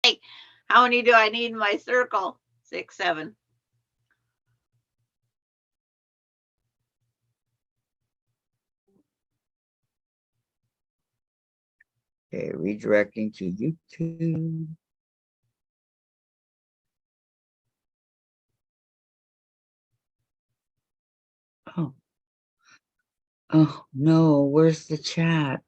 like, how many do I need in my circle? 6, 7. Okay, redirecting to YouTube. Oh. Oh no, where's the chat?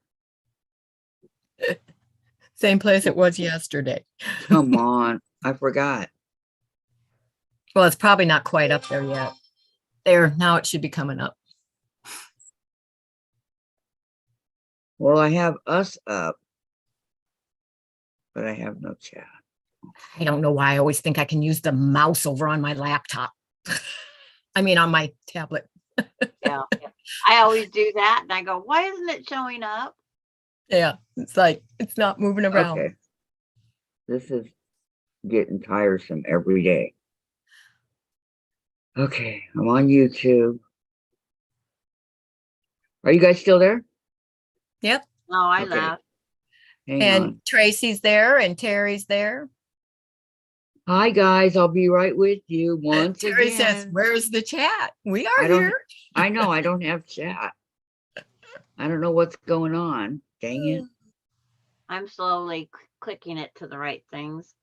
Same place it was yesterday. Come on, I forgot. Well, it's probably not quite up there yet. There, now it should be coming up. Well, I have us up, but I have no chat. I don't know why I always think I can use the mouse over on my laptop. I mean, on my tablet. Yeah. I always do that. And I go, why isn't it showing up? Yeah, it's like, it's not moving around. Okay. This is getting tiresome every day. Okay, I'm on YouTube. Are you guys still there? Yep. Oh, I Okay. laugh. Hang And on. Tracy's there and Terry's there. Hi guys, I'll be right with you once Terry again. says, where's the chat? We are I don't- here. I know I don't have chat. I don't know what's going on. Dang it. I'm slowly clicking it to the right things.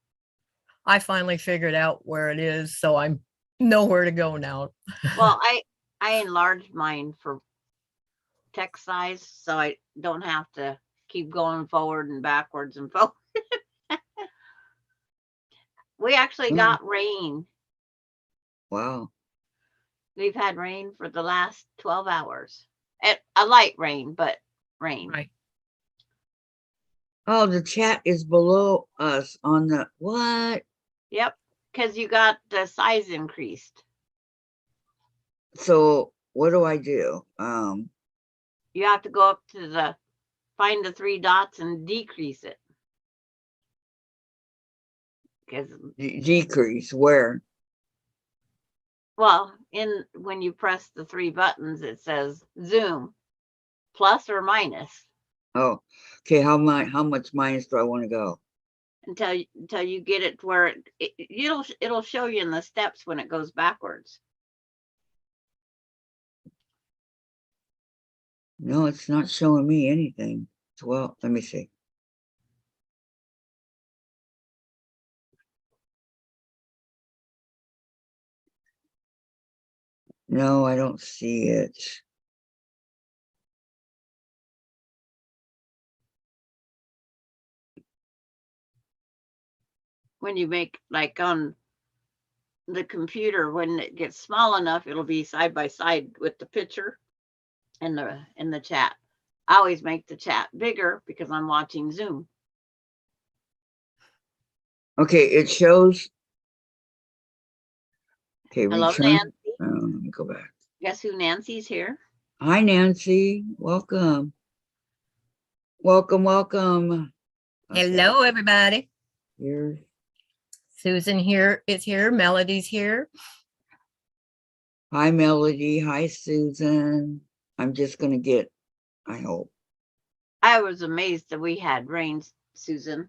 I finally figured out where it is, so I'm nowhere to go now. Well, I enlarged mine for text size, so I don't have to keep going forward and backwards and forward. We actually got rain. Wow. We've had rain for the last 12 hours. A light rain, but rain. Right. Oh, the chat is below us on the what? Yep, because you got the size increased. So what do I do? You have to go up to find the 3 dots and decrease it. Because decrease where? well, when you press the 3 buttons, it says zoom, plus or minus. Oh, okay. How much minus do I want to go? Until you get it to where it'll show you in the steps when it goes backwards. No, it's not showing me anything. Well, let me see. No, I don't see it. When you make, like on the computer, when it gets small enough, it'll be side by side with the picture in the chat. I always make the chat bigger because I'm watching Zoom. Okay, it shows. Okay, Hello, return. Nancy. Let me go back. Guess who Nancy's here? Hi, Nancy. Welcome. Welcome, welcome. Okay. Hello, everybody. Here's Susan here is here. Melody's here. hi, Melody. Hi, Susan. I'm just going to get, I hope. I was amazed that we had rain, Susan.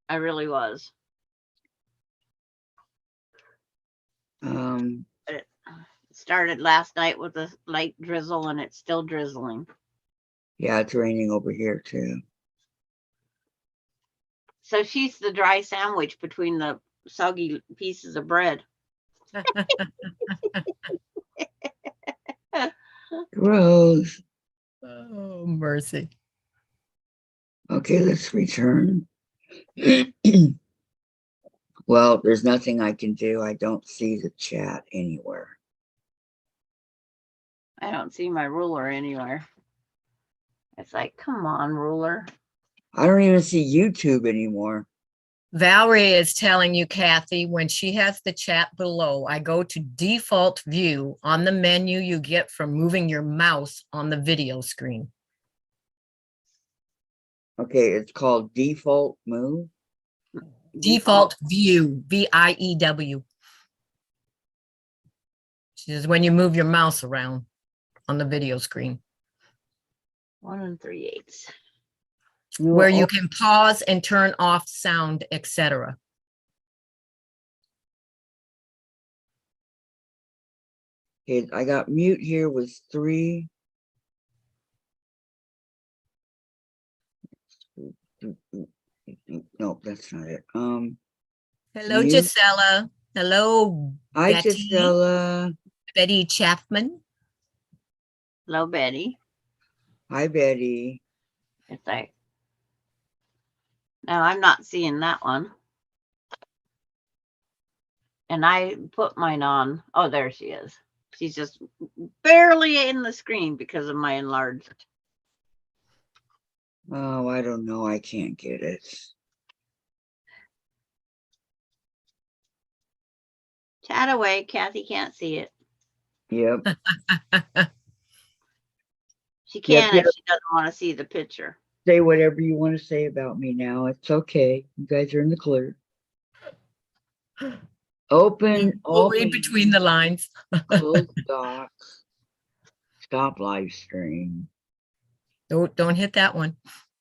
I really was. It started last night with a light drizzle and it's still drizzling. Yeah, it's raining over here too. So she's the dry sandwich between the soggy pieces of bread. Gross. Oh, mercy. Okay, let's return. Well, there's nothing I can do. I don't see the chat anywhere. I don't see my ruler anywhere. It's like, come on, ruler. I don't even see YouTube anymore. Valerie is telling you, Kathy, when she has the chat below, I go to default view on the menu you get from moving your mouse on the video screen. Okay, it's called default move. Default view, V-I-E-W. Which is when you move your mouse around on the video screen. 1 3/8. No, where you can pause and turn off sound, etc. okay, I got mute here was 3. No, that's not it. Hello, Mute. Gisela. Hello, Hi, Betty. Gisela. Betty Chapman. Hello, Betty. Hi, Betty. It's like, no, I'm not seeing that one. And I put mine on. Oh, there she is. She's just barely in the screen because of my enlarged. Oh, I don't know. I can't get it. Chat away. Kathy can't see it. Yep. She Yep, can yep. if she doesn't want to see the picture. Say whatever you want to say about me now. It's okay. You guys are in the clear. Open, We'll read open, between the lines. close doc, stop live stream. Don't hit that one.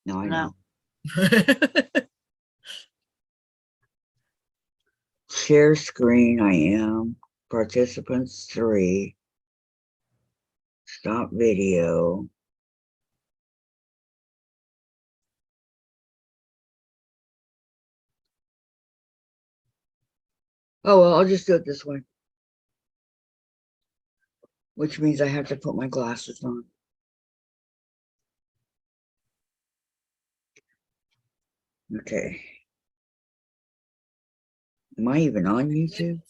No, I No. know. Share screen, I am. Participants 3. Stop video. Oh, well, I'll just do it this way. Which means I have to put my glasses on. Okay. Am I even on YouTube?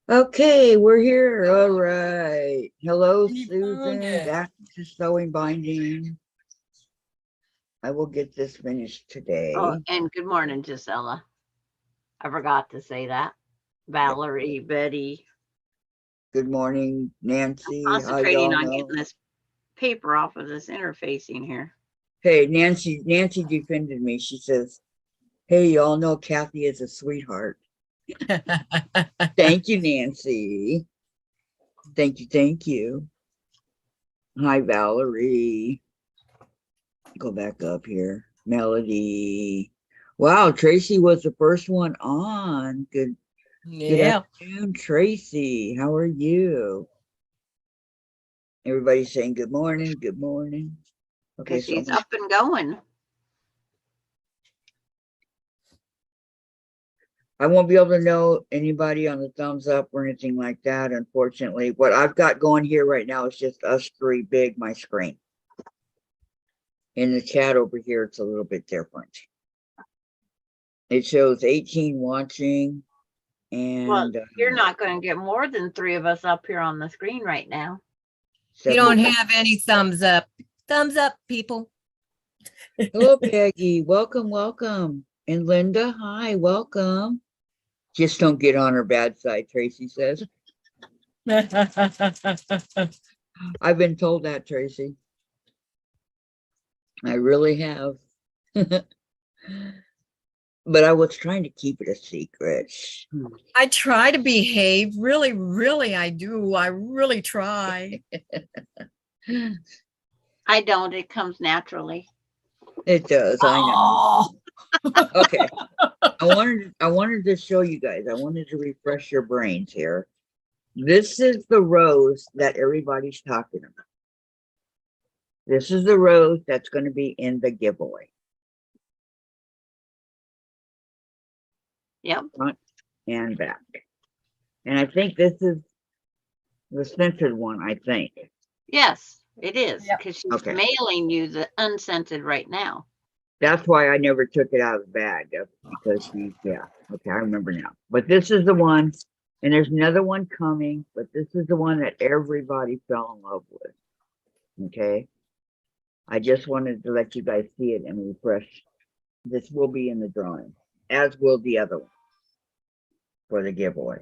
Okay, we're here. All right. Hello, Susan. Back to sewing binding. I will get this finished today. Oh, and good morning, Gisela. I forgot to say that. Valerie, Betty. Good morning, Nancy. How Concentrating y'all on know? getting this paper off of this interfacing here. Hey, Nancy defended me. She says, hey, y'all know Kathy is a sweetheart. Thank you, Nancy. Thank you, thank you. Hi, Valerie. Go back up here. Melody. Wow, Tracy was the first one on. Good afternoon, Tracy. How are you? Everybody's saying good morning, good morning. Okay, Because she's up and going. I won't be able to know anybody on the thumbs up or anything like that, unfortunately. What I've got going here right now is just us 3 big, my screen. In the chat over here, it's a little bit different. It shows 18 watching, and Well, you're not going to get more than 3 of us up here on the screen right now. You don't have any thumbs up. Thumbs up, people. Hello, Peggy. Welcome, welcome. And Linda, hi, welcome. Just don't get on her bad side, Tracy says. I've been told that, Tracy. I really have. But I was trying to keep it a secret. I try to behave. Really, really, I do. I really try. I don't. It comes naturally. It does, I know. Okay. I wanted to show you guys. I wanted to refresh your brains here. This is the rose that everybody's talking about. This is the rose that's going to be in the giveaway. Yep. Front and back. And I think this is the scented one, I think. Yes, it is. Yep. Because she's Okay. mailing you the unscented right now. That's why I never took it out of the bag, because she, yeah, okay, I remember now. But this is the one, and there's another one coming, but this is the one that everybody fell in love with. Okay. I just wanted to let you guys see it and refresh. This will be in the drawing, as will the other one for the giveaway.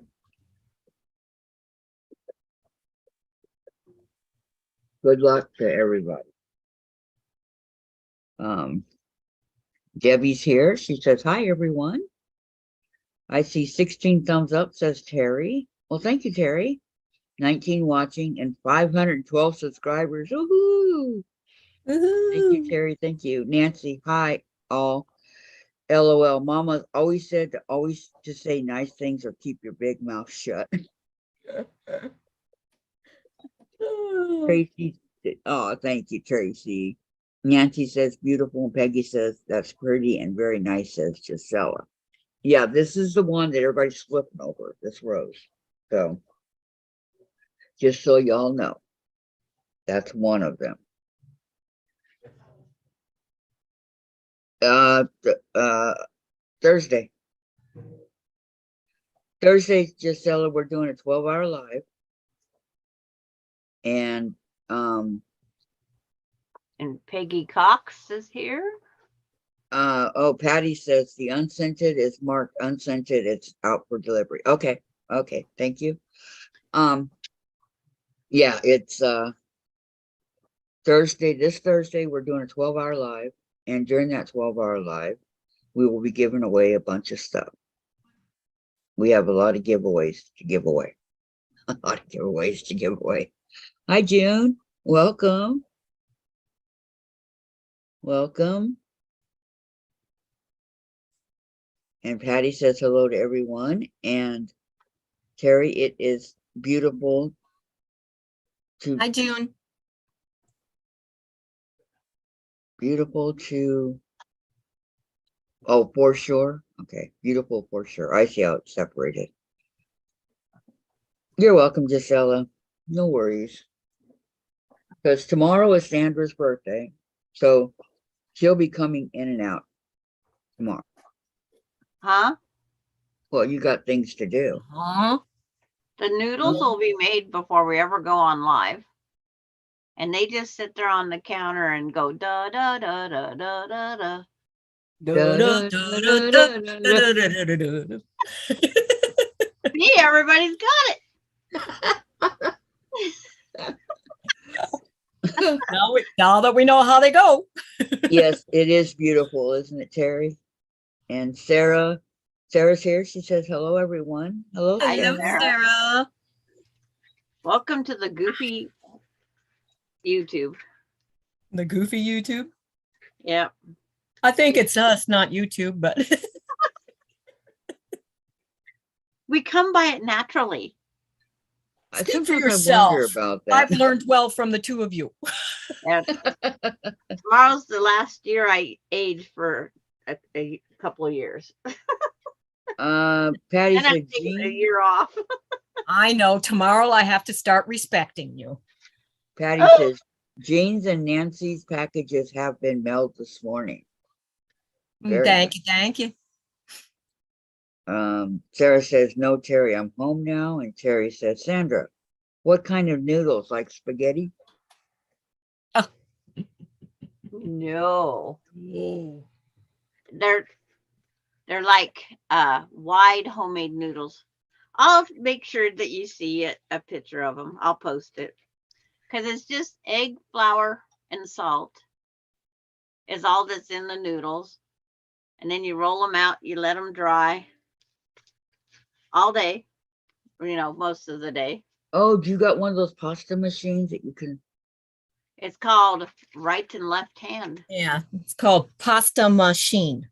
Good luck to everybody. Debbie's here. She says, hi, everyone. I see 16 thumbs up, says Terry. Well, thank you, Terry. 19 watching, and 512 subscribers. Woohoo! Thank you, Woohoo. Terry. Thank you. Nancy, hi, all. LOL. Mama always said to always to say nice things or keep your big mouth shut. Tracy, oh, thank you, Tracy. Nancy says beautiful, and Peggy says that's pretty and very nice, says Gisela. Yeah, this is the one that everybody's flipping over, this rose. So, just so y'all know, that's one of them. Thursday. Thursday, Gisela, we're doing a 12-hour live. And Peggy Cox is here. oh, Patty says the unscented is marked unscented, it's out for delivery. Okay, okay, thank you. Yeah, it's Thursday, this Thursday, we're doing a 12-hour live, and during that 12-hour live, we will be giving away a bunch of stuff. We have a lot of giveaways to give away. A lot of giveaways to give away. Hi, June. Welcome. Welcome. And Patty says hello to everyone. And Terry, it is beautiful to Hi, June. beautiful to oh, foreshore. Okay, beautiful foreshore. I see how it's separated. You're welcome, Gisela. No worries. Because tomorrow is Sandra's birthday. So she'll be coming in and out tomorrow. Huh? Well, you got things to do. Huh? The noodles will be made before we ever go on live. And they just sit there on the counter and go da da da da da da da. See, everybody's got it. Now that we know how they go. Yes, it is beautiful, isn't it, Terry? And Sarah's here. She says, hello, everyone. Hello, Hi, Hello, Sarah. Sarah. Welcome to the goofy YouTube. The goofy YouTube. Yep. I think it's us, not YouTube, but We come by it naturally. speak for Sometimes I yourself. wonder about I've that. learned well from the two of you. And tomorrow's the last year I aged for a couple of years. Patty And I'm said, taking a Jean, year off. I know tomorrow I have to start respecting you. Patty says, Jean's and Nancy's packages have been mailed this morning. Very Thank you. Thank you. Sarah says, no, Terry, I'm home now. And Terry says, Sandra, what kind of noodles, like spaghetti? No. Oh. They're like wide homemade noodles. I'll make sure that you see a picture of them. I'll post it. Because it's just egg, flour, and salt is all that's in the noodles. And then you roll them out, you let them dry all day, most of the day. Oh, you got one of those pasta machines that you can. It's called right and left hand. Yeah, it's called pasta machine.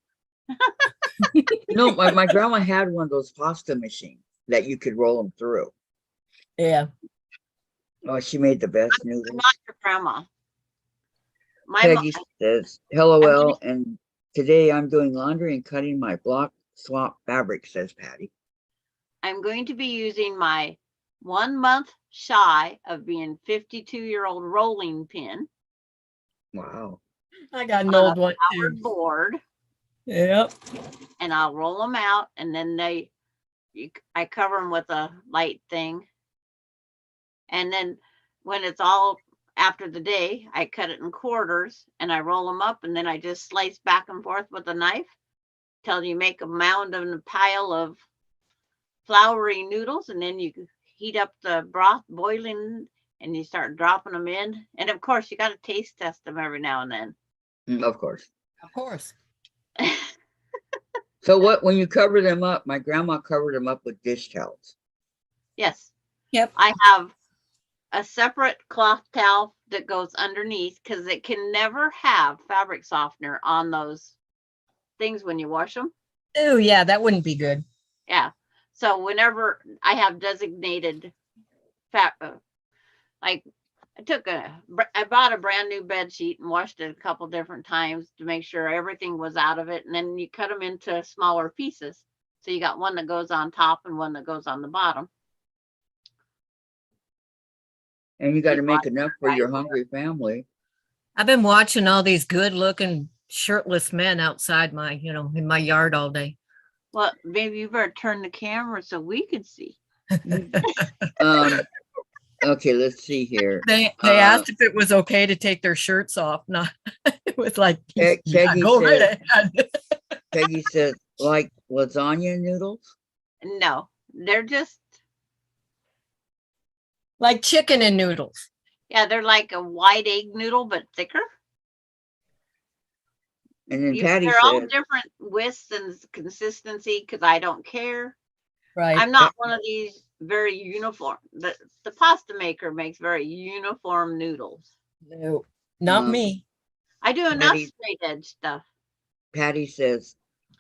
No, my grandma had one of those pasta machines that you could roll them through. Yeah. Oh, she made the best I'm noodles. not your grandma. Peggy says, LOL, and today I'm doing laundry and cutting my block swap fabric, says Patty. I'm going to be using my 1 month shy of being 52-year-old rolling pin. Wow. I got an old one too. Board. Yep. And I'll roll them out, and then I cover them with a light thing. And then when it's all after the day, I cut it in quarters and I roll them up, and then I just slice back and forth with a knife till you make a mound and a pile of floury noodles, and then you heat up the broth boiling and you start dropping them in. And of course, you got to taste test them every now and then. Of course. Of course. So when you cover them up, my grandma covered them up with dish towels. Yes. Yep. I have a separate cloth towel that goes underneath because it can never have fabric softener on those things when you wash them. Oh, yeah, that wouldn't be good. Yeah. So whenever I have designated like I bought a brand new bed sheet and washed it a couple different times to make sure everything was out of it. And then you cut them into smaller pieces. So you got one that goes on top and one that goes on the bottom. And you got to Just make watch enough for your hungry family. I've been watching all these good looking shirtless men outside my, in my yard all day. Well, maybe you better turn the camera so we can see. Okay, let's see here. They asked if it was okay to take their shirts off. Not it was like, yeah, Peggy go right said, ahead. Peggy says, like lasagna noodles? No, they're just, Like chicken and noodles. yeah, they're like a white egg noodle, but thicker. And then Patty They're all says, different widths and consistency because I don't care. Right. I'm not one of these very uniform. The pasta maker makes very uniform noodles. No, not me. I do enough straight edge stuff. Patty says,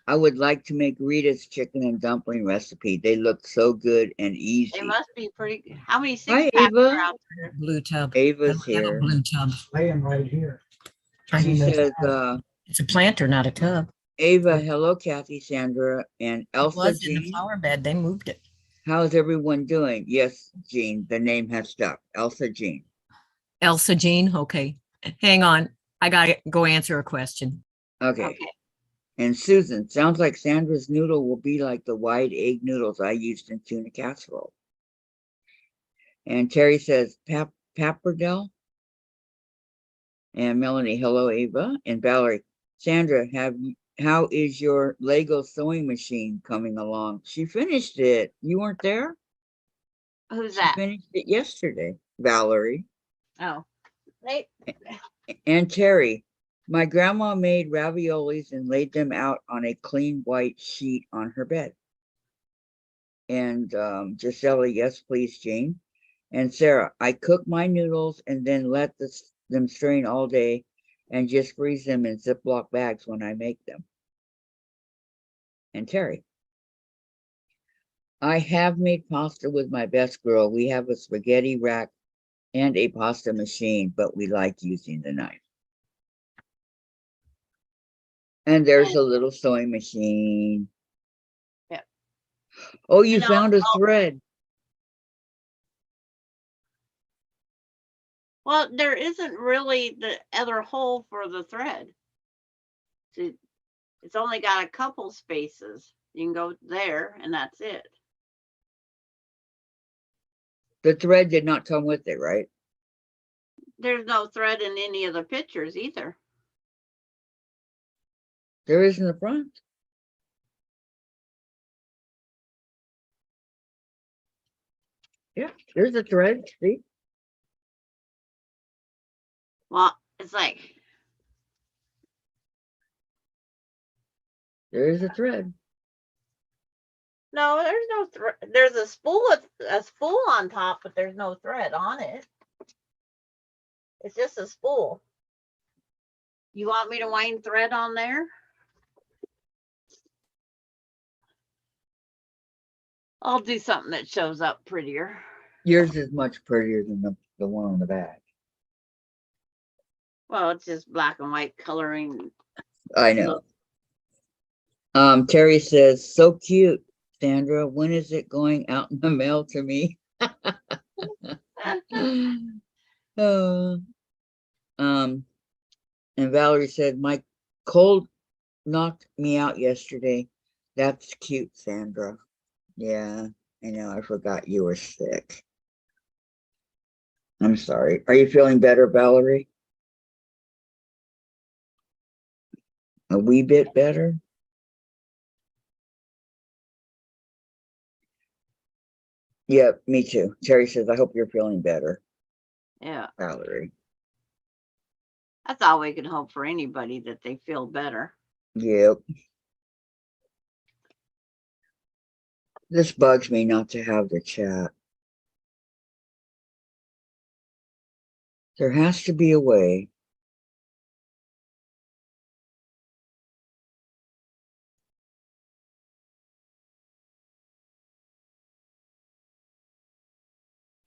I would like to make Rita's chicken and dumpling recipe. They look so good and easy. They must be pretty. How many Hi, 6-packs Ava. are out there? Blue tub. Ava's I have a here. blue tub. Laying right here. She says, It's a planter, not a tub. Ava, hello, Kathy, Sandra, and It Elsa was in the Jean. flower bed. They moved it. How's everyone doing? Yes, Jean, the name has stuck. Elsa Jean. Elsa Jean. Okay. Hang on. I got to go answer a question. Okay. And Susan, sounds like Sandra's noodle will be like the wide egg noodles I used in tuna casserole. And Terry says, Pappardelle. And Melanie, hello, Ava. And Valerie, Sandra, how is your Lego sewing machine coming along? She finished it. You weren't there? Who's She that? finished it yesterday, Valerie. Oh, And Terry, my grandma made raviolis and laid them out on a clean white sheet on her bed. And Gisela, yes, please, Jane. And Sarah, I cook my noodles and then let them strain all day and just freeze them in Ziploc bags when I make them. And Terry, I have made pasta with my best girl. We have a spaghetti rack and a pasta machine, but we like using the knife. And there's a little sewing machine. Yeah. Oh, you found a thread. Well, there isn't really the other hole for the thread. It's only got a couple spaces. You can go there and that's it. The thread did not come with it, right? There's no thread in any of the pictures either. There is in the front. Yeah, there's a thread. See? Well, it's like There is a thread. no, there's no thread. There's a spool on top, but there's no thread on it. It's just a spool. You want me to wind thread on there? I'll do something that shows up prettier. Yours is much prettier than the one on the back. Well, it's just black and white coloring. I know. Terry says, so cute, Sandra. When is it going out in the mail to me? And Valerie said, my cold knocked me out yesterday. That's cute, Sandra. Yeah, I know. I forgot you were sick. I'm sorry. Are you feeling better, Valerie? A wee bit better? Yeah, me too. Terry says, I hope you're feeling better. Yeah. Valerie. That's all we can hope for anybody, that they feel better. Yep. This bugs me not to have the chat. There has to be a way.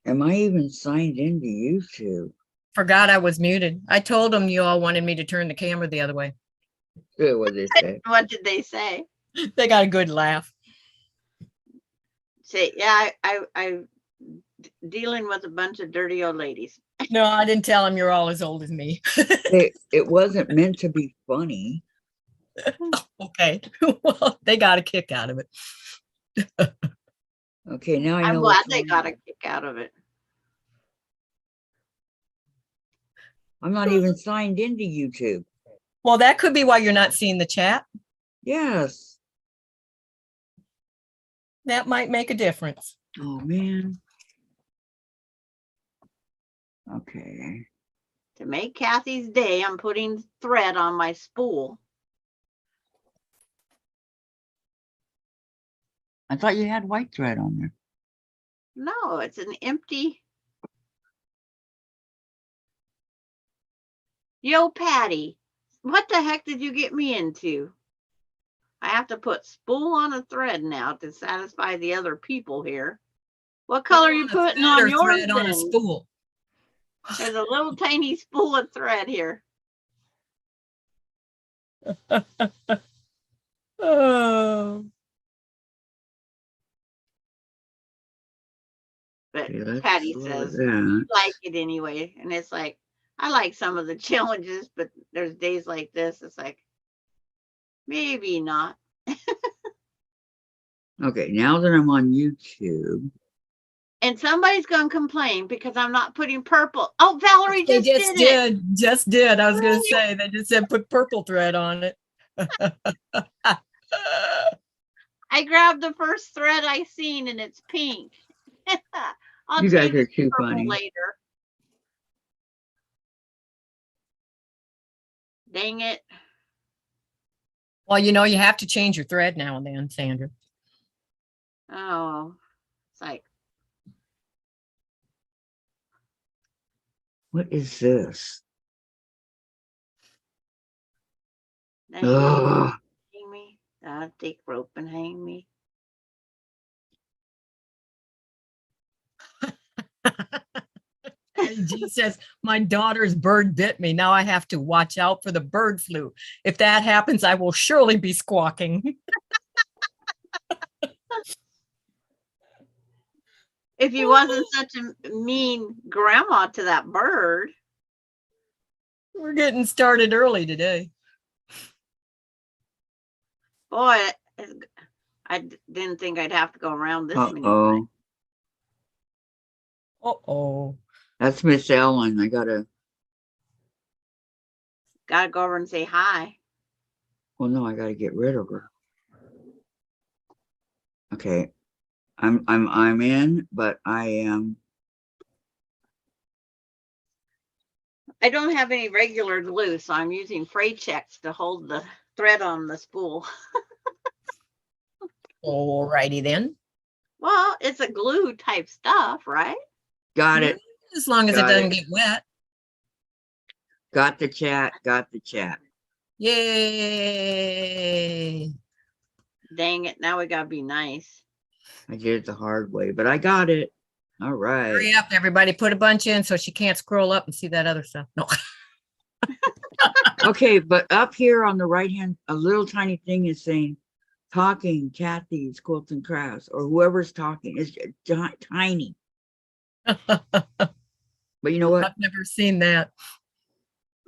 Am I even signed into YouTube? Forgot I was muted. I told them you all wanted me to turn the camera the other way. Good, what they say. What did they say? They got a good laugh. Say, yeah, I dealing with a bunch of dirty old ladies. No, I didn't tell them you're all as old as me. It wasn't meant to be funny. Okay. Well, they got a kick out of it. Okay, now I I'm know. glad they got a kick out of it. I'm not even signed into YouTube. Well, that could be why you're not seeing the chat. Yes. That might make a difference. Oh man. Okay. To make Kathy's day, I'm putting thread on my spool. I thought you had white thread on there. No, it's an empty. Yo, Patty, what the heck did you get me into? I have to put spool on a thread now to satisfy the other people here. What color are you putting on yours thread on a then? spool. There's a little tiny spool of thread here. Oh. But Okay, let's Patty slow says, that. "You like it anyway." And it's like, I like some of the challenges, but there's days like this. It's like, maybe not. Okay, now that I'm on YouTube. And somebody's going to complain because I'm not putting purple. Oh, Valerie They just did it. just did. I was going to say, they just said put purple thread on it. I grabbed the first thread I seen and it's pink. I'll You guys change are it to too purple funny. later. Dang it. Well, you know, you have to change your thread now and then, Sandra. Oh, it's like, What is this? then Ugh. hang me. Take rope and hang me. G says, my daughter's bird bit me. Now I have to watch out for the bird flu. If that happens, I will surely be squawking. If you wasn't such a mean grandma to that bird. We're getting started early today. Boy, I didn't think I'd have to go around this many Uh-oh. times. Uh-oh. That's Miss Ellen. I gotta. Gotta go over and say hi. Well, no, I gotta get rid of her. Okay, I'm in, but I am. I don't have any regular glue, so I'm using fray checks to hold the thread on the spool. All righty then. Well, it's a glue type stuff, right? Got it. As long as it Got it. doesn't get wet. Got the chat. Got the chat. Yay. Dang it, now we gotta be nice. I did it the hard way, but I got it. All right. Hurry up, everybody. Put a bunch in so she can't scroll up and see that other stuff. No. Okay, but up here on the right hand, a little tiny thing is saying, talking Kathy's Quilts and Crafts, or whoever's talking. It's tiny. But you know what? I've never seen that.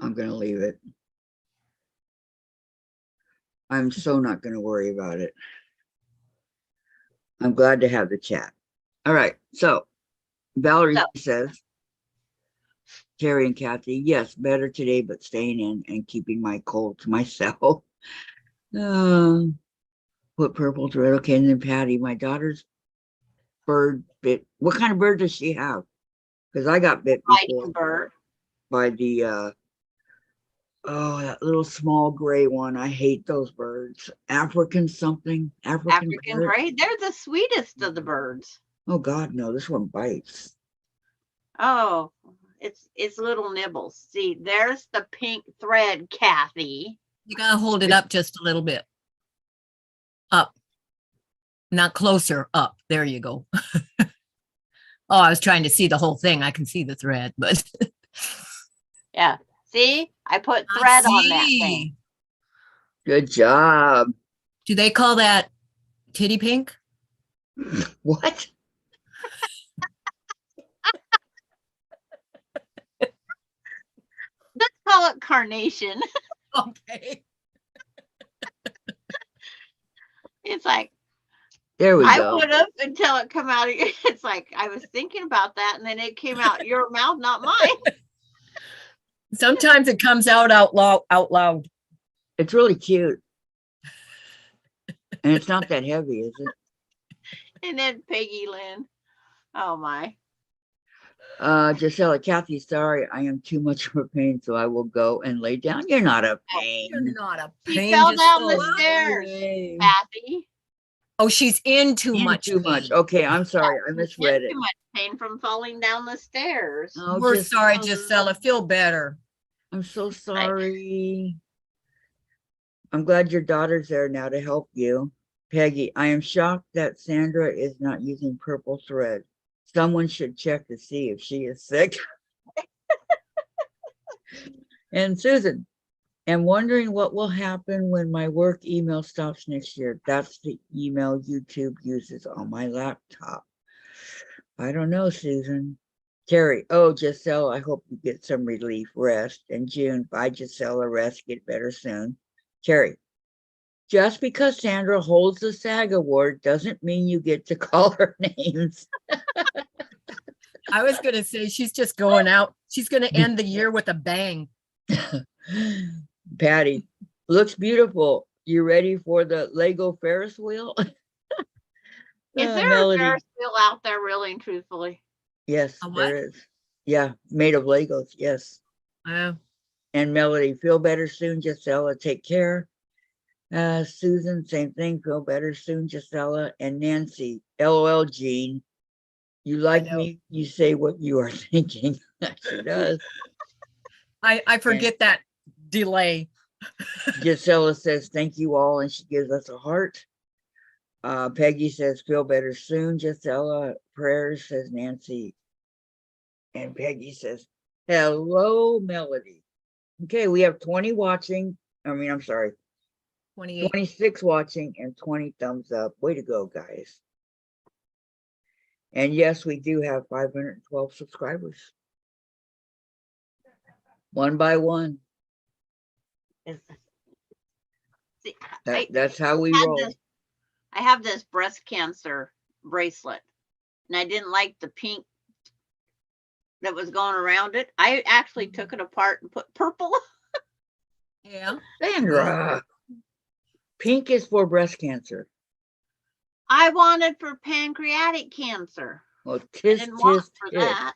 I'm gonna leave it. I'm so not gonna worry about it. I'm glad to have the chat. All right, so Valerie says, Terry and Kathy, yes, better today, but staying in and keeping my cold to myself. Put purple thread. Okay, and then Patty, my daughter's bird bit. What kind of bird does she have? Because I got bit before Bird. by the that little small gray one. I hate those birds. African something. African gray. They're the sweetest of the birds. Oh God, no! This one bites. Oh, It's little nibbles. See, there's the pink thread, Kathy. You gotta hold it up just a little bit. Up. Not closer, up. There you go. Oh, I was trying to see the whole thing. I can see the thread, but Yeah. See, I put I thread on that see. thing. Good job. Do they call that titty pink? What? Let's call it carnation. Okay. It's like, There we I go. would have until it come out of your, it's like, I was thinking about that and then it came out your mouth, not mine. Sometimes it comes out loud. It's really cute. And it's not that heavy, is it? And then Peggy Lynn. Oh my. Gisela, Kathy, sorry, I am too much of a pain, so I will go and lay down. You're not a pain. You're not a She pain. fell just down the so- stairs, Yay. Kathy. Oh, she's in too In much. too much. pain. Okay, I'm sorry. I She's misread in it. too much pain from falling down the stairs. Oh, We're just- sorry, Gisela. Feel better. I'm so sorry. I'm glad your daughter's there now to help you. Peggy, I am shocked that Sandra is not using purple thread. Someone should check to see if she is sick. And Susan, I'm wondering what will happen when my work email stops next year. That's the email YouTube uses on my laptop. I don't know, Susan. Terry, oh, Giselle, I hope you get some relief, rest. And June, bye, Gisela, rest, get better soon. Terry, just because Sandra holds the SAG award doesn't mean you get to call her names. I was going to say she's just going out. She's going to end the year with a bang. Patty, looks beautiful. You ready for the Lego Ferris wheel? Is there Melody. a Ferris wheel out there, really and truthfully? Yes, A what? there is. Yeah, made of Legos. Yes. And Melody, feel better soon, Gisela. Take care. Susan, same thing. Feel better soon, Gisela. And Nancy, LOL, Jean. You like know. me? You say what you are thinking. She does. I forget that delay. Gisela says, thank you all. And she gives us a heart. Peggy says, feel better soon, Gisela. Prayers, says Nancy. And Peggy says, hello, Melody. Okay, we have 20 watching. I'm sorry, 28. 26 watching and 20 thumbs up. Way to go, guys. And yes, we do have 512 subscribers. One by one. See, That's how we had roll. I have this breast cancer bracelet, and I didn't like the pink that was going around it. I actually took it apart and put purple. Yeah. Sandra, pink is for breast cancer. I wanted for pancreatic cancer. Well, I tis, didn't want tis, for tis. that.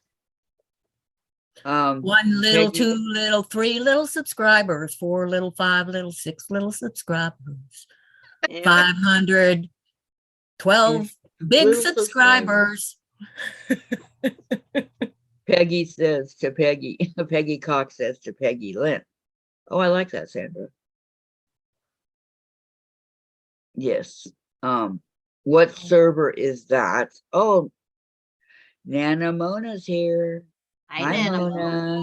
1 little, Peggy- 2 little, 3 little subscribers, 4 little, 5 little, 6 little subscribers, Yeah. 512 big Little subscribers. Peggy says to Peggy, Peggy Cox says to Peggy Lynn. Oh, I like that, Sandra. Yes. What server is that? Oh, Nana Mona's here. Hi, Nana. Mona.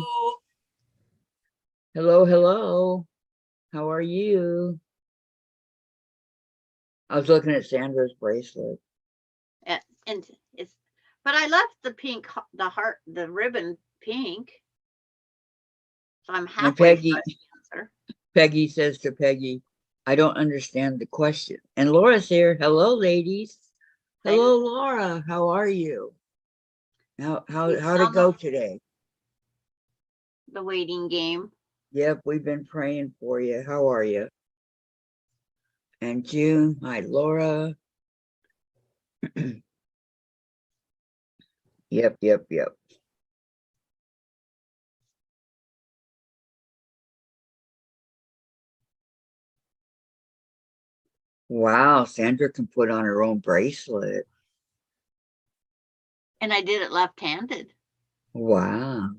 Hello, hello. How are you? I was looking at Sandra's bracelet. And it's, but I left the pink, the heart, the ribbon pink. So I'm halfway Peggy- breast cancer. Peggy says to Peggy, I don't understand the question. And Laura's here. Hello, ladies. Hello, Laura. How are you? How'd it go today? The waiting game. Yep, we've been praying for you. How are you? And June, hi, Laura. Yep. Wow, Sandra can put on her own bracelet. And I did it left-handed. Wow.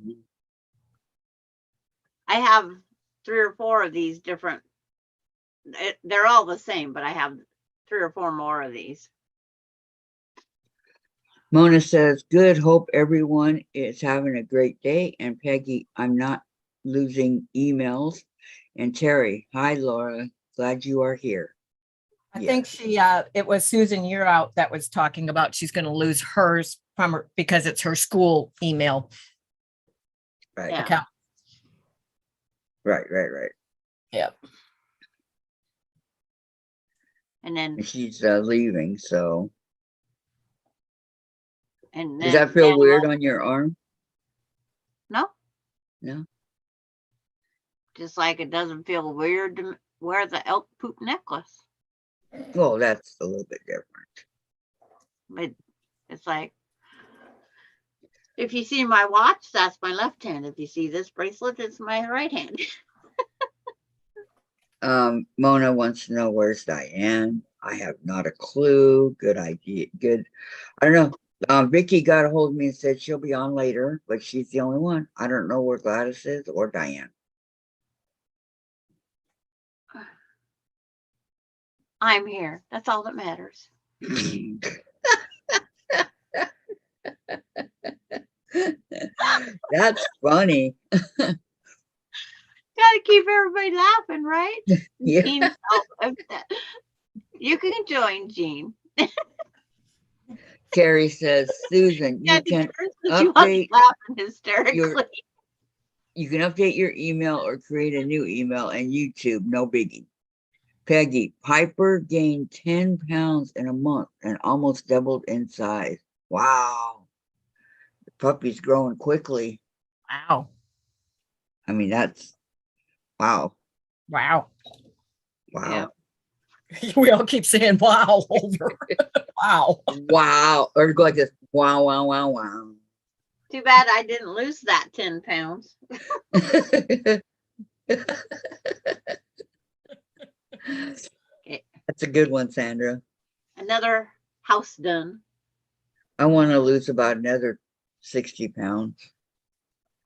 I have 3 or 4 of these different. They're all the same, but I have 3 or 4 more of these. Mona says, good, hope everyone is having a great day. And Peggy, I'm not losing emails. And Terry, hi, Laura, glad you are here. I think it was Susan You're Out that was talking about she's going to lose hers from her because it's her school email Right. account. Right. Yeah. And then, And she's leaving, so. and Does then that feel now- weird on your arm? No, No. just like it doesn't feel weird to wear the elk poop necklace. Well, that's a little bit different. But it's like, if you see my watch, that's my left hand. If you see this bracelet, it's my right hand. Mona wants to know where's Diane. I have not a clue. Good idea. Good. I don't know. Vicky got a hold of me and said she'll be on later, but she's the only one. I don't know where Gladys is or Diane. I'm here. That's all that matters. That's funny. Gotta keep everybody laughing, right? Yeah. Jean, you can join, Jean. Carrie says, Susan, you Yeah, can you update laughing hysterically. you can update your email or create a new email and YouTube, no biggie. Peggy, Piper gained 10 pounds in a month and almost doubled in size. Wow. The puppy's growing quickly. Wow. I mean, that's wow. Wow. Wow. Yeah. We all keep saying wow over. Wow. Wow. Or go like this. Wow, wow, wow, wow. Too bad I didn't lose that 10 pounds. That's a good one, Sandra. Another house done. I want to lose about another 60 pounds.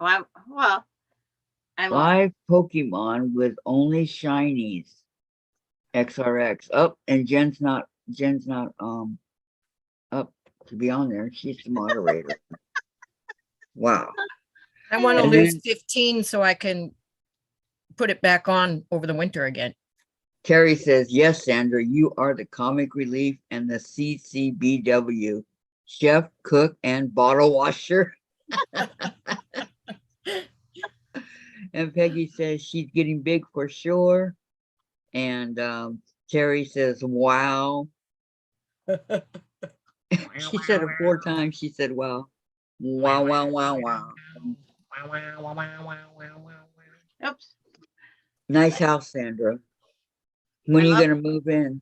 Well, I'm 5 Pokemon with only shinies. XRX. Oh, and Jen's not up to be on there. She's the moderator. Wow. I want to And lose then 15 so I can put it back on over the winter again. Terry says, yes, Sandra, you are the comic relief and the CCBW chef, cook, and bottle washer. And Peggy says she's getting big for sure. And Terry says, wow. She said it 4 times. She said, wow. Wow, wow, wow, wow. oops. Nice house, Sandra. When are you going to move in?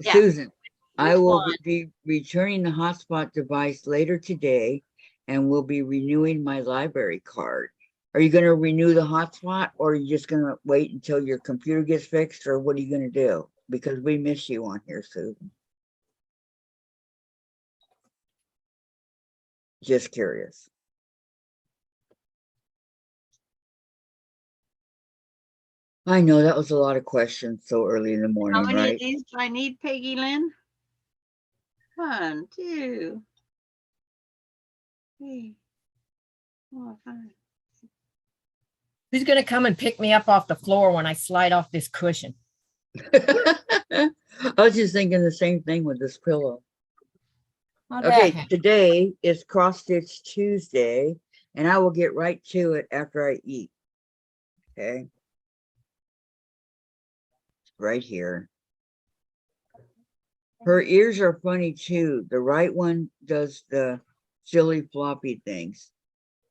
Yeah. Susan, I Which will one? be returning the hotspot device later today and will be renewing my library card. Are you going to renew the hotspot or are you just going to wait until your computer gets fixed or what are you going to do? Because we miss you on here, Susan. Just curious. I know that was a lot of questions so early in the How morning, many right? of these do I need, Peggy Lynn? 1, 2, 3, 4, 5. Who's going to come and pick me up off the floor when I slide off this cushion? I was just thinking the same thing with this pillow. How'd that Okay, happen? today is Cross Stitch Tuesday, and I will get right to it after I eat. Okay. Right here. Her ears are funny too. The right one does the silly floppy things.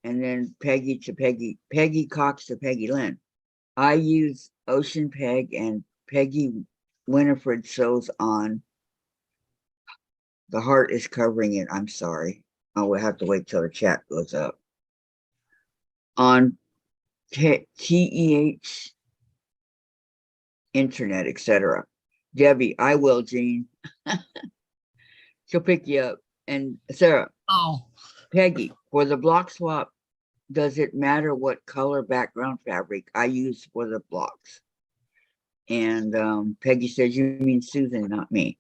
And then Peggy Cox to Peggy Lynn. I use Ocean Peg and Peggy Winifred sews on. The heart is covering it. I'm sorry. I will have to wait till the chat goes up. On TEH internet, etc. Debbie, I will, Jean. She'll pick you up. And Sarah, Oh, Peggy, for the block swap does it matter what color background fabric I use for the blocks? And Peggy says, you mean Susan, not me.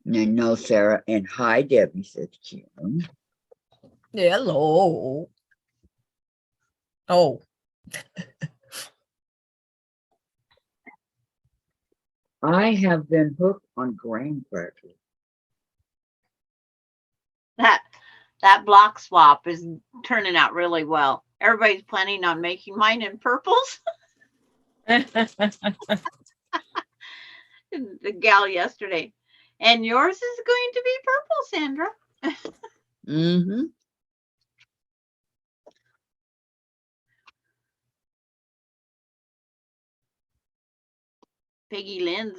And no, Sarah. And hi, Debbie, says Jim. Hello. Oh, I have been hooked on graham crackers. That block swap is turning out really well. Everybody's planning on making mine in purples. The gal yesterday. And yours is going to be purple, Sandra. Mm-hmm. Peggy Lynn's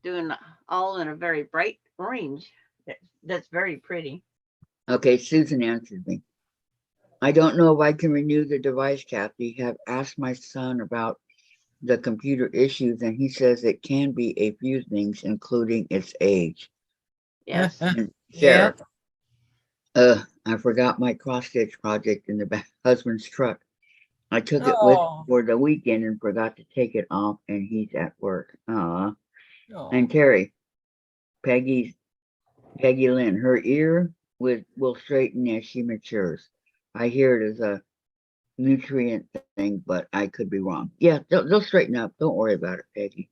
doing all in a very bright orange. That's very pretty. Okay, Susan answered me. I don't know if I can renew the device, Kathy. Have asked my son about the computer issues, and he says it can be a few things, including its age. Yes. And yeah. Sarah, I forgot my cross-stitch project in the husband's truck. I took it with Oh. for the weekend and forgot to take it off, and he's at work. Oh. And Terry, Peggy Lynn, her ear will straighten as she matures. I hear it as a nutrient thing, but I could be wrong. Yeah, they'll straighten up. Don't worry about it, Peggy.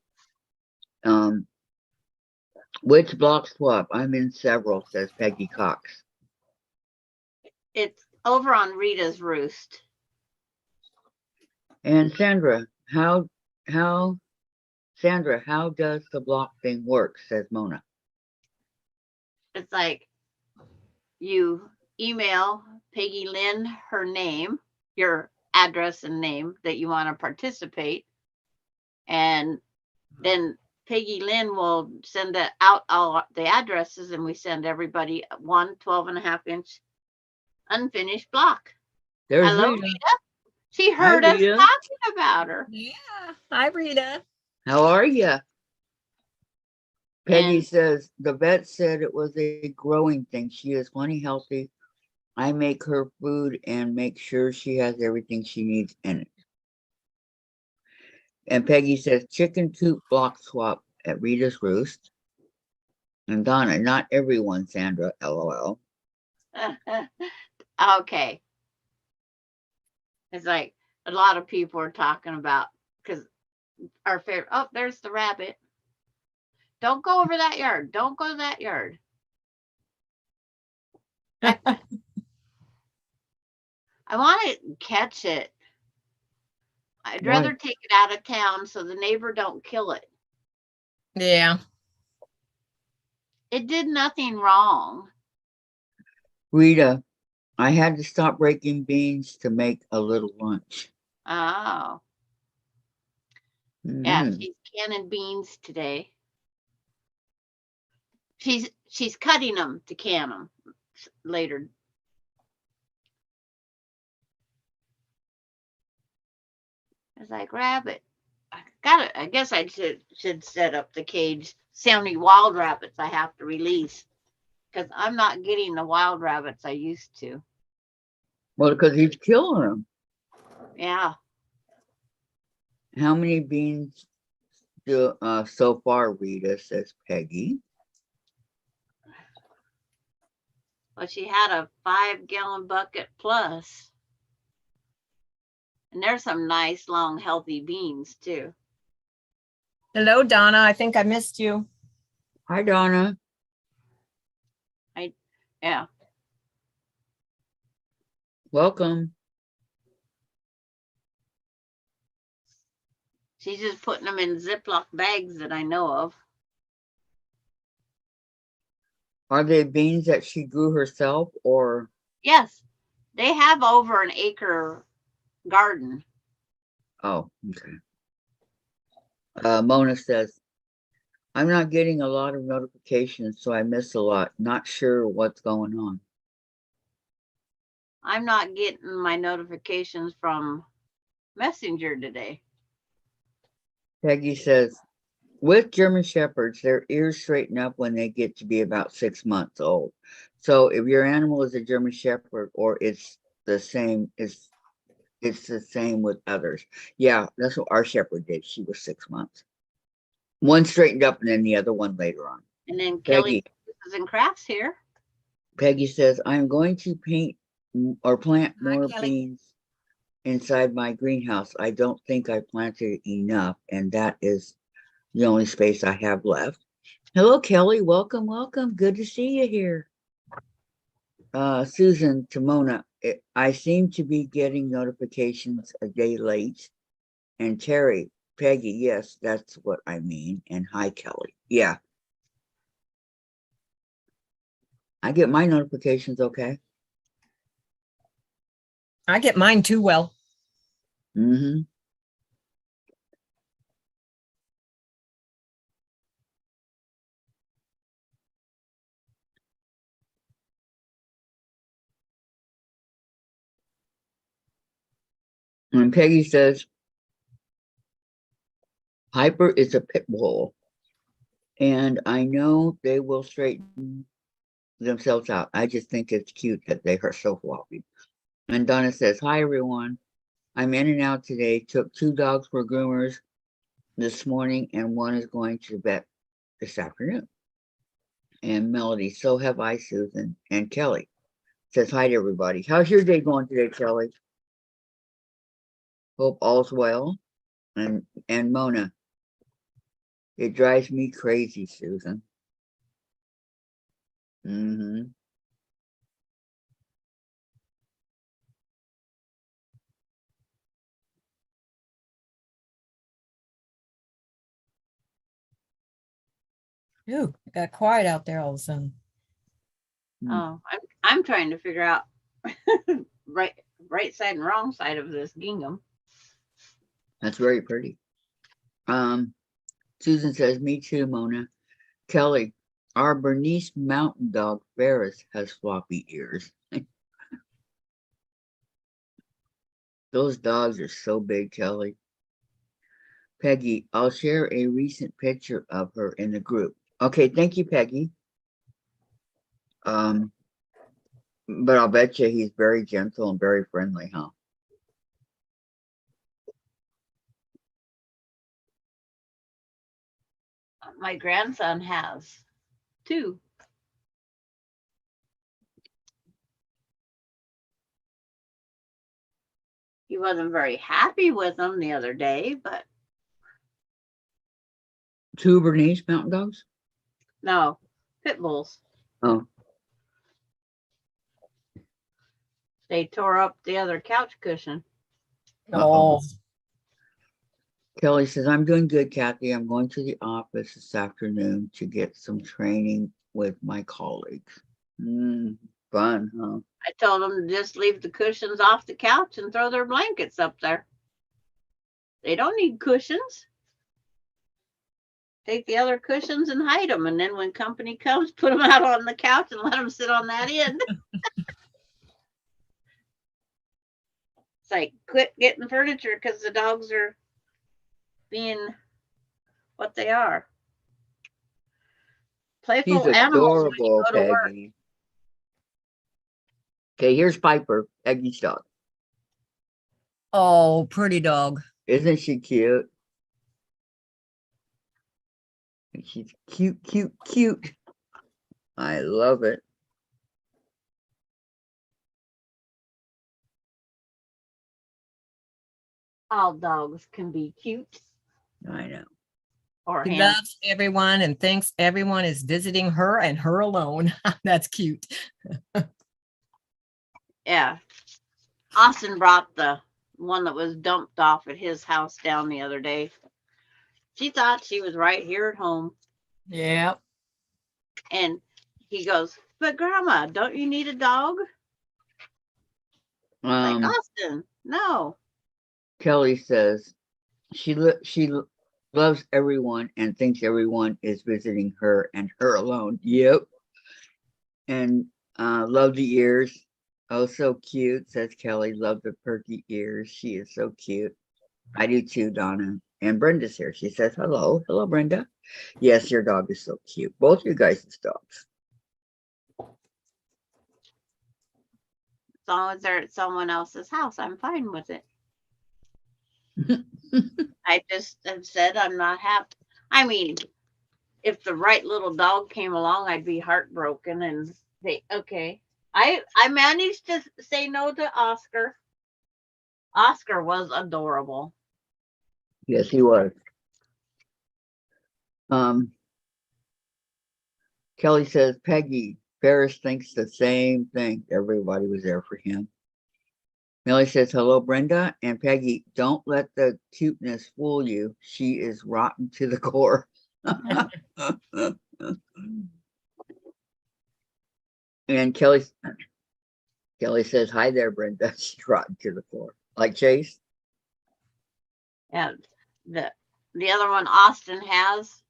Which block swap? I'm in several, says Peggy Cox. It's over on Rita's Roost. And Sandra, how does the block thing work? Says Mona. It's like you email Peggy Lynn her name, your address and name that you want to participate. And then Peggy Lynn will send out all the addresses, and we send everybody one 12.5-inch unfinished block. There's Hello, Rita. Rita. She heard us Rita. talking about her. Yeah. Hi, Rita. How are you? Peggy And says the vet said it was a growing thing. She is plenty healthy. I make her food and make sure she has everything she needs in it. And Peggy says chicken coop block swap at Rita's Roost. And Donna, not everyone, Sandra, LOL. okay. It's like a lot of people are talking about, because our favorite, oh, there's the rabbit. Don't go over that yard. Don't go to that yard. I want to catch it. I'd Why? rather take it out of town so the neighbor don't kill it. Yeah. It did nothing wrong. Rita, I had to stop breaking beans to make a little lunch. Oh. Yeah, she's canning beans today. She's cutting them to can them later. It's like rabbit. I guess I should set up the cage. See how many wild rabbits I have to release, because I'm not getting the wild rabbits I used to. Well, because he's killing them. Yeah. How many beans do so far, Rita, says Peggy. Well, she had a 5-gallon bucket plus. And there's some nice, long, healthy beans too. Hello, Donna. I think I missed you. Hi, Donna. Yeah. Welcome. She's just putting them in Ziploc bags that I know of. Are they beans that she grew herself, or? Yes, they have over an acre garden. Oh, okay. Mona says, I'm not getting a lot of notifications, so I miss a lot. Not sure what's going on. I'm not getting my notifications from Messenger today. Peggy says, with German Shepherds, their ears straighten up when they get to be about 6 months old. So if your animal is a German Shepherd, or the same, it's the same with others. Yeah, that's what our Shepherd did. She was 6 months. One straightened up, and then the other one later on. And then Kelly is in crafts here. Peggy says, I'm going to paint or plant Hi, more Kelly. beans inside my greenhouse. I don't think I planted enough, and that is the only space I have left. Hello, Kelly. Welcome, welcome. Good to see you here. Susan to Mona, I seem to be getting notifications a day late. And Terry, Peggy, yes, that's what I mean. And hi, Kelly. Yeah. I get my notifications okay. I get mine too well. Mm-hmm. And Peggy says, Piper is a pit bull. And I know they will straighten themselves out. I just think it's cute that they are so floppy. And Donna says, hi, everyone. I'm in and out today. Took 2 dogs for groomers this morning, and one is going to vet this afternoon. And Melody, so have I, Susan. And Kelly says hi to everybody. How's your day going today, Kelly? Hope all's well. And Mona, it drives me crazy, Susan. Mm-hmm. Ooh, it got quiet out there all of a sudden. Oh, I'm trying to figure out right side and wrong side of this gingham. That's very pretty. Susan says, me too, Mona. Kelly, our Bernese mountain dog Ferris has floppy ears. Those dogs are so big, Kelly. Peggy, I'll share a recent picture of her in the group. Okay, thank you, Peggy. But I'll bet you he's very gentle and very friendly, huh? My grandson has 2. He wasn't very happy with them the other day, but 2 Bernese mountain dogs? no, pit bulls. Oh. They tore up the other couch cushion. Oh, Kelly says, I'm doing good, Kathy. I'm going to the office this afternoon to get some training with my colleagues. Fun, huh? I told them to just leave the cushions off the couch and throw their blankets up there. They don't need cushions. Take the other cushions and hide them. And then when company comes, put them out on the couch and let them sit on that end. It's like, quit getting furniture because the dogs are being what they are. Playful He's animals when you adorable, go to work. Peggy. Okay, here's Piper, Peggy's dog. oh, pretty dog. Isn't she cute? She's cute, cute, cute. I love it. All dogs can be cute I know. or She handsome. loves everyone and thinks everyone is visiting her and her alone. That's cute. Yeah. Austin brought the one that was dumped off at his house down the other day. She thought she was right here at home. Yeah. And he goes, but Grandma, don't you need a dog? Like, Austin, no. Kelly says she loves everyone and thinks everyone is visiting her and her alone. Yep. And love the ears. Oh, so cute, says Kelly. Love the perky ears. She is so cute. I do too, Donna. And Brenda's here. She says, hello. Hello, Brenda. Yes, your dog is so cute. Both you guys' dogs. As long as they're at someone else's house, I'm fine with it. I just have said I'm not happy. I mean, if the right little dog came along, I'd be heartbroken and say, okay. I managed to say no to Oscar. Oscar was adorable. Yes, he was. Kelly says, Peggy, Ferris thinks the same thing. Everybody was there for him. Millie says, hello, Brenda. And Peggy, don't let the cuteness fool you. She is rotten to the core. And Kelly says, hi there, Brenda. She's rotten to the core. Like Chase? And the other one Austin has,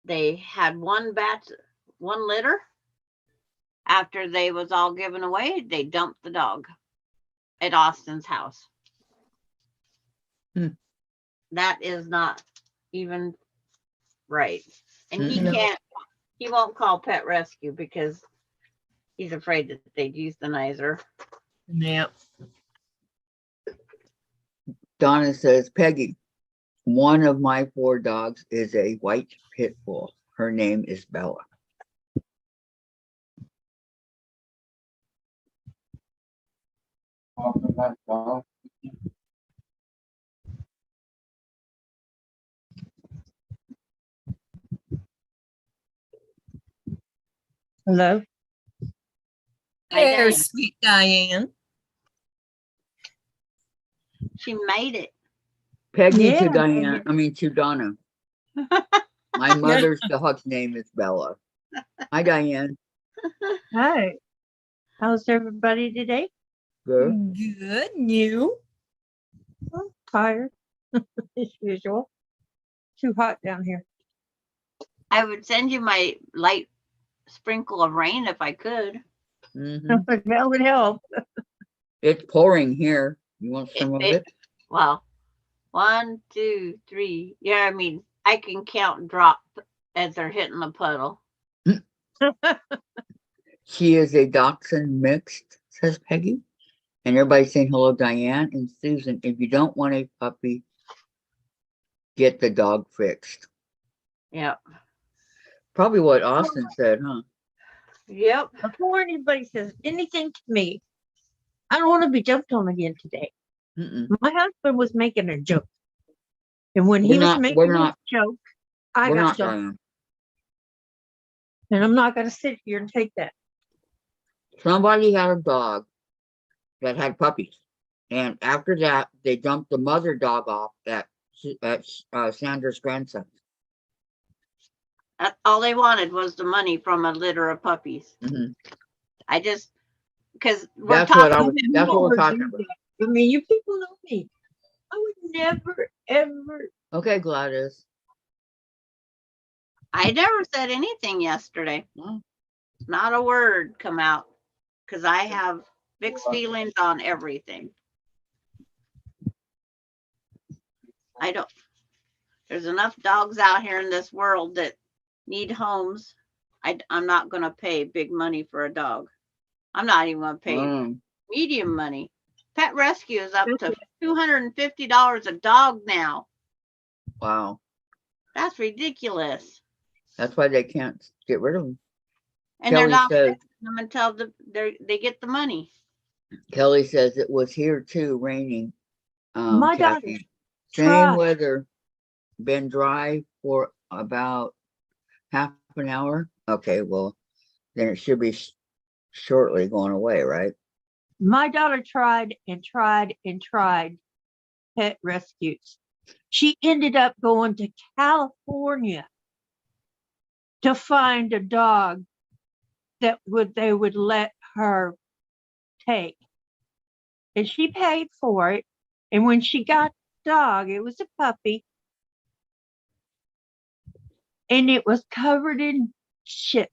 they had one litter. After they was all given away, they dumped the dog at Austin's house. That is not even right. And he won't call pet rescue because he's afraid that they'd euthanize her. Yep. Donna says, Peggy, one of my 4 dogs is a white pit bull. Her name is Bella. Hello. There's sweet Diane. She made it. Peggy Yeah. to Diane, I mean to Donna. My mother's dog's name is Bella. Hi, Diane. Hi. How's everybody today? Good. Good. You? I'm tired, as usual. Too hot down here. I would send you my light sprinkle of rain if I could. Mhm. That would help. It's pouring here. You want some of it? Well, 1, 2, 3. Yeah, I mean, I can count and drop as they're hitting the puddle. She is a dachshund mixed, says Peggy. And everybody's saying hello, Diane and Susan. If you don't want a puppy, get the dog fixed. Yep. Probably what Austin said, huh? Yep. Before anybody says anything to me, I don't want to be jumped on again today. Mm-mm. My husband was making a joke. And when he We're was not- making we're a not- joke, I We're got not, jumped. Diane. And I'm not going to sit here and take that. Somebody had a dog that had puppies. And after that, they dumped the mother dog off at Sandra's grandson. All they wanted was the money from a litter of puppies. Mhm. I just, because we're That's what talking. that's what we're Never talking do about. that. I mean, you people know me. I would never, ever. Okay, Gladys. I never said anything yesterday. Well, Not a word come out because I have mixed feelings on everything. I don't, there's enough dogs out here in this world that need homes. I'm not going to pay big money for a dog. I'm not even going to pay medium money. Pet rescue is up to $250 a dog now. wow. That's ridiculous. That's why they can't get rid of them. And they're Kelly not says, fixing them until they get the money. Kelly says it was here too, raining. My daughter Kathy. Same tried. weather. Been dry for about half an hour. Okay, well, then it should be shortly going away, right? My daughter tried and tried and tried pet rescues. She ended up going to California to find a dog that they would let her take. And she paid for it. And when she got the dog, it was a puppy. And it was covered in shit.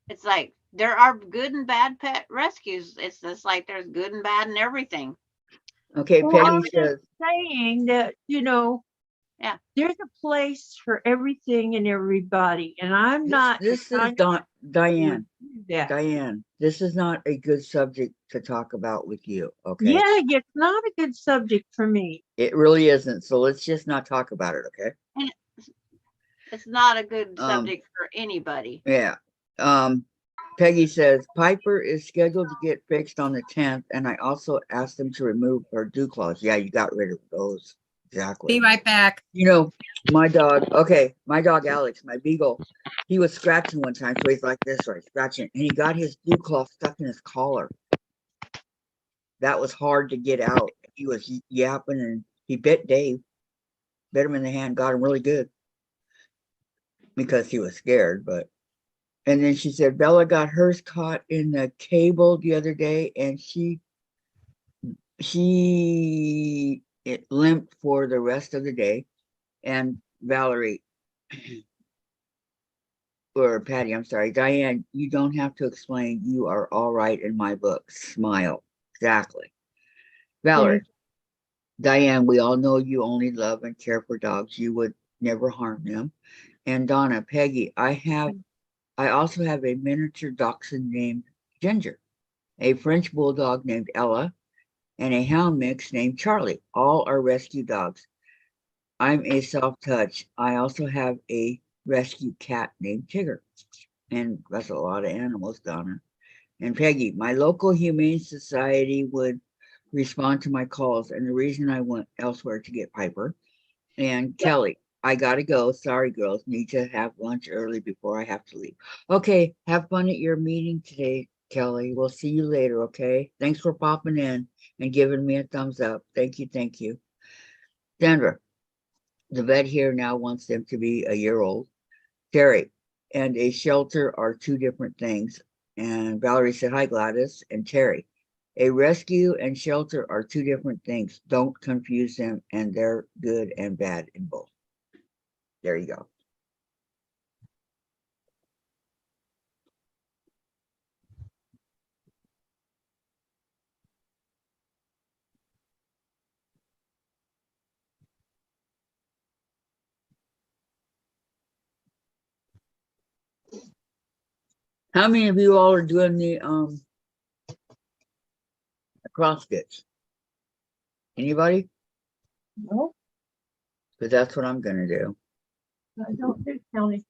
It's like there are good and bad pet rescues. It's just like there's good and bad in everything. Okay, Well, Peggy I'm just says, saying that, Yeah. there's a place for everything and everybody, and I'm not the this is kind of Diane. person who do that. Diane, this is not a good subject to talk about with you, okay? Yeah, it's not a good subject for me. It really isn't. So let's just not talk about it, okay? And it's not a good Um, subject for anybody. Yeah. Peggy says Piper is scheduled to get fixed on the 10th, and I also asked them to remove her dew claws. Yeah, you got rid of those. Exactly. Be right back. My dog, Alex, my beagle, he was scratching one time, so he's like this, right, scratching, and he got his dew claw stuck in his collar. That was hard to get out. He was yapping, and he bit Dave, bit him in the hand, got him really good because he was scared, but. And then she said Bella got hers caught in the cable the other day, and it limped for the rest of the day. And Valerie, or Patty, I'm sorry, Diane, you don't have to explain. You are all right in my book. Smile. Exactly. Valerie, Diane, we all know you only love and care for dogs. You would never harm them. And Donna, Peggy, I also have a miniature dachshund named Ginger, a French bulldog named Ella, and a hound mix named Charlie. All are rescue dogs. I'm a self-touch. I also have a rescue cat named Tigger. And that's a lot of animals, Donna. And Peggy, my local humane society would respond to my calls, and the reason I went elsewhere to get Piper. And Kelly, I gotta go. Sorry, girls. Need to have lunch early before I have to leave. Okay, have fun at your meeting today, Kelly. We'll see you later, okay? Thanks for popping in and giving me a thumbs up. Thank you, thank you. Denver, the vet here now wants them to be a year old. Terry, and a shelter are two different things. And Valerie said, hi, Gladys and Terry. A rescue and shelter are two different things. Don't confuse them, and they're good and bad in both. There you go. How many of you all are doing the cross stitch? Anybody? No, Because that's what I'm gonna do. I don't do county.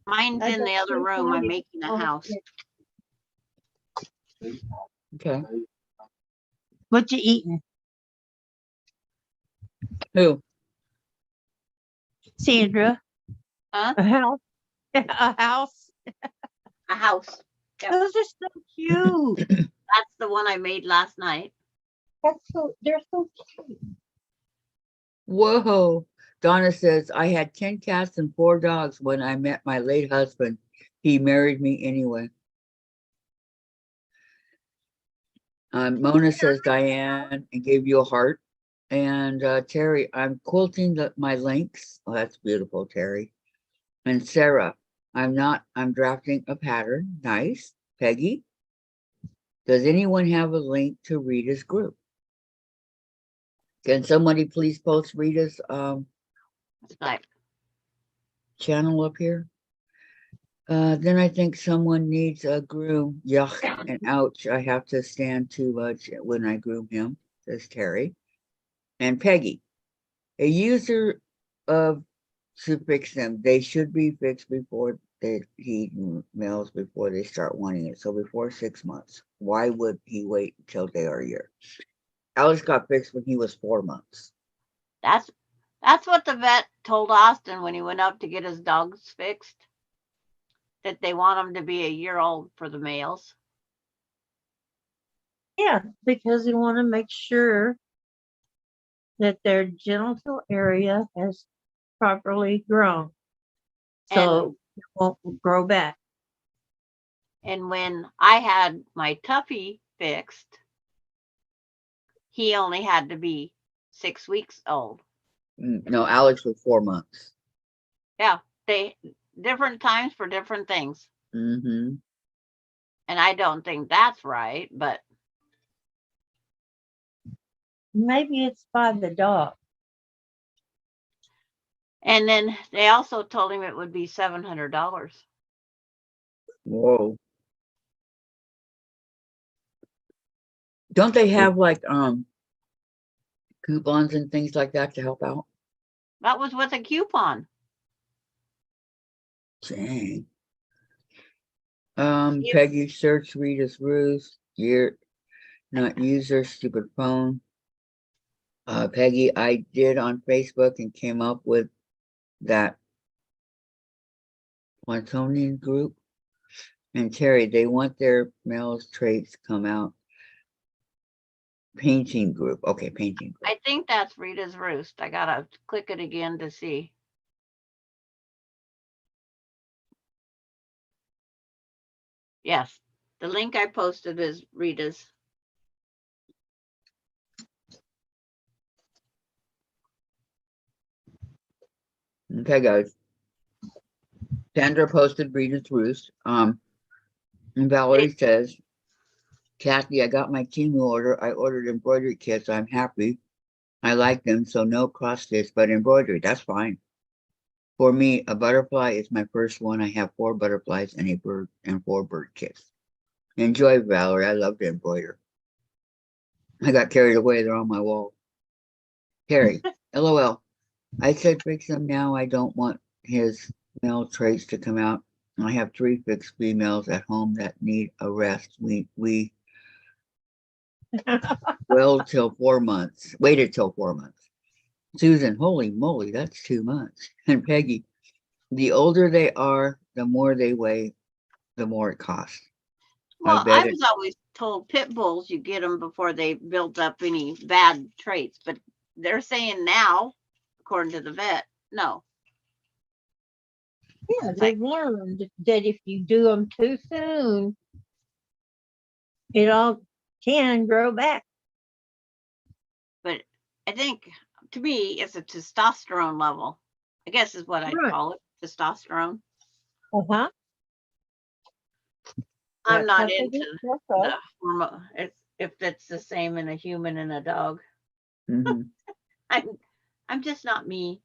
Mine's in the other room. I'm making a house. Okay. What you eating? Who? Sandra, Huh? a house. A house. A house. Yep. Those are so cute. That's the one I made last night. They're so cute. Whoa. Donna says, I had 10 cats and 4 dogs when I met my late husband. He married me anyway. Mona says, Diane, and gave you a heart. And Terry, I'm quilting my links. Oh, that's beautiful, Terry. And Sarah, I'm drafting a pattern. Nice. Peggy, does anyone have a link to Rita's group? Can somebody please post Rita's Like, channel up here? Then I think someone needs a groom. Yuck and ouch. I have to stand too much when I groom him, says Terry. And Peggy, a user of to fix them. They should be fixed before they heat males before they start wanting it. So before 6 months. Why would he wait until they are a year? Alex got fixed when he was 4 months. that's what the vet told Austin when he went up to get his dogs fixed. That they want them to be a year old for the males. Yeah, because they want to make sure that their genital area has properly grown. So it won't grow back. And when I had my Tuffy fixed, he only had to be 6 weeks old. No, Alex was 4 months. Yeah, they different times for different things. Mm-hmm. And I don't think that's right, but Maybe it's by the dog. and then they also told him it would be $700. Whoa. Don't they have like coupons and things like that to help out? That was with a coupon. Dang. You- Peggy, search Rita's Roost. You're not user, stupid phone. Peggy, I did on Facebook and came up with that Platonian group. And Terry, they want their male's traits to come out. Painting group. Okay, painting group. I think that's Rita's Roost. I gotta click it again to see. Yes, the link I posted is Rita's. Okay, guys. Sandra posted Rita's Roost. And Valerie says, Kathy, I got my Temu order. I ordered embroidery kits. I'm happy. I like them, so no cross stitch, but embroidery. That's fine. For me, a butterfly is my first one. I have 4 butterflies and a bird and 4 bird kits. Enjoy, Valerie. I love to embroider. I got carried away. They're on my wall. Carrie, LOL. I said fix them now. I don't want his male traits to come out. I have 3 fixed females at home that need a rest. We well till 4 months. Waited till 4 months. Susan, holy moly, that's too much. And Peggy, the older they are, the more they weigh, the more it costs. Well, bet I was always told pit bulls you get them before they built up any bad traits, but they're saying now, according to the vet, no. Yeah, they've learned that if you do them too soon, it all can grow back. But I think to me, it's a testosterone level. I guess is what I'd Right. call it, testosterone. Uh-huh. I'm That's not how they into get work the up. hormone. If it's the same in a human and a dog. Mhm. I'm just not me.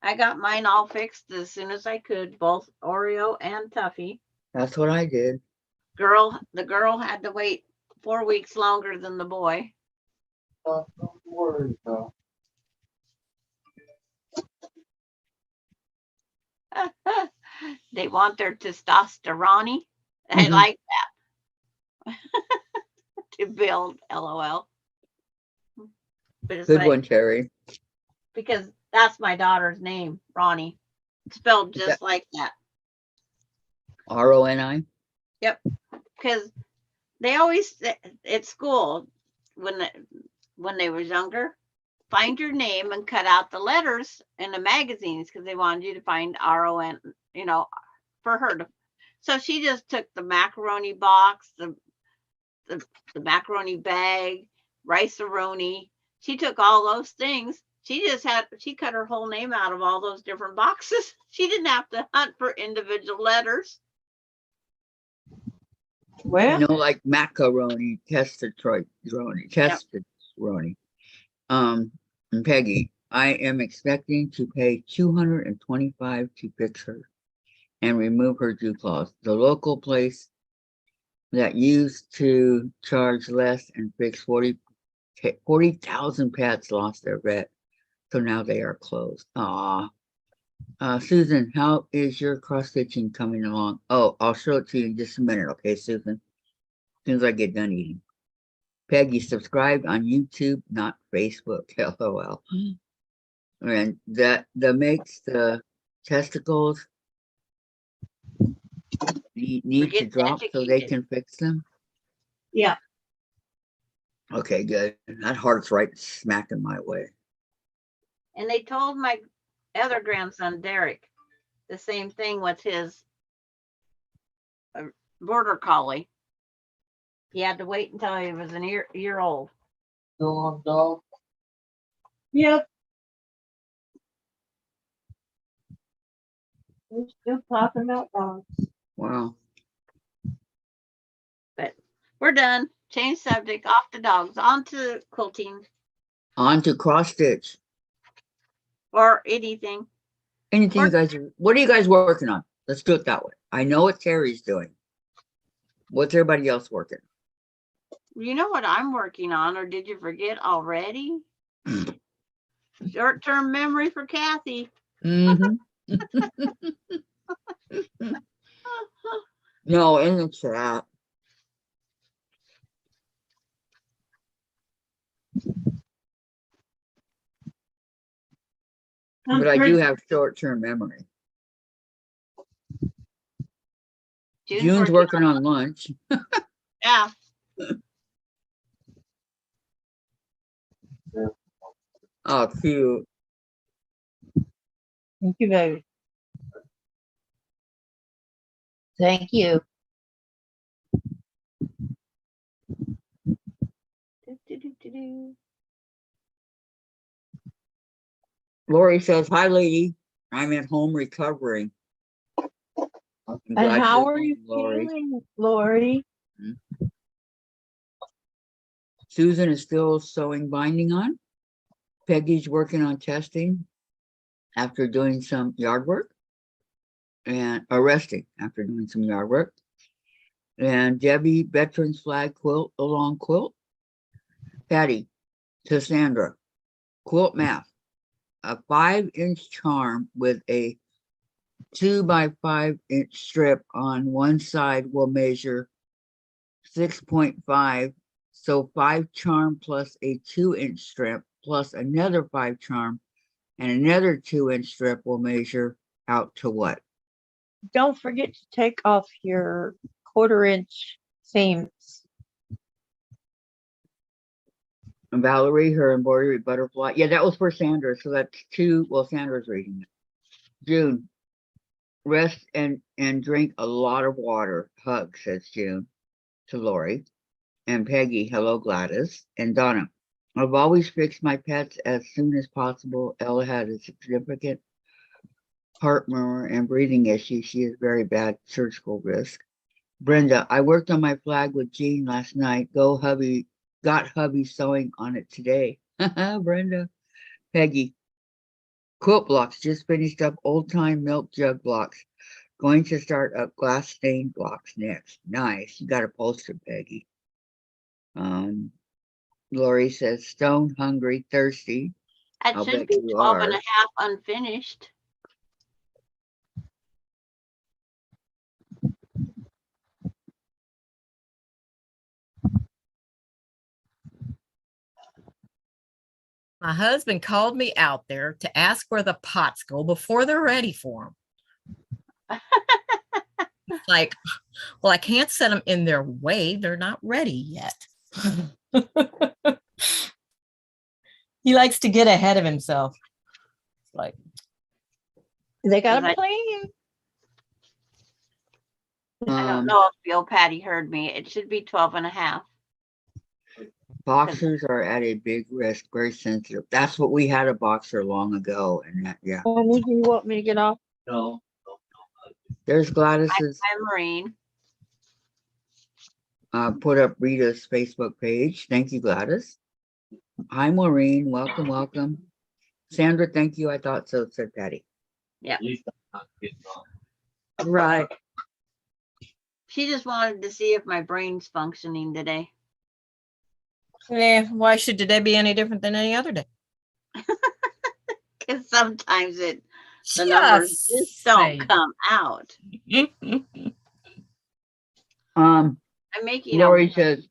I got mine all fixed as soon as I could, both Oreo and Tuffy. That's what I did. The girl had to wait 4 weeks longer than the boy. Don't worry, though. They want their testosterone. I Mhm. like that. To build, LOL. But it's Good like, one, Terry. because that's my daughter's name, Ronnie. Spelled just like that. RONI? Yep. Because they always at school when they was younger, find your name and cut out the letters in the magazines because they wanted you to find RON, for her to. So she just took the macaroni box, the macaroni bag, rice-a-roni. She took all those things. She cut her whole name out of all those different boxes. She didn't have to hunt for individual letters. Well, Like macaroni, testosterone. And Peggy, I am expecting to pay $225 to fix her and remove her dew claws. The local place that used to charge less and fix 40,000 pets lost their vet, so now they are closed. Susan, how is your cross stitching coming along? Oh, I'll show it to you in just a minute, okay, Susan? As soon as I get done eating. Peggy, subscribed on YouTube, not Facebook. LOL. And that makes the testicles need to Get drop so they educated. can fix them. yeah. Okay, good. That heart's right smack in my way. And they told my other grandson, Derek, the same thing with his border collie. He had to wait until he was an year old. Still on dog? Yep. We're still talking about dogs. Wow. We're done. Change subject. Off the dogs. On to quilting On to cross stitch. or anything. Anything you guys, what are you guys working on? Let's do it that way. I know what Terry's doing. What's everybody else working? You know what I'm working on, or did you forget already? Short-term memory for Kathy. Mm-hmm. No, in the chat. But I do have short-term memory. June's working on lunch. Yeah. Oh, cute. Thank you, baby. Thank you. Do. Lori says, hi, lady. I'm at home recovering. I'm glad And how you're are you home, Lori. feeling, Lori? Susan is still sewing binding on. Peggy's working on testing after doing some yard work and resting after doing some yard work. And Debbie, veterans flag quilt, a long quilt. Patty to Sandra, quilt math, a 5-inch charm with a 2 by 5-inch strip on one side will measure 6.5. So 5 charm plus a 2-inch strip plus another 5 charm and another 2-inch strip will measure out to what? Don't forget to take off your 1/4-inch seams. And Valerie, her embroidery butterfly. Yeah, that was for Sandra. So that's 2. Well, Sandra's reading it. June, rest and drink a lot of water. Hug, says June to Lori. And Peggy, hello, Gladys. And Donna, I've always fixed my pets as soon as possible. Ella had a significant heart murmur and breathing issue. She has very bad surgical risk. Brenda, I worked on my flag with Jean last night. Go hubby, got hubby sewing on it today. Brenda. Peggy, quilt blocks, just finished up old time milk jug blocks. Going to start up glass stained blocks next. Nice. You got a poster, Peggy. Lori says, stone hungry, thirsty. That I'll should bet be you 12 and are. a half unfinished. My husband called me out there to ask where the pots go before they're ready for them. Like, well, I can't set them in their way. They're not ready yet. He likes to get ahead of himself. Like, They got Cause a plan. I don't know if Bill Patty heard me. It should be 12 and a half. Boxers are at a big risk, very sensitive. That's what we had a boxer long ago. And that, yeah. When would you want me to get off? No. There's Gladys's I'm Marine. put up Rita's Facebook page. Thank you, Gladys. Hi, Maureen. Welcome, welcome. Sandra, thank you. I thought so, said Patty. Yeah. At least I'm not getting on. Right. She just wanted to see if my brain's functioning today. why should today be any different than any other day? Because sometimes the numbers just don't come out. I'm making Lori says,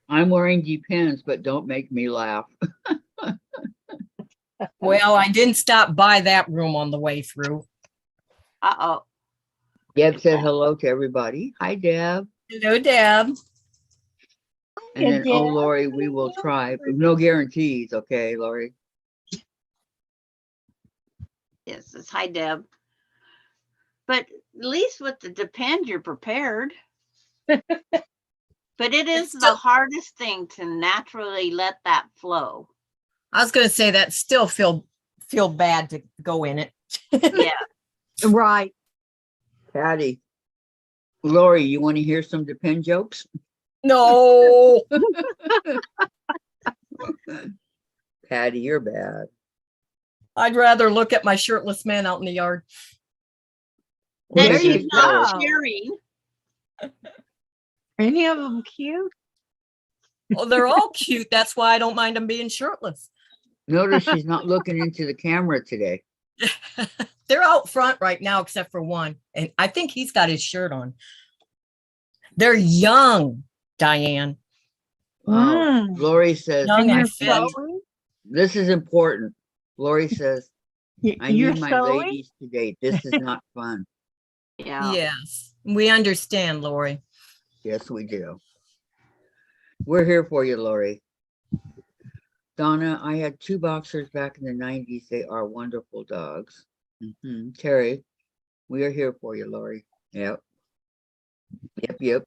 I'm wearing depends, but don't make me laugh. Well, I didn't stop by that room on the way through. Uh-oh. Deb said hello to everybody. Hi, Deb. Hello, Deb. And then, oh, Lori, we will try. No guarantees, okay, Lori? Yes, it's hi, Deb. But at least with the depend, you're prepared. But it is the hardest thing to naturally let that flow. I was going to say that still feel bad to go in it. Yeah. Right. Patty. Lori, you want to hear some depend jokes? No. Patty, you're bad. I'd rather look at my shirtless man out in the yard. Well, Then There you she's not go. sharing. Any of them cute? Oh, they're all cute. That's why I don't mind them being shirtless. Notice she's not looking into the camera today. They're out front right now, except for one. And I think he's got his shirt on. They're young, Diane. Mm. Lori says, Young And and you're fit. sewing? this is important. Lori says, I You're need my sewing? ladies today. This is not fun. Yeah. Yes, we understand, Lori. Yes, we do. We're here for you, Lori. Donna, I had 2 boxers back in the 90s. They are wonderful dogs. Terry, we are here for you, Lori. Yep. Yep.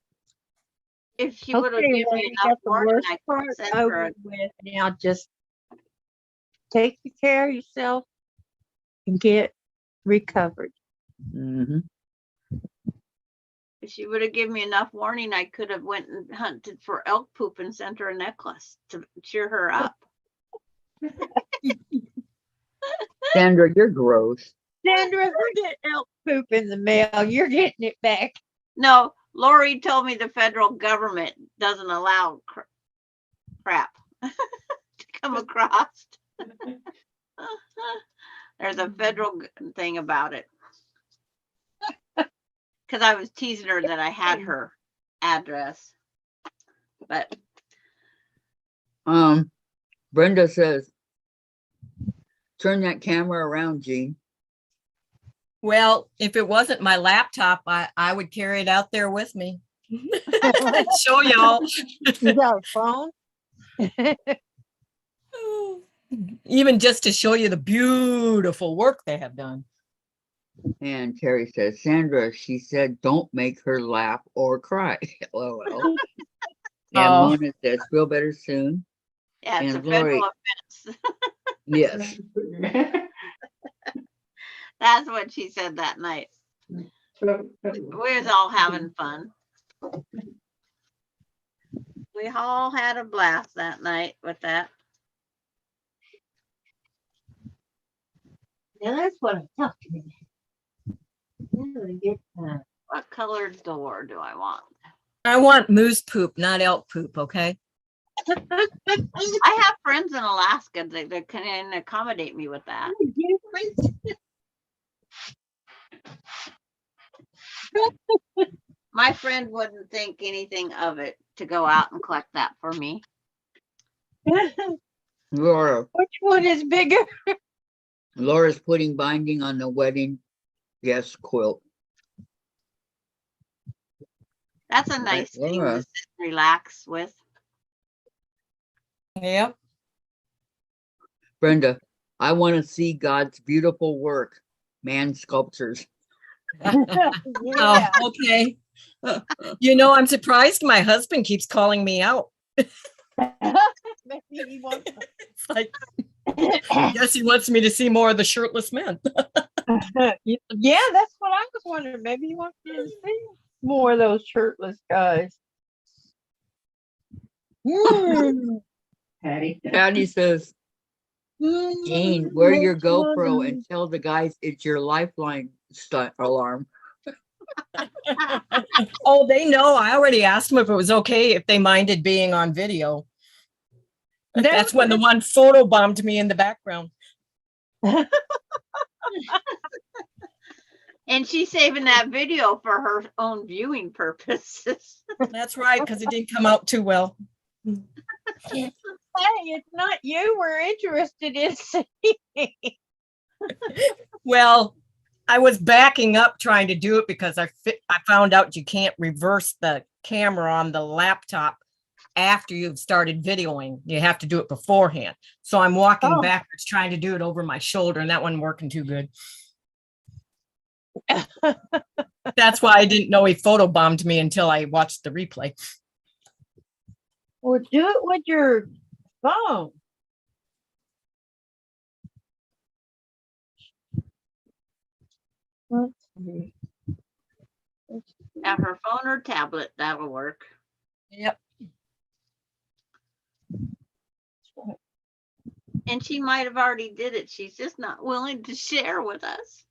If she would have Okay, given well, me we enough got the warning, worst I could part send her over a with. Now just take care of yourself and get recovered. hmm If she would have given me enough warning, I could have went and hunted for elk poop and sent her a necklace to cheer her up. Sandra, you're gross. Sandra, if we get elk poop in the mail, you're getting it back. No, Lori told me the federal government doesn't allow crap to come across. There's a federal thing about it. Because I was teasing her that I had her address. But Brenda says, turn that camera around, Jean. Well, if it wasn't my laptop, I would carry it out there with me. Show y'all. You got a phone? Even just to show you the beautiful work they have done. And Terry says, Sandra, she said, don't make her laugh or cry. LOL. And Oh. Mona says, feel better soon. yeah, it's And a federal Lori- offense. Yes. That's what she said that night. We was all having fun. We all had a blast that night with that. Now that's what I'm talking about. I'm gonna get What colored door do I want? I want moose poop, not elk poop, okay? I have friends in Alaska that can accommodate me with that. My friend wouldn't think anything of it to go out and collect that for me. Laura, Which one is bigger? Laura's putting binding on the wedding guest quilt. That's a Right, nice thing Laura. to sit and relax with. Yep. Brenda, I want to see God's beautiful work. Man sculptures. Oh, Yeah. okay. You know, I'm surprised my husband keeps calling me out. Maybe he wants It's like, yes, he wants me to see more of the shirtless men. Yeah, that's what I was wondering. Maybe he wants you to see more of those shirtless guys. Patty says, Jean, wear your GoPro and tell the guys it's your lifeline stunt alarm. Oh, they know. I already asked them if it was okay if they minded being on video. That's when the one photo bombed me in the background. And she's saving that video for her own viewing purposes. That's right, because it didn't come out too well. Hey, it's not you we're interested in seeing. Well, I was backing up trying to do it because I found out you can't reverse the camera on the laptop after you've started videoing. You have to do it beforehand. So I'm walking backwards trying to do it over my shoulder, and that wasn't working too good. That's why I didn't know he photobombed me until I watched the replay. Well, do it with your phone. Let's see. Now her phone or tablet, that'll work. Yep. And she might have already did it. She's just not willing to share with us.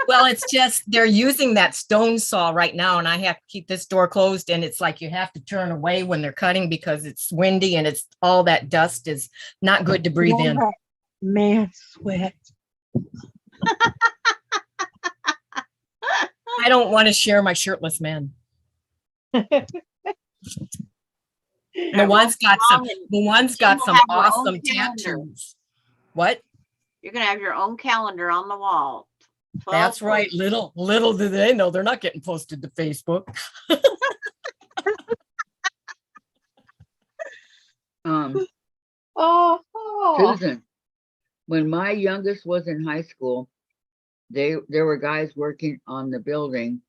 Well, it's just they're using that stone saw right now, and I have to keep this door closed. And it's like you have to turn away when they're cutting because it's windy and it's all that dust is not good to breathe in. Man sweat. I don't want to share my shirtless man. The one's got some. The one's got You'll some have your own awesome calendar. tattoos. What? You're gonna have your own calendar on the wall. 12 That's right. Little do they know they're not getting posted to Facebook. Oh, Susan, when my youngest was in high school, there were guys working on the building,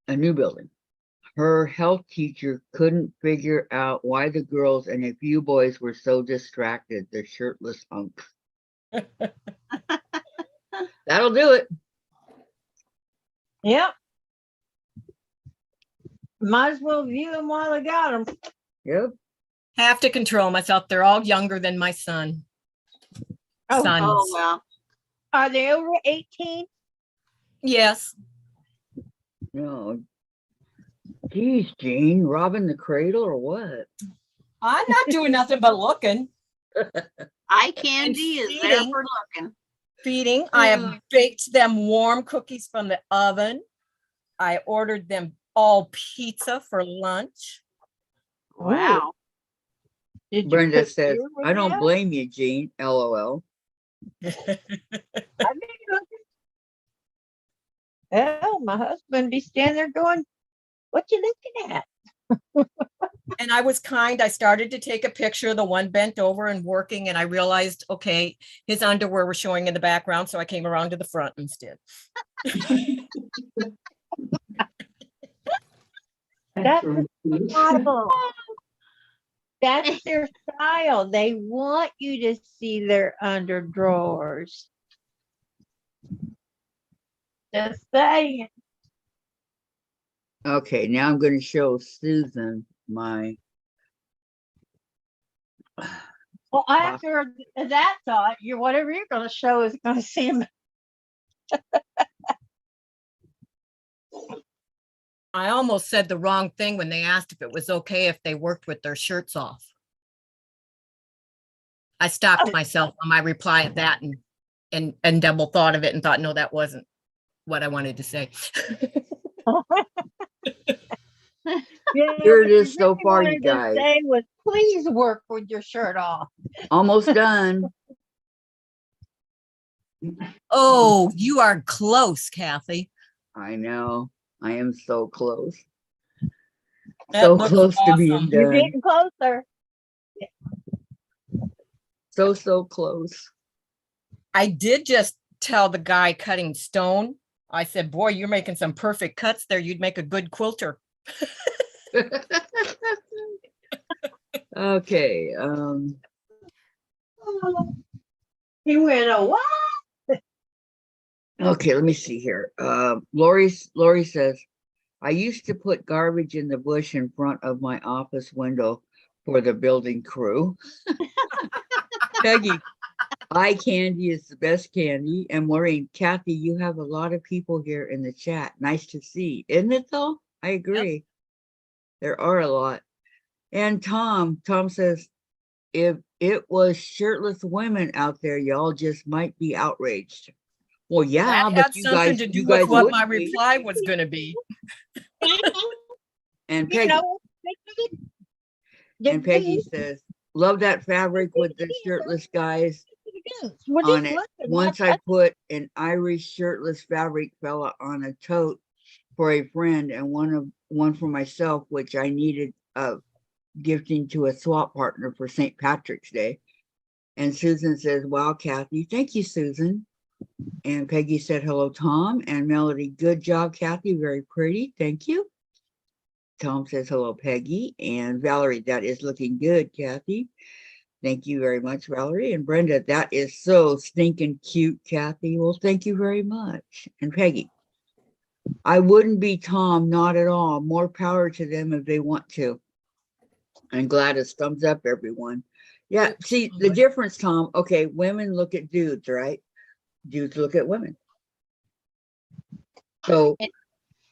a new building. Her health teacher couldn't figure out why the girls and a few boys were so distracted, the shirtless hunks. That'll do it. yep. Might as well view them while I got them. Yep. Have to control myself. They're all younger than my son. Oh. Sons. Oh, well. Are they over 18? Yes. No. Geez, Jean, robbing the cradle or what? I'm not doing nothing but looking. Eye candy is there feeding. for looking. Feeding. I have baked them warm cookies from the oven. I ordered them all pizza for lunch. Wow. Did you Brenda cook says, yours I don't yet? blame you, Jean. LOL. I've been cooking. Hell, my husband be standing there going, "What you looking at?" And I was kind. I started to take a picture, the one bent over and working, and I realized, okay, his underwear was showing in the background, so I came around to the front instead. That's style. That's their style. They want you to see their under drawers. Just saying. Okay, now I'm going to show Susan my. Well, after that thought, whatever you're going to show is going to seem. I almost said the wrong thing when they asked if it was okay if they worked with their shirts off. I stopped myself on my reply at that and double thought of it and thought, no, that wasn't what I wanted to say. Here it is so far, you guys. Say was, please work with your shirt off. Almost done. Oh, you are close, Kathy. I know. I am so close. That So looks close to being awesome. You're done. getting closer. So close. I did just tell the guy cutting stone. I said, boy, you're making some perfect cuts there. You'd make a good quilter. Okay. He went, "Oh, what?" Okay, let me see here. Lori says, I used to put garbage in the bush in front of my office window for the building crew. Peggy, eye candy is the best candy. And Maureen, Kathy, you have a lot of people here in the chat. Nice to see. Isn't it though? I agree. There are a lot. And Tom says, if it was shirtless women out there, y'all just might be outraged. Well, yeah, That but had you something guys, to you do guys with what wouldn't my be. reply was going to be. And You Peggy, know, Peggy says, love that fabric with the shirtless guys on it. Once I put an Irish shirtless fabric fella on a tote for a friend and one for myself, which I needed gifting to a swap partner for St. Patrick's Day. And Susan says, wow, Kathy, thank you, Susan. And Peggy said, hello, Tom. And Melody, good job, Kathy, very pretty, thank you. Tom says, hello, Peggy. And Valerie, that is looking good, Kathy. Thank you very much, Valerie. And Brenda, that is so stinking cute, Kathy. Well, thank you very much. And Peggy, I wouldn't be Tom, not at all. More power to them if they want to. And Gladys, thumbs up, everyone. Yeah, Oops, see the hold on. difference, Tom. Okay, women look at dudes, right? Dudes look at women. So,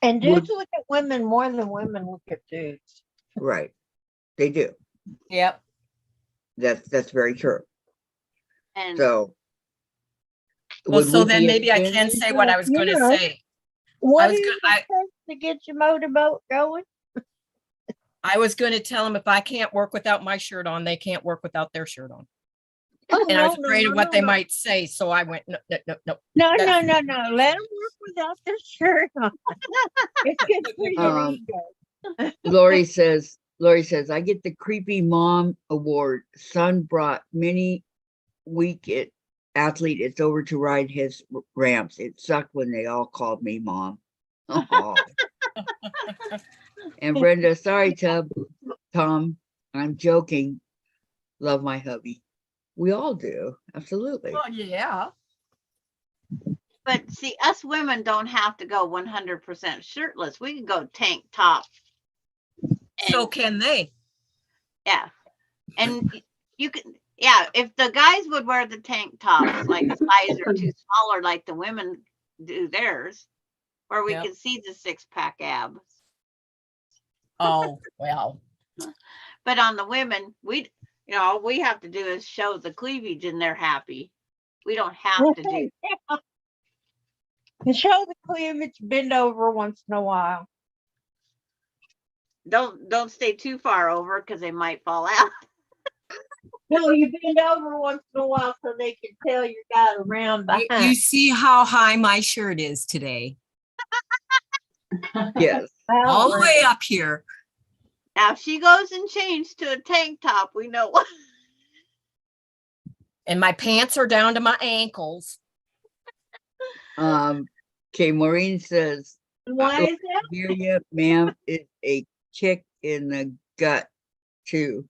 And Would- dudes look at women more than women look at dudes. right, they do. Yep. That's very true. And So, Well, would so we then be maybe I offended? can say what I was going to Yeah. say. What was is gonna- it takes to get your motorboat going? I was going to tell them if I can't work without my shirt on, they can't work without their shirt on. Oh, And I was no, afraid no, of what no, they no. might say. So I went, no, no, no, no. No, no, That's- no, no. Let them work without their shirt on. It's good for your Um, ego. Lori says, I get the creepy mom award. Son brought mini week athlete. It's over to ride his ramps. It sucked when they all called me mom. Aw. And Brenda, sorry, Tom, I'm joking. Love my hubby. We all do. Absolutely. Well, yeah. but see, us women don't have to go 100% shirtless. We can go tank top. So And can they? yeah, and you can. Yeah, if the guys would wear the tank tops like a size or two smaller, like the women do theirs, where we Yep. can see the 6-pack abs. Oh, well. But on the women, all we have to do is show the cleavage and they're happy. We don't have to do. And show the cleavage, bend over once in a while. Don't stay too far over because they might fall out. No, you bend over once in a while so they can tell you got around You behind. see how high my shirt is today. Yes. All the way up here. Now, if she goes and changes to a tank top, we know what. And my pants are down to my ankles. Okay, Maureen says, Why is that? hear you, ma'am, is a kick in the gut too.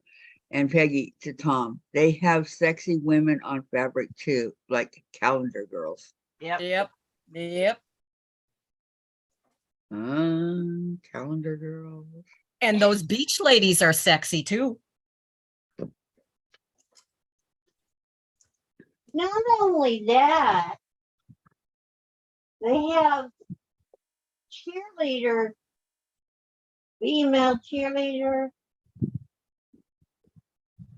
And Peggy to Tom, they have sexy women on fabric too, like calendar girls. Yep. Yep. Yep. Calendar girls. And those beach ladies are sexy too. Not only that, they have female cheerleader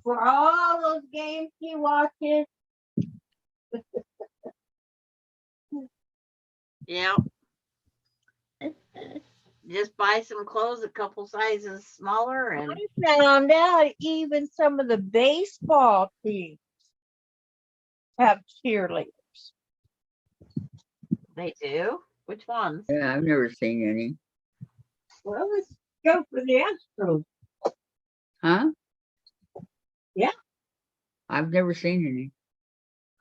for all those games she watches. Yep. Just buy some clothes a couple sizes smaller and I found out even some of the baseball teams have cheerleaders. they do. Which ones? Yeah, I've never seen any. Well, let's go for the Astros. Huh? Yeah. I've never seen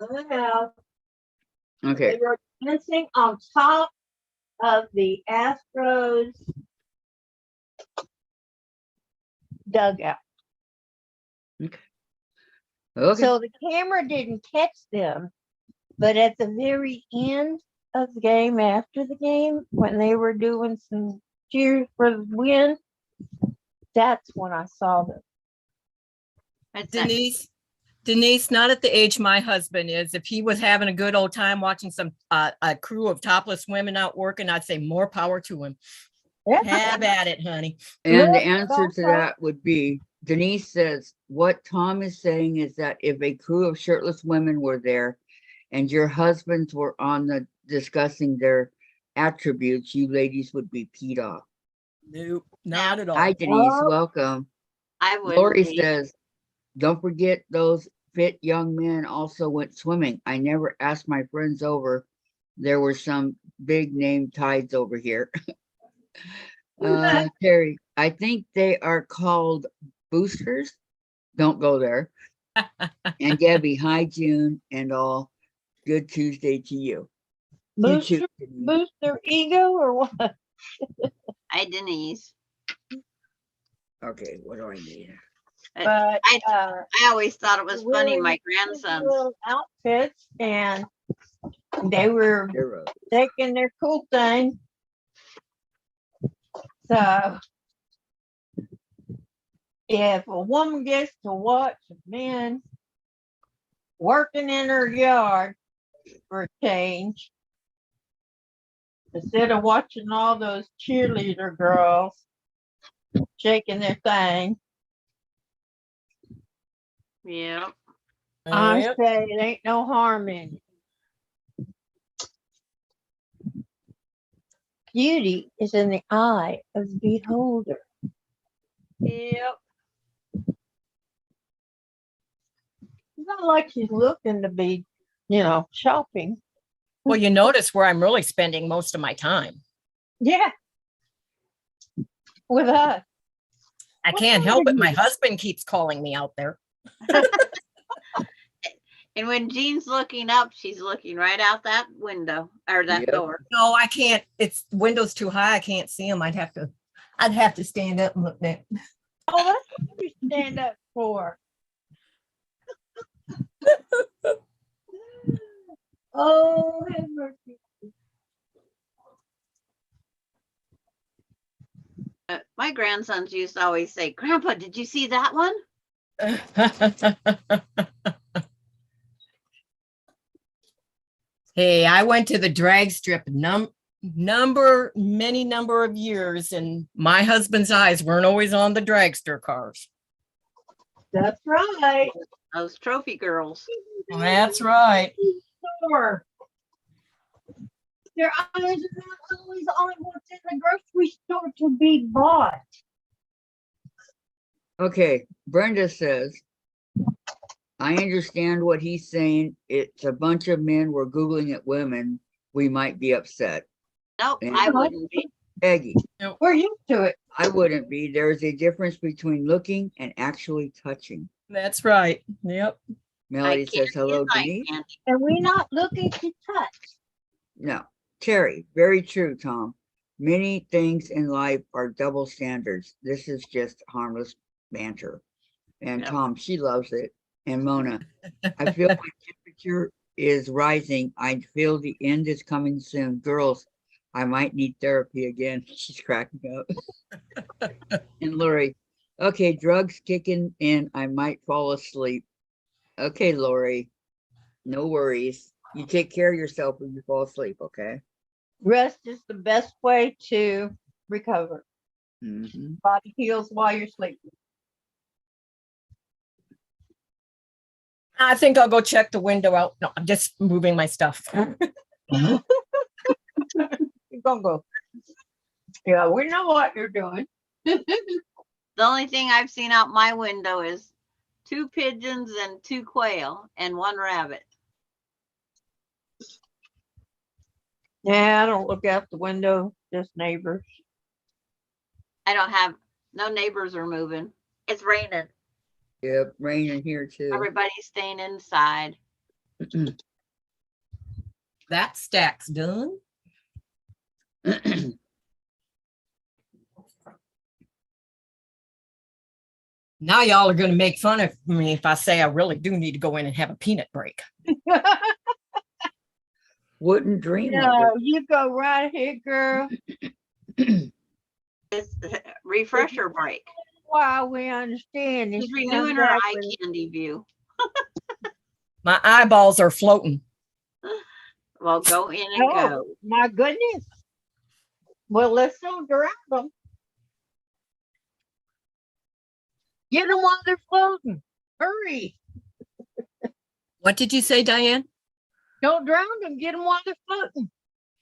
any. I have. Okay. They were dancing on top of the Astros dugout. Okay. So the camera didn't catch them, but at the very end of the game, after the game, when they were doing some cheers for the win, that's when I saw them. That's nice. Denise, not at the age my husband is. If he was having a good old time watching some a crew of topless women out working, I'd say more power to him. Have at it, honey. And the Look, answer to also- that would be, Denise says, what Tom is saying is that if a crew of shirtless women were there and your husbands were on the discussing their attributes, you ladies would be peed off. Nope, not at all. Hi, Denise. Oh. Welcome. I would. Lori says, don't forget those fit young men also went swimming. I never asked my friends over. There were some big name tides over here. Terry, I think they are called boosters. Don't go there. And Debbie, hi, June, and all. Good Tuesday to you. You too, Denise. Boost their ego or what? Hi, Denise. Okay, what do I need? But I always thought it was funny. wearing My cute grandsons. little outfits, and they were Zero. taking their cool thing. So if a woman gets to watch men working in her yard for a change, instead of watching all those cheerleader girls shaking their thing, Yeah. I Yep. say it ain't no harm in it. Beauty is in the eye of the beholder. Yep. It's not like she's looking to be, shopping. Well, you notice where I'm really spending most of my time. Yeah. With us. I What can't time help are it. My you? husband keeps calling me out there. And when Jean's looking up, she's looking right out that window or that Yep. door. No, I can't. It's windows too high. I can't see them. I'd have to stand up and look there. Oh, that's what you stand up for. Oh, have mercy. My grandsons used to always say, Grandpa, did you see that one? Hey, I went to the drag strip many number of years, and my husband's eyes weren't always on the dragster cars. That's right. Those trophy girls. That's right. Store. Their eyes are not always on what's in the grocery store to be bought. Okay, Brenda says, I understand what he's saying. It's a bunch of men were Googling at women. We might be upset. Nope, And- I wouldn't be. Peggy, We're used to it. I wouldn't be. There's a difference between looking and actually touching. That's right. Yep. Melody says, hello, Night Denise. candy. And we're not looking to touch. No, Terry, very true, Tom. Many things in life are double standards. This is just harmless banter. And Yep. Tom, she loves it. And Mona, I feel my temperature is rising. I feel the end is coming soon. Girls, I might need therapy again. She's cracking up. And Lori, okay, drugs kicking in. I might fall asleep. Okay, Lori, no worries. You take care of yourself when you fall asleep, okay? Rest is the best way to recover. Mhm. Body heals while you're sleeping. I think I'll go check the window out. No, I'm just moving my stuff. You're gonna go. Yeah, we know what you're doing. The only thing I've seen out my window is 2 pigeons and 2 quail and 1 rabbit. Yeah, I don't look out the window, just neighbors. I don't have, no neighbors are moving. It's raining. Yep, raining here too. Everybody's staying inside. That stack's done. Now y'all are going to make fun of me if I say I really do need to go in and have a peanut break. Wouldn't dream of No, you go right ahead, girl. it. It's a refresher break. Why we understand this. She's renewing her eye candy view. My eyeballs are floating. Well, go in and go. Oh, my goodness. Well, let's don't drown them. Get them while they're floating. Hurry. What did you say, Diane? Don't drown them. Get them while they're floating.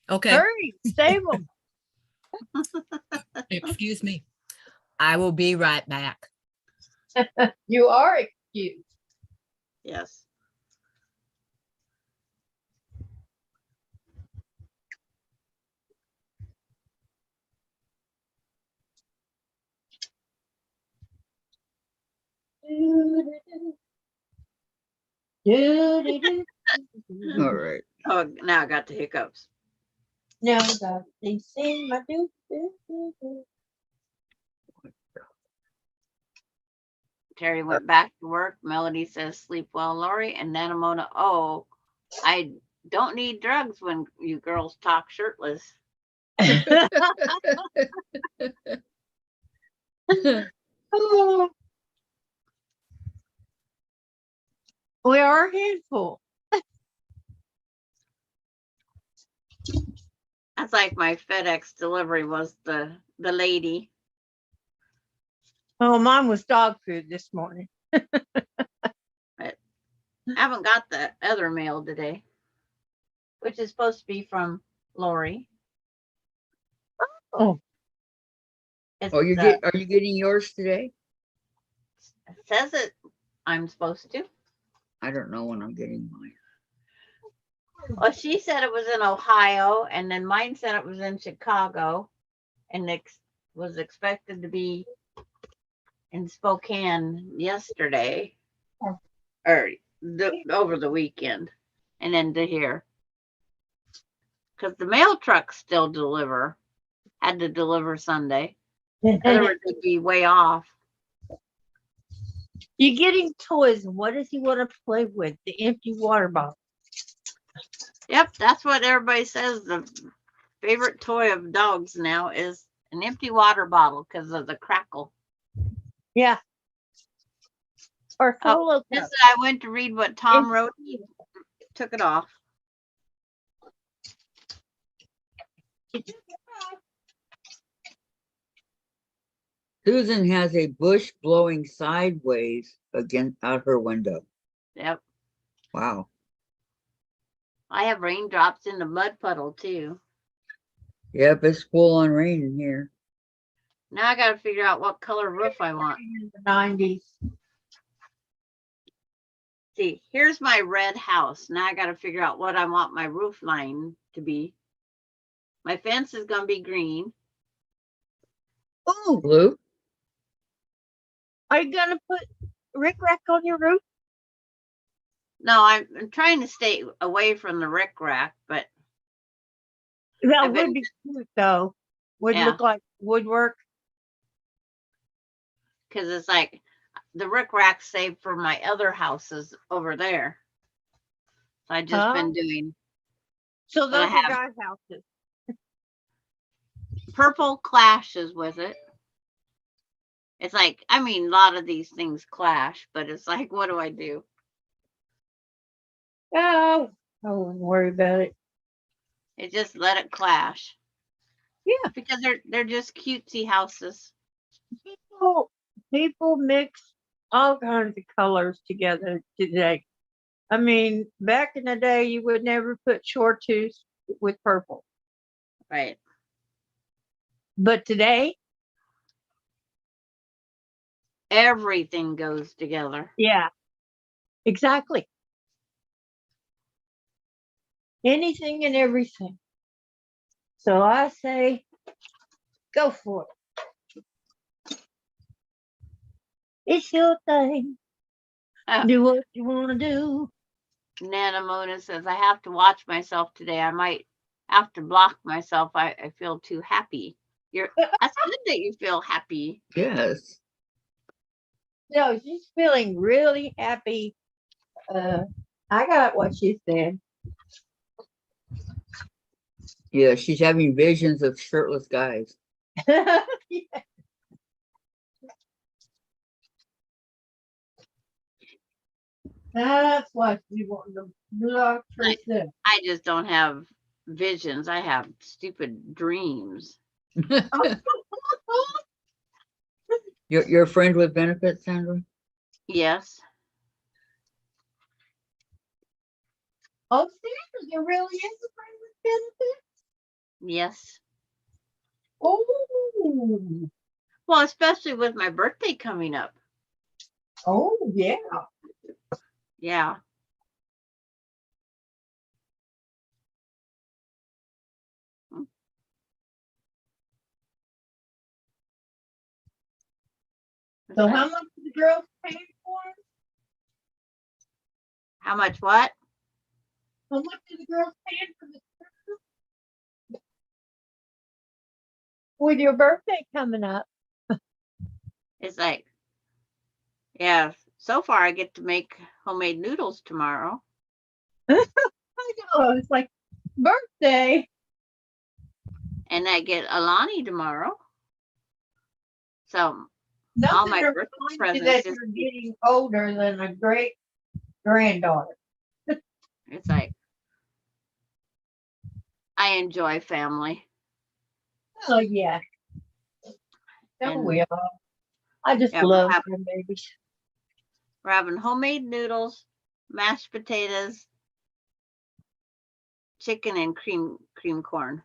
Okay. Hurry. Save them. Excuse me. I will be right back. You are excused. Yes. All right. Oh, now I got the hiccups. Now that they sing my do. Terry went back to work. Melody says, sleep well, Lori. And Nanamona, oh, I don't need drugs when you girls talk shirtless. Oh, We are a handful. That's like my FedEx delivery was the lady. Oh, mine was dog food this morning. I haven't got the other mail today, which is supposed to be from Lori. Oh, It's, Are you getting yours today? it says it. I'm supposed to. I don't know when I'm getting mine. Well, she said it was in Ohio, and then mine said it was in Chicago, and it was expected to be in Spokane yesterday, or over the weekend, and then to here. Because the mail trucks still had to deliver Sunday. Otherwise, they'd be way off. you're getting toys, and what does he want to play with? The empty water bottle. Yep, that's what everybody says. The favorite toy of dogs now is an empty water bottle because of the crackle. Yeah. Or Oh, solo just cup. I went to read what Tom wrote. He took it off. Susan has a bush blowing sideways out her window. Yep. Wow. I have raindrops in the mud puddle too. Yep, it's full on rain in here. Now I got to figure out what color roof I want. In the 90s. See, here's my red house. Now I got to figure out what I want my roof line to be. My fence is going to be green. Oh, blue. Are you gonna put rickrack on your roof? No, I'm trying to stay away from the rickrack, but That I've been- would be cute though. Would Yeah. look like woodwork. because it's like the rickrack saved for my other houses over there. So I just been doing So But I those are have- guy houses. purple clashes with it. It's like, I mean, a lot of these things clash, but it's like, what do I do? Oh, I wouldn't worry about it. It just let it clash. Yeah. Because they're just cutesy houses. People mix all kinds of colors together today. I mean, back in the day, you would never put shortus with purple, Right. but today, Everything goes together. yeah, exactly. Anything and everything. So I say, go for it. It's your thing. Do what you want to do. Nana Mona says, I have to watch myself today. I might have to block myself. I feel too happy. That's good that you feel happy. Yes. No, she's feeling really happy. I got what she said. Yeah, she's having visions of shirtless guys. Yeah. That's what we want to block herself. I just don't have visions. I have stupid dreams. You're a friend with benefits, Sandra? Yes. Oh, Sandra, there really is a friend with benefits? Yes. Oh, Well, especially with my birthday coming up. oh, yeah. Yeah. So how much did the girls pay for it? How much what? How much did the girls pay for the trip? With your birthday coming up. It's like, yeah, so far I get to make homemade noodles tomorrow. I know, it's like birthday. And I get Alani tomorrow. So all Nothing my reminds birthday you presents that just you're getting older than a great granddaughter. It's like, I enjoy family. Oh yeah. So And- we all. I just Yeah, love we're grandbabies. We're having homemade noodles, mashed potatoes, chicken, and cream corn.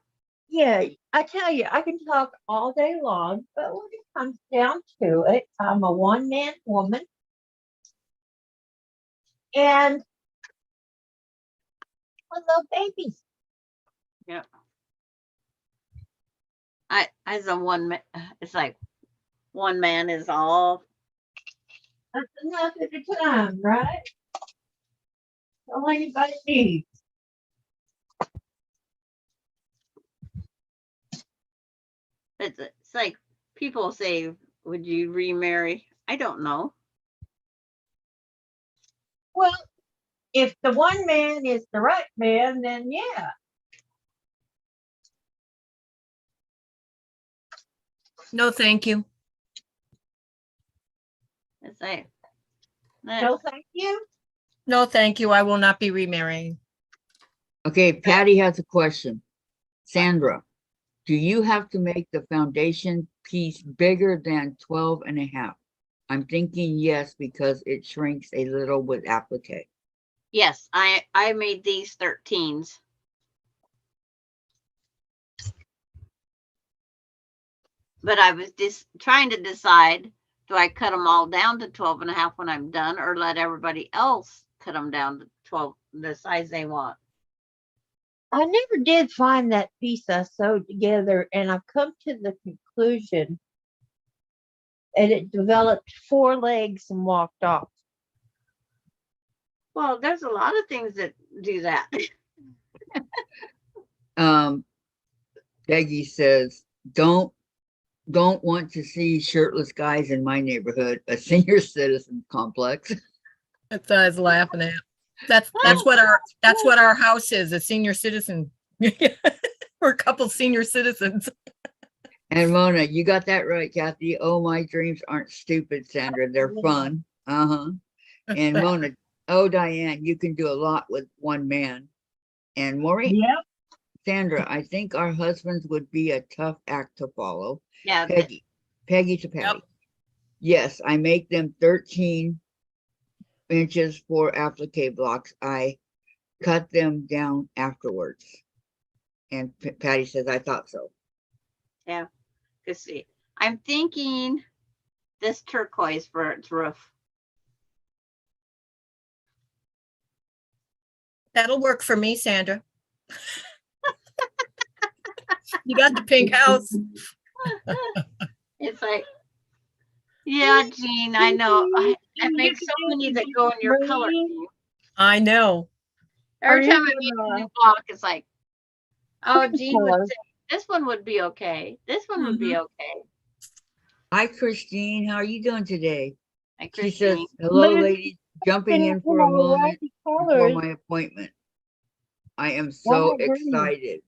Yeah, I tell you, I can talk all day long, but when it comes down to it, I'm a one-man woman. And I love babies. Yep. I as a one man, it's like one man is all. That's enough at a time, right? All anybody needs. It's like people say, "Would you remarry?" I don't know. Well, if the one man is the right man, then yeah. No, thank you. It's like, No, thank you. No, thank you. I will not be remarrying. Okay, Patty has a question. Sandra, do you have to make the foundation piece bigger than 12.5? I'm thinking yes, because it shrinks a little with applique. yes, I made these 13s. But I was just trying to decide, do I cut them all down to 12.5 when I'm done, or let everybody else cut them down to 12, the size they want? I never did find that piece I sewed together, and I've come to the conclusion that it developed 4 legs and walked off. Well, there's a lot of things that do that. Peggy says, don't want to see shirtless guys in my neighborhood, a senior citizen complex. That's what I was laughing at. That's what our house is, a senior citizen. We're a couple senior citizens. And Mona, you got that right, Kathy. Oh, my dreams aren't stupid, Sandra. They're fun. And Mona, oh, Diane, you can do a lot with one man. And Maureen, Yep. Sandra, I think our husbands would be a tough act to follow. Yeah, Peggy to Patty. Yep. Yes, I make them 13 inches for applique blocks. I cut them down afterwards. And Patty says, I thought so. yeah. Cause see, I'm thinking this turquoise for its roof. That'll work for me, Sandra. You got the pink house. It's like, yeah, Jean, I know. I make so many that go in your color scheme. I know. Every Are you time I make a new block, it's like, oh, Jean would say, this one would be okay. This one would be okay. Hi, Christine. How are you doing today? Like She says, Christine. hello, Liz, ladies. Jumping in for a moment before my appointment. I am so excited.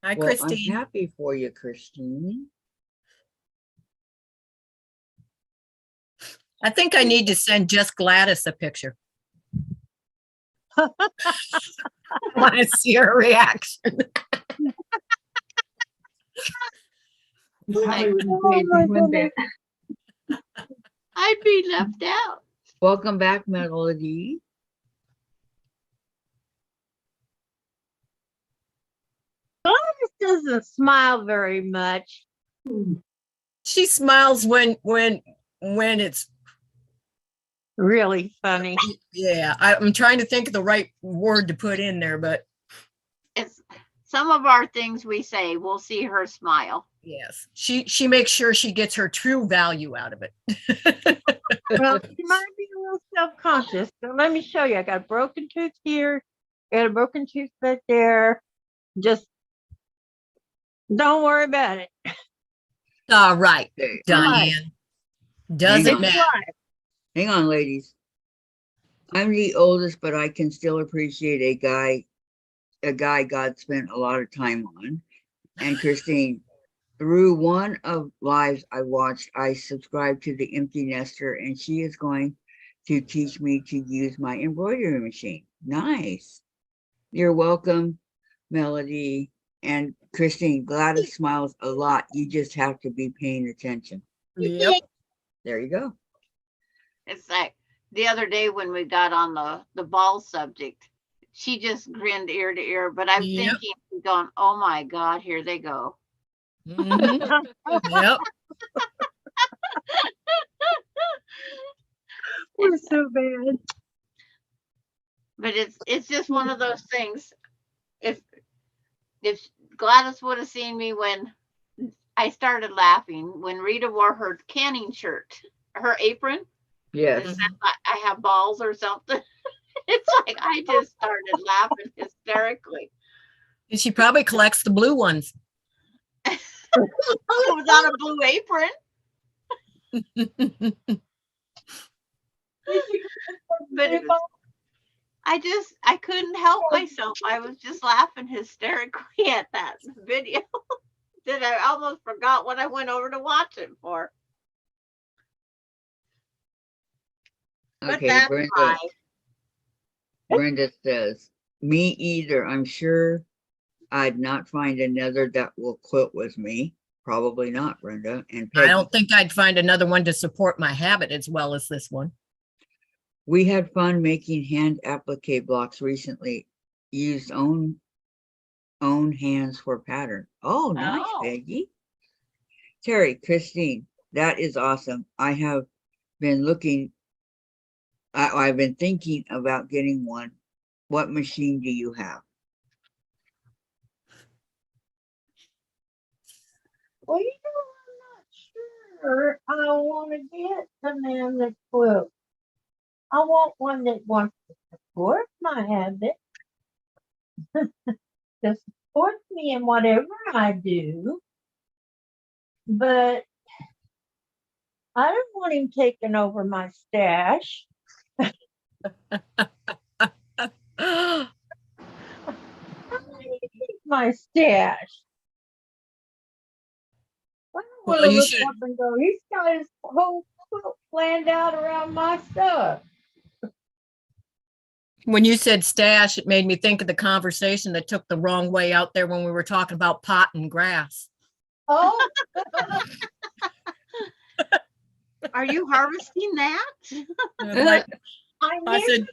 Hi, Well, I'm Christine. happy for you, Christine. I think I need to send just Gladys a picture. I want to see her reaction. Like, I'd be left out. Welcome back, Melody. Doesn't smile very much. She smiles when it's Really funny. yeah. I'm trying to think of the right word to put in there, but It's some of our things we say, we'll see her smile. yes, she makes sure she gets her true value out of it. Well, she might be a little self-conscious. So let me show you. I got a broken tooth here. Got a broken tooth right there. Just don't worry about it. All right, Okay, Diane. Doesn't on. matter. hang on, ladies. I'm the oldest, but I can still appreciate a guy God spent a lot of time on. And Christine, through one of lives I watched, I subscribed to the Empty Nester, and she is going to teach me to use my embroidery machine. Nice. You're welcome, Melody. And Christine, Gladys smiles a lot. You just have to be paying attention. Yep. There you go. It's like the other day when we got on the ball subject, she just grinned ear to ear, but I'm Yep. thinking, going, oh my God, here they go. Mhm. Yep. We're so bad. But it's just one of those things. If Gladys would have seen me when I started laughing when Rita wore her canning shirt, her apron, Yes. that said, I have balls or something. It's like I just started laughing hysterically. And she probably collects the blue ones. It was on a blue apron. But it was, I couldn't help myself. I was just laughing hysterically at that video that I almost forgot what I went over to watch it for. But Okay, that's Brenda. life. Brenda says, me either. I'm sure I'd not find another that will quilt with me. Probably not, Brenda. And I Peggy, don't think I'd find another one to support my habit as well as this one. we had fun making hand applique blocks recently. Used own hands for pattern. Oh, nice, Oh. Peggy. Terry, Christine, that is awesome. I have been looking, I've been thinking about getting one. What machine do you have? Well, you know, I'm not sure I want to get the man that quilts. I want one that wants to support my habit, to support me in whatever I do. But I don't want him taking over my stash. My stash. I don't Well, want to you look should- up and go, he's got his whole quilt planned out around my stuff. When you said stash, it made me think of the conversation that took the wrong way out there when we were talking about pot and grass. Oh, Are you harvesting that? Like, I I never said, did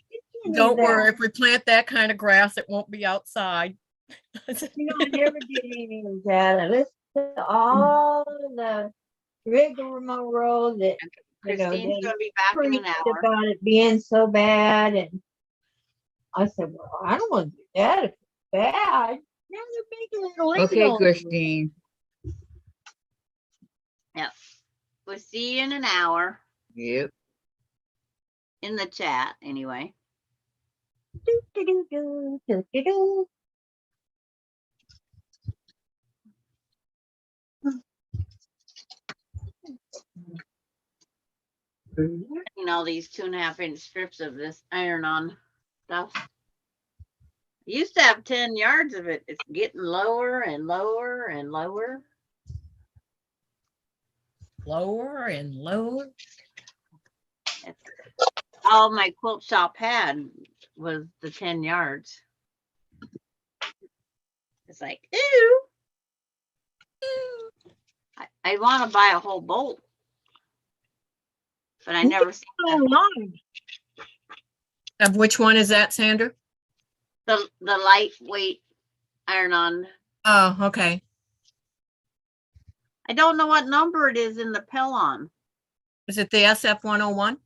any don't of that. worry, if we plant that kind of grass, it won't be outside. You know, I never did any of that. I listened to all the rigmarole that you know Christine's they going to be back in an preached hour. about it being so bad, and I said, "Well, I don't want to do that if it's bad." Now they're making it illegal. Okay, Christine. Yep. We'll see you in an hour Yep. in the chat anyway. Do-do-do-do, do-do-do. You know, these 2.5-inch strips of this iron-on stuff. I used to have 10 yards of it. It's getting lower and lower and lower. Lower and lower. It's, all my quilt shop had was the 10 yards. It's like, ew. I want to buy a whole bolt, but I never seen Online. Of which one is that, Sandra? the lightweight iron-on. Oh, okay. I don't know what number it is in the Pellon. Is it the SF-101?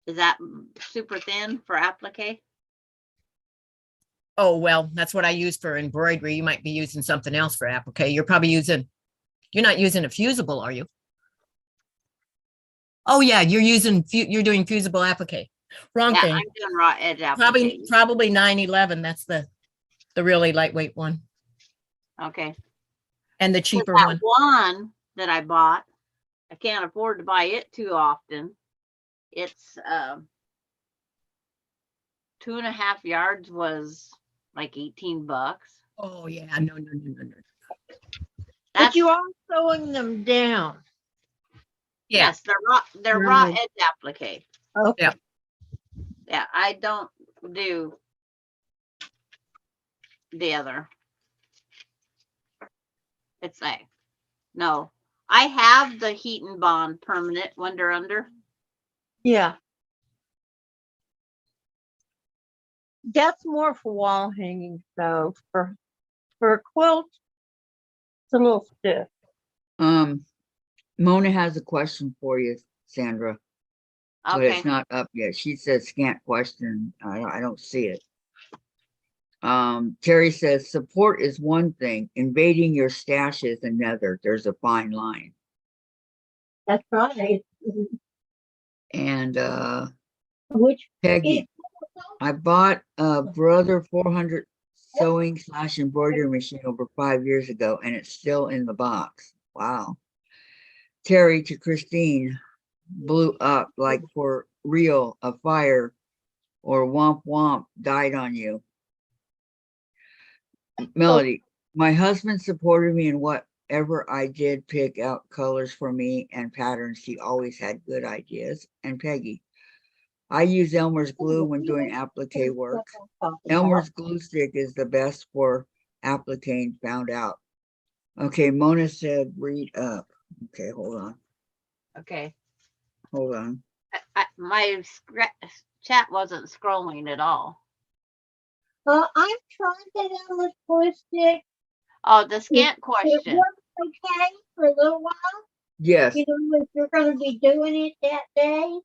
Is that super thin for applique? Oh, well, that's what I use for embroidery. You might be using something else for applique. You're not using a fusible, are you? Oh yeah, you're doing fusible applique. Wrong Yeah, thing. I'm doing raw edge applique. Probably 911. That's the really lightweight one Okay. and the But cheaper that one. one that I bought, I can't afford to buy it too often. It's 2.5 yards was like $18. Oh yeah, no. But you are sewing them down. Yeah, Yes, they're raw Right. edge applique. Okay. Yeah. Yeah, I don't do the other. It's like, no. I have the heat and bond permanent under. Yeah. That's more for wall hanging though. For a quilt, it's a little stiff. Mona has a question for you, Sandra, but Okay. it's not up yet. She says scant question. I don't see it. Terry says support is one thing, invading your stash is another. There's a fine line. That's right. And Which Peggy, I bought a Brother 400 sewing / embroidery machine over 5 years ago, and it's still in the box. Wow. Terry to Christine, blew up like for real, a fire or womp womp died on you. Melody, my husband supported me in whatever I did, pick out colors for me and patterns. He always had good ideas. And Peggy, I use Elmer's glue when doing applique work. Elmer's glue stick is the best for appliquing, found out. Okay, Mona said read up. Okay, hold on. Okay. Hold on. My chat wasn't scrolling at all. I've tried that on the glue stick. Oh, the scant It question. works okay for a little while. Yes. You know, if you're going to be doing it that day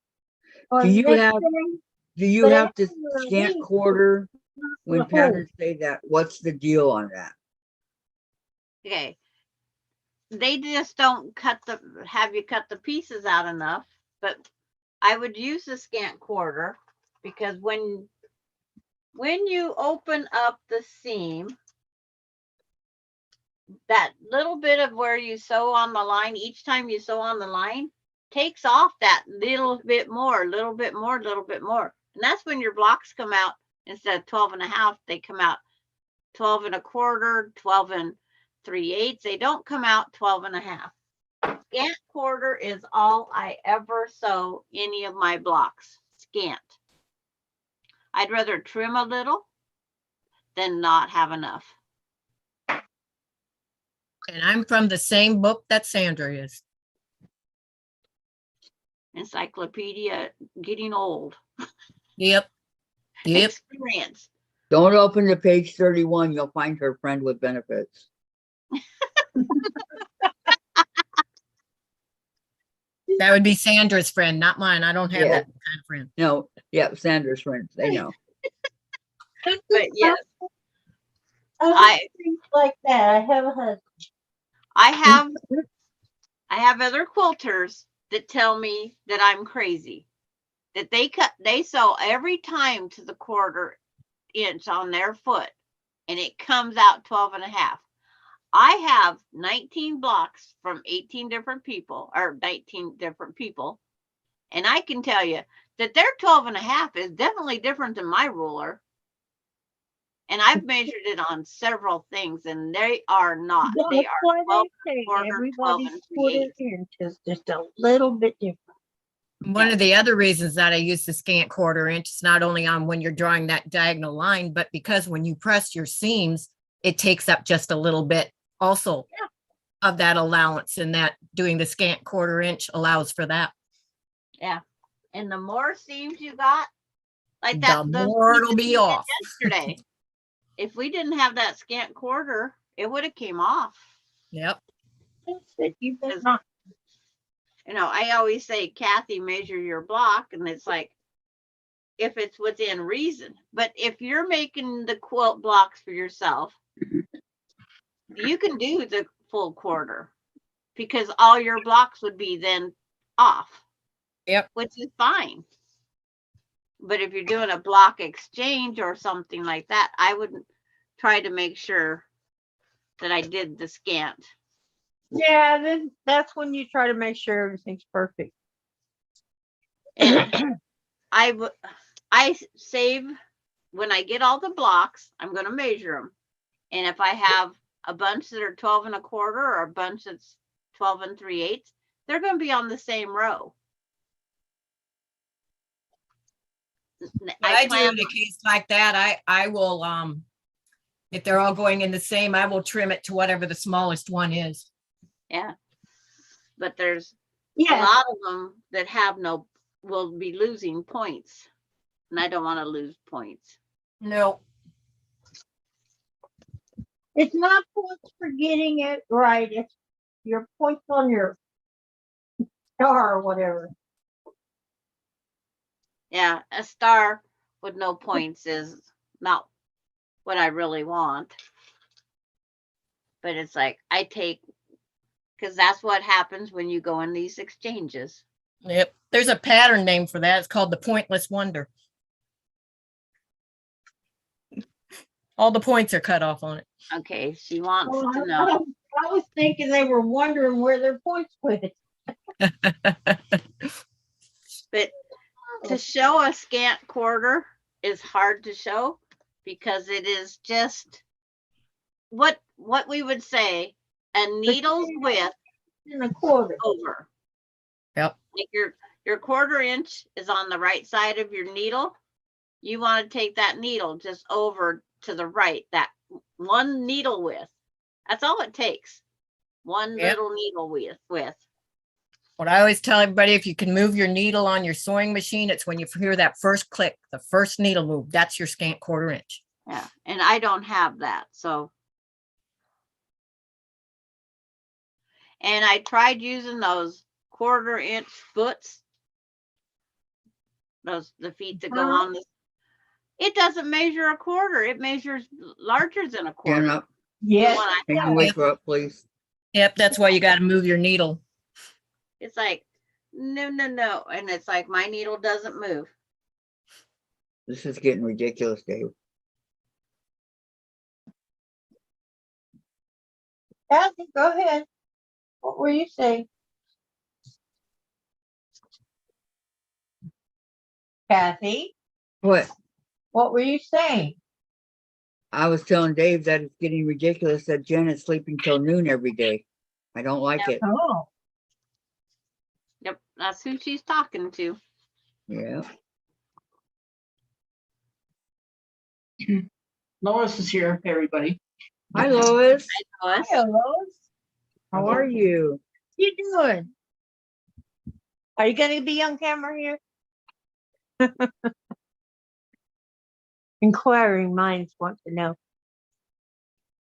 or Do the you next have day. do you But have to after a scant week, quarter when the whole- patterns say that? What's the deal on that? Okay. They just don't have you cut the pieces out enough, but I would use the scant quarter because when you open up the seam, that little bit of where you sew on the line, each time you sew on the line, takes off that little bit more. And that's when your blocks come out instead of 12 and a half, they come out 12 and a quarter, 12 and 3/8. They don't come out 12 and a half. Scant quarter is all I ever sew any of my blocks. Scant. I'd rather trim a little than not have enough. And I'm from the same book that Sandra is. Encyclopedia getting old. Yep. Yep. Experience. Don't open to page 31. You'll find her friend with benefits. That would be Sandra's friend, not mine. I don't have Yeah. that kind of friend. No, yeah, Sanders' friends. They know. But yes, I things like that. I have a husband. I have other quilters that tell me that I'm crazy. That they sew every time to the 1/4 inch on their foot and it comes out 12 and a half. I have 19 blocks from 18 different people or 19 different people. And I can tell you that their 12 and a half is definitely different than my ruler. And I've measured it on several things and they are not. That's They are why 12 they say 1/4, 12 everybody's and 1/4 3/8. inch is just a little bit different. One of the other reasons that I use the scant 1/4 inch is not only on when you're drawing that diagonal line, but because when you press your seams, it takes up just a little bit also of that allowance, and that doing the scant 1/4 inch allows for that. Yeah. And the more seams you got, like The that, more it'll be off. yesterday. If we didn't have that scant 1/4, it would have came off. Yep. You better not. You know, I always say, Kathy, measure your block, and it's like, if it's within reason. But if you're making the quilt blocks for yourself, you can do the full 1/4 because all your blocks would be then off. Yep. Which is fine. But if you're doing a block exchange or something like that, I would try to make sure that I did the scant. Yeah, then that's when you try to make sure everything's perfect. And I save when I get all the blocks, I'm going to measure them. And if I have a bunch that are 12 and a quarter or a bunch that's 12 and 3/8, they're going to be on the same row. What I do in a case like that, I will, if they're all going in the same, I will trim it to whatever the smallest one is. Yeah. But there's a Yeah, lot of them that have no, will be losing points. And I don't want to lose points. No, it's not points for getting it right. It's your points on your star or whatever. Yeah, a star with no points is not what I really want. But it's like I take, because that's what happens when you go in these exchanges. yep. There's a pattern name for that. It's called the pointless wonder. All the points are cut off on it. Okay, she wants Well, to know. I was thinking they were wondering where their points went. But to show a scant quarter is hard to show because it is just what we would say a needle's width In a quarter. over. Yep. Like your quarter inch is on the right side of your needle. You want to take that needle just over to the right, that one needle width. That's all it takes. One Yep. little needle width. What I always tell everybody, if you can move your needle on your sewing machine, it's when you hear that first click, the first needle move, that's your scant quarter inch. Yeah, and I don't have that, so. And I tried using those quarter inch foots. The feet that go on this. It doesn't measure a quarter. It measures larger than a Stand quarter. up. Yes. When I Can have you it. wake her up, please? Yep, that's why you got to move your needle. It's like, no. And it's like my needle doesn't move. This is getting ridiculous, Dave. Kathy, go ahead. What were you saying? Kathy, What? what were you saying? I was telling Dave that it's getting ridiculous that Jen is sleeping till noon every day. I don't like it. Oh, Yep, that's who she's talking to. Yeah. Lois is here, everybody. Hi, Lois. Lois. hi, Lois. How are you? You doing? Are you going to be on camera here? Inquiring minds want to know.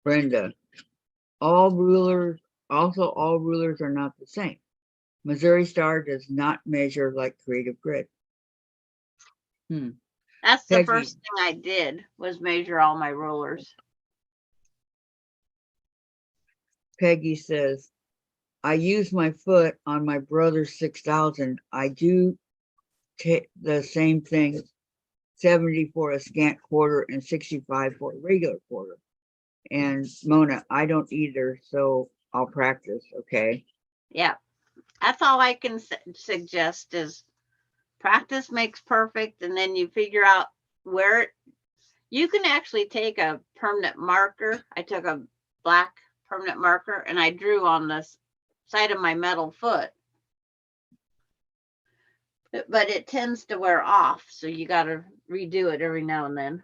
Brenda. All rulers are not the same. Missouri Star does not measure like Creative Grid. That's the Peggy. first thing I did was measure all my rulers. Peggy says, I use my foot on my brother's 6,000. I do take the same thing, 70 for a scant quarter and 65 for a regular quarter. And Mona, I don't either, so I'll practice, okay? Yeah, that's all I can suggest is practice makes perfect. And then you figure out where you can actually take a permanent marker. I took a black permanent marker and I drew on the side of my metal foot. But it tends to wear off. So you got to redo it every now and then.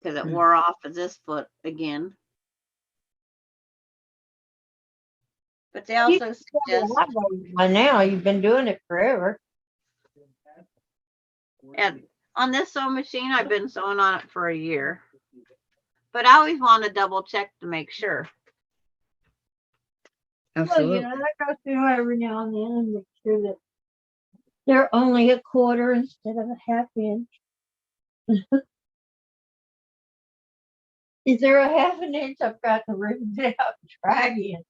Because it wore off of this foot again. But they also suggest, By now, you've been doing it forever. and on this sewing machine, I've been sewing on it for a year. But I always want to double check to make sure. Absolutely. Well, I go through every now and then and make sure that they're only a quarter instead of a half inch. Is there a half an inch? I've got to rip it out and try again.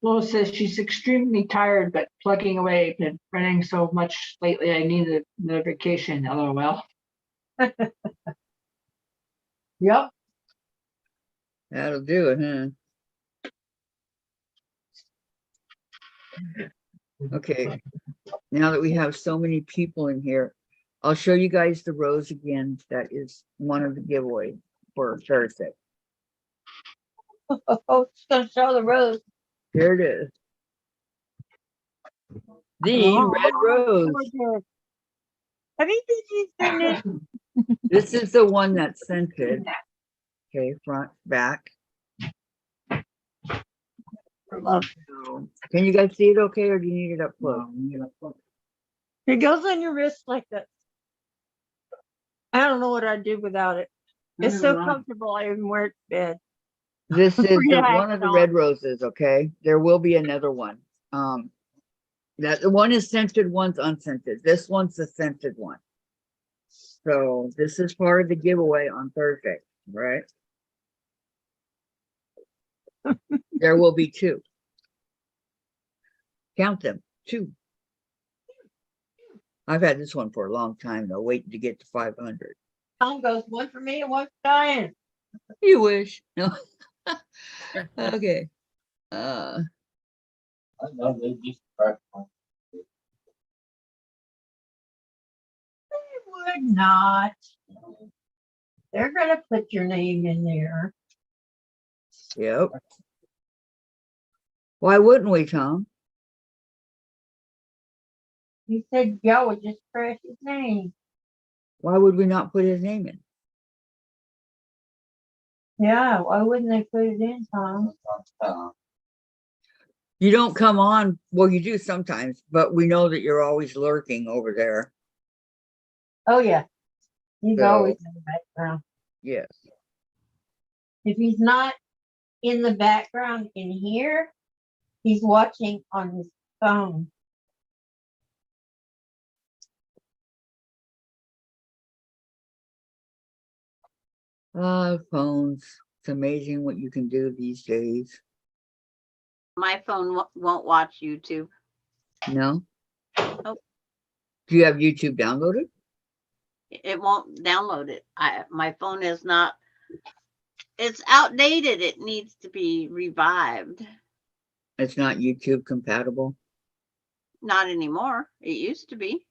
Lois says she's extremely tired, but plugging away. Been running so much lately. I need a vacation. LOL. Yep. That'll do it, huh? Okay. Now that we have so many people in here, I'll show you guys the rows again. That is one of the giveaways. for Thursday. Oh, it's gonna show the rose. Here it is. The red rose. Gorgeous. Have you seen this? This is the one that's scented. Okay, front, back. Love. So, can you guys see it okay, or do you need it up close? It goes on your wrist like this. I don't know what I'd do without it. It's so comfortable. I even wear it to bed. This is one of the Relax red on. roses, okay? There will be another one. That the one is scented, one's unscented. This one's the scented one. So this is part of the giveaway on Thursday, right? There will be 2. Count them, 2. I've had this one for a long time though, waiting to get to 500. Tom goes, one for me and one for Diane. You wish. No. Okay. I know they just crack one. They would not. They're gonna put your name in there. Yep. Why wouldn't we, Tom? He said y'all would just press his name. Why would we not put his name in? Yeah, why wouldn't they put it in, Tom? You don't come on. Well, you do sometimes, but we know that you're always lurking over there. Oh yeah. He's So- always in the background. Yes. If he's not in the background in here, he's watching on his phone. Phones. It's amazing what you can do these days. My phone won't watch YouTube. No? Nope. Do you have YouTube downloaded? It won't download it. My phone is not, it's outdated. It needs to be revived. It's not YouTube compatible. Not anymore. It used to be.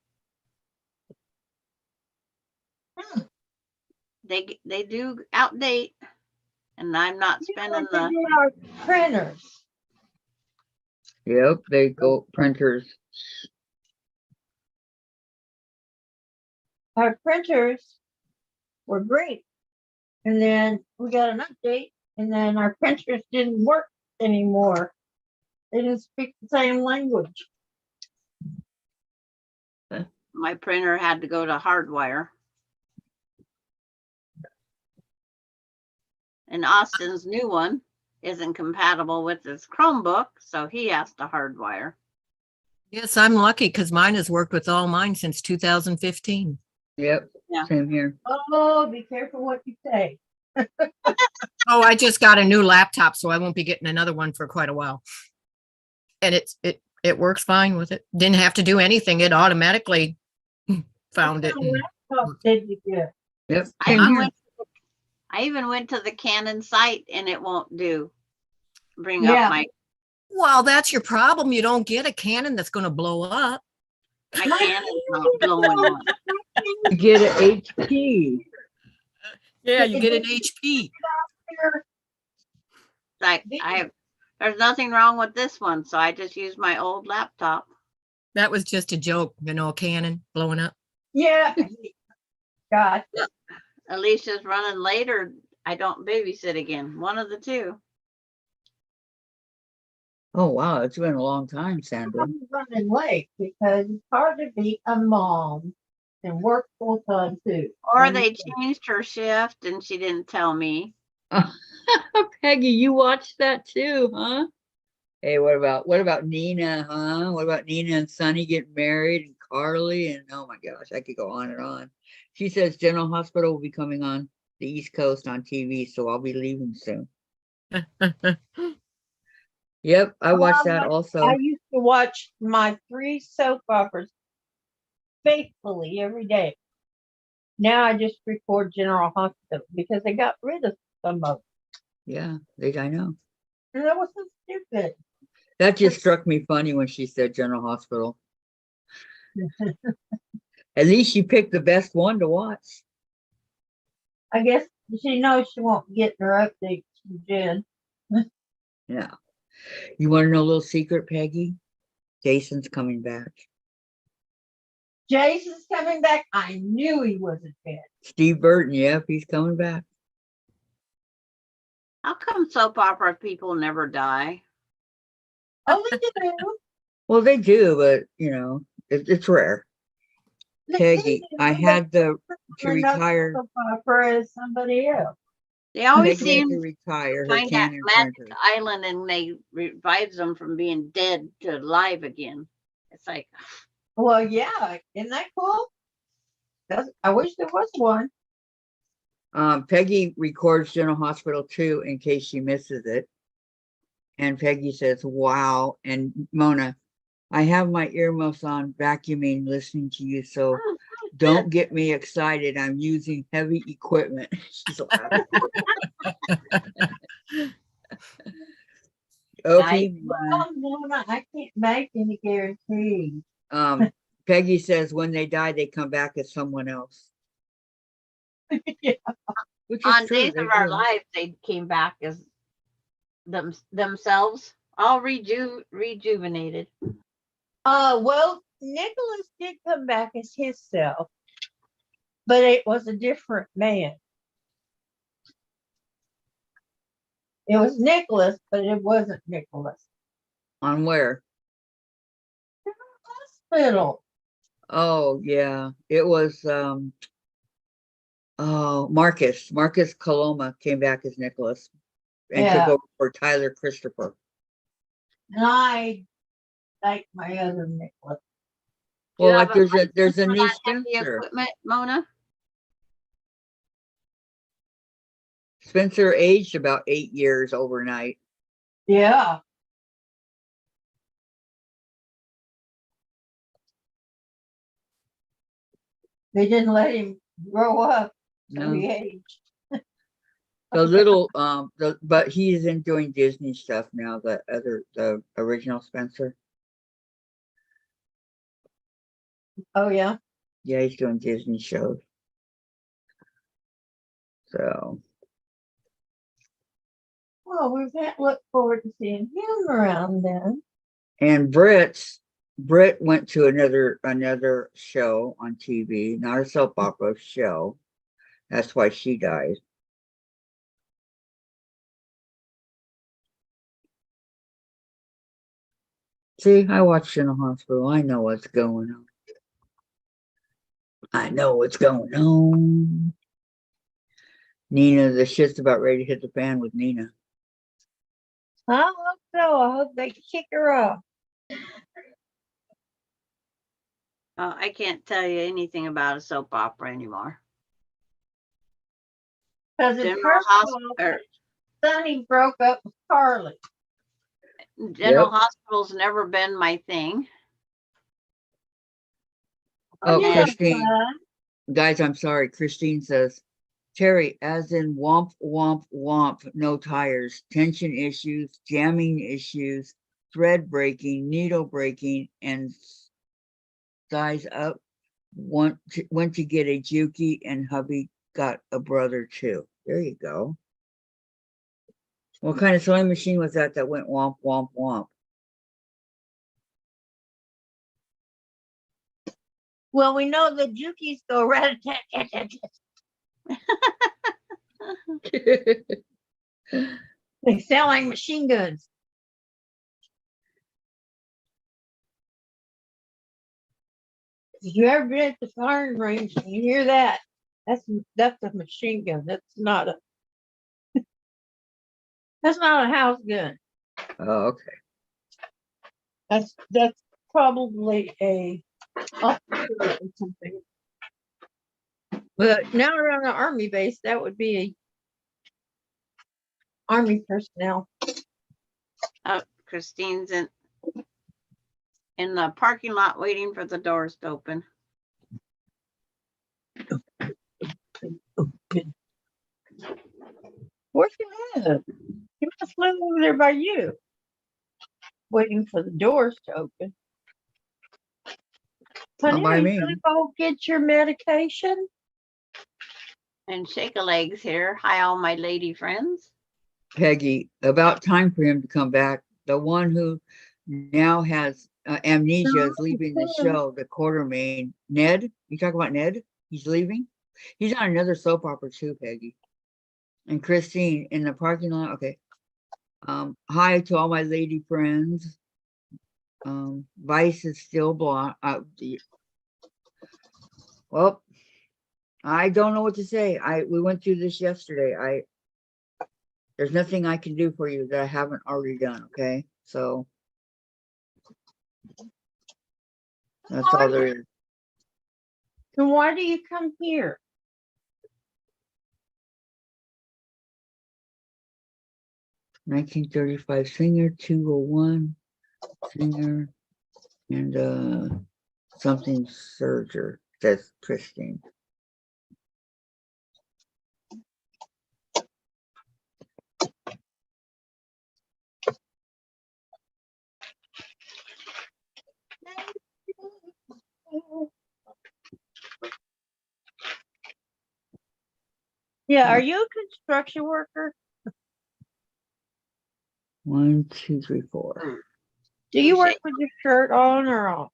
They do outdate, and I'm not spending Like they the. did our printers. Yep, they go printers. Our printers were great. And then we got an update, and then our printers didn't work anymore. They didn't speak the same language. My printer had to go to hardwire. And Austin's new one isn't compatible with his Chromebook, so he has to hardwire. Yes, I'm lucky because mine has worked with all mine since 2015. Yep, Yeah. same here. Oh, be careful what you say. Oh, I just got a new laptop, so I won't be getting another one for quite a while. And it works fine with it. Didn't have to do anything. It automatically found it. What kind of laptop did you get? Yep, I same even here. went to the Canon site and it won't bring Yeah. up my Well, that's your problem. You don't get a Canon that's going to blow up. Canon's not blowing up. You get an HP. Yeah, you get an HP. There's nothing wrong with this one, so I just use my old laptop. That was just a joke, a Canon blowing up. Yeah. God. Alicia's running later. I don't babysit again. One of the two. Oh, wow, it's been a long time, Sandra. I'm running late because it's hard to be a mom and work full time too. Or they changed her shift and she didn't tell me. Peggy, you watched that too, huh? Hey, what about Nina, huh? What about Nina and Sonny getting married and Carly? And oh my gosh, I could go on and on. She says General Hospital will be coming on the East Coast on TV, so I'll be leaving soon. Yep, I watched that also. I used to watch my 3 soap operas faithfully every day. Now I just record General Hospital because they got rid of some of Yeah, I know. it. And that was so stupid. That just struck me funny when she said General Hospital. At least she picked the best one to watch. I guess She knows she won't be getting her updates from Jen. Yeah. You want to know a little secret, Peggy? Jason's coming back. Jason's coming back. I knew he wasn't dead. Steve Burton, yep, he's coming back. How come soap opera people never die? Oh, they do. Well, they do, but you know, it's rare. They Peggy, do, I but had to another retire. soap opera as somebody else. They always Peggy had seem to retire her find that cannon magic printer. island and they revives them from being dead to live again. It's like, Well, yeah, isn't that cool? I wish there was one. Peggy records General Hospital too in case she misses it. And Peggy says, wow. And Mona, I have my earmuffs on vacuuming, listening to you. So don't get me excited. I'm using heavy equipment. She's laughing. Okay. Well, Mona, I can't make any guarantees. Peggy says when they die, they come back as someone else. Yeah. Which is on true. Days They of Our do. Lives, they came back as themselves, all rejuvenated. Well, Nicholas did come back as himself, but it was a different man. It was Nicholas, but it wasn't Nicholas. On where? Hospital. Oh, yeah. It was Marcus Coloma came back as Nicholas and took Yeah. over for Tyler Christopher. And I like my other Nicholas. Do you Well, have like a there's a license for new that heavy Spencer. equipment, Mona? Spencer aged about 8 years overnight. Yeah. They didn't let him grow up, so No. he aged. But he's doing Disney stuff now, the original Spencer. Oh, yeah. Yeah, he's doing Disney shows. So Well, we can't look forward to seeing him around then. and Britt went to another show on TV, not a soap opera show. That's why she died. See, I watched in a hospital. I know what's going on. I know what's going on. Nina, the shit's about ready to hit the fan with Nina. I hope so. I hope they kick her off. I can't tell you anything about a soap opera anymore. Because it's General her fault Hospital, Sonny broke up with Carly. General Yep. Hospital's never been my thing. Oh, Yeah, Christine. son. Guys, I'm sorry. Christine says, Terry, as in womp, womp, womp, no tires, tension issues, jamming issues, thread breaking, needle breaking, and size up. Went to get a Juki, and hubby got a brother too. There you go. What kind of sewing machine was that went womp, womp, womp? Well, we know the Jukis go rat-a-tat-tat-tat. They sound like machine guns. If you ever been at the firing range and you hear that, that's a machine gun. That's not a house gun. Oh, okay. That's probably a officer or something. But now around an army base, that would be a army personnel. Christine's in the parking lot waiting for the doors to open. Where's she live? She must live over there by you, waiting for the doors to open. Not Honey, by are you me. gonna go get your medication? And Shake a Legs here. Hi, all my lady friends. Peggy, about time for him to come back. The one who now has amnesia is leaving the show, the Quartermain. Ned, you talk about Ned? He's leaving? He's on another soap opera too, Peggy. And Christine in the parking lot. Okay. Hi to all my lady friends. Vice is still blonde. Well, I don't know what to say. We went through this yesterday. There's nothing I can do for you that I haven't already done, okay? So that's all there is. Then why do you come here? 1935 singer, 201 singer, and something surger, says Christine. Yeah, are you a construction worker? 1, 2, 3, 4. Do you work with your shirt on or off?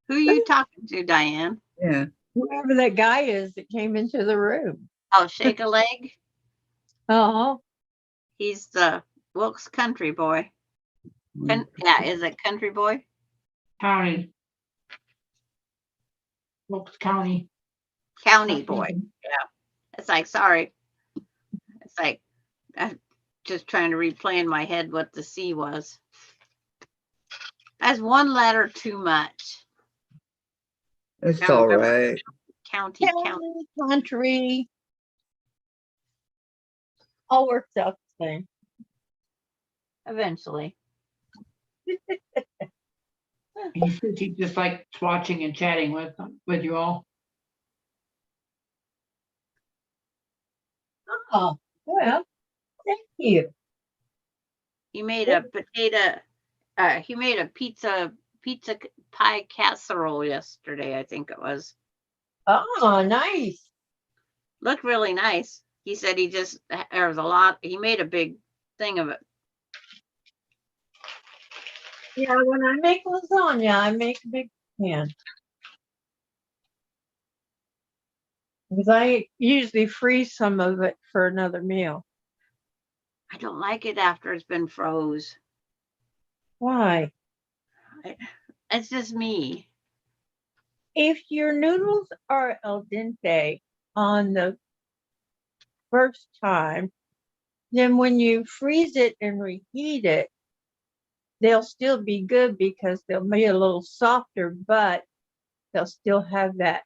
Who you talking to, Diane? Yeah. Whoever that guy is that came into the room. Oh, Shake a Leg. Oh, He's the Wilkes Country Boy. Yeah, is it Country Boy? County. Wilkes County. County Boy. Yeah. It's like, sorry. It's like, I'm just trying to replay in my head what the C was. That's one letter too much. It's Gotta all remember. right. County. country. All works out the same. Eventually. He just likes watching and chatting with you all. Oh, well, thank you. He made a potato, he made a pizza pie casserole yesterday, I think it was. Oh, nice. Looked really nice. He said there was a lot, he made a big thing of it. Yeah, when I make lasagna, I make a big pan. Because I usually freeze some of it for another meal. I don't like it after it's been froze. Why? It's just me. If your noodles are al dente on the first time, then when you freeze it and reheat it, they'll still be good because they'll be a little softer, but they'll still have that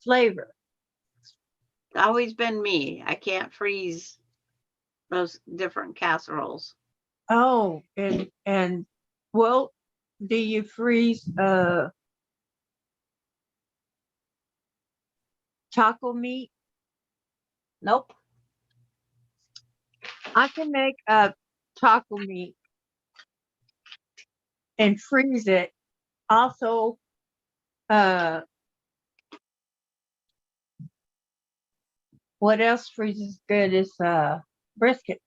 flavor. It's always been me. I can't freeze those different casseroles. Oh, and well, do you freeze taco meat? Nope. I can make a taco meat and freeze it. Also, what else freezes good is brisket.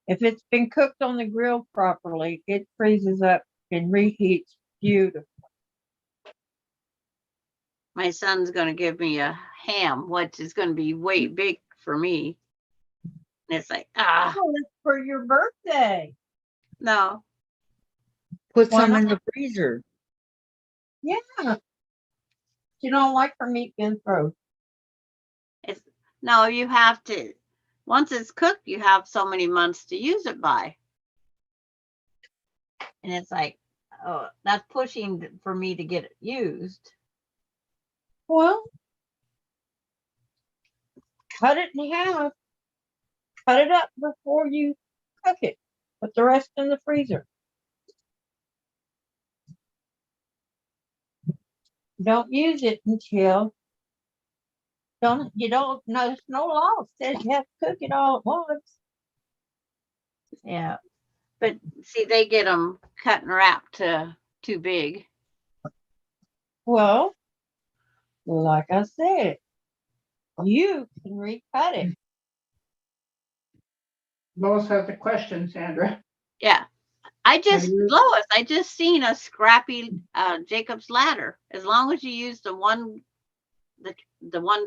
If it's been cooked on the grill properly, it freezes up and reheats beautiful. My son's going to give me a ham, which is going to be way big for me. And it's like, Oh, it's for your birthday. no. Put Why some not? in the freezer. Yeah. You don't like her meat being frozen. No, you have to. Once it's cooked, you have so many months to use it by. And it's like, oh, that's pushing for me to get it used. Well, cut it in half. Cut it up before you cook it. Put the rest in the freezer. Don't use it until you don't know. There's no law that says you have to cook it all at once. Yeah. But see, they get them cut and wrapped too big. Well, like I said, you can recut it. Lois has a question, Sandra. Yeah. you- Lois, I just seen a scrappy Jacob's ladder. As long as you use the one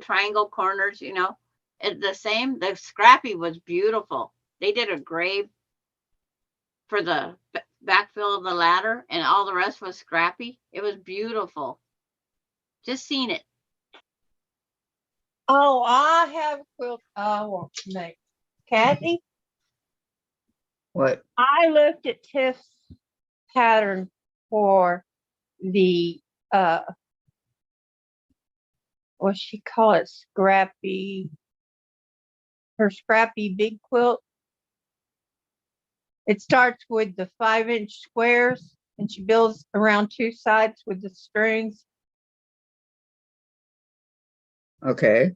triangle corners, you know, the same. The scrappy was beautiful. They did a grave for the backfill of the ladder, and all the rest was scrappy. It was beautiful. Just seen it. Oh, I have a quilt I want to make. Kathy, What? I looked at Tiff's pattern for the what she call it, scrappy, her scrappy big quilt. It starts with the 5-inch squares and she builds around 2 sides with the strings. Okay.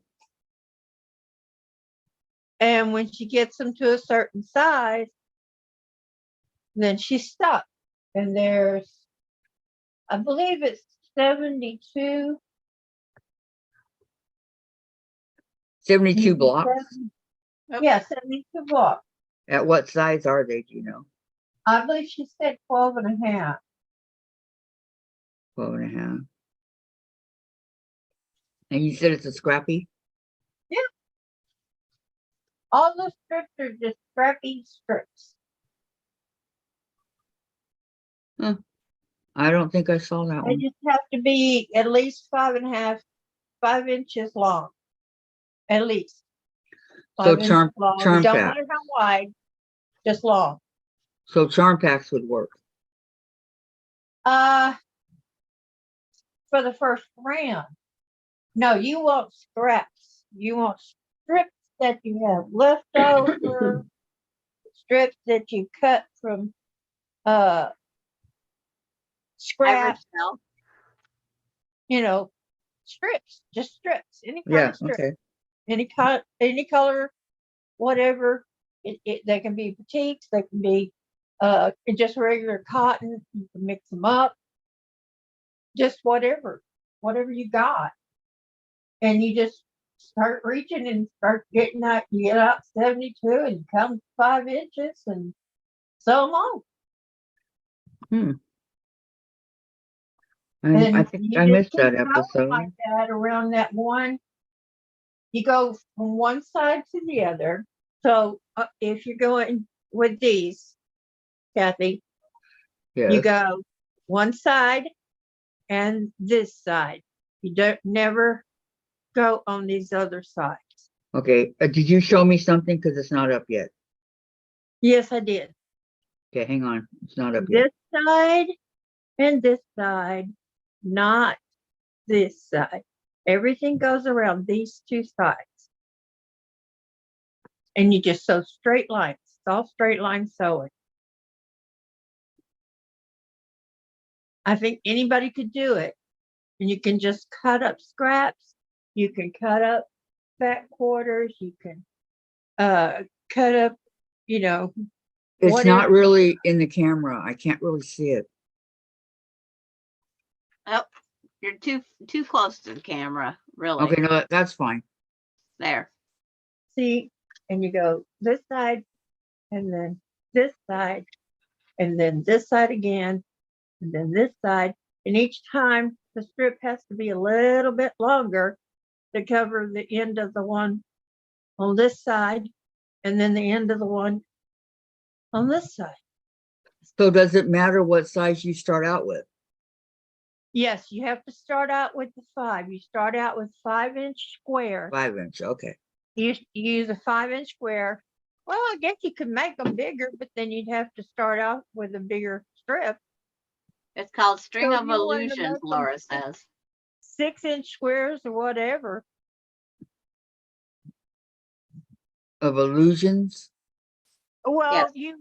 And when she gets them to a certain size, then she's stuck. And there's, I believe it's 72. 72 blocks. Yeah, 72 blocks. At what size are they? Do you know? I believe she said 12 and a half. 12 and a half. And you said it's a scrappy? All the strips are just scrappy strips. I don't think I saw that They one. just have to be at least 5 inches long. At least. So 5 inches charm long. Don't pack. matter how wide, just long. So charm packs would work. For the first round. No, you want scraps. You want strips that you have left over, strips that you cut from scraps, Average sell. you know, strips, just strips, any kind Yeah. of strip, Okay. any color, whatever. They can be petites, they can be just regular cotton. You can mix them up, just whatever you got, and you just start reaching and start getting out. You get out 72 and you come 5 inches and so long. I And think you I just missed keep that going episode. like that around that one. You go from one side to the other. So if you're going with these, Kathy, you Yes. go one side and this side. You don't never go on these other sides. Okay. Did you show me something? Because it's not up yet. Yes, I did. Okay, hang on. It's not up yet. This side and this side, not this side. Everything goes around these 2 sides. And you just sew straight lines. It's all straight line sewing. I think anybody could do it. And you can just cut up scraps. You can cut up fat quarters. You can cut up, It's whatever. not really in the camera. I can't really see it. Oh, you're too close to the camera, really. Okay, no, that's fine. There. See, and you go this side, and then this side, and then this side again, and then this side. And each time the strip has to be a little bit longer to cover the end of the one on this side, and then the end of the one on this side. So does it matter what size you start out with? Yes, you have to start out with the 5. You start out with 5-inch square. 5 inch. Okay. You use a 5-inch square. Well, I guess you could make them bigger, but then you'd have to start out with a bigger strip. It's called String So of you wanna Illusions, make them Laura says. 6-inch squares or whatever. Of illusions? Well, Yes. you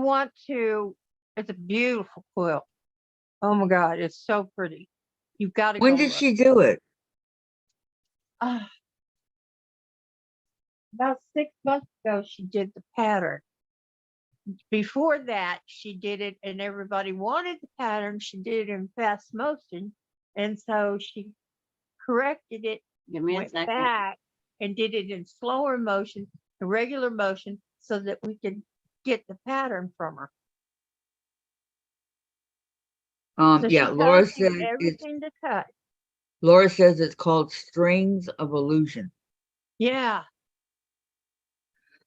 want to. It's a beautiful quilt. Oh my God, it's so pretty. You've got to. When did she do it? About 6 months ago, she did the pattern. before that, she did it and everybody wanted the pattern. She did it in fast motion. And so she corrected it, Give me a went second. back and did it in slower motion, the regular motion, so that we could get the pattern from her. So Yeah, she Laura tells you said it's everything to cut. Laura says it's called Strings of Illusion. Yeah.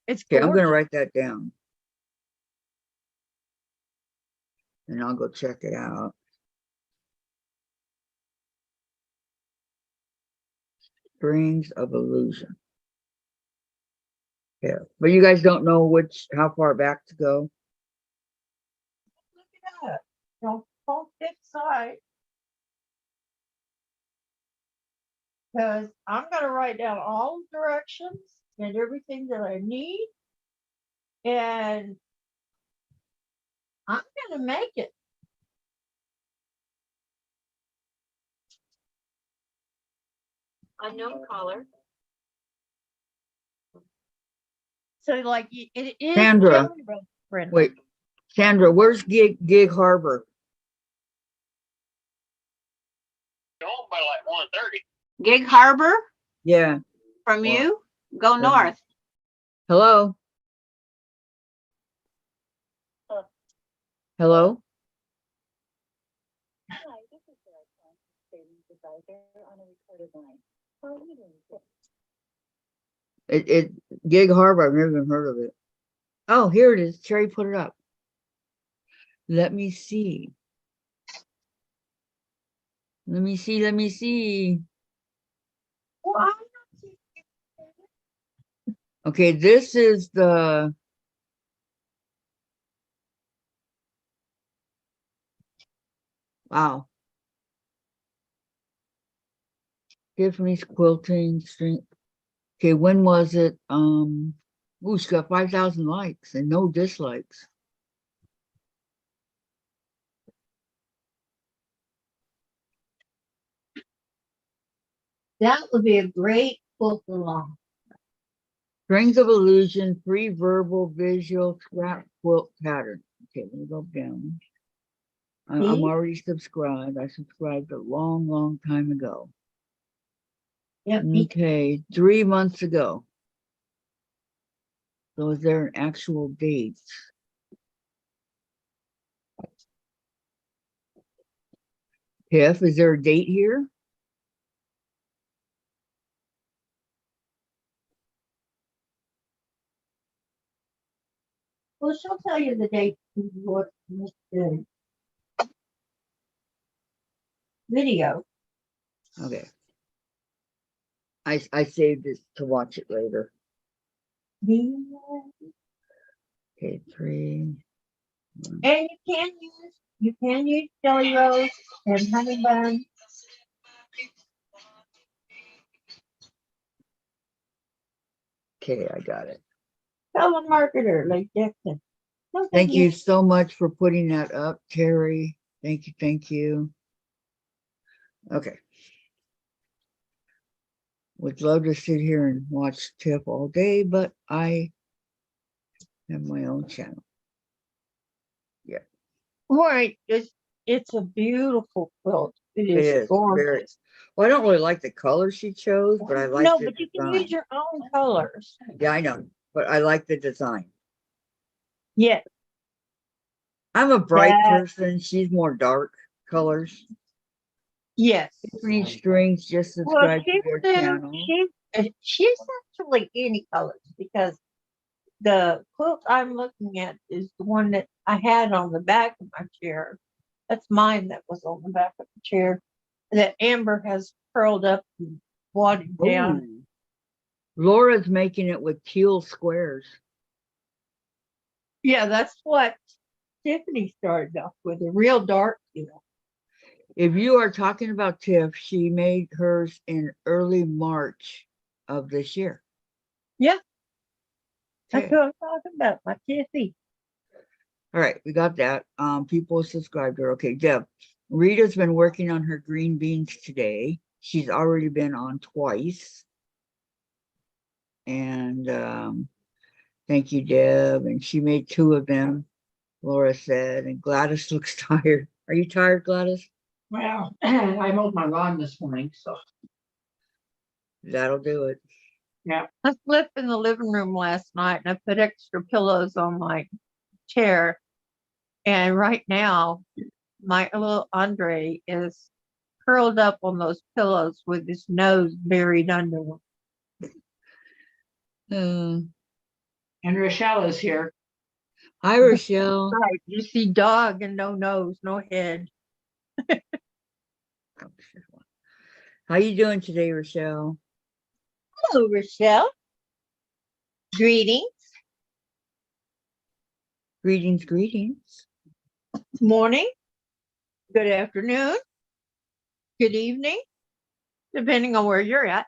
It's Okay, I'm gonna gorgeous. write that down. And I'll go check it out. Strings of Illusion. Yeah, but you guys don't know how far back to go. Look it up. Don't pick side. Because I'm gonna write down all the directions and everything that I need. And I'm gonna make it. Unknown caller. So like it is Sandra, children friendly. Wait, Sandra, where's Gig Harbor? Home by like 1:30. Gig Harbor Yeah. from Well, you? Go from- north. Hello? Hello? Hi, this is Sarah Savings Advisor on a recorded line. How are you doing today? Gig Harbor, I've never even heard of it. Oh, here it is. Cherry put it up. Let me see. Let me see. Let me see. Well, I'm not Okay, this is the wow. Tiffany's quilting string. Okay, when was it? Ooh, she got 5,000 likes and no dislikes. that would be a great book along. Strings of Illusion, free verbal, visual, scrap quilt pattern. Okay, let me go down. I'm See? already subscribed. I subscribed a long, long time ago. Yep. Okay, 3 months ago. So is there an actual date? Tiff, is there a date here? Well, she'll tell you the date of what the video. Okay. I saved this to watch it later. Okay, 3. And you can use jelly rolls and honey bun. Okay, I got it. Telemarketer like Dixon. Thank you so much for putting that up, Terry. Thank you, thank you. Okay. Would love to sit here and watch Tiff all day, but I have my own channel. Yeah. Right. It's a beautiful quilt. It It is is gorgeous. very. Well, I don't really like the color she chose, but I like No, the but you can design. use your own colors. Yeah, I know, but I like the design. Yeah. I'm a bright That- person. She's more dark colors. Yes. Tiffany Strings just Well, subscribe to their channel. she's actually any colors because the quilt I'm looking at is the one that I had on the back of my chair. That's mine that was on the back of the chair that Amber has curled up and wadded down. Ooh. Laura's making it with teal squares. Yeah, that's what Tiffany started off with, a real dark teal. If you are talking about Tiff, she made hers in early March of this year. Yeah. That's Okay. what I'm talking about, my Tiffy. All right, we got that. People subscribed to her. Okay, Deb. Rita's been working on her green beans today. She's already been on twice. And Thank you, Deb. And she made 2 of them, Laura said. And Gladys looks tired. Are you tired, Gladys? Well, I mowed my lawn this morning, so That'll do it. I slept in the living room last night and I put extra pillows on my chair. And right now, my little Andre is curled up on those pillows with his nose buried under them. and Rochelle is here. Hi, Rochelle. Right, you see dog and no nose, no head. How you doing today, Rochelle? Hello, Rochelle. Greetings. Greetings, greetings. Morning. Good afternoon. Good evening. Depending on where you're at.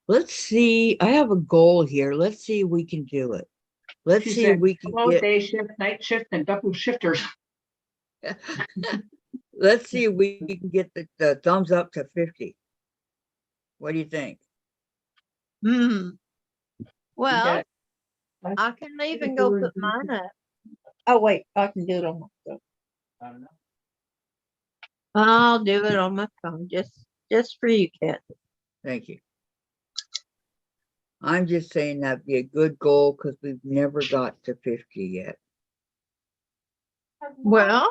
Let's see. I have a goal here. Let's see if we can do it. Let's She see said, if we can hello, get. day shift, night shift, and double shifters. Let's see if we can get the thumbs up to 50. What do you think? Hmm. Well, Okay. I can leave and go put mine up. Oh, wait, I can do it on my phone. I'll do it on my phone just for you, Kat. Thank you. I'm just saying that'd be a good goal because we've never got to 50 yet. Well,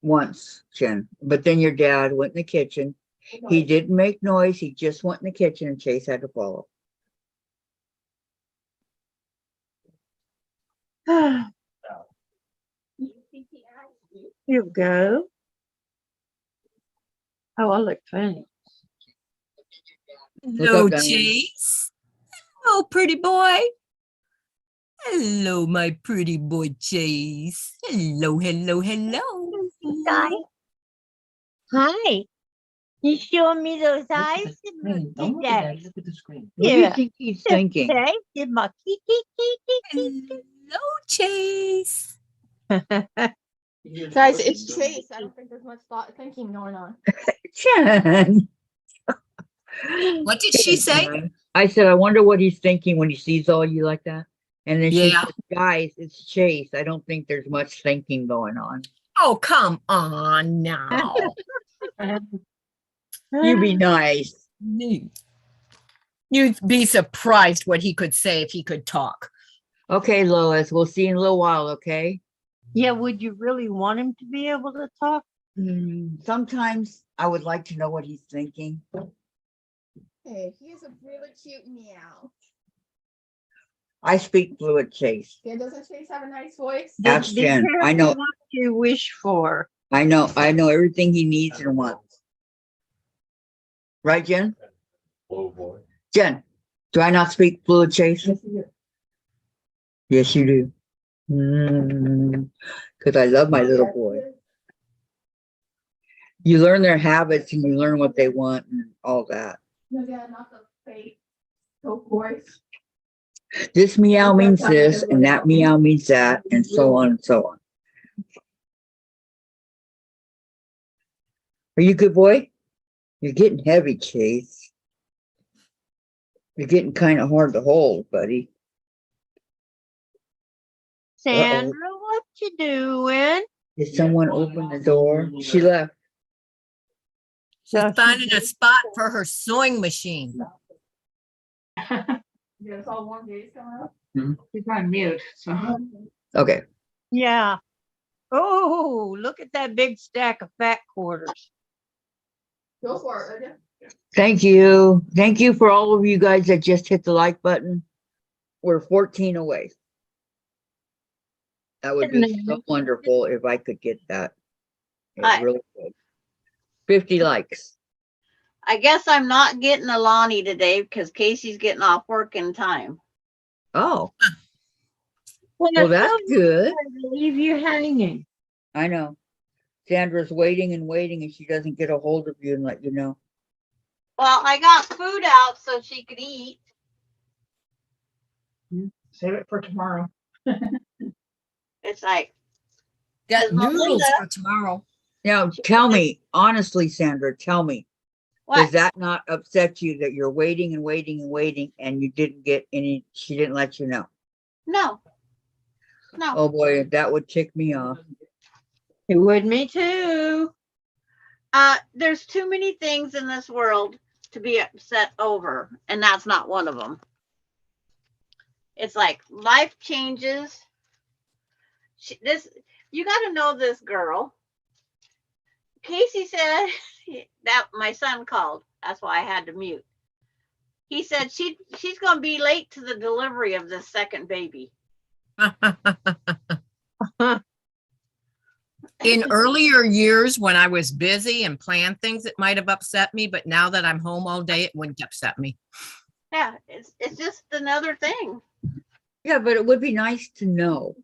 Once, Jen. But then your dad went in the kitchen. He didn't make noise. He just went in the kitchen and Chase had to follow. here you go. Oh, I look funny. Hello, up, Diane. Chase. Hello, pretty boy. Hello, my pretty boy Chase. Hello, hello, hello. Guy. Hi. You showing me those eyes? Don't look at that. Look at the screen. What do you Yeah. think he's thinking? Okay. Did my kiki. Hello, Chase. Guys, it's Chase. I don't think there's much thought thinking going on. Jen. What did she say? I said, I wonder what he's thinking when he sees all you like that. And then she Yeah. said, guys, it's Chase. I don't think there's much thinking going on. Oh, come on now. You be nice. You'd be surprised what he could say if he could talk. Okay, Lois, we'll see you in a little while, okay? Yeah, would you really want him to be able to talk? Sometimes I would like to know what he's thinking. Hey, he has a really cute meow. I speak fluent, Chase. Yeah, doesn't Chase have a nice voice? Ask Be Jen. I careful know, what you wish for. I know everything he needs and wants. Right, Jen? Oh, boy. Jen, do I not speak fluent, Chase? Yes, you do. Because I love my little boy. You learn their habits and you learn what they want and all that. No, yeah, not the fake goat voice. This meow means this and that meow means that and so on and so on. Are you a good boy? You're getting heavy, Chase. You're getting kind of hard to hold, buddy. Sandra, what you doing? Did someone open the door? She left. She's So she finding a spot for her sewing machine. Yeah, it's all warm days coming up. She's on mute, so. Okay. Yeah. Oh, look at that big stack of fat quarters. Go for it, would you? Thank you. Thank you for all of you guys that just hit the like button. We're 14 away. That would be so wonderful if I could get that. It I- really would. 50 likes. I guess I'm not getting a Lonnie today because Casey's getting off work in time. Oh, Well, well, that's good. to leave you hanging. I know. Sandra's waiting and waiting and she doesn't get a hold of you and let you know. Well, I got food out so she could eat. Save it for tomorrow. It's like, Got Is Melinda- noodles for tomorrow. Now, tell me, honestly, Sandra, tell me, What? Does that not upset you that you're waiting and waiting and waiting and you didn't get any, she didn't let you know? No. No. Oh boy, that would tick me off. It would me too. There's too many things in this world to be upset over, and that's not one of them. It's like life changes. You got to know this girl. Casey said that my son called. That's why I had to mute. He said she's going to be late to the delivery of this second baby. In earlier years, when I was busy and planned things, it might have upset me, but now that I'm home all day, it wouldn't upset me. Yeah, it's just another thing. Yeah, but it would be nice to know.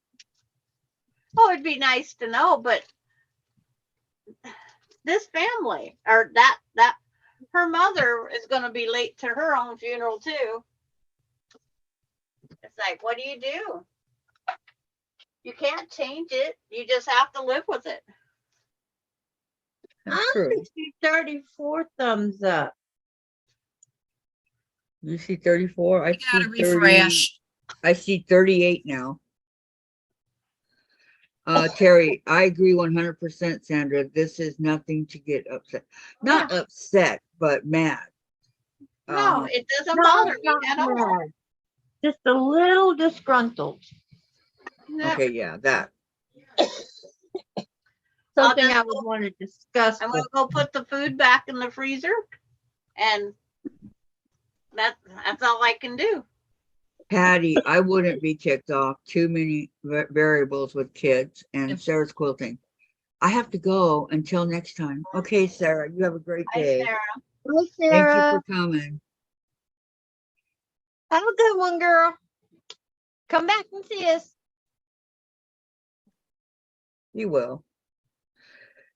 Oh, it'd be nice to know, but this family or that her mother is going to be late to her own funeral too. It's like, what do? You can't change it. You just have to live with it. That's I true. see 34 thumbs up. You see 34? I You gotta see 30. refresh. I see 38 now. Terry, I agree 100%, Sandra. This is nothing to get upset. Not upset, but mad. No, it doesn't No, bother me not at all. mad. Just a little disgruntled. No. Okay, yeah, that. Something just I would want to discuss. I'm with going to go put the food back in the freezer, and that's all I can do. Patty, I wouldn't be ticked off. Too many variables with kids and Sarah's quilting. I have to go until next time. Okay, Sarah, you have a great Hi, day. Sarah. Hi, Thank you Sarah. for coming. Have a good one, girl. Come back and see us. You will.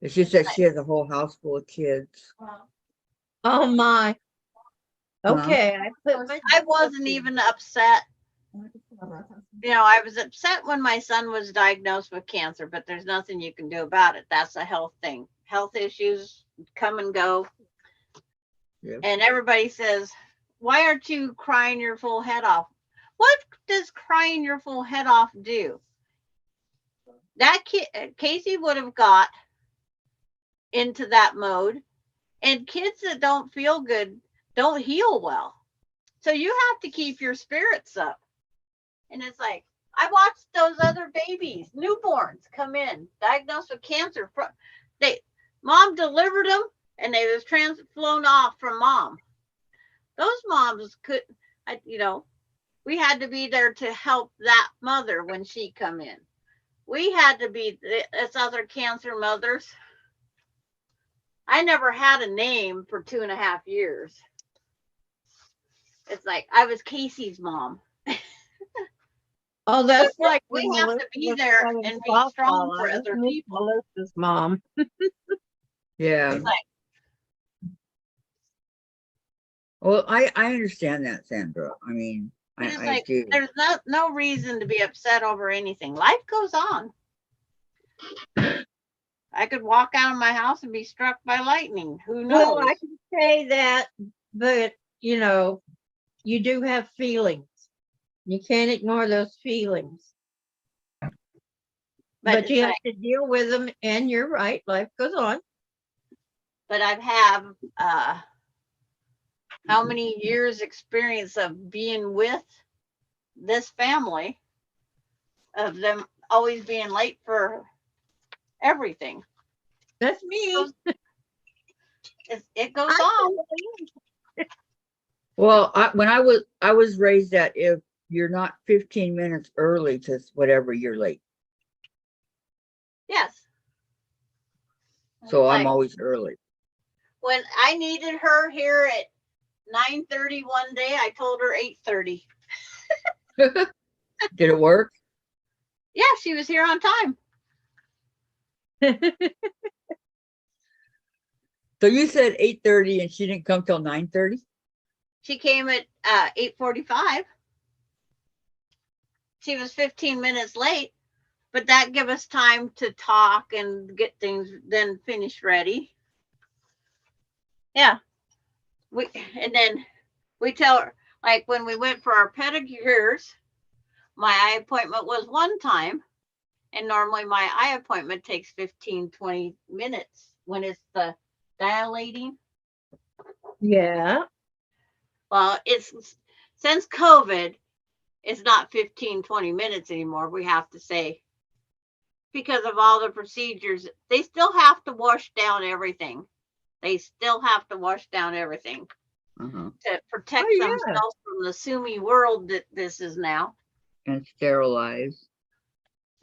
It's just that she has a whole house full of kids. Oh my. Huh? Okay, I wasn't even upset. I was upset when my son was diagnosed with cancer, but there's nothing you can do about it. That's a health thing. Health issues come and go. Yep. And everybody says, why aren't you crying your full head off? What does crying your full head off do? That kid, Casey would have got into that mode, and kids that don't feel good don't heal well. So you have to keep your spirits up. And it's like, I watched those other babies, newborns, come in, diagnosed with cancer. Mom delivered them, and they was flown off from mom. Those moms we had to be there to help that mother when she come in. We had to be this other cancer mothers. I never had a name for 2.5 years. It's like I was Casey's mom. Oh, that's like we when have to Melissa be was there playing and be softball. strong for I was other Miss people. Melissa's mom. Yeah. It's like, Well, I understand that, Sandra. I mean, it's I like do. there's no reason to be upset over anything. Life goes on. I could walk out of my house and be struck by lightning. Who knows? Well, I can say that, but you do have feelings. You can't ignore those feelings. But you have to deal with them, and you're right, life goes on. But I've have how many years experience of being with this family, of them always being late for everything. That's me. It goes on. Well, when I was raised that if you're not 15 minutes early to whatever, you're late. Yes. So I'm always early. When I needed her here at 9:30 one day, I told her 8:30. Did it work? Yeah, she was here on time. So you said 8:30 and she didn't come till 9:30? She came at 8:45. She was 15 minutes late, but that gave us time to talk and get things then finished ready. Yeah. and then we tell her, like when we went for our pedicures, my eye appointment was one time. And normally my eye appointment takes 15, 20 minutes when it's the dilating. Yeah. Well, it's since COVID, it's not 15, 20 minutes anymore. We have to say, because of all the procedures, they still have to wash down everything. They still have to wash down everything Uh-huh. to protect Oh, yeah. themselves from the sumi world that this is now. And sterilize.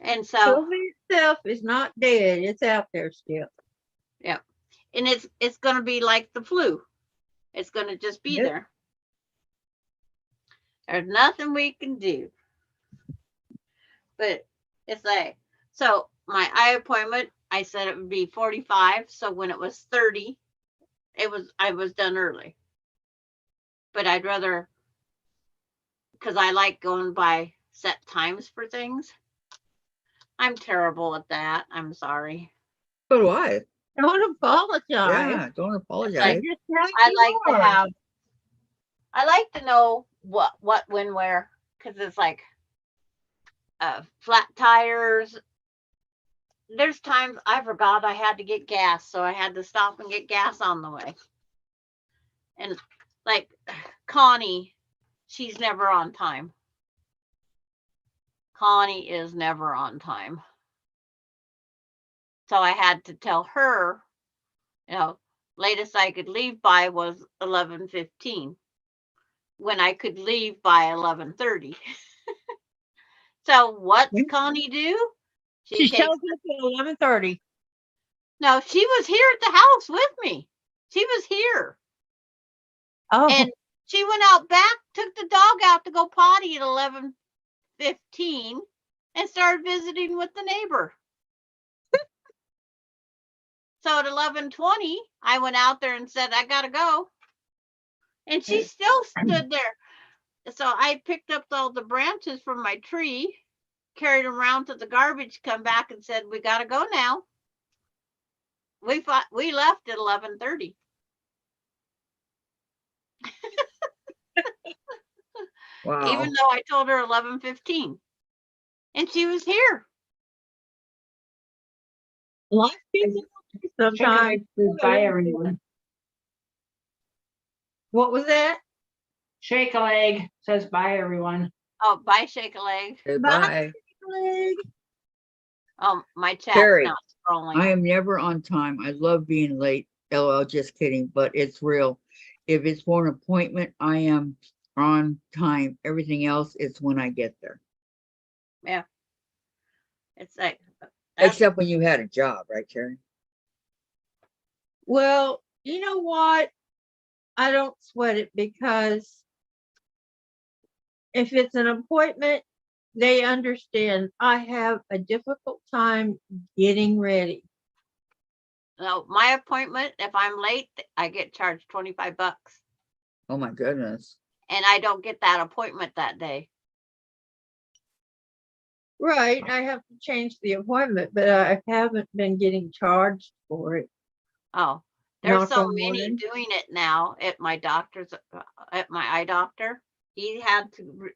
And so, COVID itself is not dead. It's out there still. yeah. And it's going to be like the flu. It's going to just be Yep. there. There's nothing we can do. But it's like, so my eye appointment, I said it would be 45. So when it was 30, I was done early. But I'd rather, because I like going by set times for things. I'm terrible at that. I'm sorry. So do I. Don't apologize. Yeah, don't apologize. Just like I you like to are. have, I like to know what, when, where, because it's like flat tires. There's times I forgot I had to get gas, so I had to stop and get gas on the way. And like Connie, she's never on time. Connie is never on time. So I had to tell her, you know, latest I could leave by was 11:15 when I could leave by 11:30. So what's Connie do? She takes, shows up at 11:30. no, she was here at the house with me. She was here. Oh, And she went out back, took the dog out to go potty at 11:15 and started visiting with the neighbor. So at 11:20, I went out there and said, I gotta go. And she still stood there. So I picked up all the branches from my tree, carried them around to the garbage, come back and said, we gotta go now. We left at 11:30. Wow. Even though I told her 11:15. And she was here. life gets in the way sometimes. Bye, everyone. What was that? Shake a leg says bye, everyone. Oh, bye, shake a leg. Goodbye. Leg. My chat's Terry, not scrolling. I am never on time. I love being late. LOL, just kidding, but it's real. If it's for an appointment, I am on time. Everything else is when I get there. Yeah. It's like, that's, Except when you had a job, right, Terry? Well, you know what? I don't sweat it because if it's an appointment, they understand I have a difficult time getting ready. no, my appointment, if I'm late, I get charged $25 Oh my goodness. and I don't get that appointment that day. Right. I have to change the appointment, but I haven't been getting charged for it. Oh, there's Knock so on many wood. doing it now at my doctor's, at my eye doctor. He had to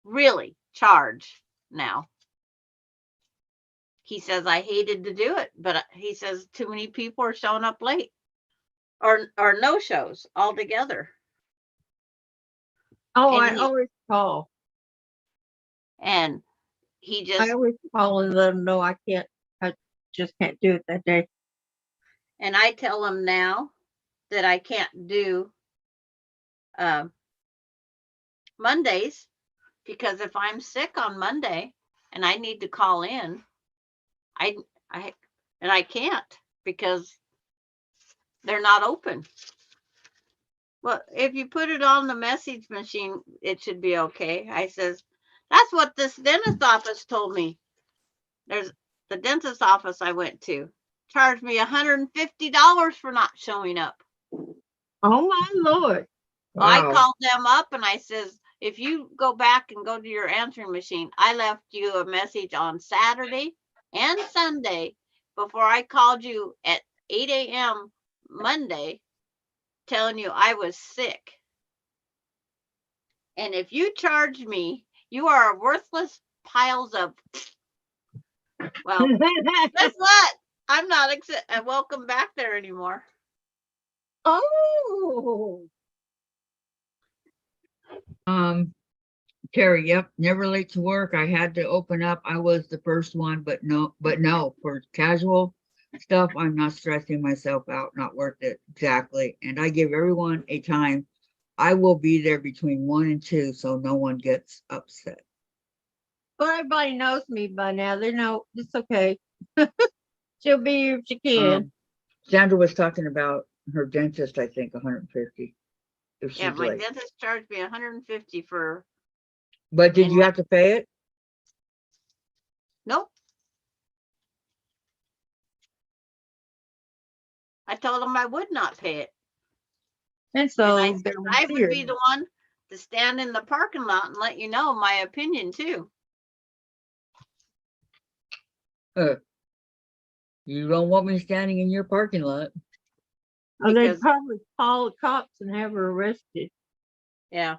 really charge now. He says, I hated to do it, but he says too many people are showing up late or no shows altogether. Oh, And I always call. And he I just, always call and let them know I just can't do it that day. and I tell him now that I can't do Mondays because if I'm sick on Monday and I need to call in, I can't because they're not open. Well, if you put it on the message machine, it should be okay. I says, that's what this dentist office told me. There's the dentist office I went to charged me $150 for not showing up. Oh my Lord. Well, I Wow. called them up and I says, if you go back and go to your answering machine, I left you a message on Saturday and Sunday before I called you at 8 a.m. Monday telling you I was sick. And if you charge me, you are worthless piles of, well, guess what? I'm not welcome back there anymore. Oh, Terry, yep, never late to work. I had to open up. I was the first one, but no, for casual stuff, I'm not stressing myself out, not worth it. Exactly. And I give everyone a time. I will be there between 1 and 2, so no one gets upset. well, everybody knows me by now. They know it's okay. She'll be here if she can. Sandra was talking about her dentist, I think 150 if Yeah, she's my late. dentist charged me 150 for, But did you have to pay it? nope. I told him I would not pay it. And so And I said there was I would fear. be the one to stand in the parking lot and let you know my opinion too. You don't want me standing in your parking lot. Oh, they'd Because, probably call the cops and have her arrested. yeah,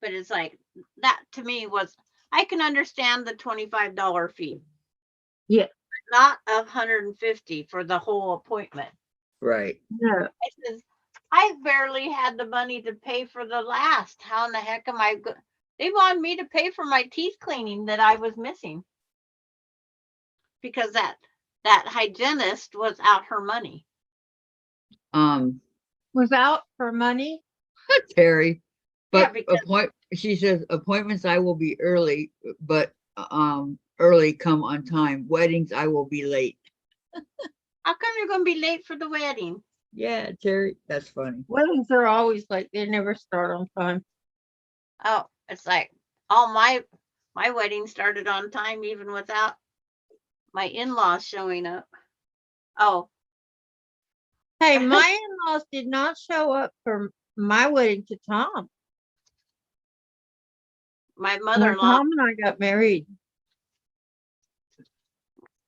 but it's like, that to me was, I can understand the $25 fee. Yeah. Not 150 for the whole appointment. Right. No. I says, I barely had the money to pay for the last. How in the heck am I good? They wanted me to pay for my teeth cleaning that I was missing. Because that hygienist was out her money. Was out for money. Terry, Yeah, but because she says appointments I will be early, but early come on time. Weddings I will be late. how come you're gonna be late for the wedding? Yeah, Terry, that's funny. Weddings are always like they never start on time. Oh, it's like all my wedding started on time even without my in-laws showing up. Oh, Hey, my in-laws did not show up for my wedding to Tom. my When mother-in-law, Tom and I got married.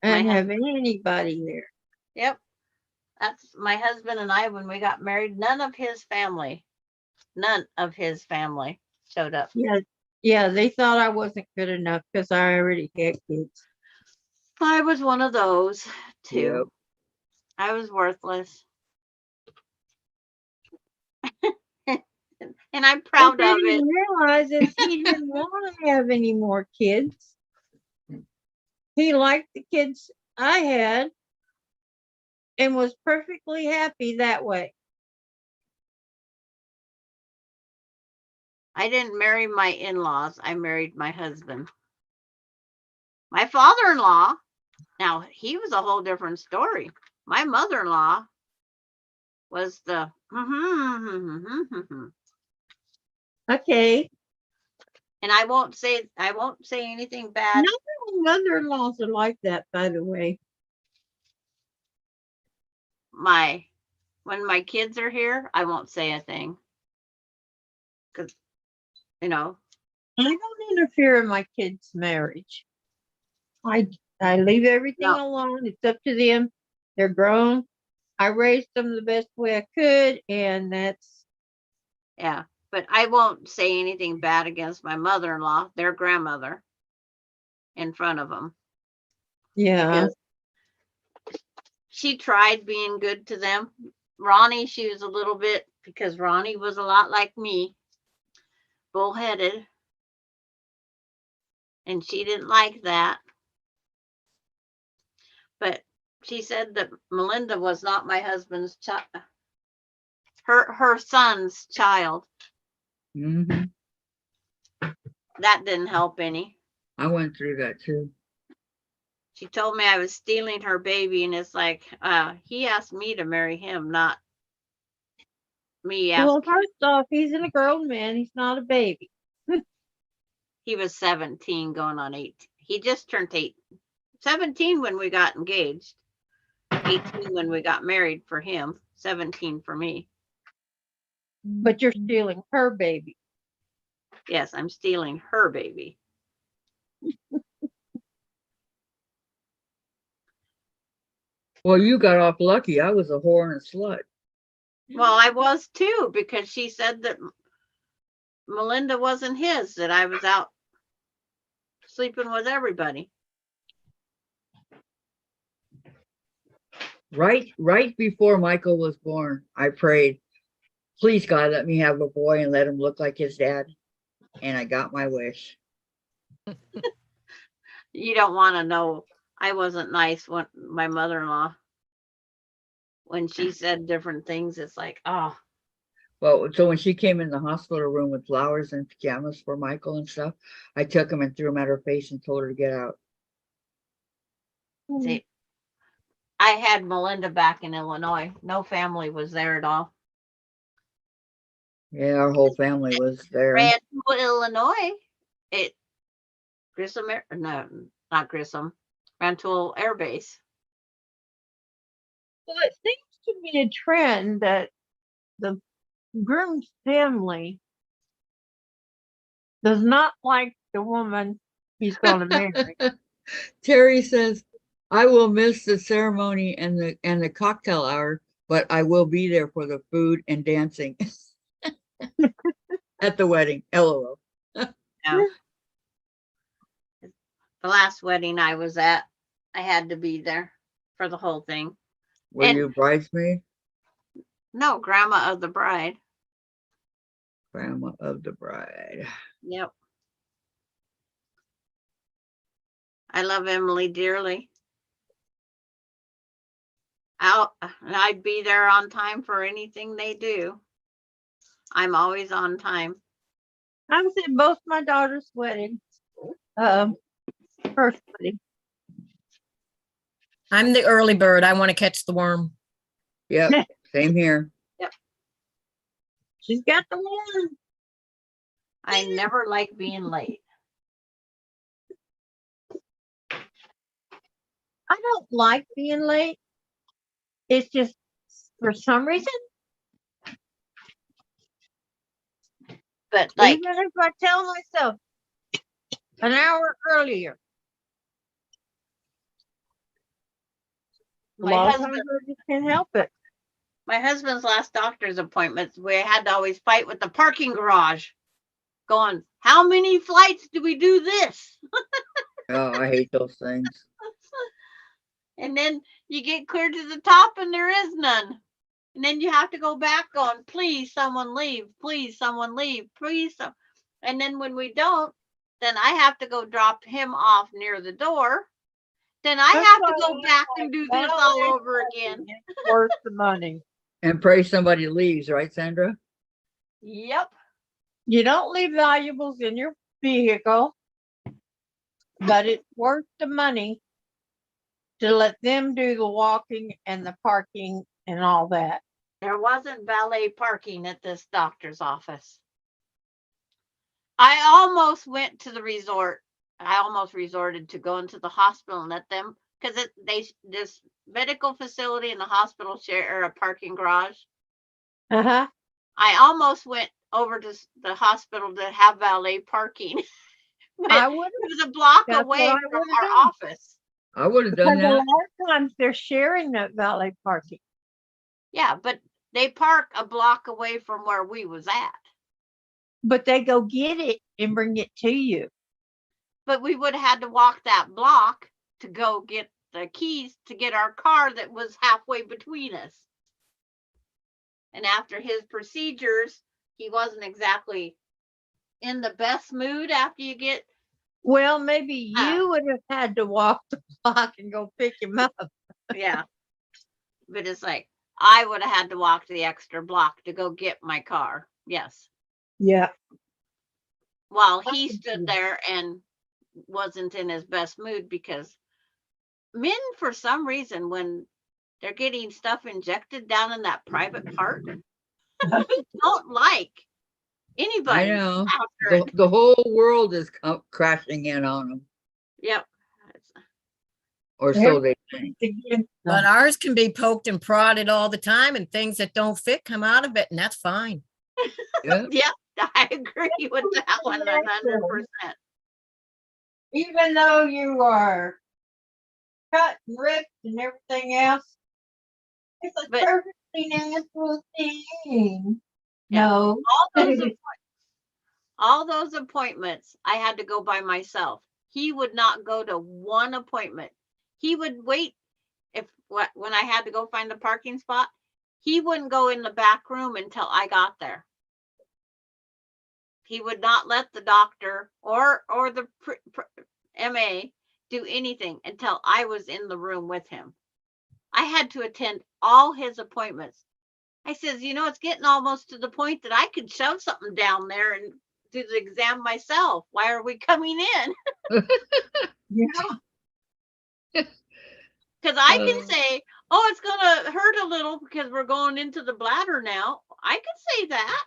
My And have anybody there. yep, that's my husband and I when we got married. None of his family showed up. Yeah, they thought I wasn't good enough because I already had kids. I was one of those too. Yep. I was worthless. And I'm proud What they of it. didn't realize is he didn't want to have any more kids. He liked the kids I had and was perfectly happy that way. I didn't marry my in-laws. I married my husband. My father-in-law, now he was a whole different story. My mother-in-law was the Okay. and I won't say anything bad. No mother-in-laws are like that, by the way. When my kids are here, I won't say a thing. Because I don't interfere in my kids' marriage. I leave everything No. alone. It's up to them. They're grown. I raised them the best way I could, and that's yeah, but I won't say anything bad against my mother-in-law, their grandmother, in front of them. yeah. Because she tried being good to them. Ronnie, she was a little bit, because Ronnie was a lot like me, bullheaded. And she didn't like that. But she said that Melinda was not my husband's child, her son's child. Hmm. That didn't help any. I went through that too. She told me I was stealing her baby, and it's like, he asked me to marry him, not me Well, asking. first off, he's a grown man. He's not a baby. He was 17 going on 18. He just turned 17 when we got engaged, 18 when we got married for him, 17 for me. But you're stealing her baby. Yes, I'm stealing her baby. Well, you got off lucky. I was a whore and a slut. Well, I was too, because she said that Melinda wasn't his, that I was out sleeping with everybody. Right before Michael was born, I prayed, please God, let me have a boy and let him look like his dad. And I got my wish. You don't want to know. I wasn't nice when my mother-in-law, when she said different things, it's like, oh, Well, so when she came in the hospital room with flowers and pajamas for Michael and stuff, I took them and threw them at her face and told her to get out. see, I had Melinda back in Illinois. No family was there at all. Yeah, our whole family was there. Ran to Illinois. It Grissom, no, not Grissom, Rantoul Air Base. Well, it seems to be a trend that the groom's family does not like the woman he's going to marry. Terry says, I will miss the ceremony and the cocktail hour, but I will be there for the food and dancing at the wedding. LOL. Yeah. The last wedding I was at, I had to be there for the whole thing. Were And- you bridesmaid? No, grandma of the bride. Grandma of the bride. Yep. I love Emily dearly. I'd be there on time for anything they do. I'm always on time. I was at both my daughter's weddings. First wedding. I'm the early bird. I want to catch the worm. Yep, same here. She's got the one. I never like being late. I don't like being late. It's just for some reason, But like, even if I tell myself an hour earlier, a my lot of husband, times I just can't help it. my husband's last doctor's appointments, we had to always fight with the parking garage. Going, how many flights do we do this? Oh, I hate those things. And then you get clear to the top and there is none. And then you have to go back going, please someone leave, please someone leave, please. And then when we don't, then I have to go drop him off near the door. Then I That's have to why go I back like and do this that all way over again. It's worth the money. And pray somebody leaves, right, Sandra? Yep. You don't leave valuables in your vehicle, but it's worth the money to let them do the walking and the parking and all that. There wasn't valet parking at this doctor's office. I almost went to the resort. I almost resorted to going to the hospital and let them, because this medical facility and the hospital share a parking garage. Uh-huh. I almost went over to the hospital to have valet parking. But I would it was a block That's away what I from would've our done. office. I would have because done a that. lot of times they're sharing that valet parking. Yeah, but they park a block away from where we was at. But they go get it and bring it to you. But we would have had to walk that block to go get the keys to get our car that was halfway between us. And after his procedures, he wasn't exactly in the best mood after you get, Well, maybe you would have had to walk the block and go pick him up. yeah. But it's like, I would have had to walk the extra block to go get my car. Yes. Yeah. While he stood there and wasn't in his best mood, because men, for some reason, when they're getting stuff injected down in that private part, don't like anybody I know. after it. The whole world is crashing in on them, Yep. or so they think. But ours can be poked and prodded all the time, and things that don't fit come out of it, and that's fine. Yeah. Yeah, I agree with that 100%. Even though you are cut and ripped and everything else, it's a But- perfectly natural thing. Yeah. No. All those appointments I had to go by myself. He would not go to one appointment. He would wait when I had to go find the parking spot. He wouldn't go in the back room until I got there. He would not let the doctor or the MA do anything until I was in the room with him. I had to attend all his appointments. I says, you know, it's getting almost to the point that I could shove something down there and do the exam myself. Why are we coming in? Yeah. Because I can say, oh, it's going to hurt a little because we're going into the bladder now. I can say that.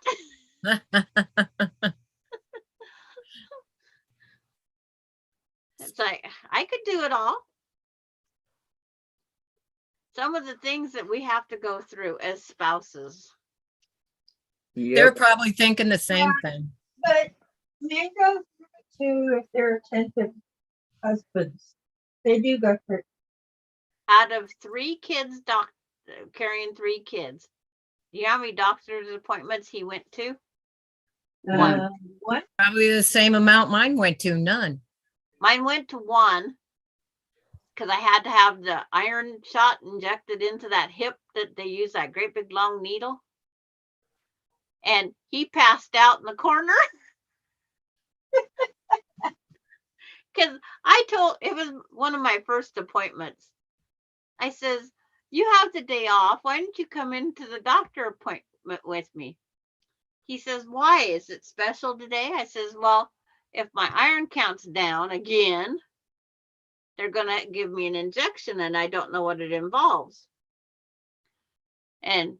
It's like, I could do it all. Some of the things that we have to go through as spouses. They're Yep. probably thinking the same thing. But men go through it too if they're attentive husbands. They do go through it. Out of 3 kids, carrying 3 kids, do you know how many doctor's appointments he went to? One. What? Probably the same amount mine went to, none. Mine went to 1 because I had to have the iron shot injected into that hip that they use, that great big long needle. And he passed out in the corner. Because it was one of my first appointments. I says, you have the day off. Why didn't you come into the doctor appointment with me? He says, why? Is it special today? I says, well, if my iron count's down again, they're going to give me an injection and I don't know what it involves. And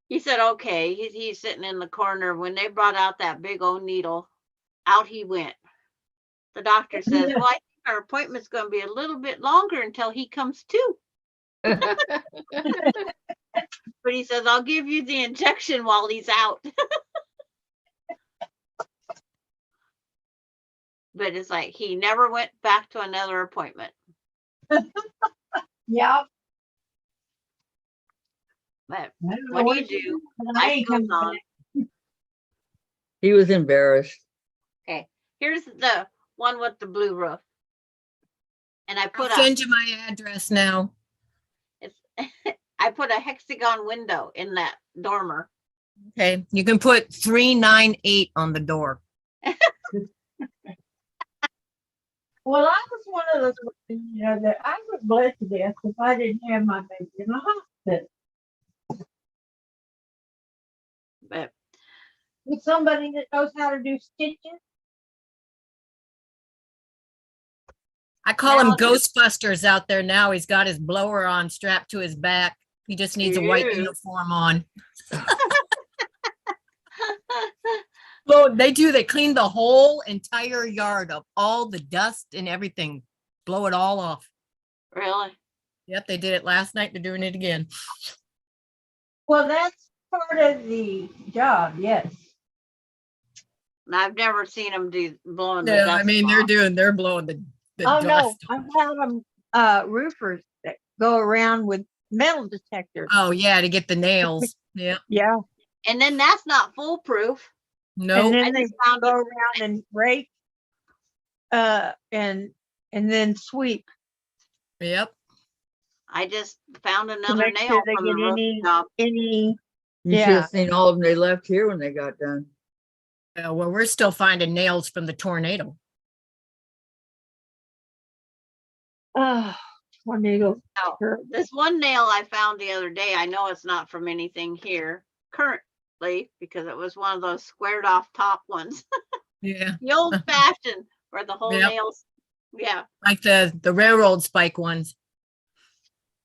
he said, okay. He's sitting in the corner. When they brought out that big old needle, out he went. The doctor says, well, I think our appointment's going to be a little bit longer until he comes to. But he says, I'll give you the injection while he's out. But it's like he never went back to another appointment. Yeah. But I don't know what do you do? but I Life ain't goes coming on. back. He was embarrassed. Okay, here's the one with the blue roof. And I I'll put send you my address now. I put a hexagon window in that dormer. Okay, you can put 398 on the door. Well, I was one of those, that I would bled to death if I didn't have my baby in the hospital. But With somebody that knows how to do stitches. I call him Now- Ghostbusters out there now. He's got his blower on strapped to his back. He just needs a white Ew. uniform on. Well, they do. They clean the whole entire yard of all the dust and everything. Blow it all off. really, Yep, they did it last night. They're doing it again. Well, that's part of the job, yes. and I've never seen them blowing the Yeah, dust I mean, off. they're blowing the Oh, no, dust. I've had them, roofers that go around with metal detectors. Oh, yeah, to get the nails. Yeah. Yeah. And then that's not foolproof. No. And I then they just found go it. around and rake, and then sweep. Yep. I just found to another make nail sure they from the get roof job. any, You should Yeah. have seen all of them they left here when they got done. Well, we're still finding nails from the tornado. tornado. Oh, Sure. this one nail I found the other day, I know it's not from anything here currently because it was one of those squared off top ones. Yeah. The old fashioned where the whole Yep. nails, yeah, Like the railroad spike ones.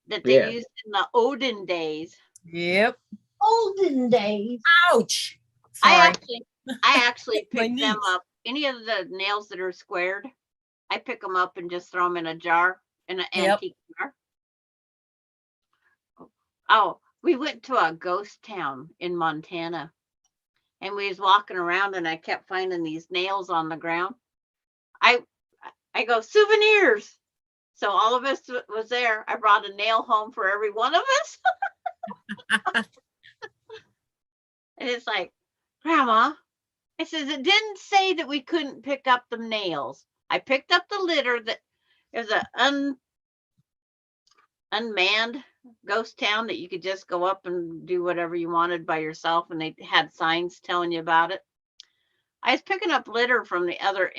that they Yeah. used in the olden days. Yep. Olden days. Ouch. I Sorry. actually My pick them niece. up. Any of the nails that are squared, I pick them up and just throw them in a jar, in an Yep. antique jar. Oh, we went to a ghost town in Montana, and we was walking around, and I kept finding these nails on the ground. I go, souvenirs. So all of us was there. I brought a nail home for every one of us. And it's like, Grandma, it says it didn't say that we couldn't pick up the nails. I picked up the litter that is a unmanned ghost town that you could just go up and do whatever you wanted by yourself, and they had signs telling you about it. I was picking up litter from the other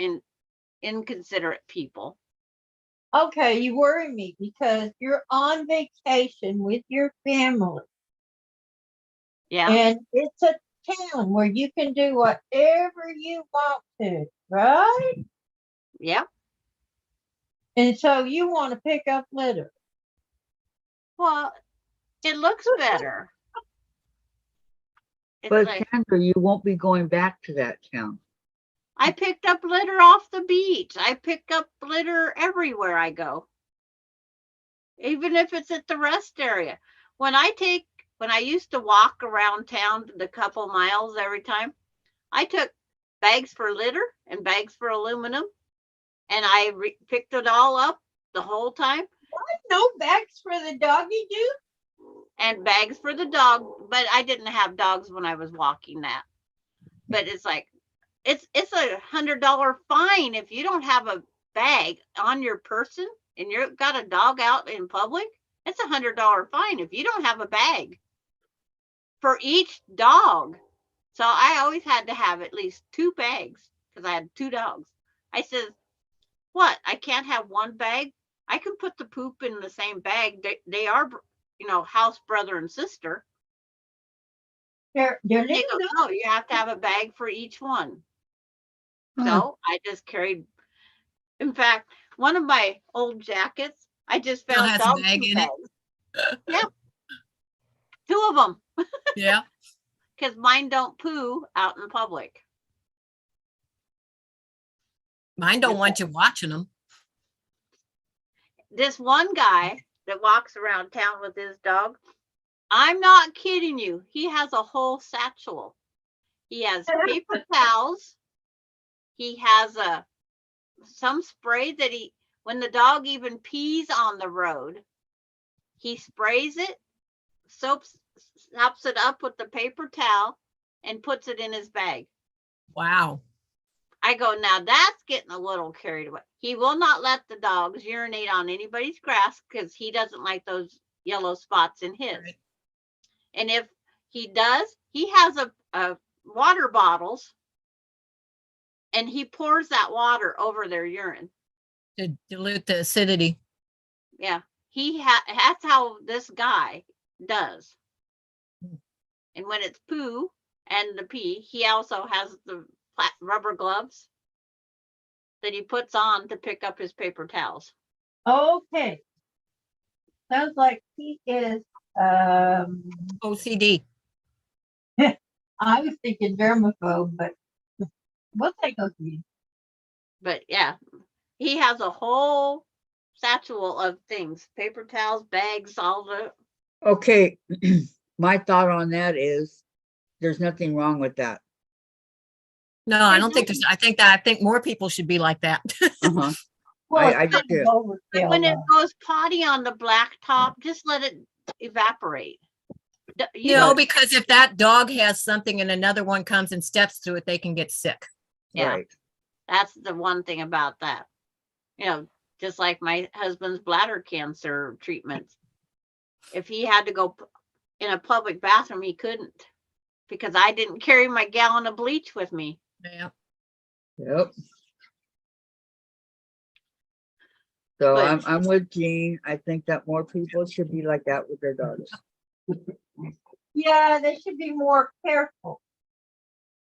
inconsiderate people. Okay, you worry me because you're on vacation with your family. Yeah. And it's a town where you can do whatever you want to, right? Yeah. And so you want to pick up litter. Well, it looks better. It's But like, Sandra, you won't be going back to that town. I picked up litter off the beach. I pick up litter everywhere I go. Even if it's at the rest area. When I used to walk around town the couple miles every time, I took bags for litter and bags for aluminum, and I picked it all up the whole time. No bags for the doggy do? And bags for the dog, but I didn't have dogs when I was walking that. But it's like, it's $100 fine if you don't have a bag on your person and you've got a dog out in public. It's $100 fine if you don't have a bag for each dog. So I always had to have at least 2 bags because I had 2 dogs. I said, what? I can't have one bag? I can put the poop in the same bag. They are, house brother and sister. They're And they little go, no, you have to have a bag for each one. Huh. So I just carried, in fact, one of my old jackets, I just Still found has a dog bag poop in it? bags. Yeah. 2 of them, Yeah. because mine don't poo out in public. Mine don't want you watching them. This one guy that walks around town with his dog, I'm not kidding you. He has a whole satchel. He has paper towels. He has some spray that when the dog even pees on the road, he sprays it, soaps it up with the paper towel, and puts it in his bag. Wow. I go, now that's getting a little carried away. He will not let the dogs urinate on anybody's grass because he doesn't like those yellow spots in his. Right. And if he does, he has a water bottles, and he pours that water over their urine. To dilute the acidity. Yeah, that's how this guy does. And when it's poo and the pee, he also has the rubber gloves that he puts on to pick up his paper towels. Okay. Sounds like he is, OCD. I was thinking germaphobe, but we'll take OCD. But yeah, he has a whole satchel of things, paper towels, bags, all the. Okay, my thought on that is there's nothing wrong with that. No, I don't think there's, I think more people should be like that. Uh-huh. Well, I it's kind do of too. But overkill, when it though. goes potty on the black top, just let it evaporate. You No, know, because if that dog has something and another one comes and steps to it, they can get sick. yeah, Right. that's the one thing about that. Just like my husband's bladder cancer treatments. If he had to go in a public bathroom, he couldn't because I didn't carry my gallon of bleach with me. Yeah. Yep. So But- I'm with Jean. I think that more people should be like that with their dogs. Yeah, they should be more careful.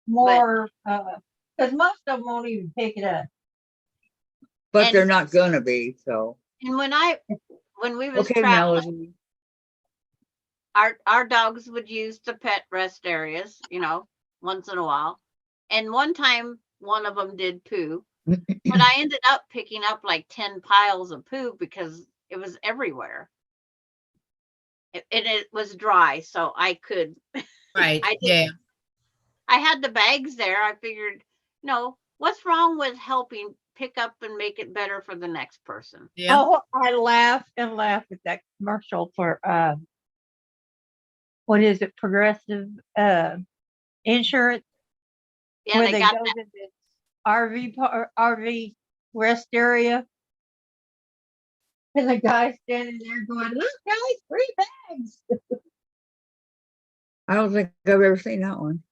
More, because most of them won't even pick it up. But And- they're not gonna be, so. And when we was Okay, traveling, Melody. our dogs would use the pet rest areas, once in a while. And one time, one of them did poo, but I ended up picking up like 10 piles of poo because it was everywhere. It was dry, so I could. Right. I did- Yeah. I had the bags there. I figured, what's wrong with helping pick up and make it better for the next person? Yeah. Oh, I laughed and laughed at that commercial for what is it, Progressive Insurance, Yeah, where they they got go that. to this RV rest area. And the guy standing there going, look, guys, 3 bags. I don't think I've ever seen that one.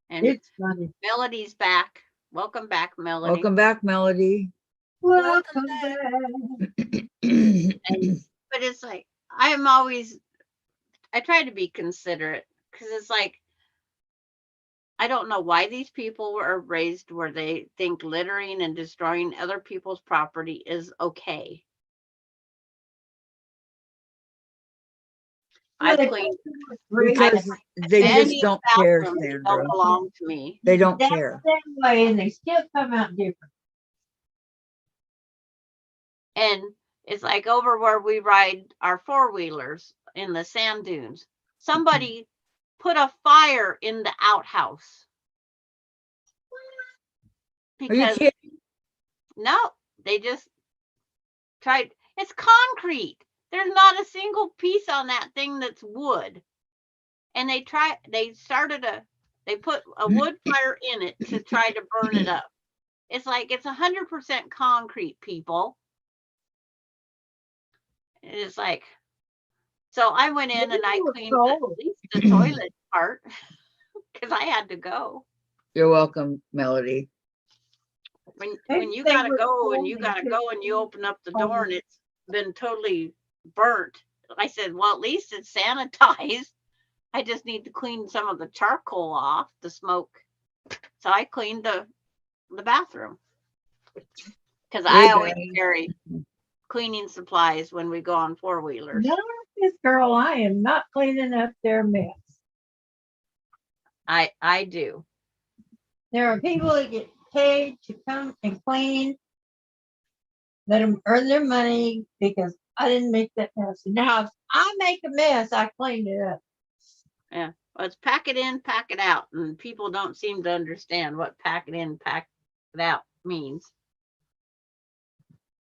And It's funny. Melody's back. Welcome back, Melody. Welcome back, Melody. Welcome back. back. But it's like I try to be considerate because it's like I don't know why these people were raised where they think littering and destroying other people's property is okay. I've Well, cleaned Because they just many don't care, bathrooms that Sandra. don't belong to me. They don't that care. same way, and they still come out different. And it's like over where we ride our 4-wheelers in the sand dunes. Somebody put a fire in the outhouse. Are you Because kidding? no, they just tried. It's concrete. There's not a single piece on that thing that's wood. And they put a wood fire in it to try to burn it up. It's like it's 100% concrete, people. It's like, so I went in and I cleaned at least the toilet part because I had to go. You're welcome, Melody. When you gotta go and you gotta go and you open up the door and it's been totally burnt. I said, well, at least it's sanitized. I just need to clean some of the charcoal off, the smoke. So I cleaned the bathroom because I always carry cleaning supplies when we go on 4-wheelers. No, this girl, I am not cleaning up their mess. I do. There are people that get paid to come and clean. Let them earn their money because I didn't make that mess. Now, if I make a mess, I clean it up. Yeah. Well, it's pack it in, pack it out. And people don't seem to understand what pack it in, pack it out means.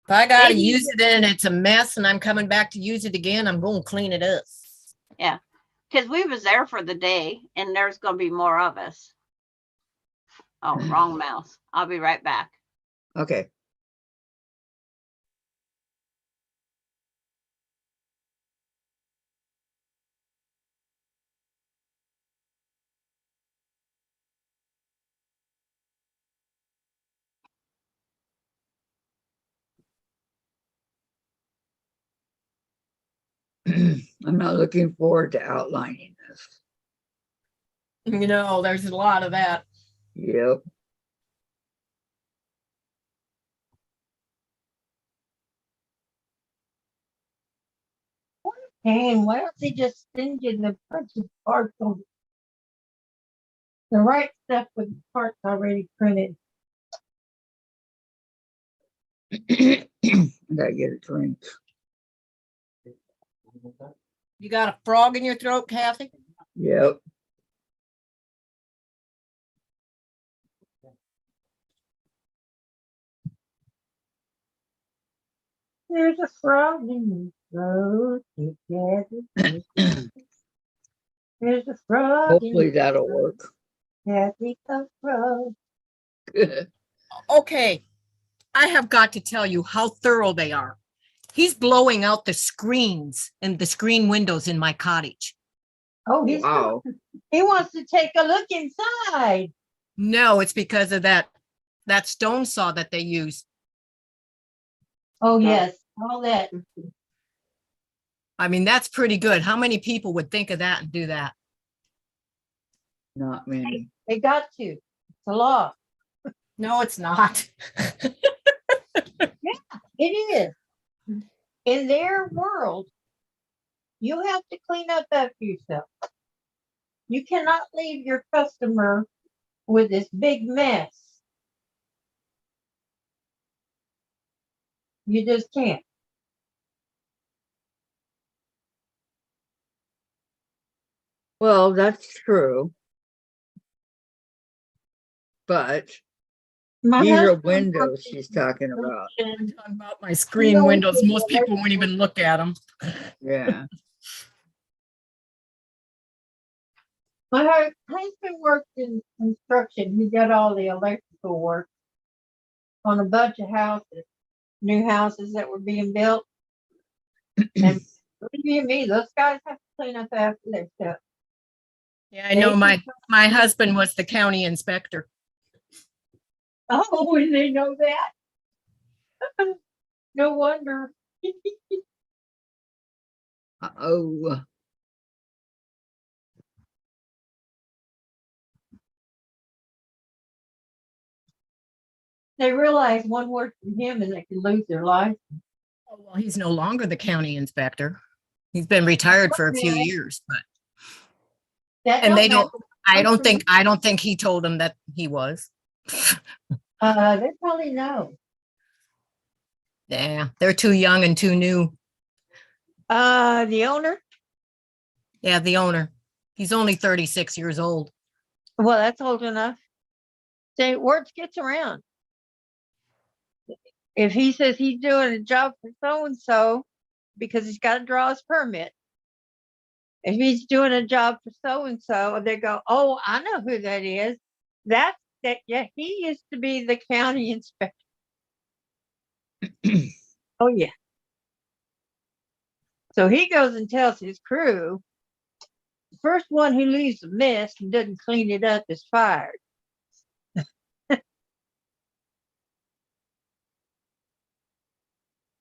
If I gotta Maybe- use it and it's a mess and I'm coming back to use it again, I'm gonna clean it up. Yeah. Because we was there for the day and there's going to be more of us. Oh, wrong mouse. I'll be right back. Okay. I'm not looking forward to outlining this. You know, there's a lot of that. Yep. And why don't they just send you the printed parts on the right stuff with the parts already printed? I gotta get a drink. You got a frog in your throat, Kathy? Yep. There's a frog in the road. There's a frog Hopefully in that'll work. Kathy the frog. Okay, I have got to tell you how thorough they are. He's blowing out the screens and the screen windows in my cottage. Oh, Wow. he wants to take a look inside. No, it's because of that stone saw that they use. Oh, yes, all that. I mean, that's pretty good. How many people would think of that and do that? Not many. They got to. It's a law. No, it's not. It is. In their world, you have to clean up after yourself. You cannot leave your customer with this big mess. You just can't. Well, that's true. But My These are husband windows worked in she's talking about. construction. Talking about my screen windows. Most people won't even look at them. Yeah. My husband worked in construction. He did all the electrical work on a bunch of houses, new houses that were being built. And believe you me, those guys have to clean up after their stuff. Yeah, I know my husband was the county inspector. Oh, and they know that. No wonder. Oh, They realize one word from him and they can lose their life. Oh, well, he's no longer the county inspector. He's been retired for a few years, but That and they matter. don't. I don't think he told them that he was. They probably know. Yeah, they're too young and too new. The owner. Yeah, the owner. He's only 36 years old. Well, that's old enough. Say, words gets around. If he says he's doing a job for so and so because he's got to draw his permit. If he's doing a job for so and so, they go, "Oh, I know who that is. That's that. Yeah, he used to be the county inspector." Oh yeah. So he goes and tells his crew, the first one who leaves a mess and doesn't clean it up is fired.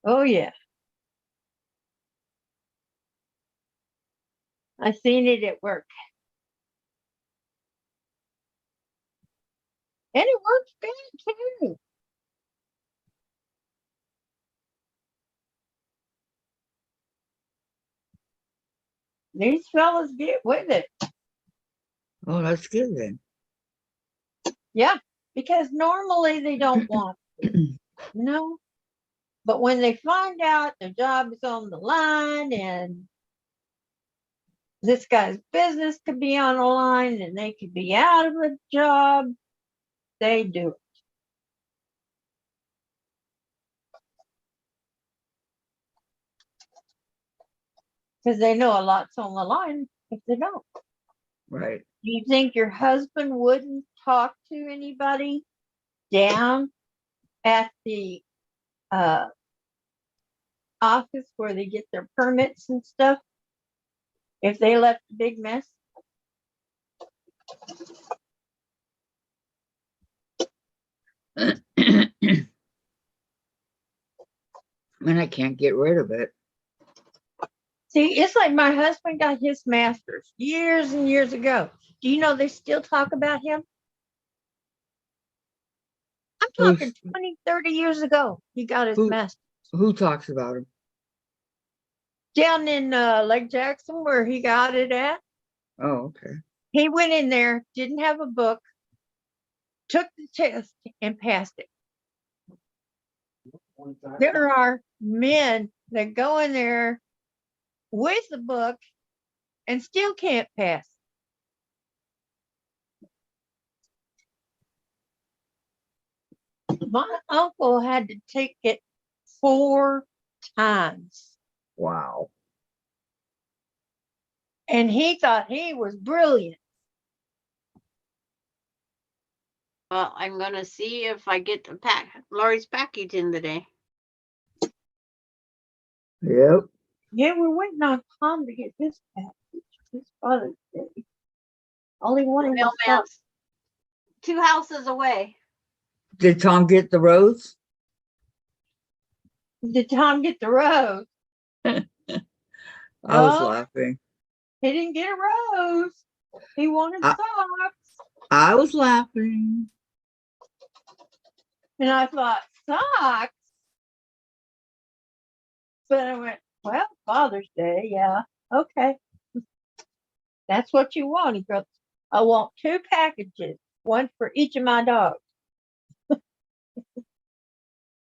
Oh yeah. I seen it at work. And it works good too. These fellas get with it. oh, that's good then. Yeah. Because normally they don't want to, you know? But when they find out their job is on the line and this guy's business could be on the line and they could be out of a job, they do it. Because they know a lot's on the line if they don't. Right. Do you think your husband wouldn't talk to anybody down at the office where they get their permits and stuff if they left a big mess? And I can't get rid of it. See, it's like my husband got his master's years and years ago. Do you know they still talk about him? I'm talking 20, 30 years ago. He got his master's. Who talks about him? Down in Lake Jackson, where he got it at. Oh, okay. He went in there, didn't have a book, took the test, and passed it. There are men that go in there with the book and still can't pass. My uncle had to take it 4 times. Wow. And he thought he was brilliant. Well, I'm gonna see if I get the Lori's package in today. Yep. Yeah, we're waiting on Tom to get his package. His Father's Day. Only one was Mailman's 2 houses away. Did Tom get the rose? Did Tom get the rose? I was No. laughing. He didn't get a rose. He wanted socks. I was laughing. And I thought, socks? But I went, well, Father's Day, yeah, okay. That's what you want. He goes, I want 2 packages, one for each of my dogs.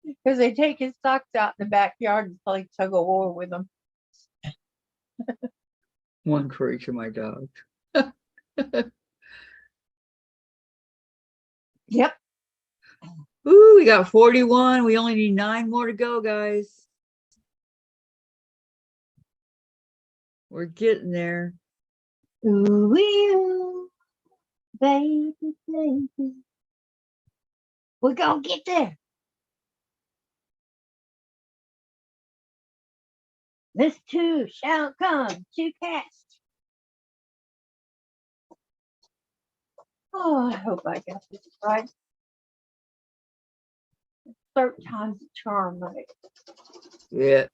Because they take his socks out in the backyard and play tug of war with them. One for each of my dogs. Yep. Ooh, we got 41. We only need 9 more to go, guys. We're getting there. Ooh, ooh, baby, baby. We're gonna get there. This too shall come to pass. Oh, I hope I got this right. Third time's the charm, right? Yeah.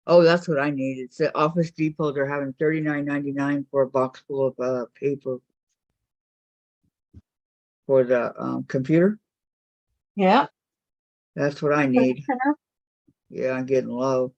Oh, that's what I need. It's at Office Depot. They're having $39.99 for a box full of paper for the computer. Yeah. That's what I need. Yeah, I'm getting low.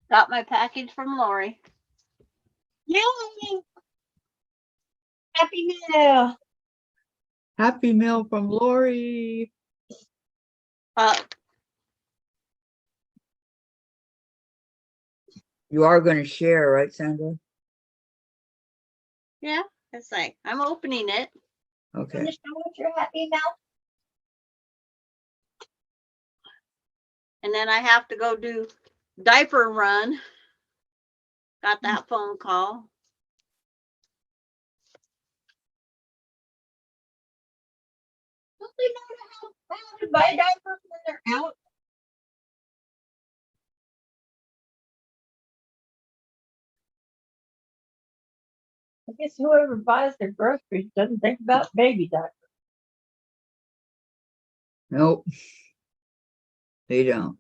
Got my package from Lori. Yay! Happy Meal. Happy Meal from Lori. Uh, You are going to share, right, Sandra? yeah, it's like I'm opening it. Okay. Finish with your Happy Meal. And then I have to go do diaper run. Got that phone call. Don't they know how to buy diapers when they're out? I guess whoever buys their groceries doesn't think about baby diapers. Nope. They don't.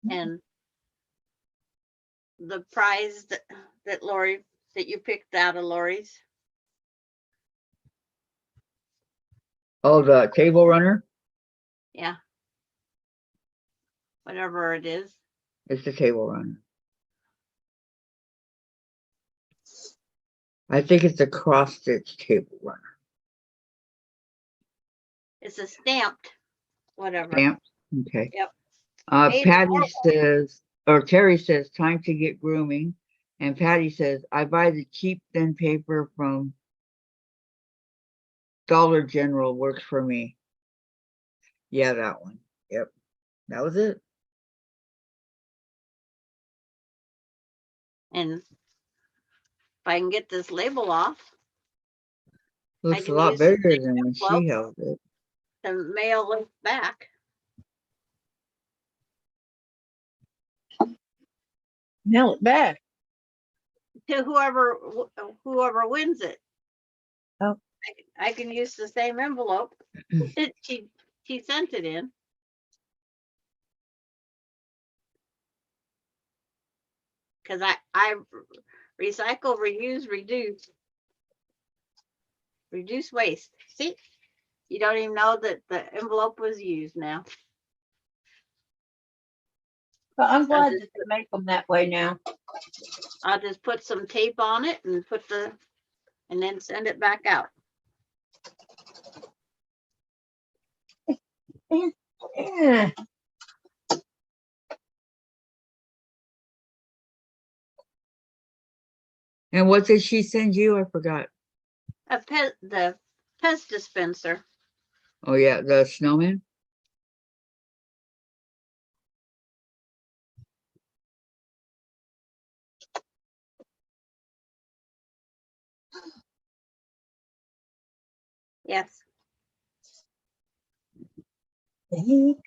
And the prize that Lori, that you picked out of Lori's. Oh, the table runner? Yeah. Whatever it is. It's the table runner. I think it's a cross stitch table runner. It's a stamped whatever. Stamped? Okay. Yep. Patty $8. says, or Terry says, time to get grooming. And Patty says, I buy the cheap thin paper from Dollar General, works for me. Yeah, that one. Yep. That was it. And if I can get this label off, Looks a can lot use the bigger than when she held it. the mail it back. Mail it back. To whoever wins it. Oh. I can use the same envelope that she sent it in. Because I recycle, reuse, reduce waste. See, you don't even know that the envelope was used now. But I'm glad that they make them that way now. I'll just put some tape on it and and then send it back out. Yeah. And what did she send you? I forgot. The pest dispenser. Oh yeah, the snowman. Yes. Eat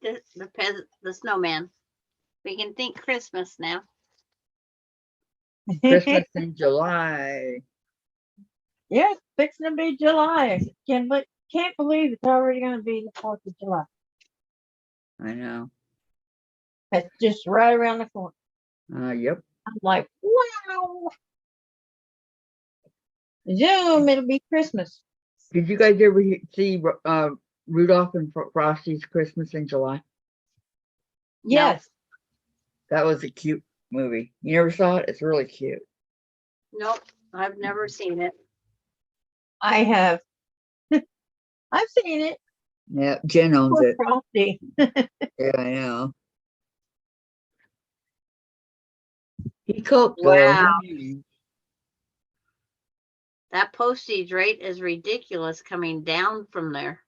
the snowman. We can think Christmas now. Christmas in July. Yeah, it's fixing to be July. Can't believe it's already going to be the 4th of July. I know. That's just right around the corner. Yep. I'm like, wow. Zoom, it'll be Christmas. Did you guys ever see Rudolph and Frosty's Christmas in July? Yes. That was a cute movie. You never saw it? It's really cute. Nope, I've never seen it. I have. I've seen it. Yeah, Jen owns Poor it. Frosty. Yeah, I know. He coped Wow. though. That postage rate is ridiculous coming down from there.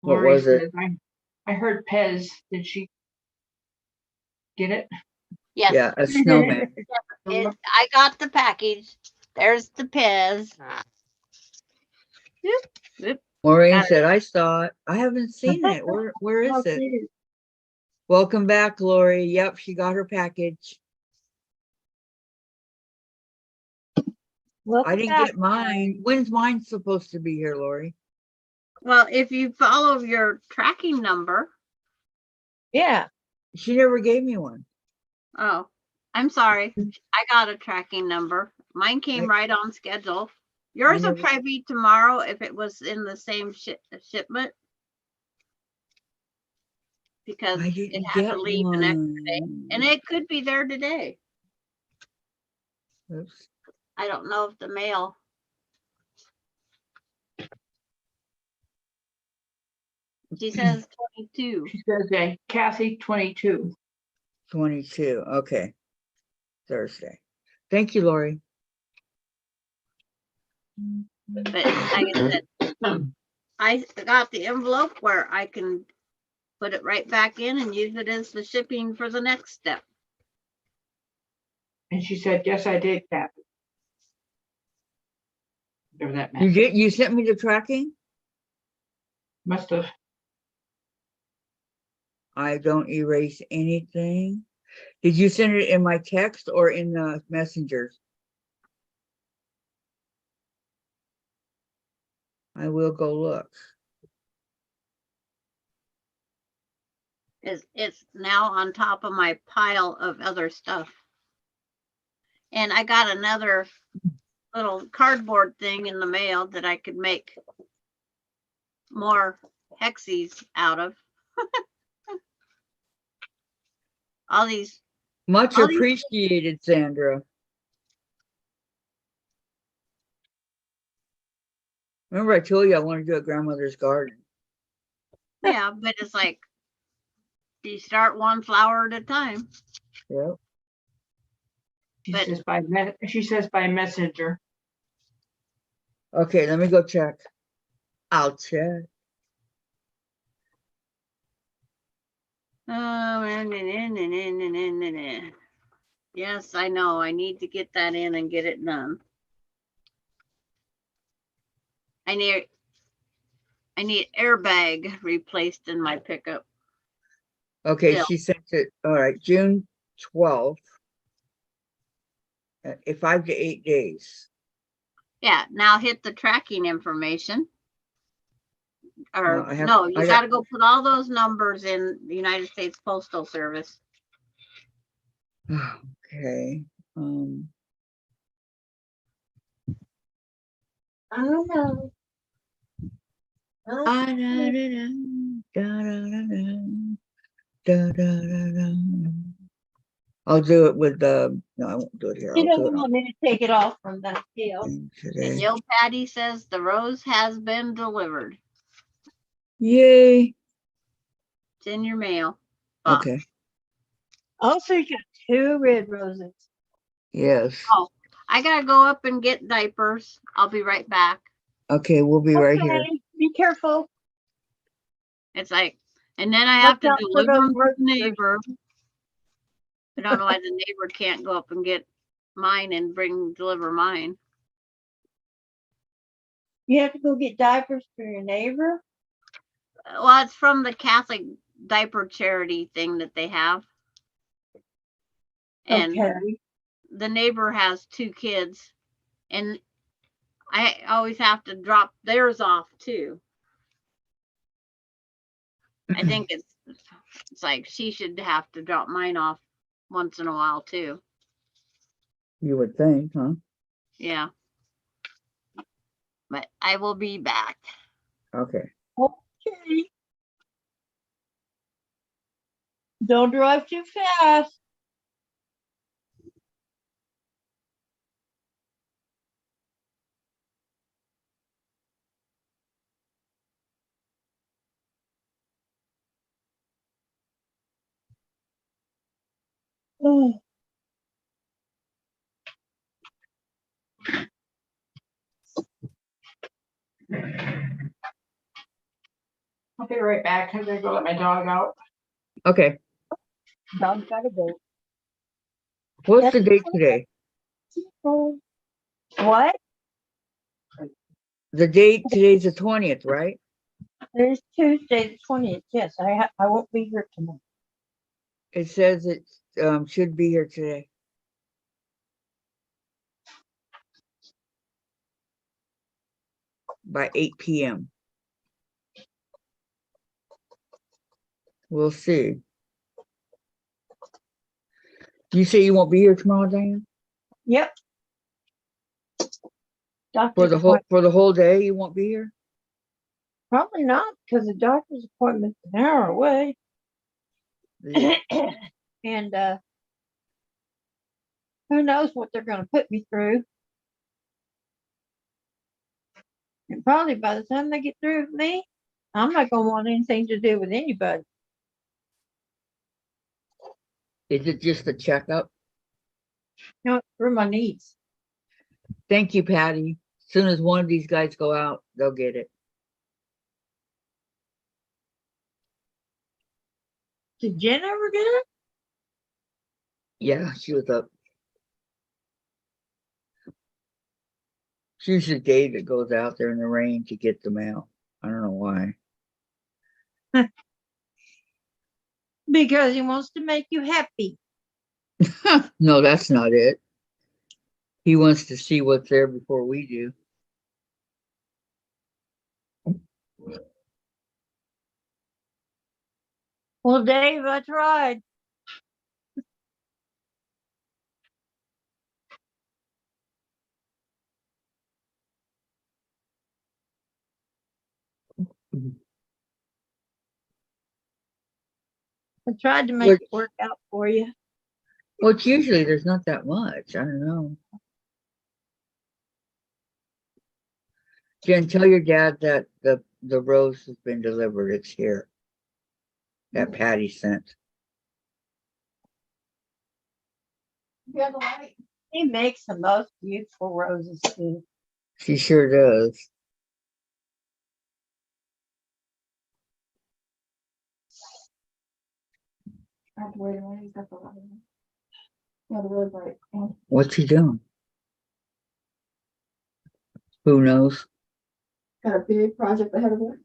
What Lori was it? says, I heard Pez. Did she get it? Yes, Yeah, a snowman. I got the package. There's the Pez. Maureen Got it. said, I saw it. I haven't seen it. Where is it? Welcome back, Lori. Yep, she got her package. I didn't get mine. When's mine supposed to be here, Lori? Well, if you follow your tracking number. Yeah. She never gave me one. Oh, I'm sorry. I got a tracking number. Mine came I- right on schedule. Yours will never- probably be tomorrow if it was in the same shipment. Because I it didn't had get to leave the next day. one. And it could be there today. Oops. I don't know if the mail. She says 22. She says, Kathy, 22. 22. Okay. Thursday. Thank you, Lori. But like I said, I got the envelope where I can put it right back in and use it as the shipping for the next step. And she said, yes, I did, Kathy. Whatever that You meant. did? You sent me the tracking? Must have. I don't erase anything. Did you send it in my text or in the messengers? I will go look. It's now on top of my pile of other stuff. And I got another little cardboard thing in the mail that I could make more hexies out of. All these. Much All these- appreciated, Sandra. Remember I told you I want to do a grandmother's garden. Yeah, but it's like you start one flower at a time. Yep. But- She says by messenger. Okay, let me go check. I'll check. Yes, I know. I need to get that in and get it done. I need airbag replaced in my pickup. Okay, Still. she sent it. All right, June 12th. 5 to 8 days. Yeah, now hit the tracking information. Or I have- no, you I got got- to go put all those numbers in the United States Postal Service. Okay. I don't know. I'll do it with the. No, I won't do it here. She I'll do doesn't it want me to take it off from that deal. on And today. Jill Patty says the rose has been delivered. Yay. It's in your mail. Okay. Also, you got 2 red roses. Yes. I gotta go up and get diapers. I'll be right back. Okay, we'll be right here. Okay, be careful. It's like, and then I have Watch to out for deliver those them to the roosters. neighbor. I don't know why the neighbor can't go up and get mine and deliver mine. You have to go get diapers for your neighbor. Well, it's from the Catholic diaper charity thing that they have. And Okay. the neighbor has 2 kids, and I always have to drop theirs off too. I think it's like she should have to drop mine off once in a while too. You would think, huh? Yeah. But I will be back. Okay. Okay. Don't drive too fast. Oh. I'll be right back. I'm gonna go let my dog out. Okay. Dog gotta go. What's the date today? What? The date today's the 20th, right? There's Tuesday the 20th. Yes, I won't be here tomorrow. It says it should be here today. By 8 p.m. We'll see. You say you won't be here tomorrow, Diane? Yep. For Doctor's the whole day, you won't be here? probably not, because the doctor's appointment's an hour away. Yeah. And who knows what they're going to put me through. And probably by the time they get through with me, I'm not going to want anything to do with anybody. Is it just a checkup? You know, through my knees. Thank you, Patty. As soon as one of these guys go out, they'll get it. Did Jen ever get it? Yeah, she was up. She's the day that goes out there in the rain to get the mail. I don't know why. Because he wants to make you happy. No, that's not it. He wants to see what's there before we do. Well, Dave, I tried. I tried to make it work out for you. Well, it's usually there's not that much. I don't know. Jen, tell your dad that the rose has been delivered. It's here. That Patty sent. Yeah, the light. He makes the most beautiful roses too. She sure does. I have to wait around. He's got the light. Yeah, the really bright. What's he doing? Who knows? Got a big project ahead of him.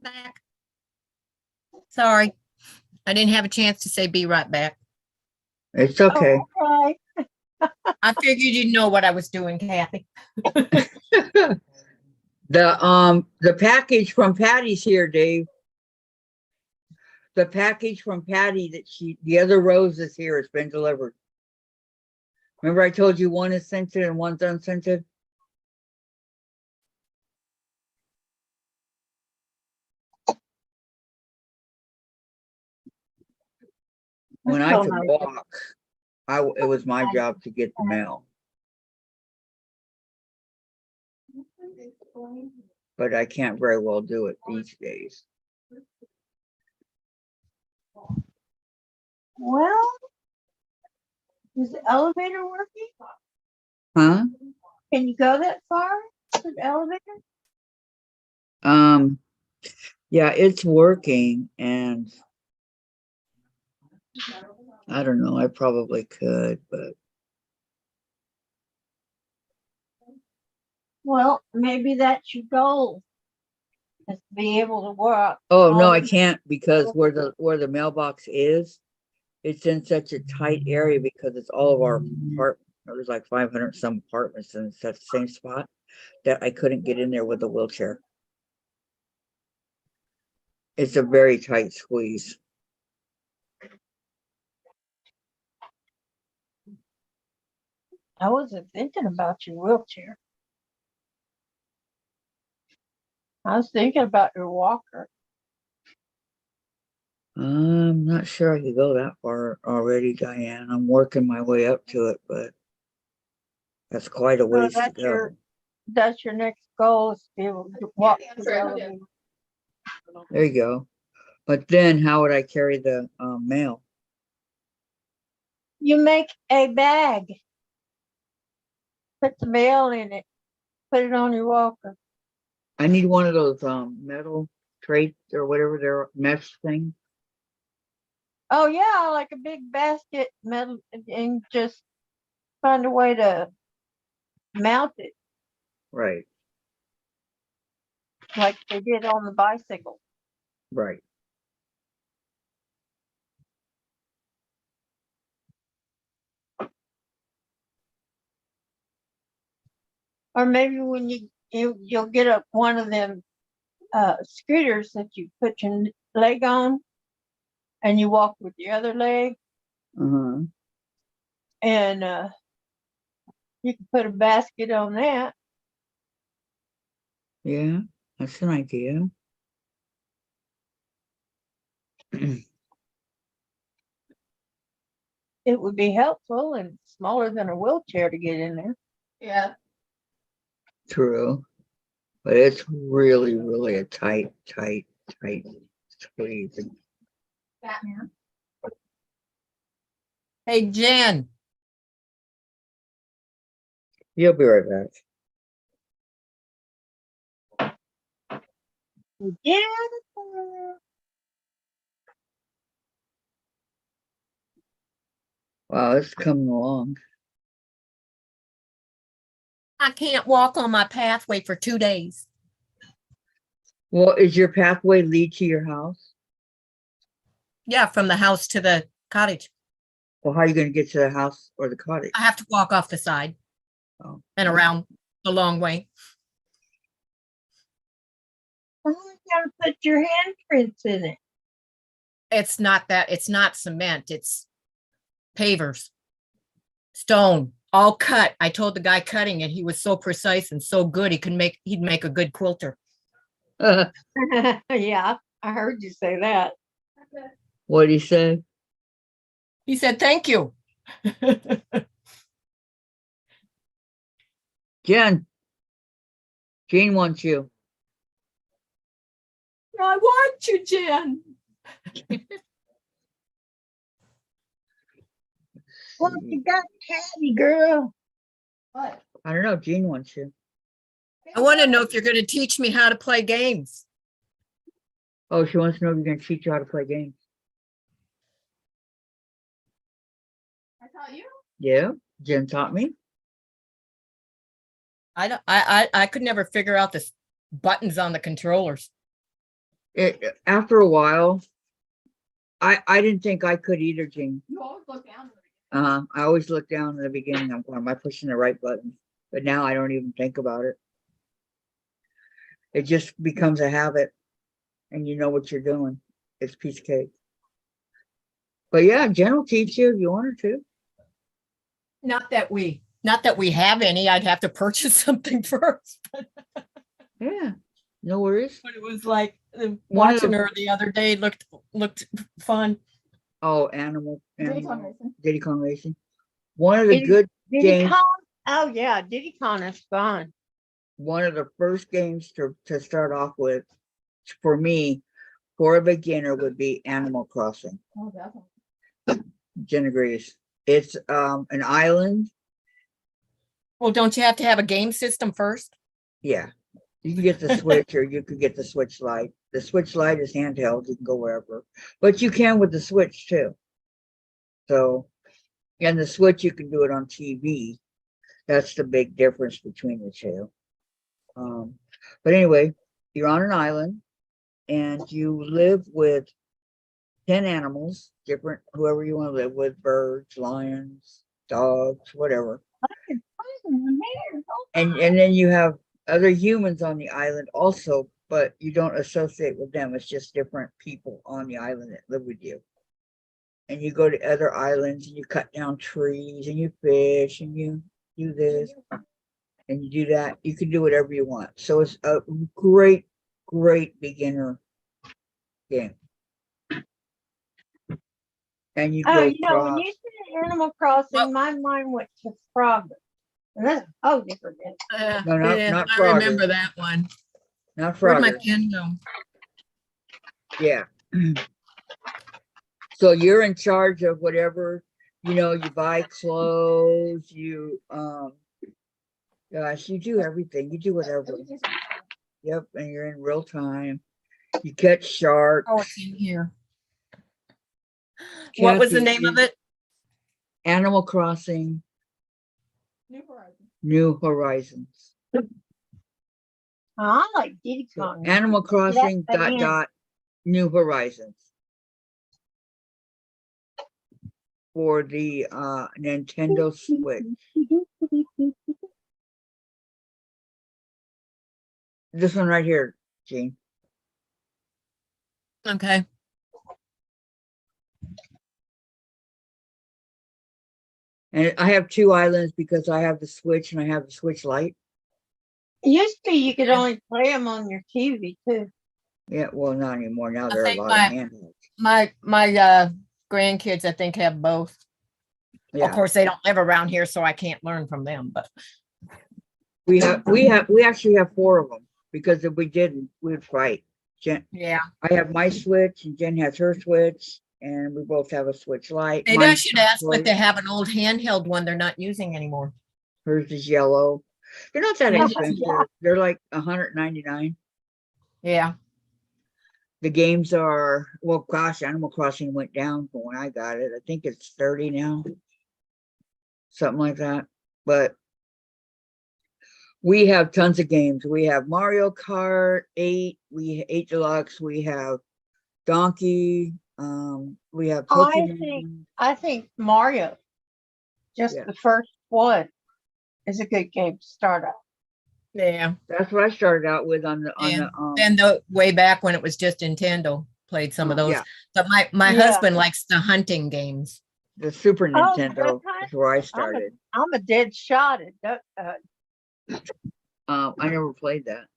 Back. Sorry, I didn't have a chance to say be right back. It's okay. Oh, okay. I figured you'd know what I was doing, Kathy. The package from Patty's here, Dave. The package from Patty the other rose is here. It's been delivered. Remember I told you one is scented and one's unscented? When I could walk, it was my job to get the mail. But I can't very well do it these days. Well, is the elevator working? Huh? Can you go that far with the elevator? Yeah, it's working, and I don't know, I probably could, but Well, maybe that's your goal. Is to be able to work. Oh, no, all I the- can't because where the mailbox is, it's in such a tight area because it's all of our apartments. There's like 500 some apartments and it's at the same spot that I couldn't get in there with a wheelchair. It's a very tight squeeze. I wasn't thinking about your wheelchair. I was thinking about your walker. I'm not sure I could go that far already, Diane. I'm working my way up to it, but that's quite a So ways to go. that's your next goal is to be able to walk to the elevator. There you go. But then how would I carry the mail? You make a bag. Put the mail in it. Put it on your walker. I need one of those metal crates or whatever they're mesh thing. Oh yeah, like a big basket metal, and just find a way to mount it Right, like they did on the bicycle. right. Or maybe when you'll get up one of them scooters that you put your leg on and you walk with the other leg, Uh-huh. and you can put a basket on that. Yeah, that's an idea. It would be helpful and smaller than a wheelchair to get in there. Yeah. True. But it's really, really a tight squeeze. Batman. Hey, Jen, You'll be right back. Yeah. Wow, it's coming along. I can't walk on my pathway for 2 days. Well, is your pathway lead to your house? Yeah, from the house to the cottage. Well, how are you going to get to the house or the cottage? I have to walk off the side Oh. and around the long way. You gotta put your handprints in it. It's not cement, it's pavers, stone, all cut. I told the guy cutting it, he was so precise and so good, he'd make a good quilter. Yeah, I heard you say that. What did he say? He said, thank you. Jen, Jean wants you. I want you, Jen. Well, you got Patty, girl. What? I don't know. Jean wants you. I want to know if you're going to teach me how to play games. Oh, she wants to know if you're going to teach you how to play games. I taught you? Yeah, Jen taught me. I could never figure out the buttons on the controllers. After a while, I didn't think I could either, Jean. You always look down. I always look down in the beginning. I'm going, am I pushing the right button? But now I don't even think about it. It just becomes a habit, and you know what you're doing. It's a piece of cake. But yeah, Jen will teach you if you want her to. Not that we have any. I'd have to purchase something first. Yeah, no worries. But it was like One of watching the- her the other day looked fun. Oh, Diddy Kong Racing. Diddy Kong Racing. One of the Diddy- good Diddy games. Kong? Oh yeah, Diddy Kong is fun. One of the first games to start off with, for me, for a beginner, would be Animal Crossing. Oh, definitely. Jen agrees. It's an island. Well, don't you have to have a game system first? Yeah, you can get the Switch or you could get the Switch Lite. The Switch Lite is handheld. You can go wherever, but you can with the Switch too. So, and the Switch, you can do it on TV. That's the big difference between the two. But anyway, you're on an island and you live with 10 animals, different, whoever you want to live with, birds, lions, dogs, whatever. And then you have other humans on the island also, but you don't associate with them. It's just different people on the island that live with you. And you go to other islands and you cut down trees and you fish and you do this and you do that. You can do whatever you want. So it's a great, great beginner game. And you Oh, go you know, when across. you said Animal Crossing, Well- my mind went to Frogger. And that's a different game. No, not I remember Frogger. that one. Not Where'd my Frogger. pen go? Yeah. So you're in charge of whatever, you buy clothes, gosh, you do everything. You do whatever. Yep, and you're in real time. You catch sharks. Oh, it's in here. What was the name of it? Animal Crossing New Horizons. New Horizons. I like Diddy So Kong. Animal Crossing That's the end. New Horizons. For the Nintendo Switch. This one right here, Gene. Okay. And I have 2 islands because I have the Switch and I have the Switch Lite. It used to be you could only play them on your TV too. Yeah, well, not anymore. Now I there are a think lot of handhelds. My grandkids, I think, have both. Of Yeah, course, they don't live around here, so I can't learn from them. But we actually have 4 of them because if we didn't, we'd fight. yeah, I have my Switch and Jen has her Switch, and we both have a Switch Lite. maybe I Mine's should ask, but white, they have an old handheld one they're not using anymore. hers is yellow. They're not that Yeah. expensive. They're like $199. Yeah. The games are, well, gosh, Animal Crossing went down from when I got it. I think it's 30 now. Something like that. But we have tons of games. We have Mario Kart 8, 8 Deluxe, we have Donkey, we have Pokemon. I think Mario, just Yeah. the first one, is a good game to start out. Yeah. That's what I started out with on the Then the way back when it was just Nintendo, played some of those. yeah, But my Yeah. husband likes the hunting games. the Super Oh, Nintendo Duck Hunt? is where I started. I'm a dead shot at Duck. I never played that.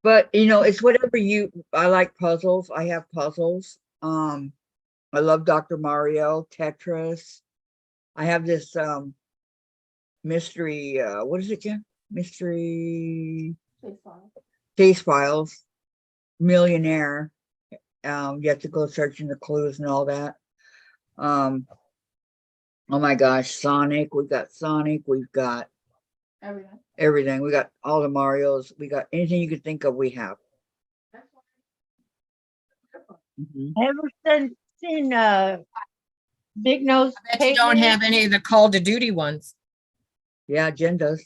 But it's whatever I like puzzles. I have puzzles. I love Dr. Mario, Tetris. I have this mystery, what is it, Jen? Mystery Case Files, Millionaire. You have to go searching the clues and all that. Oh my gosh, Sonic. We've got Sonic. We've got everything. We got all the Marios. We got anything you could think of, we have. Mhm. Ever seen Big Nose? I bet you don't Caveman? have any of the Call of Duty ones, Yeah, Jen does.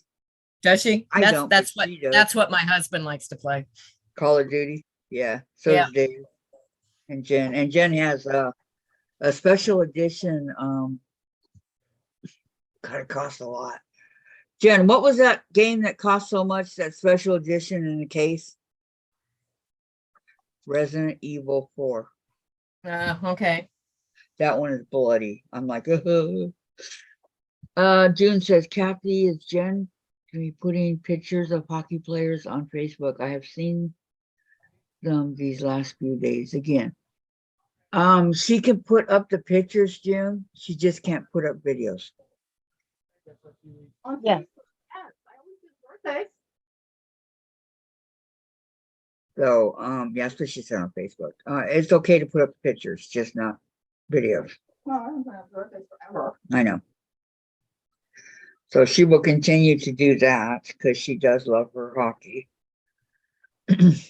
does she? I don't, but she does. That's what my husband likes to play. Call of Duty. Yeah. So Yeah. does Dave and Jen. And Jen has a special edition. God, it costs a lot. Jen, what was that game that cost so much? That special edition in the case? Resident Evil 4. Okay. That one is bloody. I'm like, June says, Kathy, is Jen to be putting pictures of hockey players on Facebook? I have seen them these last few days again. She can put up the pictures, June. She just can't put up videos. Yeah. So, yeah, that's what she said on Facebook. It's okay to put up pictures, just not videos. I know. So she will continue to do that because she does love her hockey.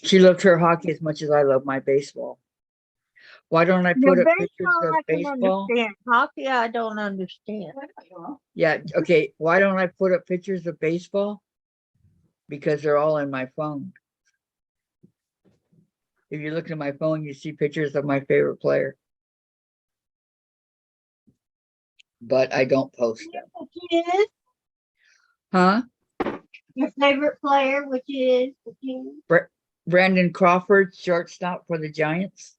She loved her hockey as much as I love my baseball. Why don't I Now, put up pictures baseball of I can baseball? understand. Hockey I don't understand. Yeah, okay. Why don't I put up pictures of baseball? because they're all in my phone. If you look at my phone, you see pictures of my favorite player. But I don't post them. Which is Huh? your favorite player, which is Brandon Crawford, shortstop for the Giants.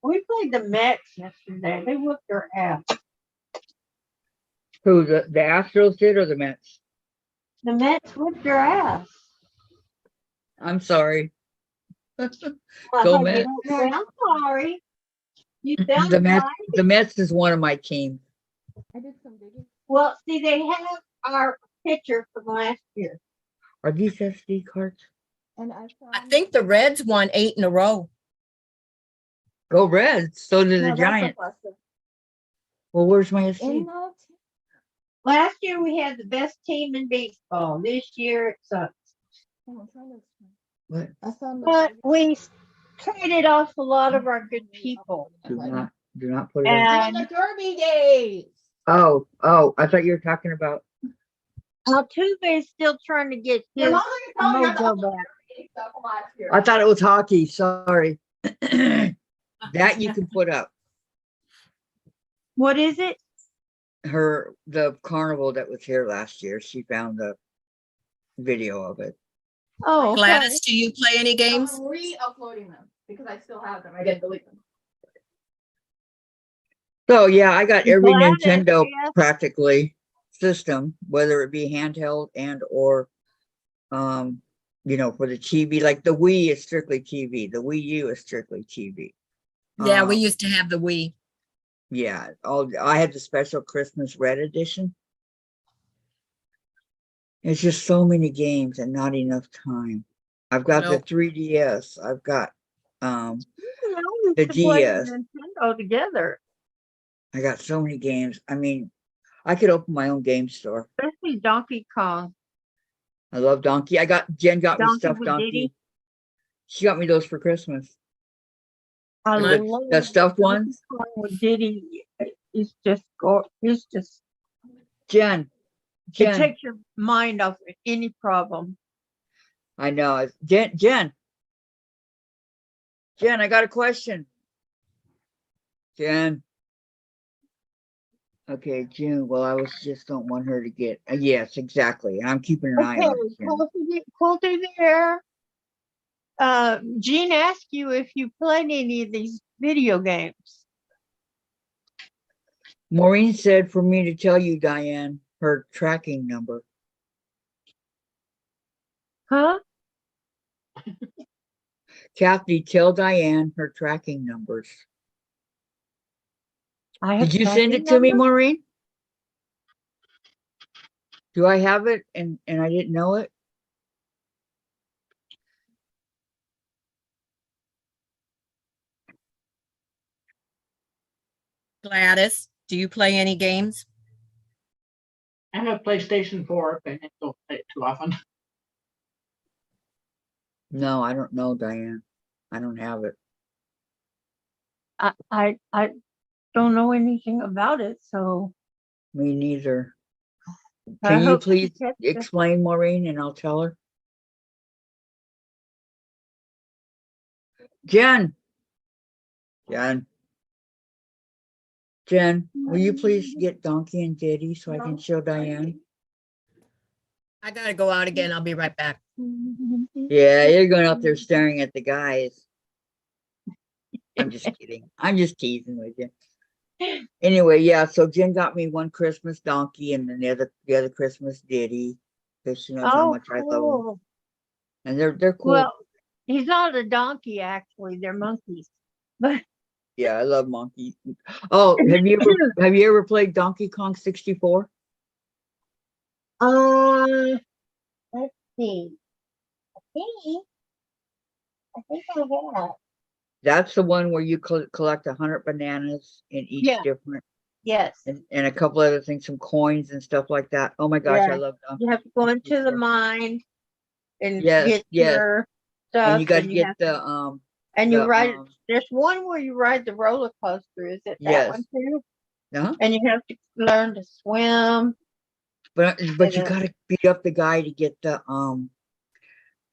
we played the Mets yesterday. They whooped their ass. Who, the Astros did or the Mets? The Mets whooped their ass. I'm sorry. Well, Go you Mets. don't sound sorry. You sound The Mets, fine. the Mets is one of my teams. I did some digging. Well, see, they have our picture from last year. Are these SD cards? And I found. I think the Reds won 8 in a row. Go Reds. So do the No, that's Giants. impressive. Well, where's my In SD? the Last year we had the best team in baseball. This year it sucks. oh, I'm trying to explain. What? I found the But we traded off a lot of our good people. Do not put it in. And the Derby days. Oh, I thought you were talking about. Altuve is still trying to get his mojo back. I thought it was hockey. Sorry. That you can put up. What is it? The carnival that was here last year. She found the video of it. Oh, okay. Gladys, do you play any games? I'm re-uploading them because I still have them. I didn't delete them. So yeah, I got every Gladys, Nintendo yes. practically system, whether it be handheld and or for the TV. Like the Wii is strictly TV. The Wii U is strictly TV. Yeah, we used to have the Wii. Yeah, I had the special Christmas Red edition. It's just so many games and not enough time. I've got the Nope. 3DS. I've got You know, we the used to play DS. Nintendo together, I got so many games. I mean, I could open my own game store. especially Donkey Kong. I love Donkey. Jen got me Donkey stuffed with Donkey. Diddy. She got me those for Christmas. I The- love the stuffed Donkey ones? Kong with Diddy. He's just Jen, it takes your mind off any problem. I know. Jen, I got a question. Jen. Okay, June. Well, I just don't want her to get. Yes, exactly. I'm keeping an eye Okay, on it. Jen. Colty there. Gene asked you if you played any of these video games. Maureen said for me to tell you, Diane, her tracking number. Huh? Kathy, tell Diane her tracking numbers. I have Did you send tracking it to me, numbers? Maureen? Do I have it and I didn't know it? Gladys, do you play any games? I have PlayStation 4, but I don't play it too often. No, I don't know, Diane. I don't have it. I don't know anything about it, so Me neither. I Can you hope she please gets it. explain, Maureen, and I'll tell her? Jen, will you please get Donkey and Diddy so I can show Diane? I gotta go out again. I'll be right back. Yeah, you're going out there staring at the guys. I'm just kidding. I'm just teasing with you. Anyway, yeah, so Jen got me one Christmas Donkey and then the other Christmas Diddy, because she knows how Oh, much I love them. cool. And they're cool. Well, he's not a donkey, actually. They're monkeys. But Yeah, I love monkeys. Oh, have you ever played Donkey Kong 64? let's see. I think I have. That's the one where you collect 100 bananas in each Yeah. different, Yes. and a couple other things, some coins and stuff like that. Oh my gosh, Yeah. I love Donkey You have to go Kong into the 64. mine and Yes, get yes. your stuff. And you got to have get the and you the, ride. There's one where you ride the roller coaster. Is it that Yes. one too? uh-huh. And you have to learn to swim. But you Yeah. gotta beat up the guy to get the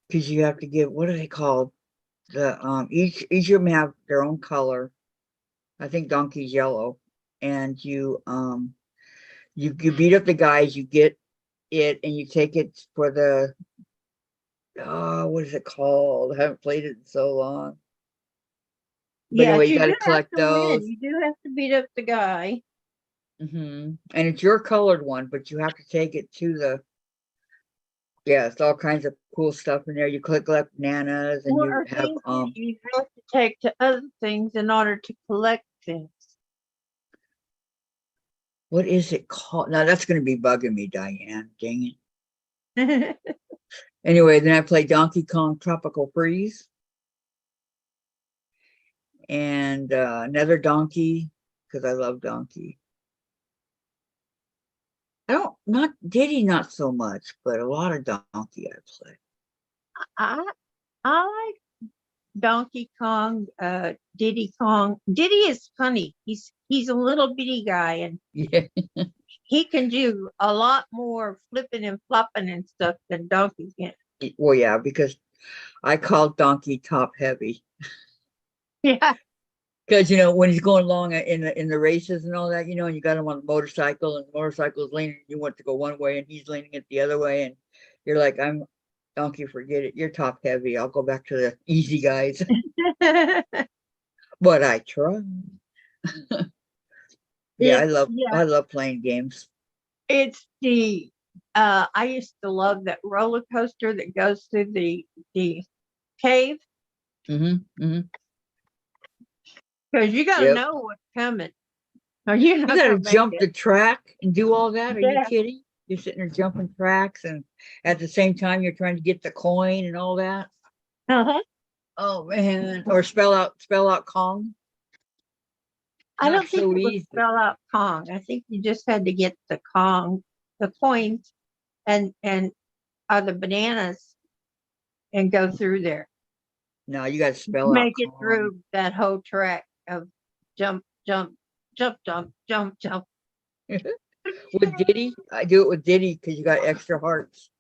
because you have to get, what are they called? The each of them have their own color. I think Donkey's yellow, and you beat up the guys, you get it, and you take it for the what is it called? I haven't played it in so long. But Yes, anyway, you you got do to have collect to win. those. You do have to beat up the guy. And it's your colored one, but you have to take it to the, yeah, it's all kinds of cool stuff in there. You collect bananas, and you Or have things that you have to take to other things in order to collect things. what is it called? Now that's going to be bugging me, Diane. Dang it. Anyway, then I play Donkey Kong Tropical Freeze, and another Donkey, because I love Donkey. I don't, not Diddy, not so much, but a lot of Donkey I play. I like Donkey Kong, Diddy Kong. Diddy is funny. He's a little bitty guy, and Yeah. he can do a lot more flipping and flopping and stuff than Donkey can. Well, yeah, because I call Donkey top heavy. Yeah. Because when he's going along in the races and all that, and you got him on a motorcycle, and the motorcycle is leaning, you want to go one way and he's leaning it the other way, and you're like, I'm Donkey, forget it. You're top heavy. I'll go back to the easy guys. But I try. Yeah, I love playing games. It's the I used to love that roller coaster that goes through the cave, because you got to Yep. know what's coming, or you're You not gotta gonna make jump it. the track and do all that. Are you Yeah. kidding? You're sitting there jumping tracks, and at the same time you're trying to get the coin and all that. Uh-huh. Oh man. Or spell out Kong. I Not don't think so it was easy. spell out Kong. I think you just had to get the coins, and the bananas, and go through there. No, you gotta spell out Make it Kong. through that whole track of jump, jump, jump, jump, jump, jump. With Diddy, I do it with Diddy because you got extra hearts.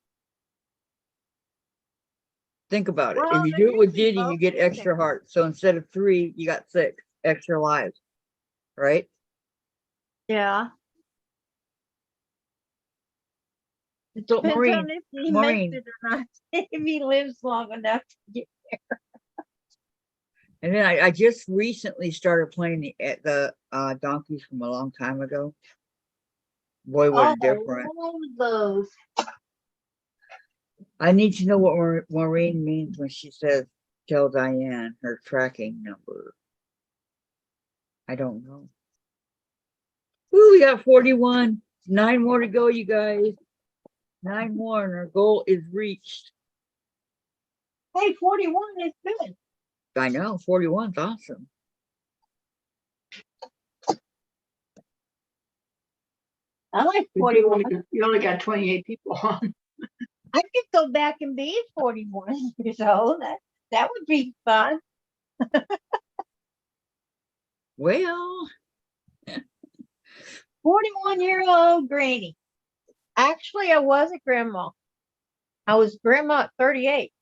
Think about it. Well, If you there do it with used to be Diddy, you both get in there. extra hearts. So instead of 3, you got 6 extra lives, right? Yeah. So Depends Maureen, on if he Maureen, makes it or not. If he lives long enough to get. and then I just recently started playing the donkeys from a long time ago. Boy, what a different. All of those. I need to know what Maureen means when she says, tell Diane her tracking number. I don't know. Ooh, we got 41. 9 more to go, you guys. 9 more, and our goal is reached. Hey, 41 is good. I know, 41's awesome. I like You 41. only got 28 people on. I could go back and be 41 years old. That would be fun. Well, 41-year-old granny. Actually, I was a grandma. I was grandma at 38.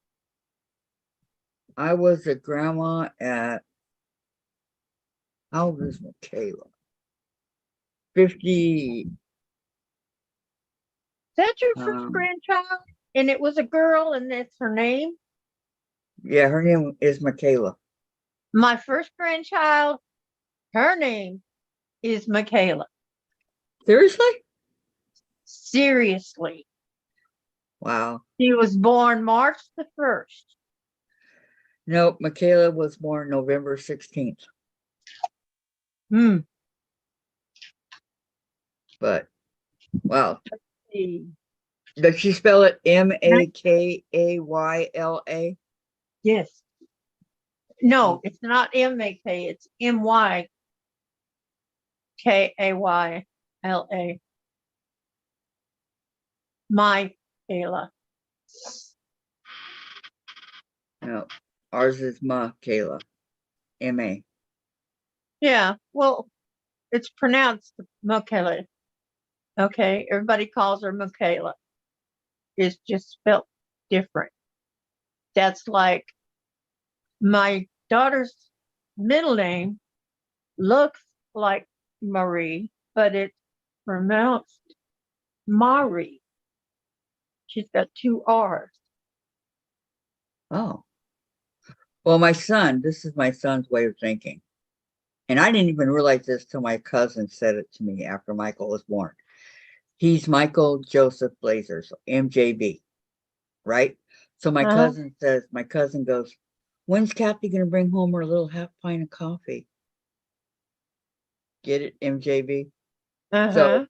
I was a grandma at, how old is Michaela? 50. That's your first grandchild? And it was a girl, and that's her name? Yeah, her name is Michaela. My first grandchild, her name is Michaela. Seriously? Seriously. Wow. She was born March the 1st. No, Michaela was born November 16th. But, wow. Does she spell it Makayla? Yes. No, it's not M-A-K, it's M-Y-K-A-Y-L-A. My Kayla. No, ours is Michaela. M-A. Yeah, well, it's pronounced Michaela. Okay, everybody calls her Michaela. It's just spelled different. That's like my daughter's middle name looks like Marie, but it's pronounced Mari. She's got two R's. Oh. Well, this is my son's way of thinking. And I didn't even realize this till my cousin said it to me after Michael was born. He's Michael Joseph Blazer, so MJB, right? So my cousin goes, when's Kathy going to bring home her little half pint of coffee? Get it, MJB? Uh-huh.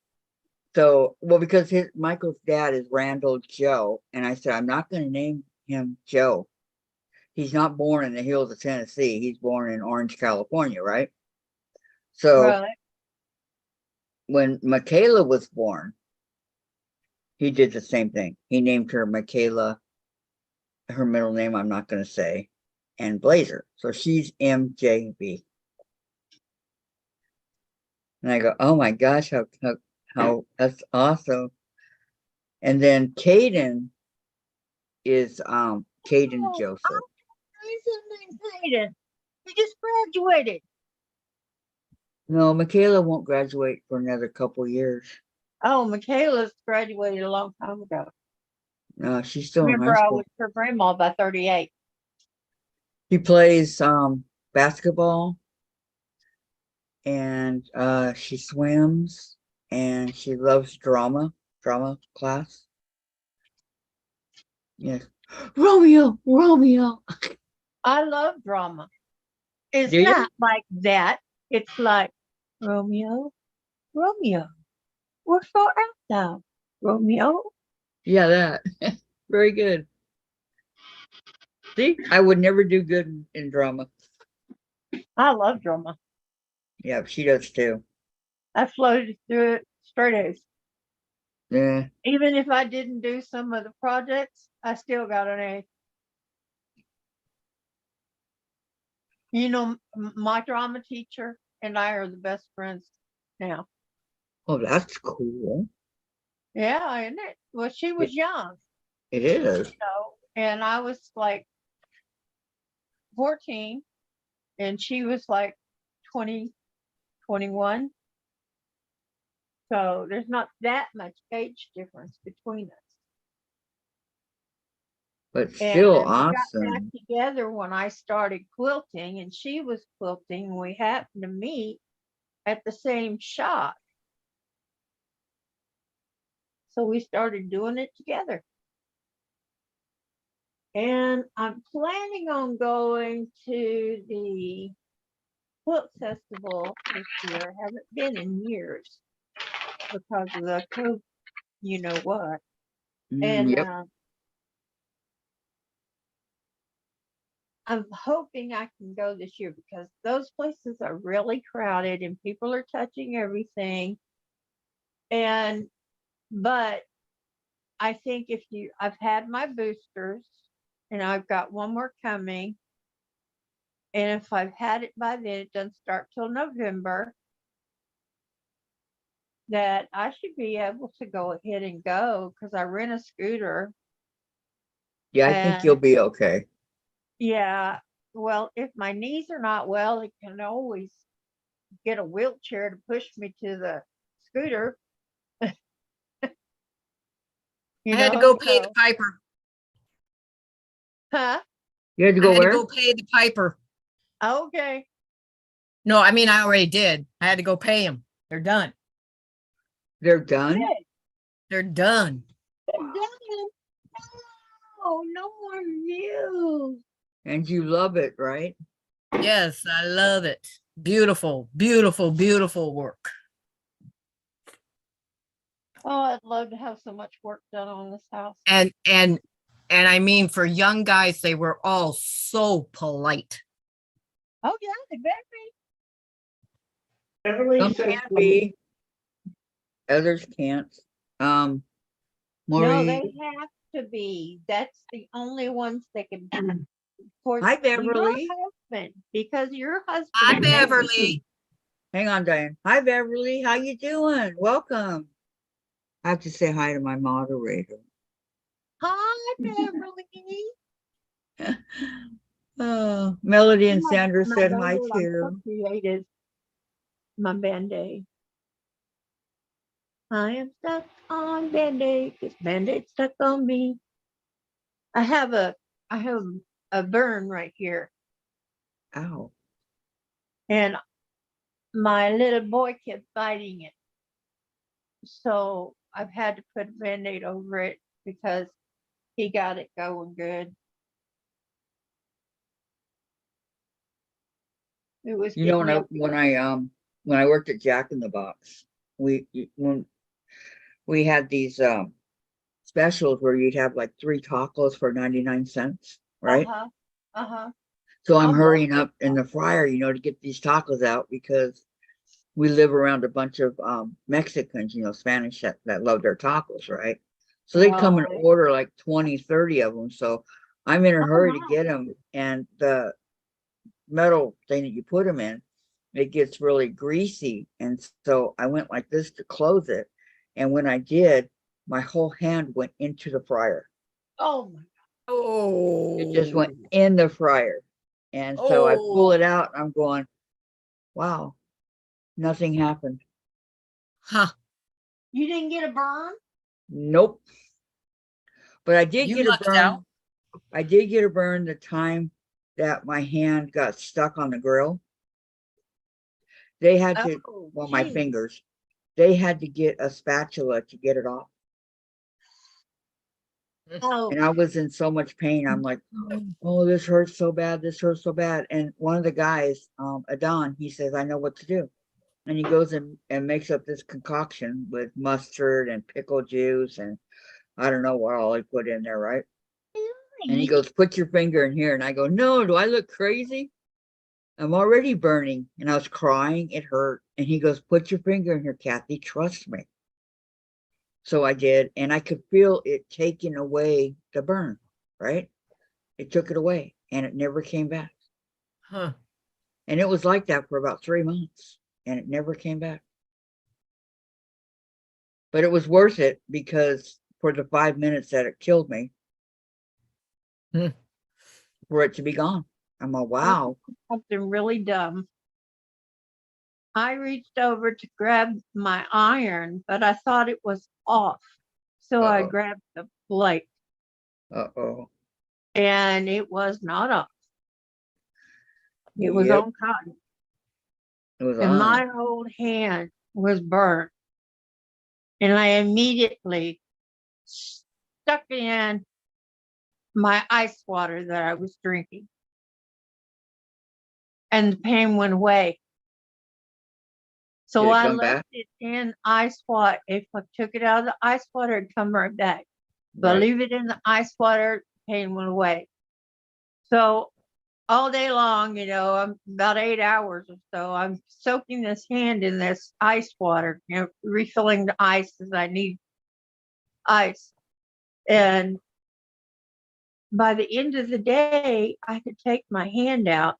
So, well, because Michael's dad is Randall Joe. And I said, I'm not going to name him Joe. He's not born in the hills of Tennessee. He's born in Orange, California, right? So Right. when Michaela was born, he did the same thing. He named her Michaela, her middle name I'm not going to say, and Blazer. So she's MJB. And I go, oh my gosh, how that's awesome. And then Caden is Caden Joseph. Hayden, you just graduated. No, Michaela won't graduate for another couple years. Oh, Michaela's graduated a long time ago. No, she's still in Remember, high I school. was her grandma by 38. She plays basketball, and she swims, and she loves drama class. Yes. Romeo. I love drama. It's Do you? not like that. It's like Romeo, wherefore art thou, Romeo? Yeah, that. Very good. See, I would never do good in drama. I love drama. Yeah, she does too. I floated through it straight A's. Yeah. Even if I didn't do some of the projects, I still got an A. You know, my drama teacher and I are the best friends now. Oh, that's cool. Yeah, isn't it? Well, she was young, It is. and I was like 14, and she was like 20, 21. So there's not that much age difference between us. But And still we got back awesome. together when I started quilting, and she was quilting, and we happened to meet at the same shop. So we started doing it together. And I'm planning on going to the quilt festival this year. I haven't been in years because of the COVID, you know what. And Yep. I'm hoping I can go this year because those places are really crowded and people are touching everything. But I think I've had my boosters and I've got one more coming. And if I've had it by then, it doesn't start till November, that I should be able to go ahead and go because I rent a scooter. Yeah, I think you'll be okay. Yeah. Well, if my knees are not well, I can always get a wheelchair to push me to the scooter. I had to go pay the piper. Huh? You had to I go had to where? go pay the piper. Okay. No, I mean, I already did. I had to go pay them. They're done. They're done? Good. They're done. They're done. Oh, no more views. And you love it, right? Yes, I love it. Beautiful, beautiful, beautiful work. Oh, I'd love to have so much work done on this house. And I mean, for young guys, they were all so polite. Oh, yeah, they better be. Beverly Some says, can be, others can't. No, Maureen. they have to be. That's the only ones that can be. Of course, Hi, Beverly. your husband, because your husband. Hi, is never- Beverly. Hang on, Diane. Hi, Beverly. How you doing? Welcome. I have to say hi to my moderator. Hi, Beverly. Melody and My Sandra my said hi Band-Aid, I'm so too. creative. My Band-Aid. I am stuck on Band-Aid because Band-Aid stuck on me. I have a burn right here, Ow. and my little boy kept biting it. So I've had to put a Band-Aid over it because he got it going good. It was You know, getting yucky. when I worked at Jack in the Box, when we had these specials where you'd have like 3 tacos for 99 cents, right? Uh-huh. Uh-huh. So I'm I'll bless hurrying you. up in the fryer, you know, to get these tacos out because we live around a bunch of Mexicans, you know, Spanish that love their tacos, right? So they come and Right. order like 20, 30 of them. So I'm in a Oh, hurry to my. get them. And the metal thing that you put them in, it gets really greasy. And so I went like this to close it. And when I did, my whole hand went into the fryer. Oh, my. It just went Oh, in the fryer. And so I pull oh, it out. I'm going, wow, nothing happened. huh. You didn't get a burn? Nope. But I did You get a lucked out. burn. I did get a burn the time that my hand got stuck on the grill. They had to, Oh, well, my gee. fingers, they had to get a spatula to get it off. Oh, And I was in so much pain. I'm like, oh, this hurts so bad. This hurts so bad. And one of the guys, Adon, he says, I know what to do. And he goes and makes up this concoction with mustard and pickle juice and I don't know what all he put in there, right? And he goes, put your finger in here. And I go, no, do I look crazy? I'm already burning. And I was crying. It hurt. And he goes, put your finger in here, Kathy. Trust me. So I did. And I could feel it taking away the burn, right? It took it away and it never came back. Huh. And it was like that for about 3 months and it never came back. But it was worth it because for the 5 minutes that it killed me, Hmm. for it to be gone. I'm like, I wow. did something really dumb. I reached over to grab my iron, but I thought it was off. So I Uh-oh. grabbed the plate Uh-oh. and it was not off. It was Yep. on cotton. It was And on. my whole hand was burned. And I immediately stuck in my ice water that I was drinking. And the pain went away. So Did it I come left back? it in ice water. If I took it out of the ice water, it'd come right back. But Right. leave it in the ice water, pain went away. So all day long, I'm about 8 hours or so, I'm soaking this hand in this ice water, refilling the ice as I need ice. And by the end of the day, I could take my hand out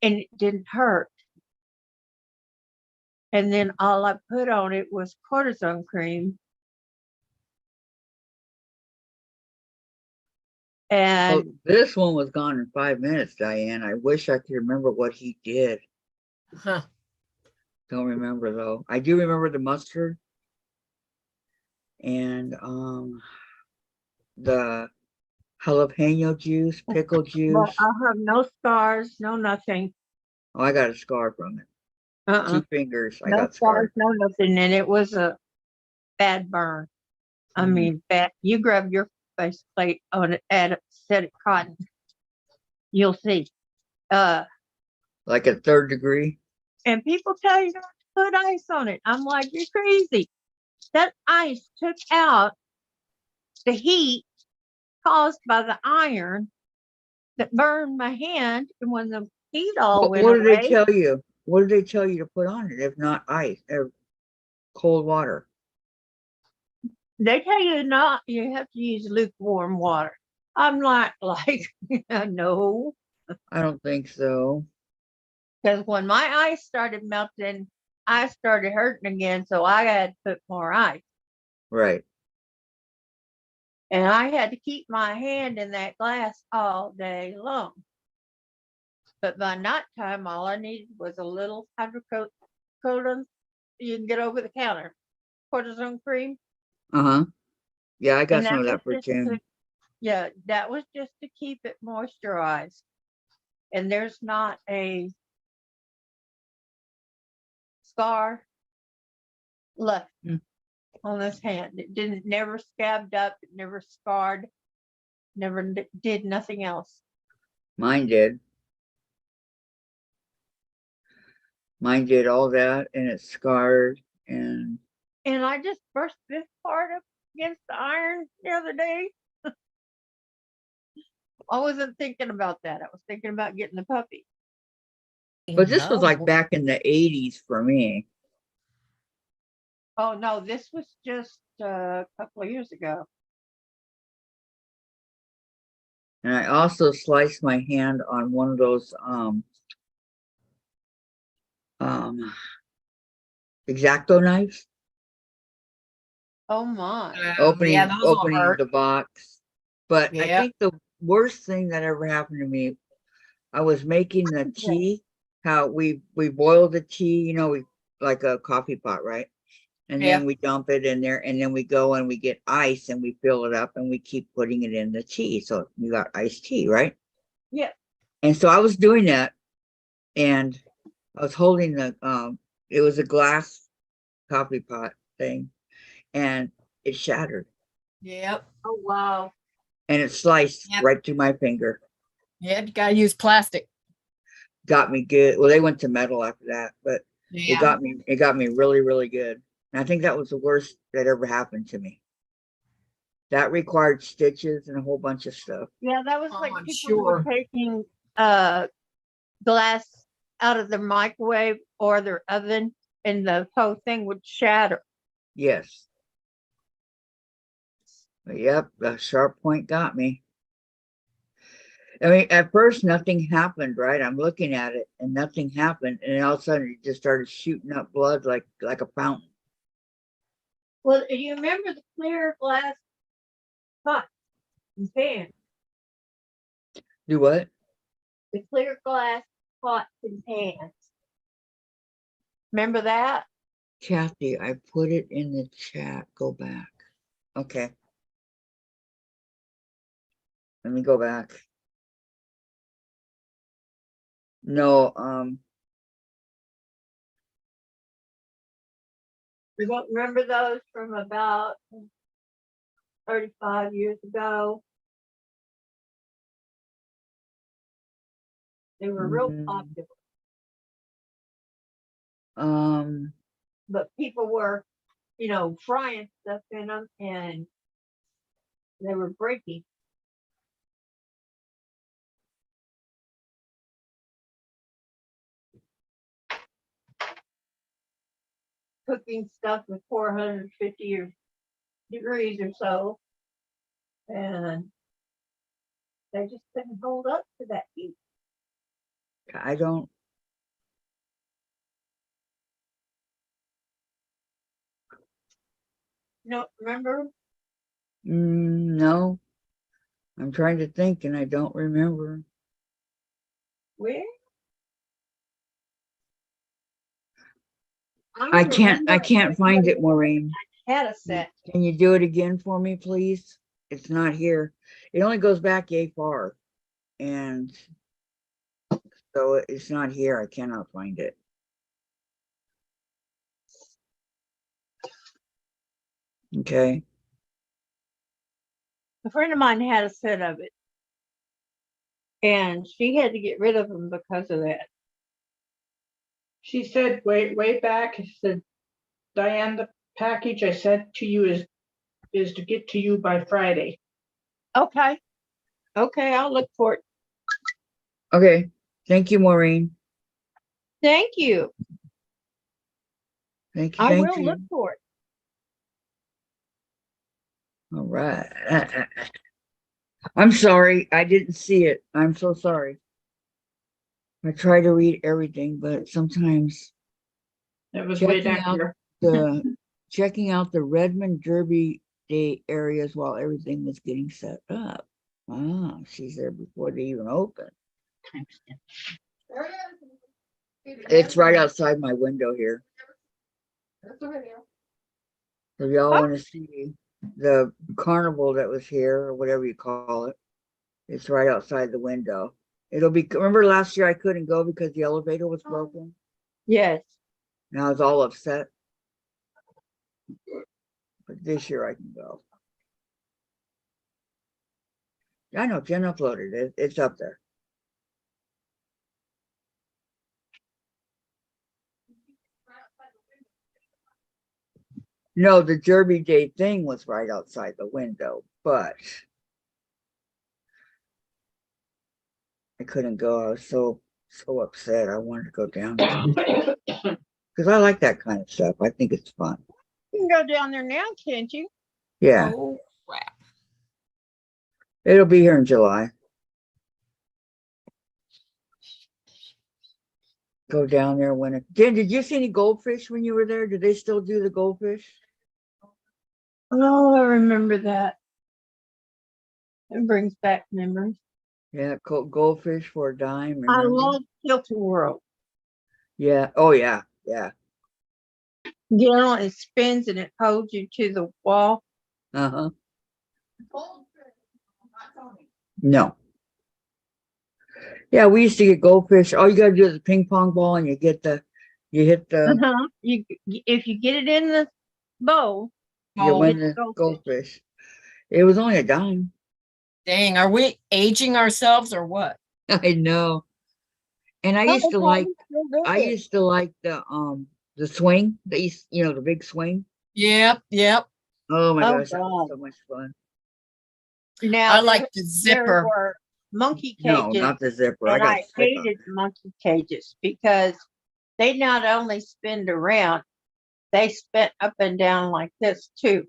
and it didn't hurt. And then all I put on it was cortisone cream. Well, And this one was gone in 5 minutes, Diane. I wish I could remember what he did. Huh. Don't remember though. I do remember the mustard and the jalapeno juice, pickle but juice. I have no scars, no nothing. Oh, I got a scar from it. Uh-uh. 2 fingers. I No got scars, scarred. no nothing. And it was a bad burn. I Mhm. mean, bad. You grab your face plate on it, add a set of cotton, you'll see. Like a 3rd degree. And people tell you not to put ice on it. I'm like, you're crazy. That ice took out the heat caused by the iron that burned my hand. And when the heat all went What did they away, tell you? What did they tell you to put on it if not ice or cold water? they tell you not, you have to use lukewarm water. I'm not like, no, I don't think so. because when my ice started melting, I started hurting again, so I had to put more ice. Right. And I had to keep my hand in that glass all day long. But by nighttime, all I needed was a little hydrocodone you can get over the counter, cortisone cream. Uh-huh. Yeah, I got And some of that was for just Tim. to, yeah, that was just to keep it moisturized. And there's not a scar left Mm. on this hand. It never scabbed up, it never scarred, never did nothing else. Mine did. Mine did all that, and it scarred, and And I just brushed this part up against the iron the other day. I wasn't thinking about that. I was thinking about getting the puppy. but this was like No. back in the 80s for me. Oh no, this was just a couple of years ago. And I also sliced my hand on one of those X-Acto knives, Oh my. Yeah, opening those will hurt. the box. But I Yeah. think the worst thing that ever happened to me, I was making the tea, how we boil the tea, you know, we like a coffee pot, right? And Yeah. then we dump it in there, and then we go and we get ice and we fill it up and we keep putting it in the tea. So you got iced tea, right? Yeah. And so I was doing that, and I was holding the it was a glass coffee pot thing, and it shattered, Yep. Oh wow. and it sliced Yep. right through my finger. Yeah, you gotta use plastic. Got me good. Well, they went to metal after that, but Yeah. it got me really, really good. And I think that was the worst that ever happened to me. That required stitches and a whole bunch of stuff. Yeah, that was Oh, like I'm people were sure. taking glass out of their microwave or their oven and the whole thing would shatter. Yes. But yep, the sharp point got me. I mean, at first nothing happened, right? I'm looking at it and nothing happened, and then all of a sudden it just started shooting up blood like a fountain. Well, you remember the clear glass pot and pan? Do what? The clear glass pots and pans. Remember that? Kathy, I put it in the chat. Go back. Okay. Let me go back. No, You don't remember those from about 35 years ago? They were real Mm. popular, but people were, frying stuff in them and they were breaking. Cooking stuff with 450 degrees or so, and they just couldn't hold up to that heat. I don't. Remember? No, I'm trying to think and I don't remember. Where? I can't find it, Maureen. Had a set. Can you do it again for me, please? It's not here. It only goes back yay far. And so it's not here. I cannot find it. Okay. A friend of mine had a set of it, and she had to get rid of them because of that. She said way back, she said, Diane, the package I sent to you is to get to you by Friday. Okay, I'll look for it. Okay. Thank you, Maureen. Thank you. Thank you. I Thank will you. look for it. All right. I'm sorry. I didn't see it. I'm so sorry. I try to read everything, but sometimes It was way Checking back out here. checking out the Redmond Derby Day areas while everything was getting set up. Ah, she's there before they even open. There it is. It's right outside my window here. There's the video. If y'all want to see the carnival that was here, or whatever you call it, it's right outside the window. It'll be, remember last year I couldn't go because the elevator was broken? Yes. And I was all upset. But this year I can go. I know, Jen uploaded it. It's up there. No, the Derby Day thing was right outside the window, but I couldn't go. I was so upset. I wanted to go down there because I like that kind of stuff. I think it's fun. You can go down there now, can't you? Yeah, Oh, crap. it'll be here in July. Go down there when it. Jen, did you see any goldfish when you were there? Did they still do the goldfish? Oh, I remember that. It brings back memories. Yeah, goldfish for a dime. I Remember? love Tilt-A-Whirl. Yeah. Oh yeah. Yeah. You know, it spins and it holds you to the wall. Uh-huh. Goldfish. Not Tony. No. Yeah, we used to get goldfish. All you gotta do is a ping pong ball and you hit the You, if you get it in the bowl, you Oh, win get the the goldfish. goldfish. It was only a dime. dang, are we aging ourselves or what? I know. And I Oh, used to okay, like still do I it. used to like the swing, the big swing. Yep, yep. Oh my Oh, gosh, that was God. so much fun. Now, I like the there zipper. were monkey No, cages, not the zipper. I and got I sick of it. hated monkey cages because they not only spinned around, they spin up and down like this too.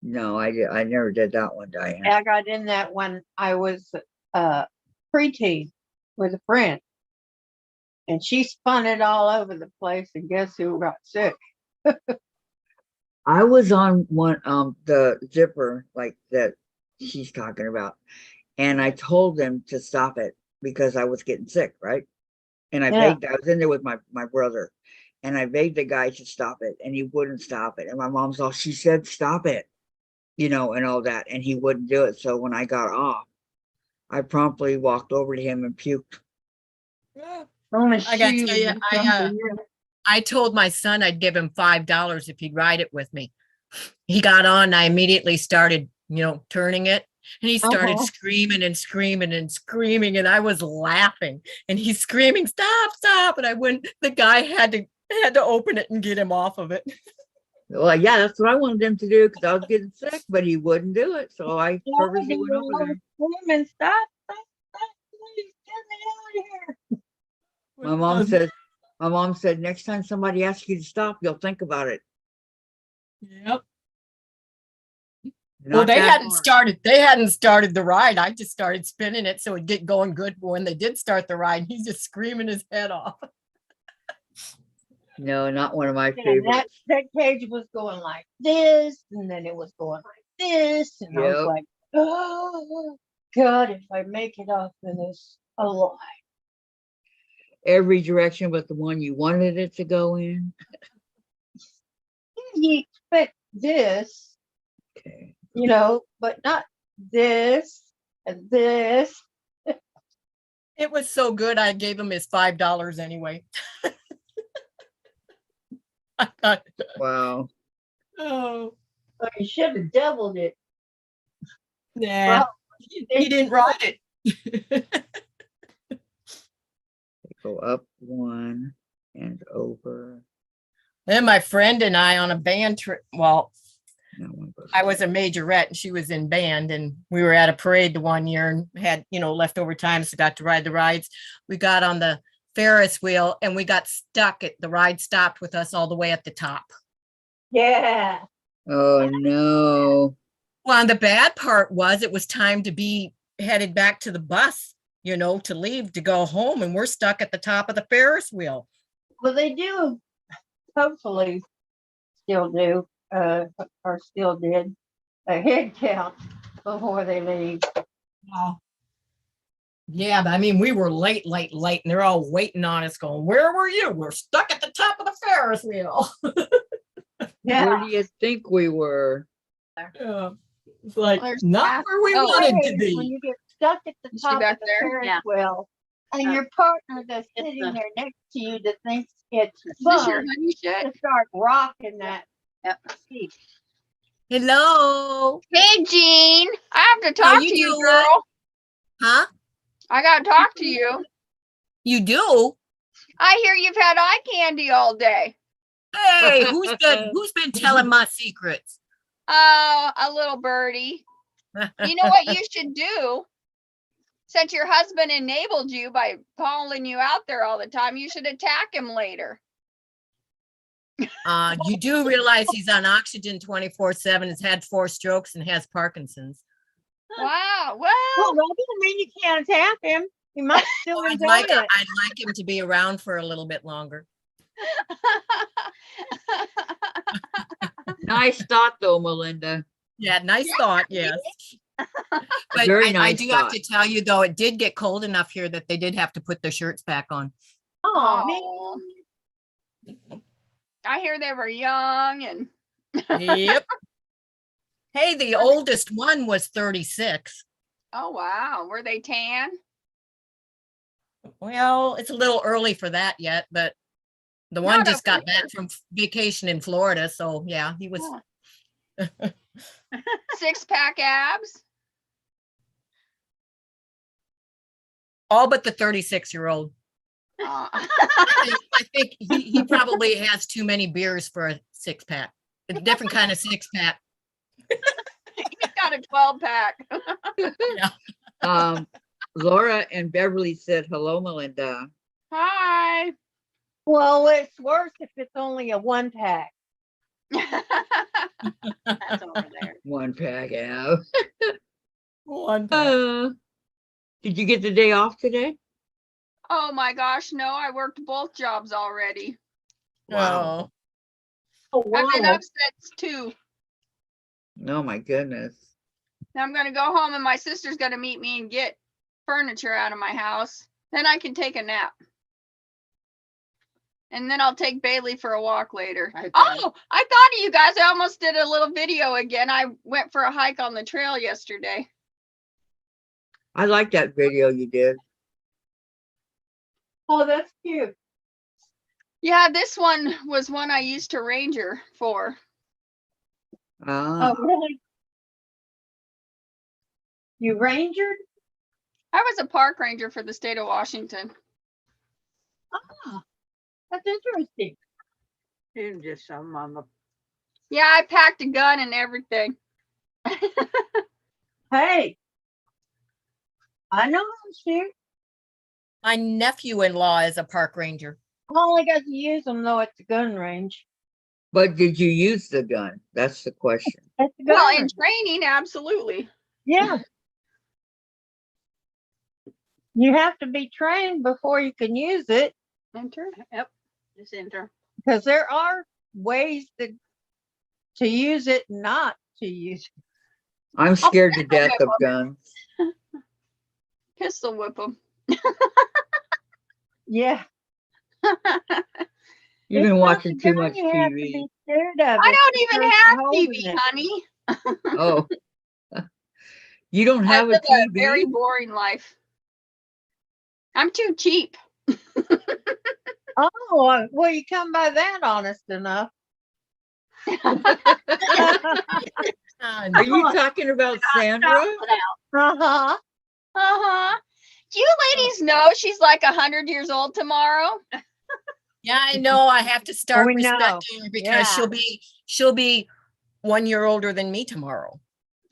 No, I never did that one, Diane. I got in that when I was preteen with a friend, and she spun it all over the place. And guess who got sick? I was on one the zipper like that she's talking about, and I told them to stop it because I was getting sick, right? And I Yeah. begged, I was in there with my brother, and I begged the guy to stop it, and he wouldn't stop it. And my mom's all, she said, stop it, and all that, and he wouldn't do it. So when I got off, I promptly walked over to him and puked. I gotta tell you, I told my son I'd give him $5 if he'd ride it with me. He got on, and I immediately started, turning it. And he started screaming and screaming and screaming, and I was laughing. And he's screaming, "Stop, stop!" And the guy had to open it and get him off of it. Well, yeah, that's what I wanted him to do because I was getting sick, but he wouldn't do it. So I purposely went over there. Women, stop, please get me out of here. My mom said, next time somebody asks you to stop, you'll think about it. Yep. Not Well, they that hadn't hard. started the ride. I just started spinning it so it'd get going good when they did start the ride. He's just screaming his head off. No, not one of my And favorites. that cage was going like this, and then it was going like this, and I was Yep. like, oh God, if I make it off of this alive. Every direction but the one you wanted it to go in. You expect this, Okay. but not this and this. It was so good, I gave him his $5 anyway. I thought, Wow. oh, Oh, you should have doubled it. nah, Well, he didn't ride it. Go up one and over. Then my friend and I on a band trip, well, That one goes I was a majorette and she was in band, and we were at a parade the one year and had, leftover time, so got to ride the rides. We got on the Ferris wheel and we got stuck. The ride stopped with us all the way at the top. Yeah. Oh no. Well, and the bad part was it was time to be headed back to the bus, to leave to go home, and we're stuck at the top of the Ferris wheel. Well, they do, hopefully, still do, or still did, a head count before they leave. Oh. Yeah, but I mean, we were late, and they're all waiting on us going, where were you? We're stuck at the top of the Ferris wheel. Yeah. Where do you think we were? Yeah. It's like, There's not Kath. where we Oh, wanted to When be. you get stuck at the Is she top back of the there? Ferris Yeah. wheel, and Uh, your partner that's it's sitting the- there next to you that thinks it's Is this your fun honey shit? to start rocking that Yep. seat. Hello. Hey, Jean. I have to How talk you to you, doing? girl. Huh? I gotta talk to you. You do? I hear you've had eye candy all day. Hey, who's been telling my secrets? Oh, a little birdie. You know what you should do? Since your husband enabled you by calling you out there all the time, you should attack him later. You do realize he's on oxygen 24/7, has had 4 strokes and has Parkinson's. Wow. Well, Well, that doesn't mean you can't attack him. He might still I'd enjoy like it. him to be around for a little bit longer. Nice thought though, Melinda. Yeah, nice thought, yes. But Very I nice do have thought. to tell you though, it did get cold enough here that they did have to put their shirts back on. Oh, oh. I hear they were young and Yep. Hey, the oldest one was 36. oh wow, were they tan? Well, it's a little early for that yet, but the one Not just up got back from vacation in Florida, so yeah, he was. Oh. 6-pack abs. All but the 36-year-old. Oh. I think he probably has too many beers for a 6-pack. A different kind of 6-pack. He's got a 12-pack. Laura and Beverly said, hello, Melinda. Hi. well, it's worse if it's only a 1-pack. That's over there. 1-pack out. One pack. Did you get the day off today? Oh my gosh, no, I worked both jobs already. Wow. Oh, I've been wow. up since 2. Oh my goodness. Now I'm gonna go home and my sister's gonna meet me and get furniture out of my house. Then I can take a nap. And then I'll take Bailey for a walk later. Okay. Oh, I thought of you guys. I almost did a little video again. I went for a hike on the trail yesterday. I like that video you did. Oh, that's cute. Yeah, this one was one I used to ranger for. Ah, Oh, really? You rangered? I was a park ranger for the state of Washington. Ah, that's interesting. You just some on the Yeah, I packed a gun and everything. Hey, I know I'm sure. My nephew-in-law is a park ranger. I only got to use them though at the gun range. but did you use the gun? That's the question. At the gun Well, in range. training, absolutely. Yeah. You have to be trained before you can use it, Enter. Yep. Just enter. because there are ways to use it, not to use it. I'm scared to death of guns. Pistol whip them. Yeah. You've been It's not watching the too gun much you have to TV. be scared of. I it's don't the even person have holding TV, it. honey. Oh, you don't I have a live a very TV? boring life. I'm too cheap. Oh, well, you come by that honest enough. Are you talking about Sandra? Uh-huh. Uh-huh. Do you ladies know she's like 100 years old tomorrow? Yeah, I know. I have to start We know. respecting her because Yeah. she'll be 1 year older than me tomorrow.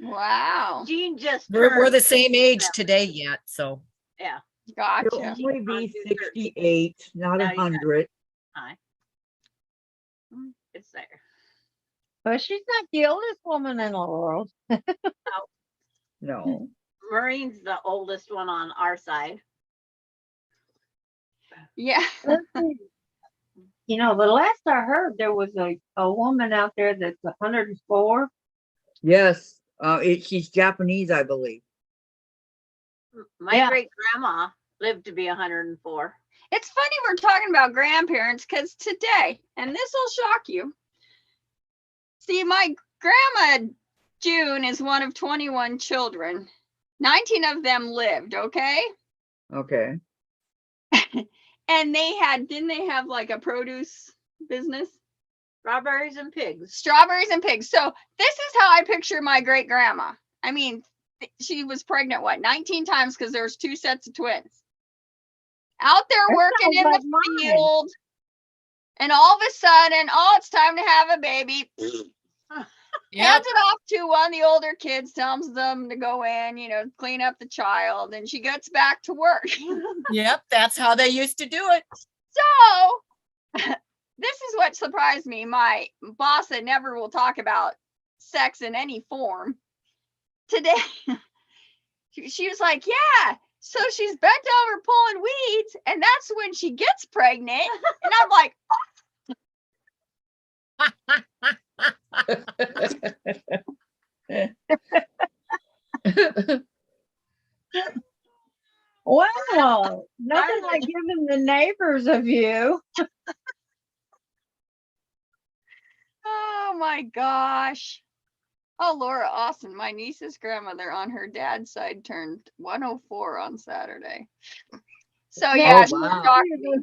Wow. Jean just We're turned the same age 67. today yet, so Yeah. You'll Gotcha. only be 68, not Now you got- 100. Hi. It's there. But she's not the oldest woman in the world. No. Maureen's the oldest one on our side. Yeah. Let's see. You know, the last I heard, there was a woman out there that's 104. Yes. She's Japanese, I believe. My Yeah. great grandma lived to be 104. It's funny we're talking about grandparents because today, and this will shock you. See, my grandma June is one of 21 children. 19 of them lived, okay? Okay. And didn't they have like a produce business? Strawberries and pigs. Strawberries and pigs. So this is how I picture my great grandma. I mean, she was pregnant, 19 times because there's 2 sets of twins. Out there That working sounds in like the mine. field. And all of a sudden, oh, it's time to have a baby. Yep. Hands it off to one of the older kids, tells them to go in, clean up the child, and she gets back to work. Yep. That's how they used to do it. So this is what surprised me. My boss that never will talk about sex in any form. Today, she was like, yeah, so she's bent over pulling weeds, and that's when she gets pregnant. And I'm like, Wow, nothing like giving the neighbors a view. oh my gosh. Oh, Laura Austin, my niece's grandmother on her dad's side turned 104 on Saturday. So yeah, she wow. shocked me.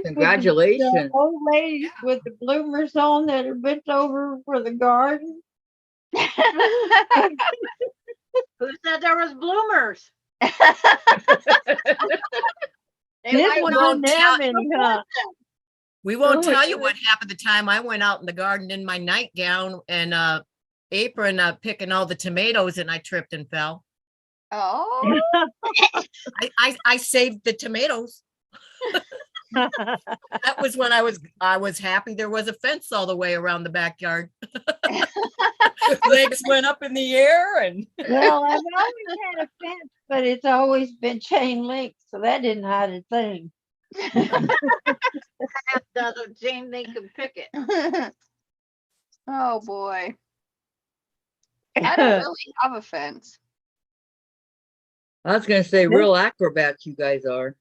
Congratulations. The old ladies with the bloomers on that are bent over for the garden. Who said there was bloomers? They This might one not didn't have tell- any, huh? We won't Oh, tell you what happened the time I went out in the garden in my nightgown and apron picking all the tomatoes and I tripped and fell. Oh, I saved the tomatoes. That was when I was happy there was a fence all the way around the backyard. Legs went up in the air and Well, I've always had a fence, but it's always been chain link, so that didn't hide a thing. have the chain link and picket. oh boy. I don't really have a fence. I was going to say, real acrobats you guys are.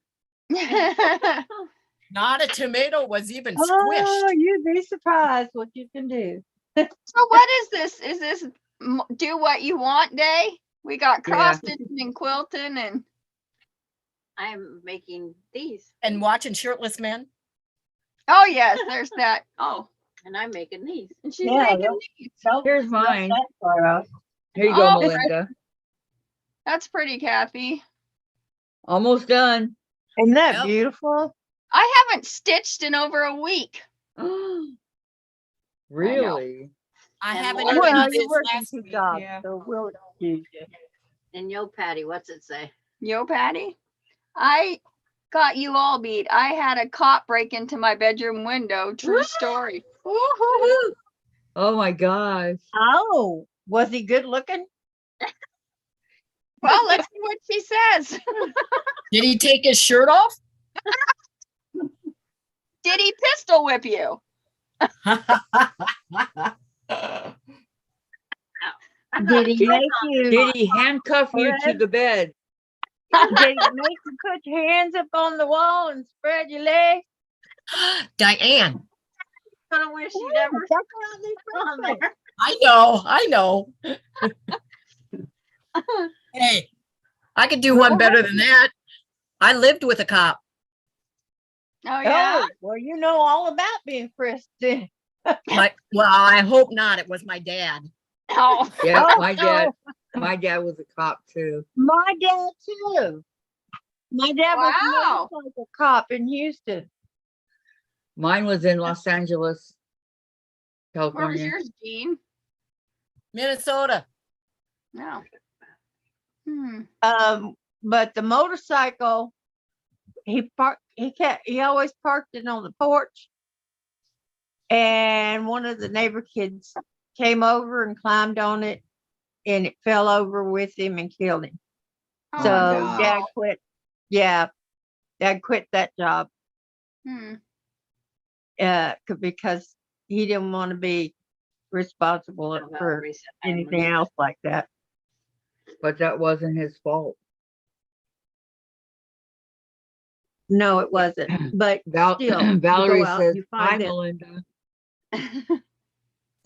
not a tomato was even Oh, squished. you'd be surprised what you can do. So what is this? Is this do what you want day? We got cross stitching and quilting and I'm making these. And watching shirtless men. oh yes, there's that. Oh, and I'm making these. And she's Yeah, making these. Here's mine. That far off. Here you go, Oh, Melinda. That's pretty, Kathy. Almost done. Isn't that Yep. beautiful? I haven't stitched in over a week. Really? I And haven't Laura- even Well, done you're this working last 2 week. jobs, Yeah. so we'll excuse you. And yo, Patty, what's it say? Yo, Patty, I got you all beat. I had a cop break into my bedroom window. True story. Woo-hoo-hoo. Oh my gosh. Oh, was he good looking? Well, let's see what she says. Did he take his shirt off? Did he pistol whip you? Did he make you? Did he handcuff you to Fred? the bed? Did he make you put your hands up on the wall and spread your legs? Diane, I wish you'd Yeah, ever that's how they on feel. there. I know. Hey, I could do one better than that. I lived with a cop. Oh yeah. Oh, well, you know all about being frisked then. Well, I hope not. It was my dad. Oh. Yeah, Oh, my dad was a cop too. My dad too. My dad was Wow. a motorcycle cop in Houston. Mine was in Los Angeles, Where was California. yours, Jean? Minnesota. No. But the motorcycle, he always parked it on the porch. And one of the neighbor kids came over and climbed on it, and it fell over with him and killed him. Oh, So God. Dad quit. Yeah, Dad quit that job. Hmm. because he didn't want to be responsible Well, for recent anything memories. else like that. But that wasn't his fault. No, it wasn't. But still, you Valerie go out, says, you "Hi, find that. Melinda."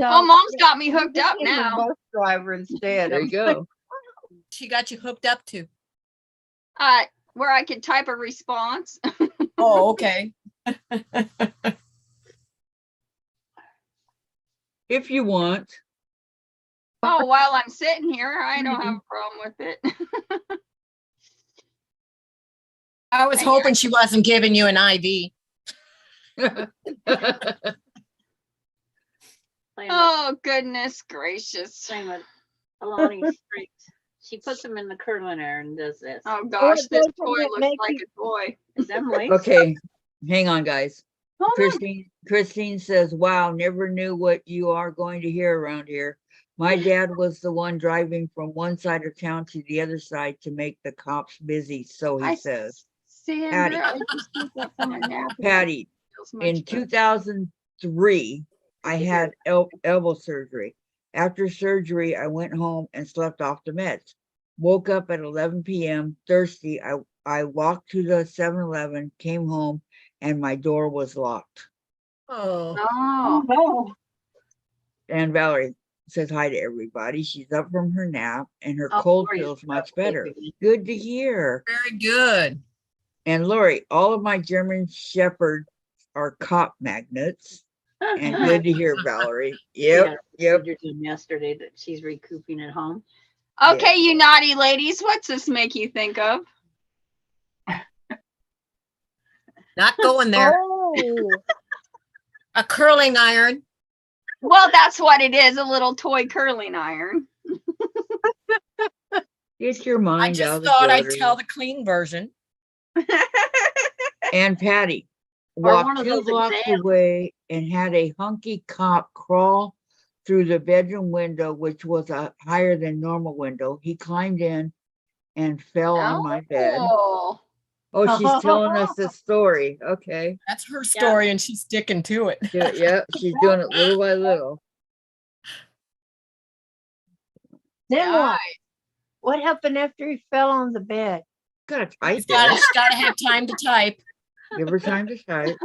So, Oh, mom's got me he hooked up became a now. bus driver instead. There you go. She got you hooked up to. Where I could type a response. Oh, okay. If you want. Oh, while I'm sitting here, I don't have a problem with it. I was hoping she wasn't giving you an IV. Oh, goodness gracious. Same with Alani Streets. She puts them in the curlinator and does this. Oh gosh, this doesn't toy it looks make like you- a toy. Is Emily? Okay, hang on, guys. Hold on. Christine says, "Wow, never knew what you are going to hear around here. My dad was the one driving from one side of town to the other side to make the cops busy, so he I says." Sandra, I just woke up from a nap. Patty, Feels much in better. 2003, I had elbow surgery. After surgery, I went home and slept off the meds. Woke up at 11 p.m. thirsty. I walked to the 7-Eleven, came home, and my door was locked. Oh, Oh, no. And Valerie says hi to everybody. She's up from her nap and her Oh, cold Lori's feels much probably better. busy. Good to hear. very good. And Lori, all of my German Shepherds are cop magnets. And good to hear, Valerie. Yep. Procedure done yesterday that she's recouping at home. okay, you naughty ladies. What's this make you think of? Not going there. Oh, A curling iron. Well, that's what it is, a little toy curling iron. Get your I mind out just of the thought I'd gutter. tell the clean version. And Patty Or one walked of 2 those blocks exams. away and had a hunky cop crawl through the bedroom window, which was a higher than normal window. He climbed in and fell on my bed. Oh, Oh, she's telling us the story. Okay. That's her story and she's sticking to it. Yeah, she's doing it little by little. then yeah. what? What happened after he fell on the bed? Gotta type She's gotta, it. she's gotta have time to type. Give her time to type.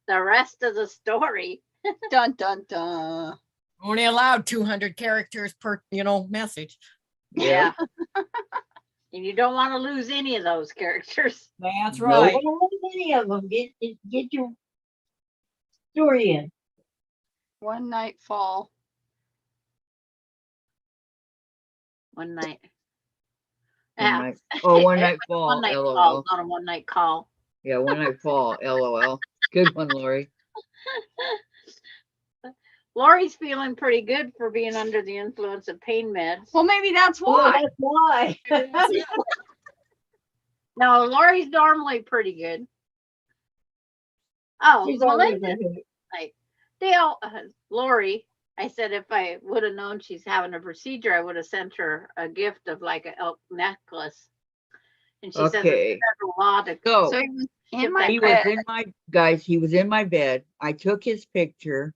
The rest of the story. Dun dun dun. Only allowed 200 characters per, message. Yeah. And you don't want to lose any of those characters. That's Nope. right. Don't lose any of them. Get your story in. One night fall. One night. One Yeah. night. Oh, one night fall. One night LOL. call, not a one night call. Yeah, one night fall. LOL. Good one, Lori. Lori's feeling pretty good for being under the influence of pain meds. Well, maybe that's Oh, why. that's why. No, Lori's normally pretty good. Oh, She's always Melinda, ahead. like Dale, Lori. I said if I would have known she's having a procedure, I would have sent her a gift of like an elk necklace. And she said there's Okay. federal law to So So he was in Get my he bed. was in my, guys, he was in my bed. I took his picture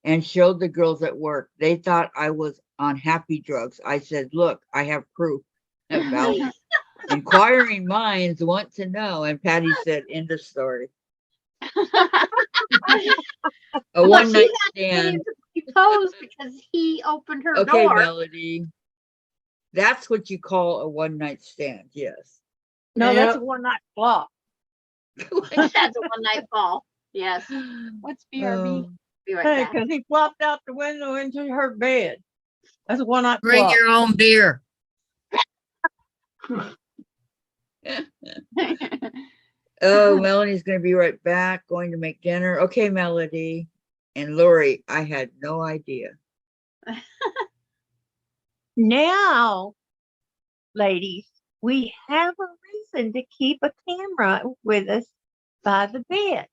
and showed the girls at work. They thought I was on happy drugs. I said, look, I have proof. About inquiring minds want to know. And Patty said, end of story. A Well, one she night had to get stand. him to propose because he opened her Okay, door. Melody. That's what you call a one night stand. Yes. No, Yeah. that's a one night flop. That's a one night fall. Yes. What's BRB? Oh, Be right Hey, back. because he flopped out the window into her bed. That's a one night Bring flop. your own beer. oh, Melanie's gonna be right back, going to make dinner. Okay, Melody. And Lori, I had no idea. Now, ladies, we have a reason to keep a camera with us by the bed.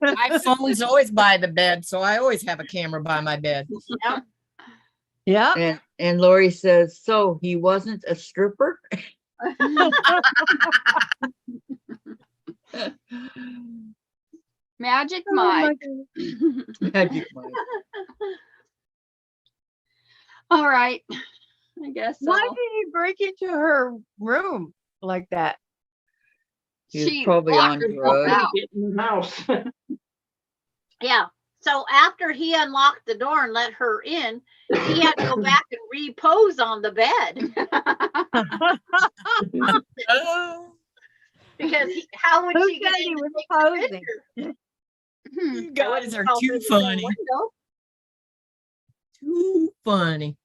My phone's always by the bed, so I always have a camera by my bed. Yep. Yeah. And Lori says, so he wasn't a stripper? Magic Oh my Mike. goodness. Magic Mike. All right. I guess Why so. did he break into her room like that? He was She probably locked on herself drugs. out. Get in the house. Yeah. So after he unlocked the door and let her in, he had to go back and repose on the bed Oh, because how would Who she get said in he to was take the posing? picture? you I wouldn't guys are call too through the front funny. window. Too funny.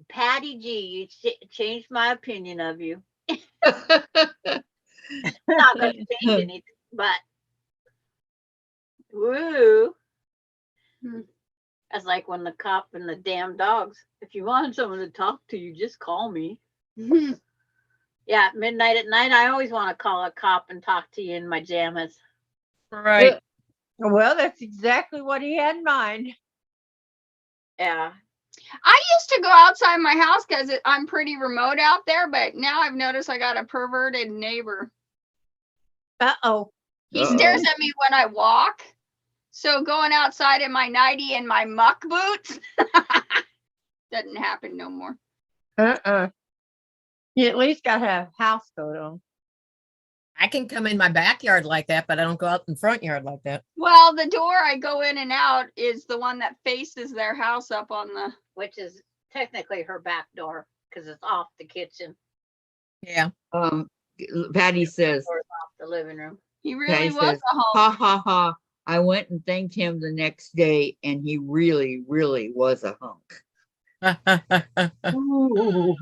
Patty G, you changed my opinion of you. Not going to change anything, but woo. That's like when the cop and the damn dogs. If you want someone to talk to you, just call me. Yeah, at midnight at night, I always want to call a cop and talk to you in my jammies. Right. Well, that's exactly what he had in mind. Yeah. I used to go outside my house because I'm pretty remote out there, but now I've noticed I got a perverted neighbor. Uh-oh. He stares at me when I walk. So going outside in my nightie and my muck boots doesn't happen no more. Uh-uh. You at least got to have house coat on. I can come in my backyard like that, but I don't go out in the front yard like that. Well, the door I go in and out is the one that faces their house up on the. Which is technically her back door because it's off the kitchen. Yeah. Patty says, Or off the living room. He really Patty was says, a home. ha ha ha. I went and thanked him the next day, and he really, really was a hunk. Ooh.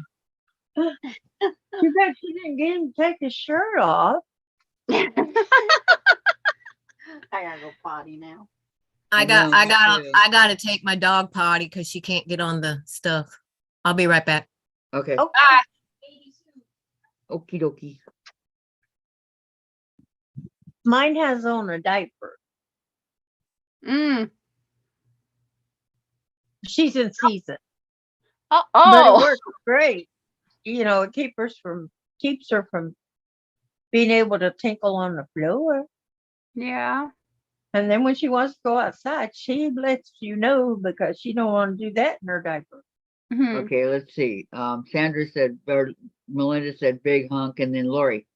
Too bad she didn't get him to take his shirt off. I gotta go potty now. I know, me too. got to take my dog potty because she can't get on the stuff. I'll be right back. Okay. Oh. Okie dokie. Mine has on a diaper. She's in season, but it Oh, works great. You know, it keeps her from being able to tinkle on the floor. yeah. And then when she wants to go outside, she lets you know because she don't want to do that in her diaper. Mhm. Okay, let's see. Sandra said, or Melinda said, big hunk, and then Lori.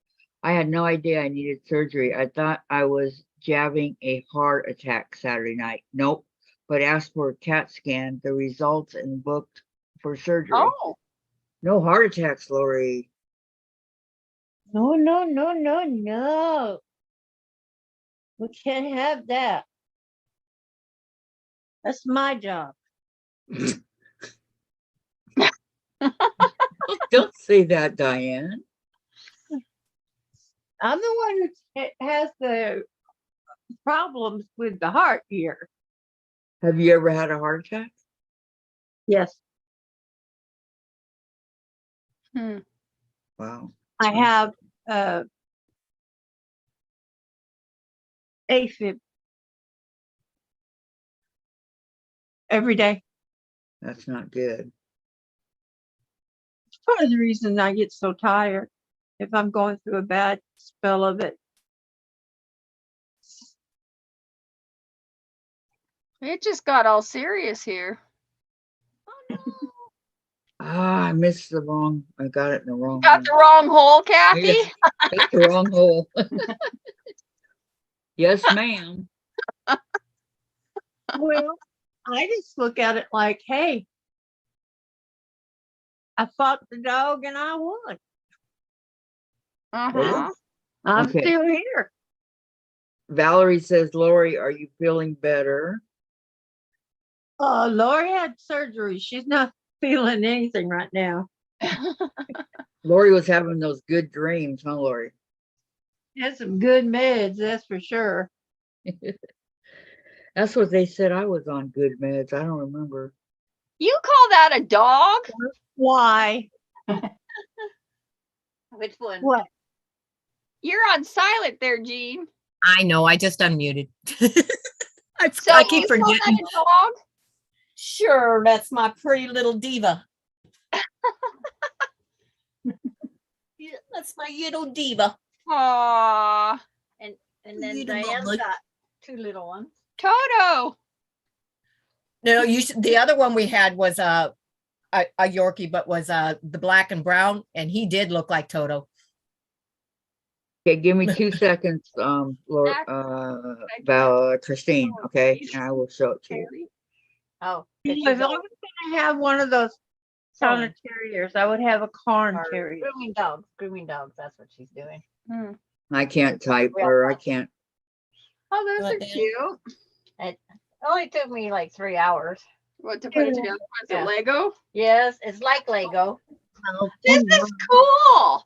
I had no idea I needed surgery. I thought I was jabbing a heart attack Saturday night. Nope. But asked for a CAT scan, the results, and booked for surgery. Oh, No heart attacks, Lori. No, no, no, no, no. We can't have that. That's my job. Don't say that, Diane. I'm the one who has the problems with the heart here. Have you ever had a heart attack? Yes, Wow. I have AFib every day. That's not good. It's part of the reason I get so tired if I'm going through a bad spell of it. it just got all serious here. Ah, I missed the wrong. I got it in the wrong. Got the wrong hole, Kathy. Yes, got the wrong hole. Yes, ma'am. Well, I just look at it like, hey, I fought the dog and I won. Uh-huh. I'm Okay. still here. Valerie says, Lori, are you feeling better? Lori had surgery. She's not feeling anything right now. Lori was having those good dreams, huh, Lori? Had some good meds, that's for sure. That's what they said. I was on good meds. I don't remember. You call that a dog? Why? Which one? What? You're on silent there, Jean. I know. I just unmuted. I So keep you call that forgetting. a dog? Sure, that's my pretty little diva. That's my little diva. Aw, And then Little Diane's bubbly. got 2 little ones. Toto. No, the other one we had was a Yorkie, but was the black and brown, and he did look like Toto. Okay, give me 2 seconds, Lord, Christine, okay? And I will show it to you. Oh, If I was gonna have one of those Sauna terriers, I would have a Cairn terrier. grooming dogs. Grooming dogs. That's what she's doing. I can't type, or I can't. Oh, those are Right, cute. It only took me like 3 hours. What to put it together? Was Yeah. it Lego? Yes, it's like Lego. This is cool.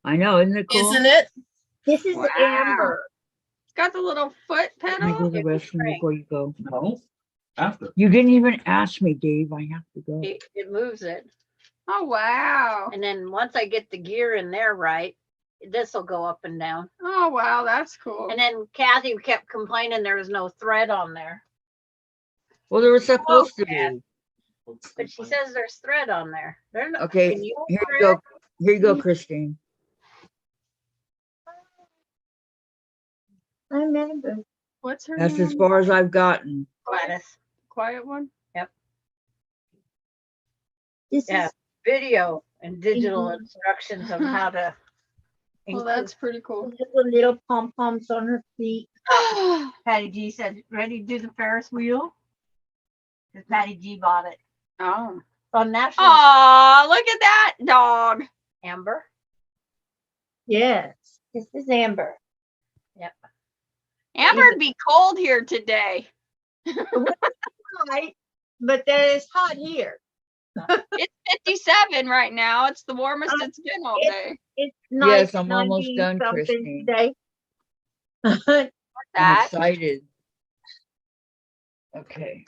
I know, isn't it cool? Isn't it? This is Wow. Amber. It's got the little foot Can I go pedal. to the restroom before you go? No, after. You didn't even ask me, Dave. I have to go. It moves it. Oh, wow. And then once I get the gear in there right, this will go up and down. Oh, wow. That's cool. And then Kathy kept complaining there was no thread on there. Well, there was supposed to yeah. be. But she says there's thread on there. There's no, Okay, can you here you thread? go. Here you go, Christine. I'm Amber. What's her That's as name? far as I've gotten. Gladys. Quiet one? This Yeah. is Video and digital instructions on how to. Well, that's pretty cool. the little pom poms on her feet. Patty G said, ready to do the Ferris wheel? Because Patty G bought it Oh. on National Aw, look at that dog. Amber. Yes, this is Amber. Amber'd be cold here today. Right, but that is hot here. It's 57 right now. It's the warmest it's been all day. It's Yes, nice. I'm almost done, Christine. Today. I'm That excited. Okay.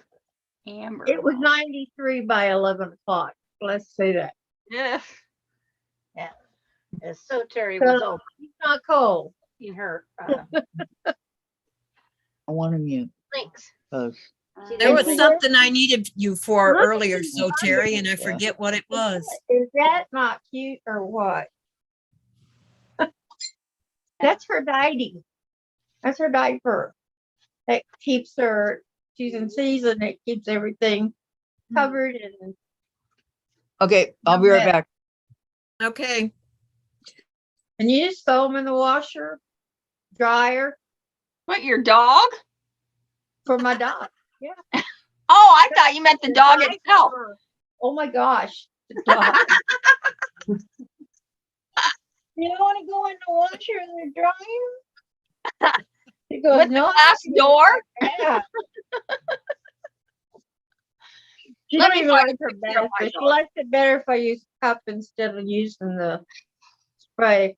Amber. It was 93 by 11 o'clock. Let's say that. Yeah. As so Terry was So- It's not cold. opening her I want to mute. links. Cause There was Look- something I needed you for Look at earlier, these so Terry, and I Yeah. forget what it was. Is that not cute or what? That's her diaper. That's her diaper. That keeps her, she's in season, it keeps everything covered and okay, I'll be right Yeah. back. Okay. and you just throw them in the washer, dryer What, your dog? for my dog. Oh, I thought you meant the dog itself. Diaper. Oh my gosh. The dog. You don't want to go in the washer and the dryer? He goes, With the no. glass door? Yeah. She Let don't me even find like a her picture better, of my but she dog. likes it better if I use cup instead of using the spray.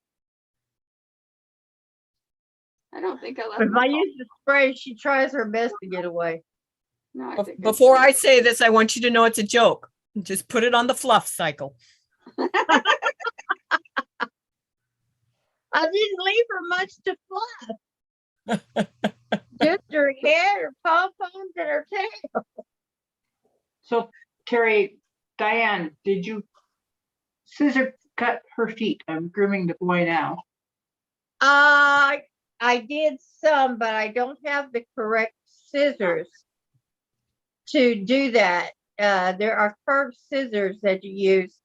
I don't think I left But if my I dog. use the spray, she tries her best to get away. No, I think Before I say this, I want you to know it's a joke. Just put it on the fluff cycle. I didn't leave her much to fluff. Just her head, her pom-poms, and her tail. So Terry, Diane, did you scissor cut her feet? I'm grooming the boy now. I did some, but I don't have the correct scissors to do that. There are curved scissors that you use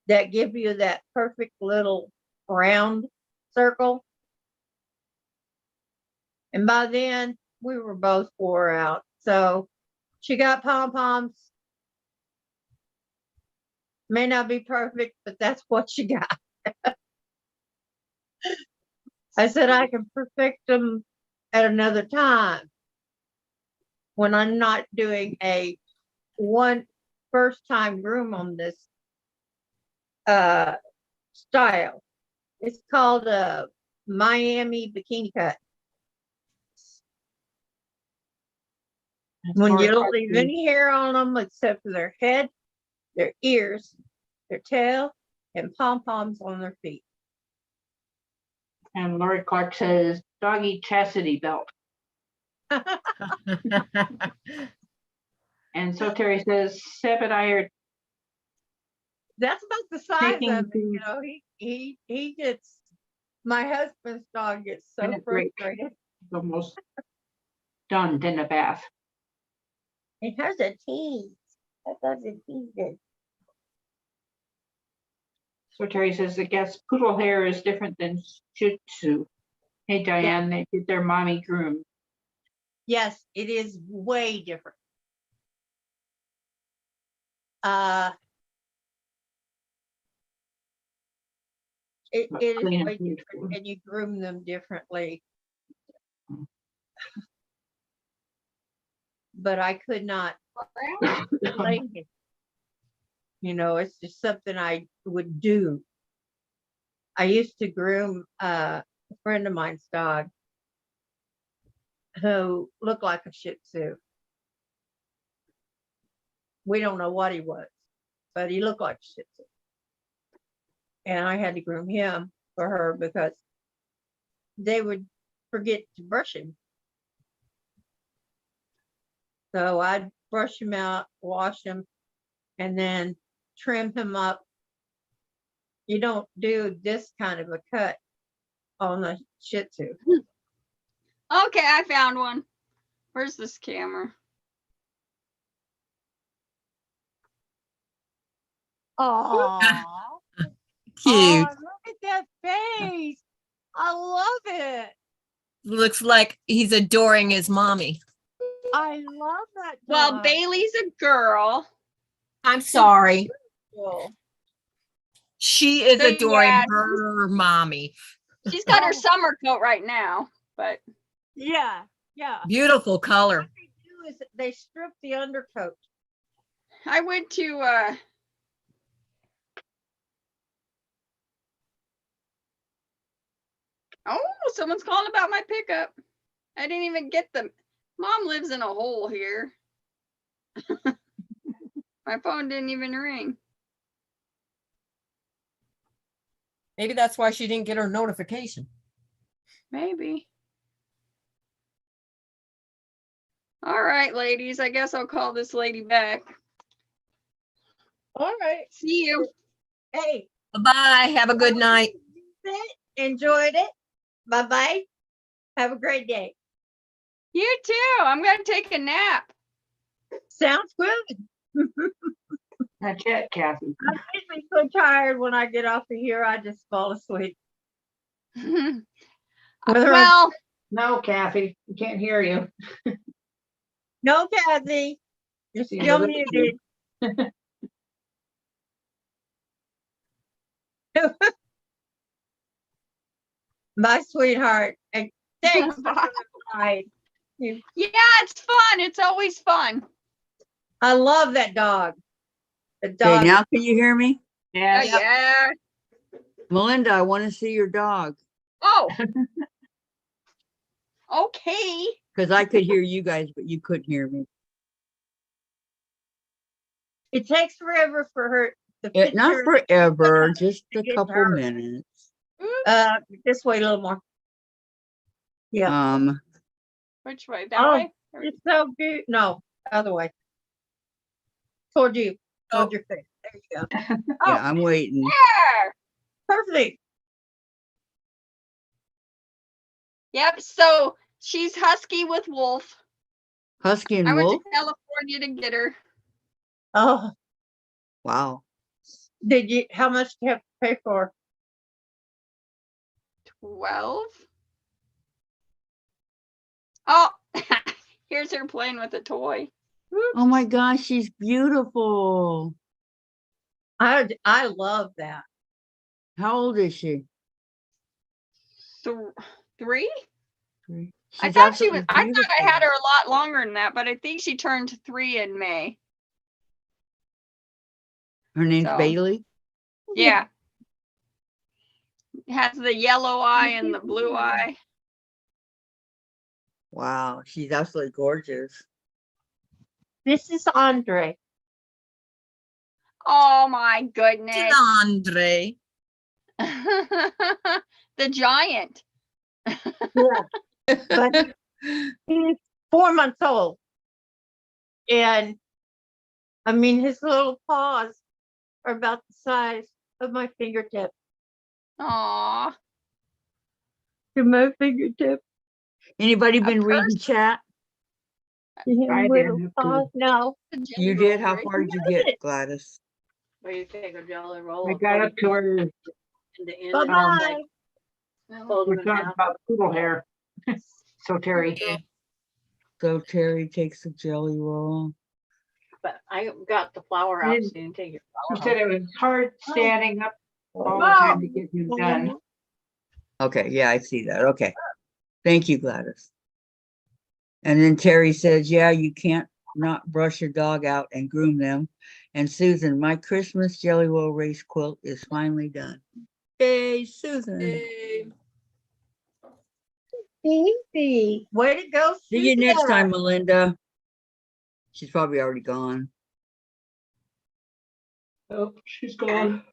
that give you that perfect little round circle. And by then, we were both wore out. So she got pom-poms. May not be perfect, but that's what she got. I said I can perfect them at another time when I'm not doing a first time groom on this style. It's called a Miami bikini cut. When you don't leave any hair on them except for their head, their ears, their tail, and pom-poms on their feet. And Lori Clark says doggy chastity belt. And so Terry says Seb and I are That's about the size Taking of it. You food. know, he gets, my husband's dog gets so Minute break. frustrated. Almost done in the bath. He has a tease. That doesn't tease it. So Terry says, I guess poodle hair is different than Shih Tzu. Hey Diane, they did their mommy groom. Yes, it is way different. It is Clean and way beautiful. different, and you groom them differently. But I could not blame it. You know, it's just something I would do. I used to groom a friend of mine's dog who looked like a Shih Tzu. We don't know what he was, but he looked like a Shih Tzu. And I had to groom him for her because they would forget to brush him. So I'd brush him out, wash him, and then trim him up. You don't do this kind of a cut on the Shih Tzu. Okay, I found one. Where's this camera? Oh, Cute. look at that face. I love it. Looks like he's adoring his mommy. I love that dog. Well, Bailey's a girl. I'm sorry. Cool. She is So, adoring yeah, her mommy. She's got her Oh. summer coat right now, but Yeah, yeah. Beautiful color. What they do is they strip the undercoat. I went to oh, someone's calling about my pickup. I didn't even get them. Mom lives in a hole here. My phone didn't even ring. Maybe that's why she didn't get her notification. Maybe. All right, ladies. I guess I'll call this lady back. All right. See you. Hey, Bye-bye. Have a good night. enjoyed it. Bye-bye. Have a great day. You too. I'm going to take a nap. Sounds good. Not yet, Kathy. I'm usually so tired when I get off of here, I just fall asleep. Whether I'm- Well, No, Kathy, we can't hear you. No, Kathy, you're See, still look at muted. My sweetheart. And thanks for Bye. coming by. yeah, it's fun. It's always fun. I love that dog. The Okay, dog. now can you hear me? Yeah. Yeah. Yeah. Melinda, I want to see your dog Oh. Okay. because I could hear you guys, but you couldn't hear me. It takes forever for her. The Not picture, forever, just a get couple her. minutes. this way a little more. Yeah. Which way? That Oh, way? it's so good. No, other way. Toward you. Toward Oh. your face. There you go. Yeah, I'm waiting. There. Perfect. Yep. So she's husky with wolf. Husky and I went Wolf? to California to get her. Oh, Wow. how much do you have to pay for? 12. Oh, here's her playing with a toy. Oh my gosh, she's beautiful. I love that. How old is she? 3? Three. I She's thought she was. absolutely I thought I had beautiful. her a lot longer than that, but I think she turned 3 in May. Her name's So. Bailey. Yeah. Has the yellow eye and the blue eye. Wow, she's absolutely gorgeous. This is Andre. Oh my goodness. Andre. The giant. But he's 4 months old. And I mean, his little paws are about the size of my fingertip. Aw. To my fingertip. Anybody A been reading person? chat? I Little did. paws. No. A jelly You roll, did? How right? far did you get, Gladys? Where you take a jelly roll. I and got fold up it to where in the end Bye and bye. fold we're them in talking half. about poodle hair. So Terry, Yeah. So Terry takes a jelly roll. But I got the flour out, so you can take your she flour said home. it was hard standing up all the time to get you done. Okay, yeah, I see that. Okay. Thank you, Gladys. And then Terry says, yeah, you can't not brush your dog out and groom them. And Susan, my Christmas jelly roll race quilt is finally done. Yay, Susan. Easy. Way to go. See you next Susan. time, Melinda. She's probably already gone. Oh, she's gone.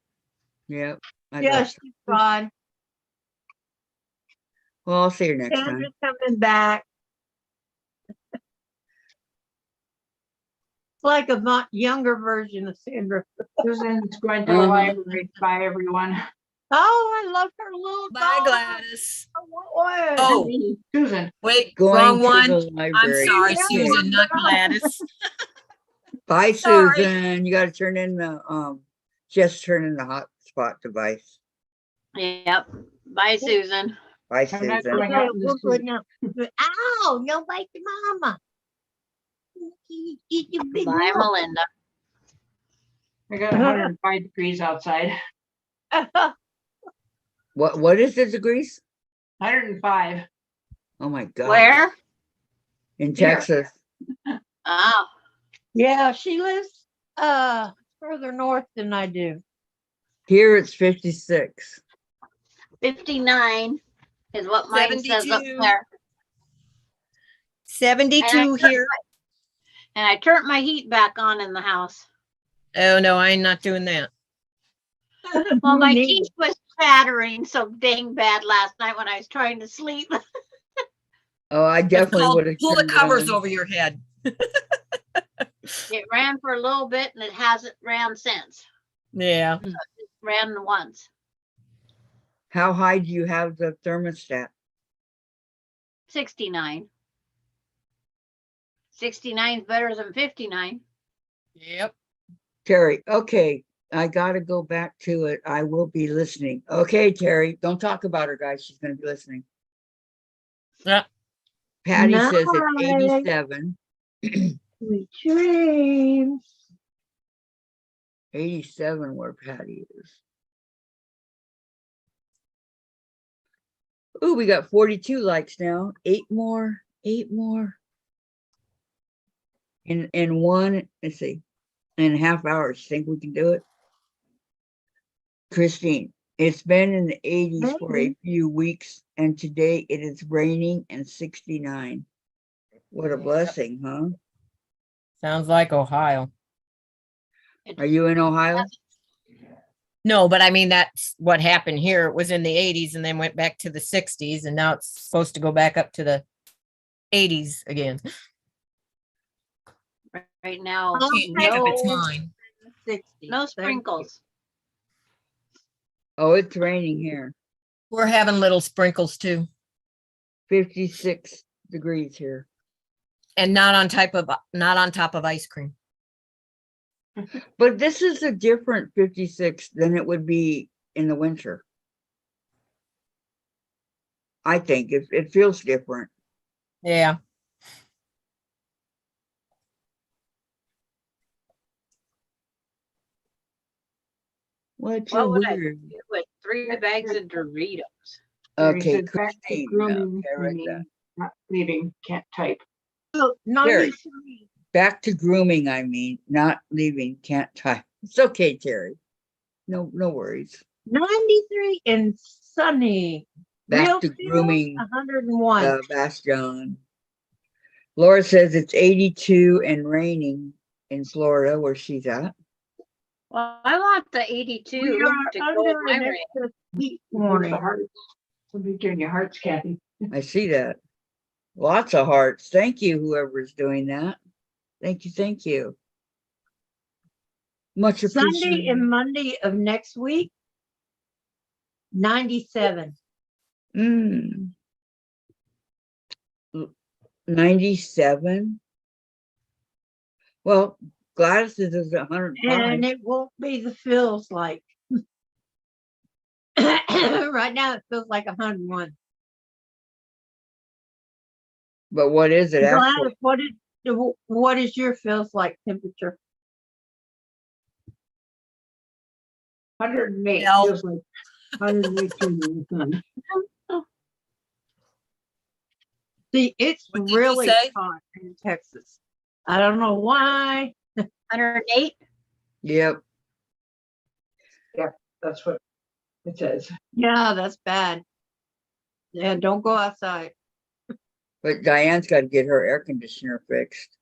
Yep. I Yeah, thought so. she's gone. Well, I'll see her next time. Sandra's coming back. It's like a much younger version of Sandra. Susan's going to the Uh-huh. library. Bye, everyone. Oh, I love her little Bye, dog. Gladys. Oh, Oh, Susan, wait, Going wrong to one. the I'm library. sorry, Okay. Susan, not Gladys. Bye, Sorry. Susan. You got to turn in the just turn in the hotspot device. Yep. Bye, Susan. Bye, I'm not Susan. going out in the we're good street. now. Ow, no bite to mama. Eat your big Bye, mouth. Melinda. I got 105 degrees outside. What is the degrees? 105. Oh my God. Where? In Here. Texas. Oh, Yeah, she lives further north than I do. Here it's 56. 59 is what mine says up 72. there. 72 here. And I turned my heat back on in the house. Oh, no, I'm not doing that. Well, my Me teeth was chattering so dang bad last night when I was trying to sleep. Oh, I It's definitely called would have pull the covers over your head. It ran for a little bit and it hasn't ran since. Yeah. It ran once. How high do you have the thermostat? 69. 69 is better than 59. Yep. Terry, okay. I gotta go back to it. I will be listening. Okay, Terry, don't talk about her, guys. She's gonna be listening. Yeah. Patty says it's Night. 87. Sweet dreams. 87 where Patty is. Ooh, we got 42 likes now. 8 more. 8 more. In one, let's see, in a half hours. Think we can do it? Christine, it's been in the 80s for a Maybe. few weeks, and today it is raining and 69. What a Yep. blessing, huh? Sounds like Ohio. Are you in Ohio? No, but I mean, that's what happened here. It was in the 80s and then went back to the 60s, and now it's supposed to go back up to the 80s again. Right now, Can't make up its no, mind. 60. no Thank you. sprinkles. Oh, it's raining here. We're having little sprinkles too, 56 degrees here. and not on top of ice cream. But this is a different 56 than it would be in the winter. I think it feels different. Yeah. What you What would I weird? do with 3 bags of Doritos? Terry Okay, said back to Christine. grooming, Okay, right there. meaning not leaving, can't type. Oh, Terry. 93. Back to grooming, I mean, not leaving, can't type. It's okay, Terry. No worries. 93 and sunny. Back Real to feel, grooming, 101. Bastion. Laura says it's 82 and raining in Florida, where she's at. Well, I want the 82 We to are go with under my an rain. extra heat Here's the warning. hearts. Somebody giving you hearts, Kathy. I see that. Lots of hearts. Thank you, whoever's doing that. Thank you, thank you. Much Sunday appreciated. and Monday of next week, 97. 97. Well, Gladys is 105. And it won't be the feels like. Right now, it feels like 101. But what is it actually? Gladys, what is your feels like temperature? 108 No. feels like 108 too. See, it's What did you really say? hot in Texas. I don't know why. 108. Yep. That's what it says. Yeah, that's bad. Yeah, don't go outside. But Diane's got to get her air conditioner fixed.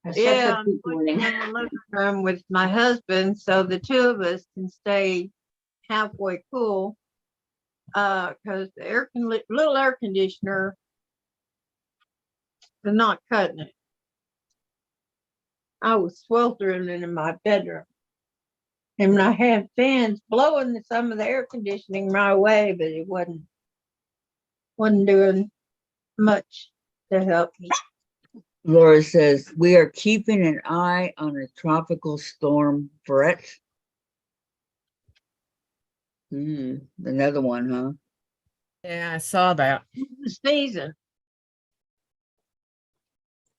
I said Yeah, that I'm this living morning. in the living room with my husband, so the two of us can stay halfway cool. Because the little air conditioner is not cutting it. I was sweltering in my bedroom, and I had fans blowing some of the air conditioning my way, but it wasn't doing much to help me. Laura says, we are keeping an eye on a tropical storm threat. Another one, huh? Yeah, I saw that. The season.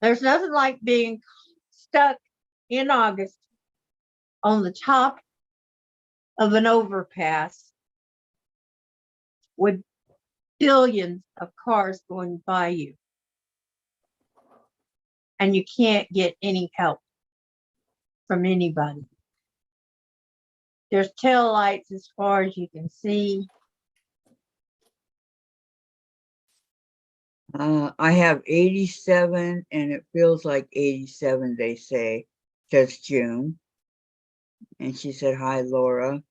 There's nothing like being stuck in August on the top of an overpass with billions of cars going by you. And you can't get any help from anybody. There's tail lights as far as you can see. I have 87 and it feels like 87, they say. Says June. And she said, hi, Laura.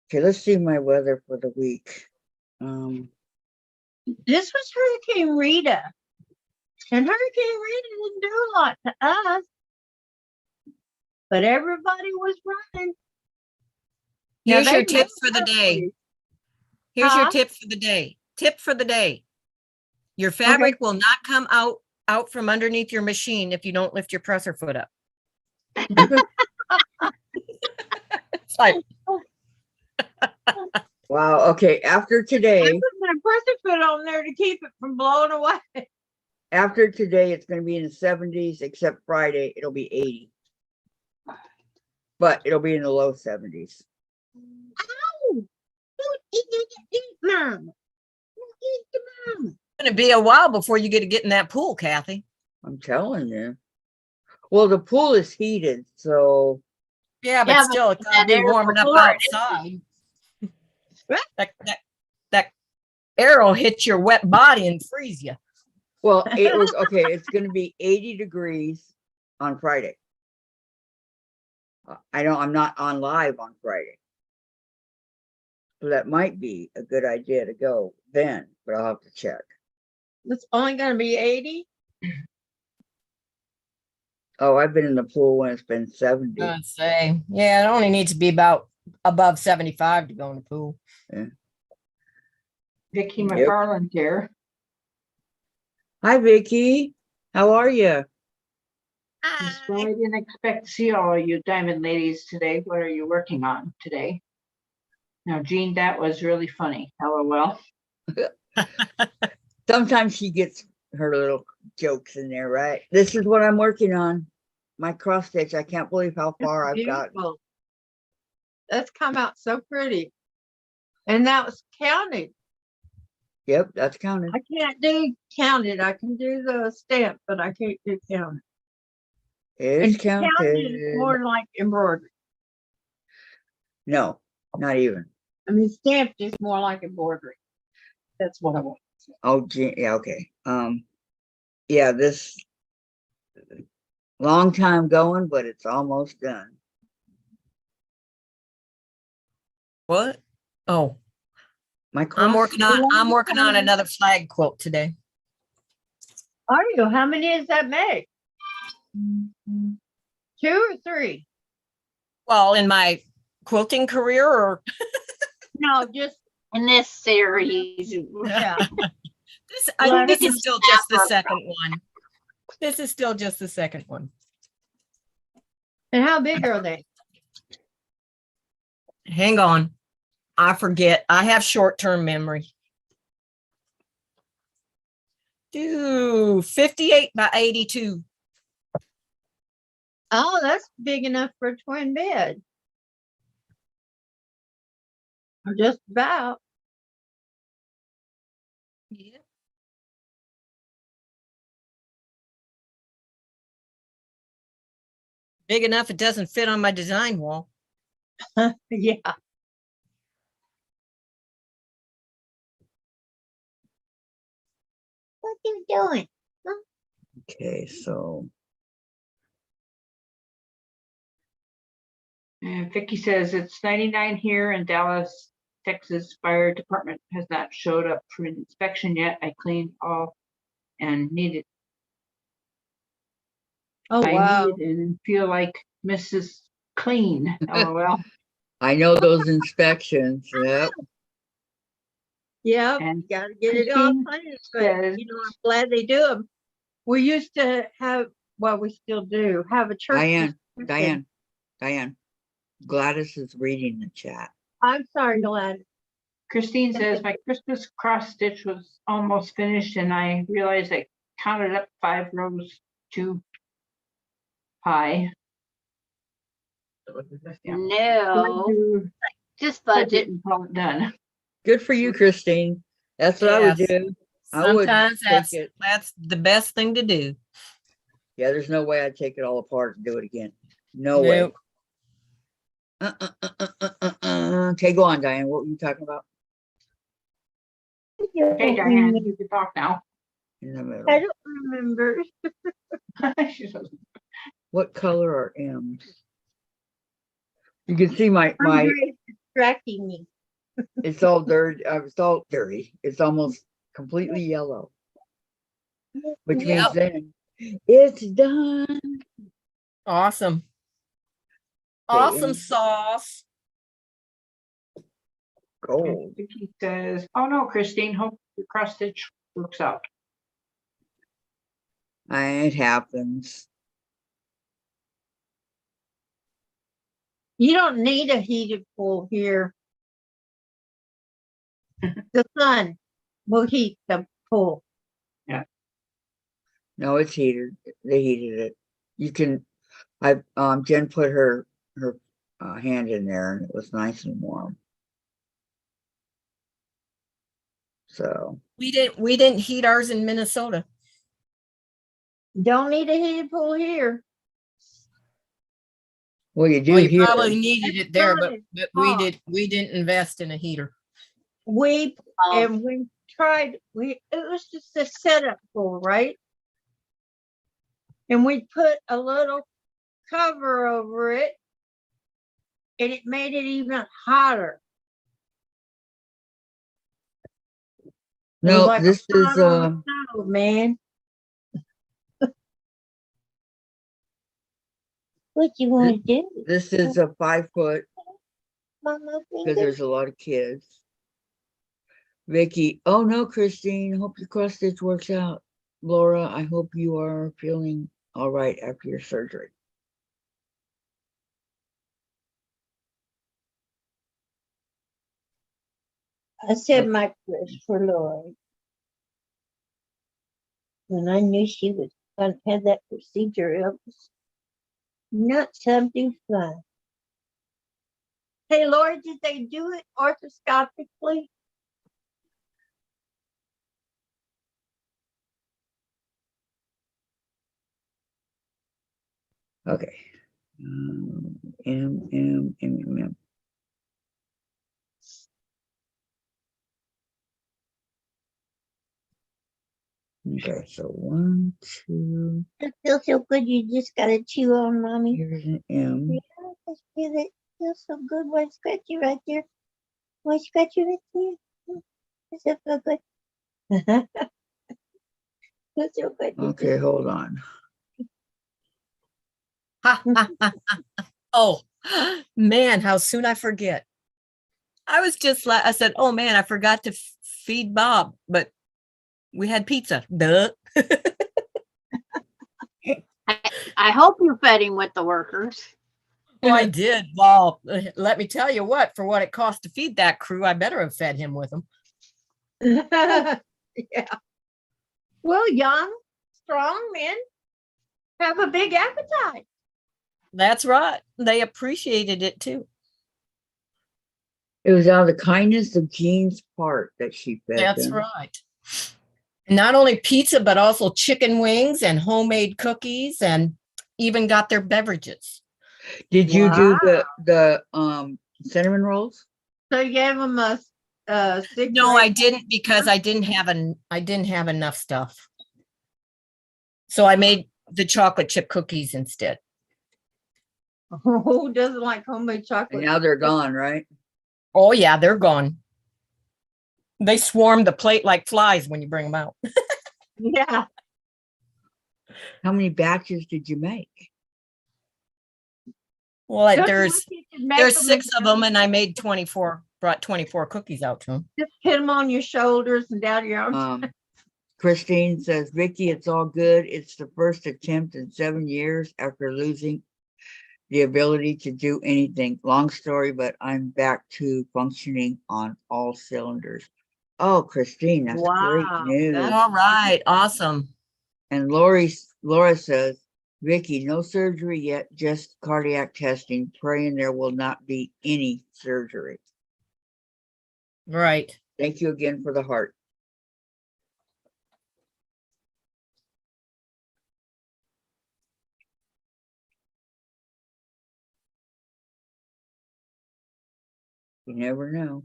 Okay, let's see my weather for the week. This was Hurricane Rita. And Hurricane Rita didn't do a lot to us. But everybody was running. Now, Here's your they tip missed for the her day. place. Here's your Huh? tip for the day. Tip for the day. Your fabric will not come out from underneath your machine if you don't lift your presser foot up. It's like, Wow. Okay. After I today, put my presser foot on there to keep it from blowing away. after today, it's going to be in the 70s, except Friday, it'll be 80. But it'll be in the low 70s. Ow! Don't eat Mom. Don't eat the Mom. it's going to be a while before you get to get in that pool, Kathy. I'm telling you. Well, the pool is heated, so Yeah, but Yeah, but still, it's got to that be air warming up before it- outside. That air will hit your wet body and freeze you. well, it was okay. It's going to be 80 degrees on Friday. I'm not on live on Friday. So that might be a good idea to go then, but I'll have to check. It's only going to be 80. Oh, I've been in the pool when it's been 70. I'd say, yeah, it only needs to be about above 75 to go in the pool. Vicky Yep. McFarland here. Hi, Vicky. How are you? So I didn't expect to see all you diamond ladies today. What are you working on today? Now, Jean, that was really funny. LOL. Sometimes she gets her little jokes in there, right? This is what I'm working on. My cross stitch. I can't believe how far I've got. Beautiful. That's come out so pretty. And that was counted. Yep, that's counted. I can't do counted. I can do the stamp, but I can't do counted. It's And counted counted. is more like embroidery. No, not even. I mean, stamped is more like embroidery. That's what I want. Oh, gee, yeah, okay. Yeah, this long time going, but it's almost done. What? Oh, My I'm cross. working on another flag quilt today. Are you? How many does that make? 2 or 3? Well, in my quilting career, or No, just In this series, yeah. this is still just the Half of second one. This is still just the second one. And how big are they? Hang on. I forget. I have short-term memory. 58 by 82. Oh, that's big enough for a twin bed. Or just about. Yeah. Big enough it doesn't fit on my design wall. Yeah. What you doing? Okay, so And Vicky says it's 99 here, and Dallas, Texas Fire Department has not showed up for an inspection yet. I cleaned all and needed. Oh, I wow. needed and feel like Mrs. Clean. LOL. I know those inspections. Yep. Yeah, And gotta get it all Christine clean, but says- you know, I'm glad they do them. We used to have, well, we still do, have a church. Diane. Gladys is reading the chat. I'm sorry, Glenn. Christine says my Christmas cross stitch was almost finished, and I realized I counted up 5 rows too high. Yeah. no, just budget. And call it done. Good for you, Christine. That's what I would Yes. do. I would Sometimes take it. that's the best thing to do. Yeah, there's no way I'd take it all apart and do it again. No way. Okay, go on, Diane. What were you talking about? Hey, Diane, you can talk now. In the middle. I don't remember. She says, What color are M's? You can see my Andre's distracting me. it's all dirty. It's all dirty. It's almost completely yellow, which means Yep. then it's done. Awesome. Okay, Awesome and sauce. gold. Vicky says, oh no, Christine, hope your cross stitch works out. It happens. You don't need a heated pool here. The sun will heat the pool. No, it's heated. They heated it. You can. Jen put her hand in there, and it was nice and warm. So We didn't heat ours in Minnesota. Don't need a heated pool here. well, you do Well, you here. probably needed it there, but It's we hot. didn't invest in a heater. We Um, and we tried. It was just a setup pool, right? And we put a little cover over it, and it made it even hotter. It was No, like a this is pot on the stove, man. What you want to do, this is a 5 foot Mama? because there's a lot of kids. Vicky, oh no, Christine, hope your cross stitch works out. Laura, I hope you are feeling all right after your surgery. I said my prayers for Lori. When I knew she was going to have that procedure, it was not something fun. Hey, Lori, did they do it orthoscopically? Okay. M. Okay, so 1, 2. It feels so good. You just got to chew on, Mommy. Here's an M. Yeah, I feel it. Feels so good. Why scratch you right there? Why scratch you right there? Does it feel good? Feels so good. Okay, hold on. Oh, man, how soon I forget. I was just like, I said, oh man, I forgot to feed Bob, but we had pizza. Duh. I hope you fed him with the workers. Well, I did. Well, let me tell you what, for what it cost to feed that crew, I better have fed him with them. Yeah. Well, young, strong men have a big appetite. That's right. They appreciated it too. It was out of the kindness of Jean's heart that she fed That's them. right. Not only pizza, but also chicken wings and homemade cookies, and even got their beverages. Did you do the cinnamon rolls? So you gave them a 6 No, or I 8 didn't, because I didn't have enough stuff. So I made the chocolate chip cookies instead. Who doesn't like homemade And chocolate? now they're gone, right? Oh yeah, they're gone. They swarm the plate like flies when you bring them out. Yeah. How many batches did you make? Well, Just there's wish you could make 6 of them, and I made 24, brought 24 cookies out to them. Just put them on your shoulders and down your arms. Christine says, Vicky, it's all good. It's the first attempt in 7 years after losing the ability to do anything. Long story, but I'm back to functioning on all cylinders. Oh, Christine, that's great Wow, news. that's- All right, awesome. And Laura says, Vicky, no surgery yet, just cardiac testing. Praying there will not be any surgery. Right. Thank you again for the heart. You never know.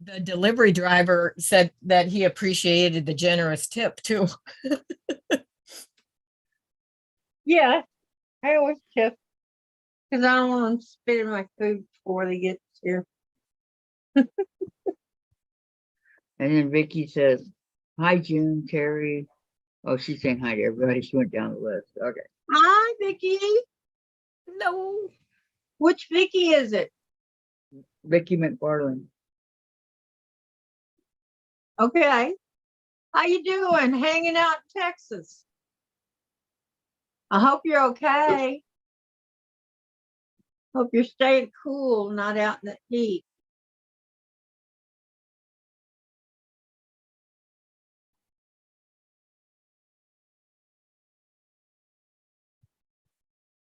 The delivery driver said that he appreciated the generous tip too. Yeah, I always tip because I don't want them spitting my food before they get here. And then Vicky says, hi, June, Terry. Oh, she's saying hi to everybody. She went down the list. Okay. Hi, Vicky. No. Which Vicky is it? Vicky McFarland. Okay. How you doing? Hanging out in Texas. I hope you're okay. Hope you're staying cool, not out in the heat.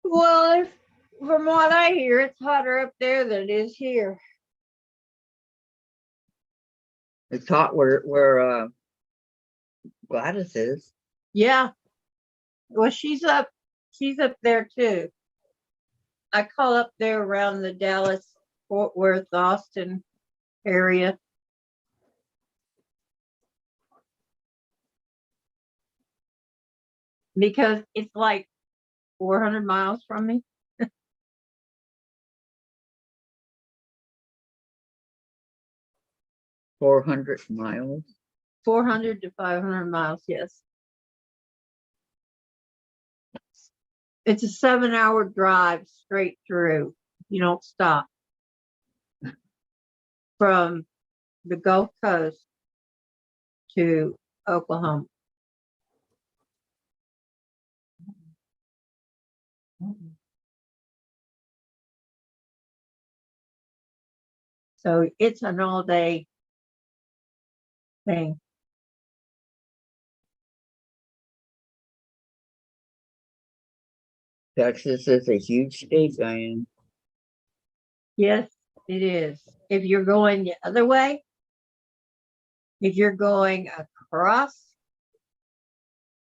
Well, from what I hear, it's hotter up there than it is here. It's hot where Gladys is. Yeah. Well, she's up there too. I call up there around the Dallas, Fort Worth, Austin area. Because it's like 400 miles from me. 400 miles. 400 to 500 miles, yes. It's a 7-hour drive straight through. You don't stop. From the Gulf Coast to Oklahoma. So it's an all-day thing. Texas is a huge state, Diane. Yes, it is. If you're going the other way, if you're going across,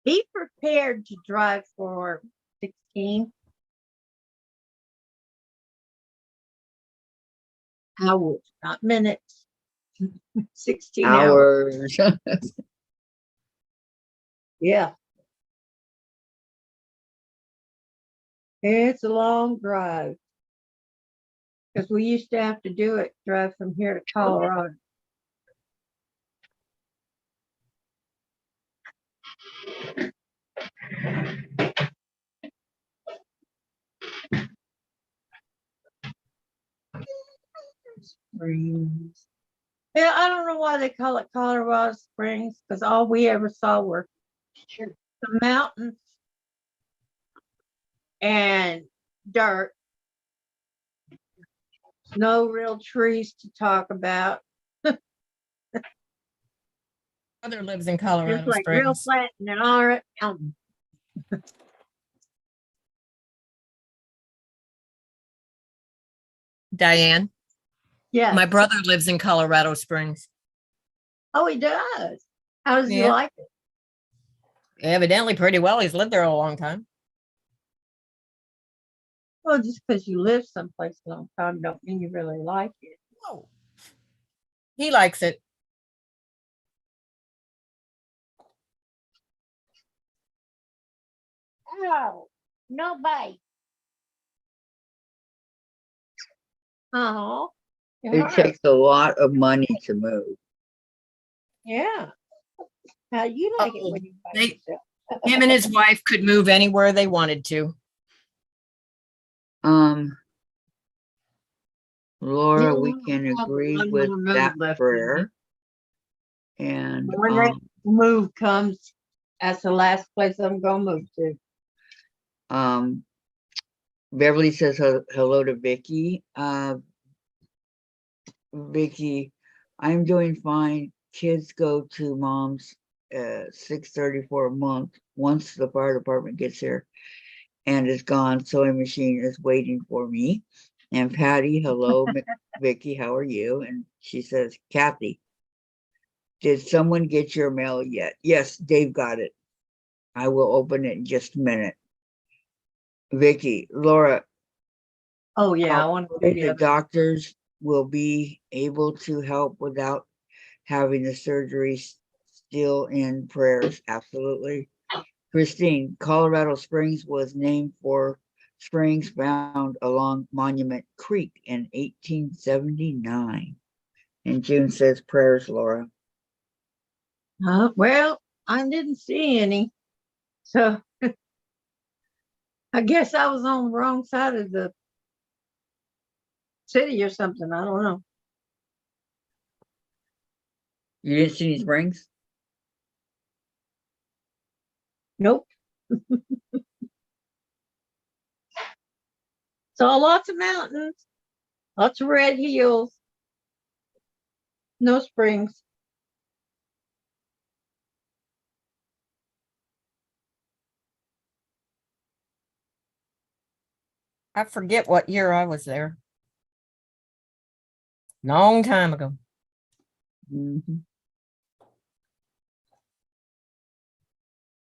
be prepared to drive for 16 hours, not minutes. 16 hours. Yeah. It's a long drive. Because we used to have to do it, drive from here to Colorado. Springs. Yeah, I don't know why they call it Colorado Springs, because all we ever saw were the mountains and dirt. No real trees to talk about. Mother lives in Just Colorado like real Springs. flat and all right. Diane, Yeah. my brother lives in Colorado Springs. Oh, he does. How does he Yeah. like it? Evidently pretty well. He's lived there a long time. Well, just because you live someplace a long time don't mean you really like it. Whoa. He likes it. Oh, no bite. Oh, It takes a lot of money to move. yeah. How you like it Oh, when you bite they- yourself? Him and his wife could move anywhere they wanted to. Laura, You we only can have agree one with more move that left, prayer. And when that move comes, that's the last place I'm gonna move to. Beverly says hello to Vicky. Vicky, I'm doing fine. Kids go to mom's $6.30 for a month once the fire department gets here and is gone. Sewing machine is waiting for me. And Patty, hello, Vicky, how are you? And she says, Kathy, did someone get your mail yet? Yes, Dave got it. I will open it in just a minute. Vicky, Laura. Oh yeah, I want to do the The other. doctors will be able to help without having the surgery. Still in prayers. Absolutely. Christine, Colorado Springs was named for springs found along Monument Creek in 1879. And June says prayers, Laura. Well, I didn't see any, so I guess I was on the wrong side of the city or something. I don't know. You didn't see any springs? Nope. Saw lots of mountains, lots of red hills, no springs. I forget what year I was there. Long time ago. Mm-hmm.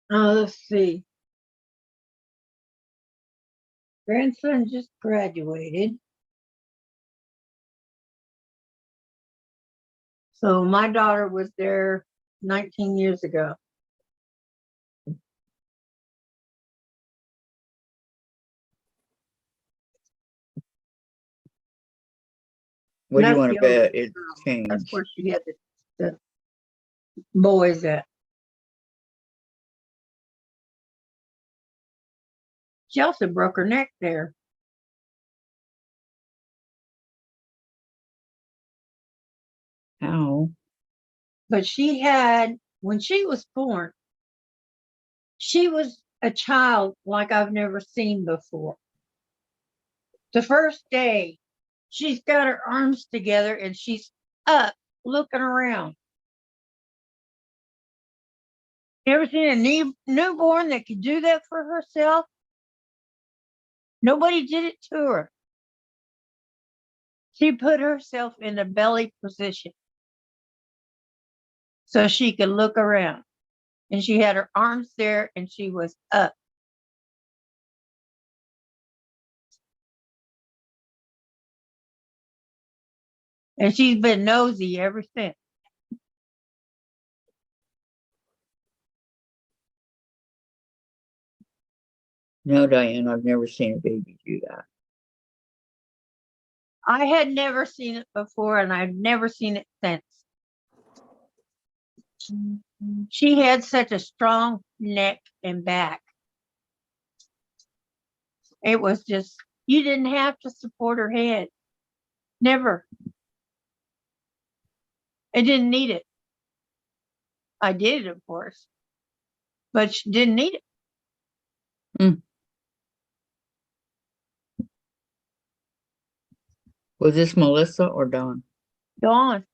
Let's see. Grandson just graduated. So my daughter was there 19 years ago. What do you That's want the to bet? oldest It girl. That's changed. where she had the boys at. She also broke her neck there. How? But she had, when she was born, she was a child like I've never seen before. The first day, she's got her arms together and she's up looking around. You ever seen a newborn that could do that for herself? Nobody did it to her. She put herself in a belly position so she could look around. And she had her arms there and she was up. And she's been nosy ever since. No, Diane, I've never seen a baby do that. I had never seen it before and I've never seen it since. She had such a strong neck and back. It was just, you didn't have to support her head. Never. It didn't need it. I did it, of course, but she didn't need it. Was this Melissa or Dawn? Dawn.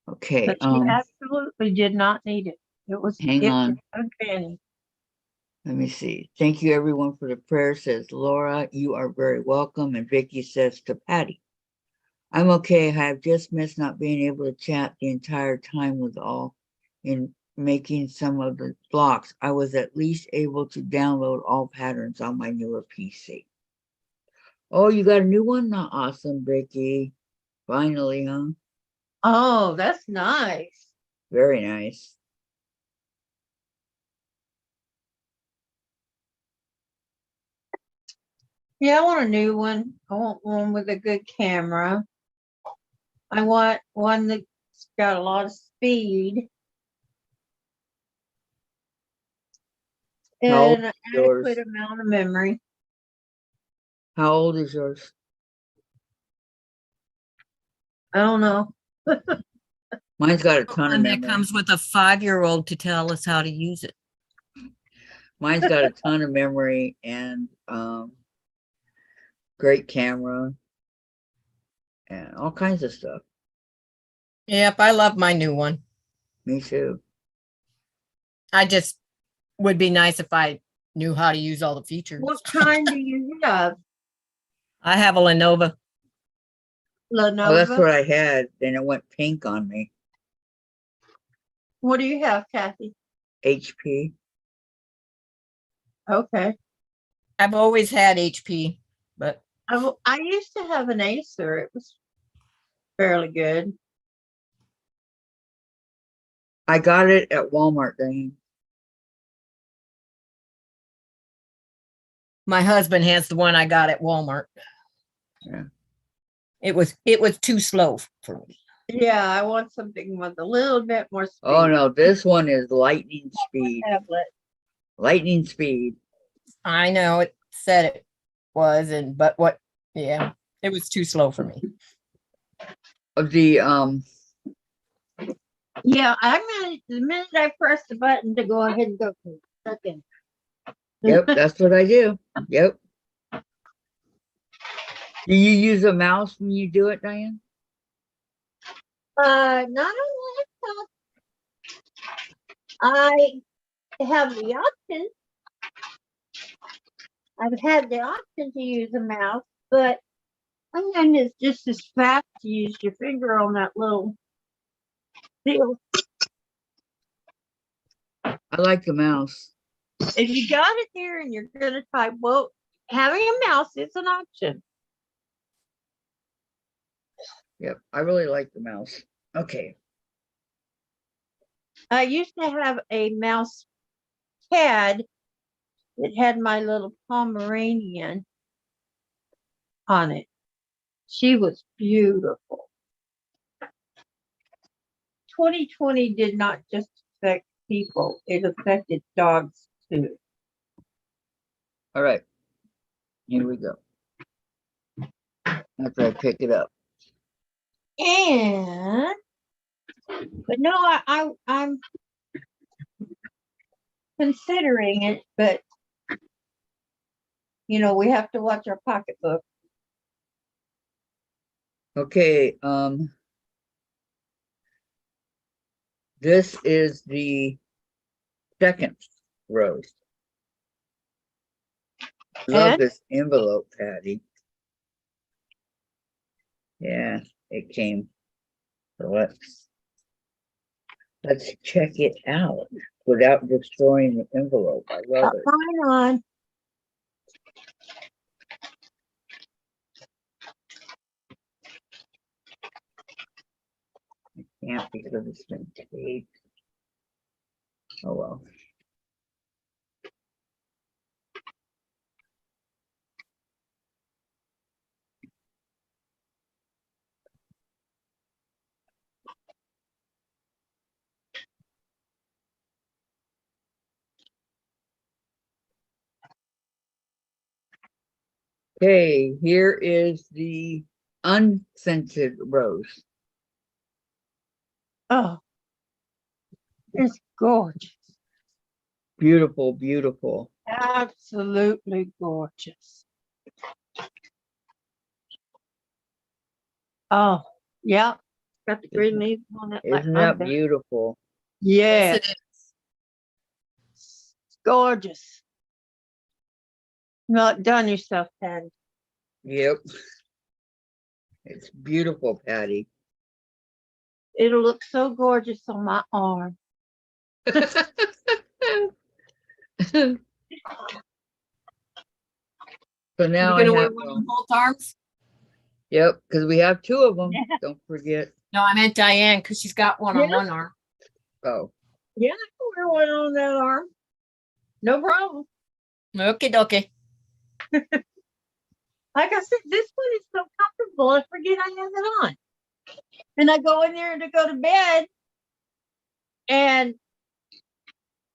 Okay, But she absolutely did not need it. hang it on. was uncanny. Let me see. Thank you everyone for the prayer, says Laura. You are very welcome. And Vicky says to Patty, I'm okay. I have just missed not being able to chat the entire time with all in making some of the blocks. I was at least able to download all patterns on my newer PC. Oh, you got a new one? Not awesome, Vicky. Finally, huh? Oh, that's nice. Very nice. Yeah, I want a new one. I want one with a good camera. I want one that's got a lot of speed How old and an is yours? adequate amount of memory. How old is yours? I don't know. Mine's got a ton of One that memory. comes with a 5-year-old to tell us how to use it. Mine's got a ton of memory and great camera and all kinds of stuff. Yep, I love my new one. Me too. I just would be nice if I knew how to use all the features. What kind do you have? I have a Lenovo. Lenovo? Oh, that's what I had. Then it went pink on me. What do you have, Kathy? HP. Okay. I've always had HP, but I used to have an Acer. It was fairly good. I got it at Walmart, Diane. my husband has the one I got at Walmart. Yeah. It was too slow for me. Yeah, I want something with a little bit more speed. Oh no, this one is lightning speed. Tablet. Lightning speed. I know it said it was, yeah, it was too slow for me. The Yeah, the minute I press the button to go ahead and go for a second. Yep, that's what I do. Yep. Do you use a mouse when you do it, Diane? Not on laptop. I have the option. I've had the option to use a mouse, but sometimes it's just as fast to use your finger on that little deal. I like the mouse. If you got it there and you're gonna type, well, having a mouse is an option. Yep, I really like the mouse. Okay. I used to have a mouse pad that had my little Pomeranian on it. She was beautiful. 2020 did not just affect people, it affected dogs too. All right. Here we go. After I pick it up. And but no, I'm considering it, but we have to watch our pocketbook. Okay, this is the second rose. Love And this envelope, Patty. Yeah, it came. So let's check it out without destroying the envelope. I love it. mine on. Can't because it's been taped. Oh well. Okay, here is the unscented rose. Oh, it's gorgeous. Beautiful, beautiful. Absolutely gorgeous. Oh, yeah. Got the green leaves on it. Isn't that beautiful? Yeah, Yes, it is. it's gorgeous. Not done yourself, Patty. Yep. It's beautiful, Patty. It'll look so gorgeous on my arm. So now You're I gonna wear have, one of both arms? yep, because we have two of them. Yeah. Don't forget. No, I meant Diane because she's got one on Yeah. one arm. Oh, Yeah, I can wear one on that arm. No problem. Okay, dokie. Like I said, this one is so comfortable, I forget I have it on. And I go in there to go to bed, and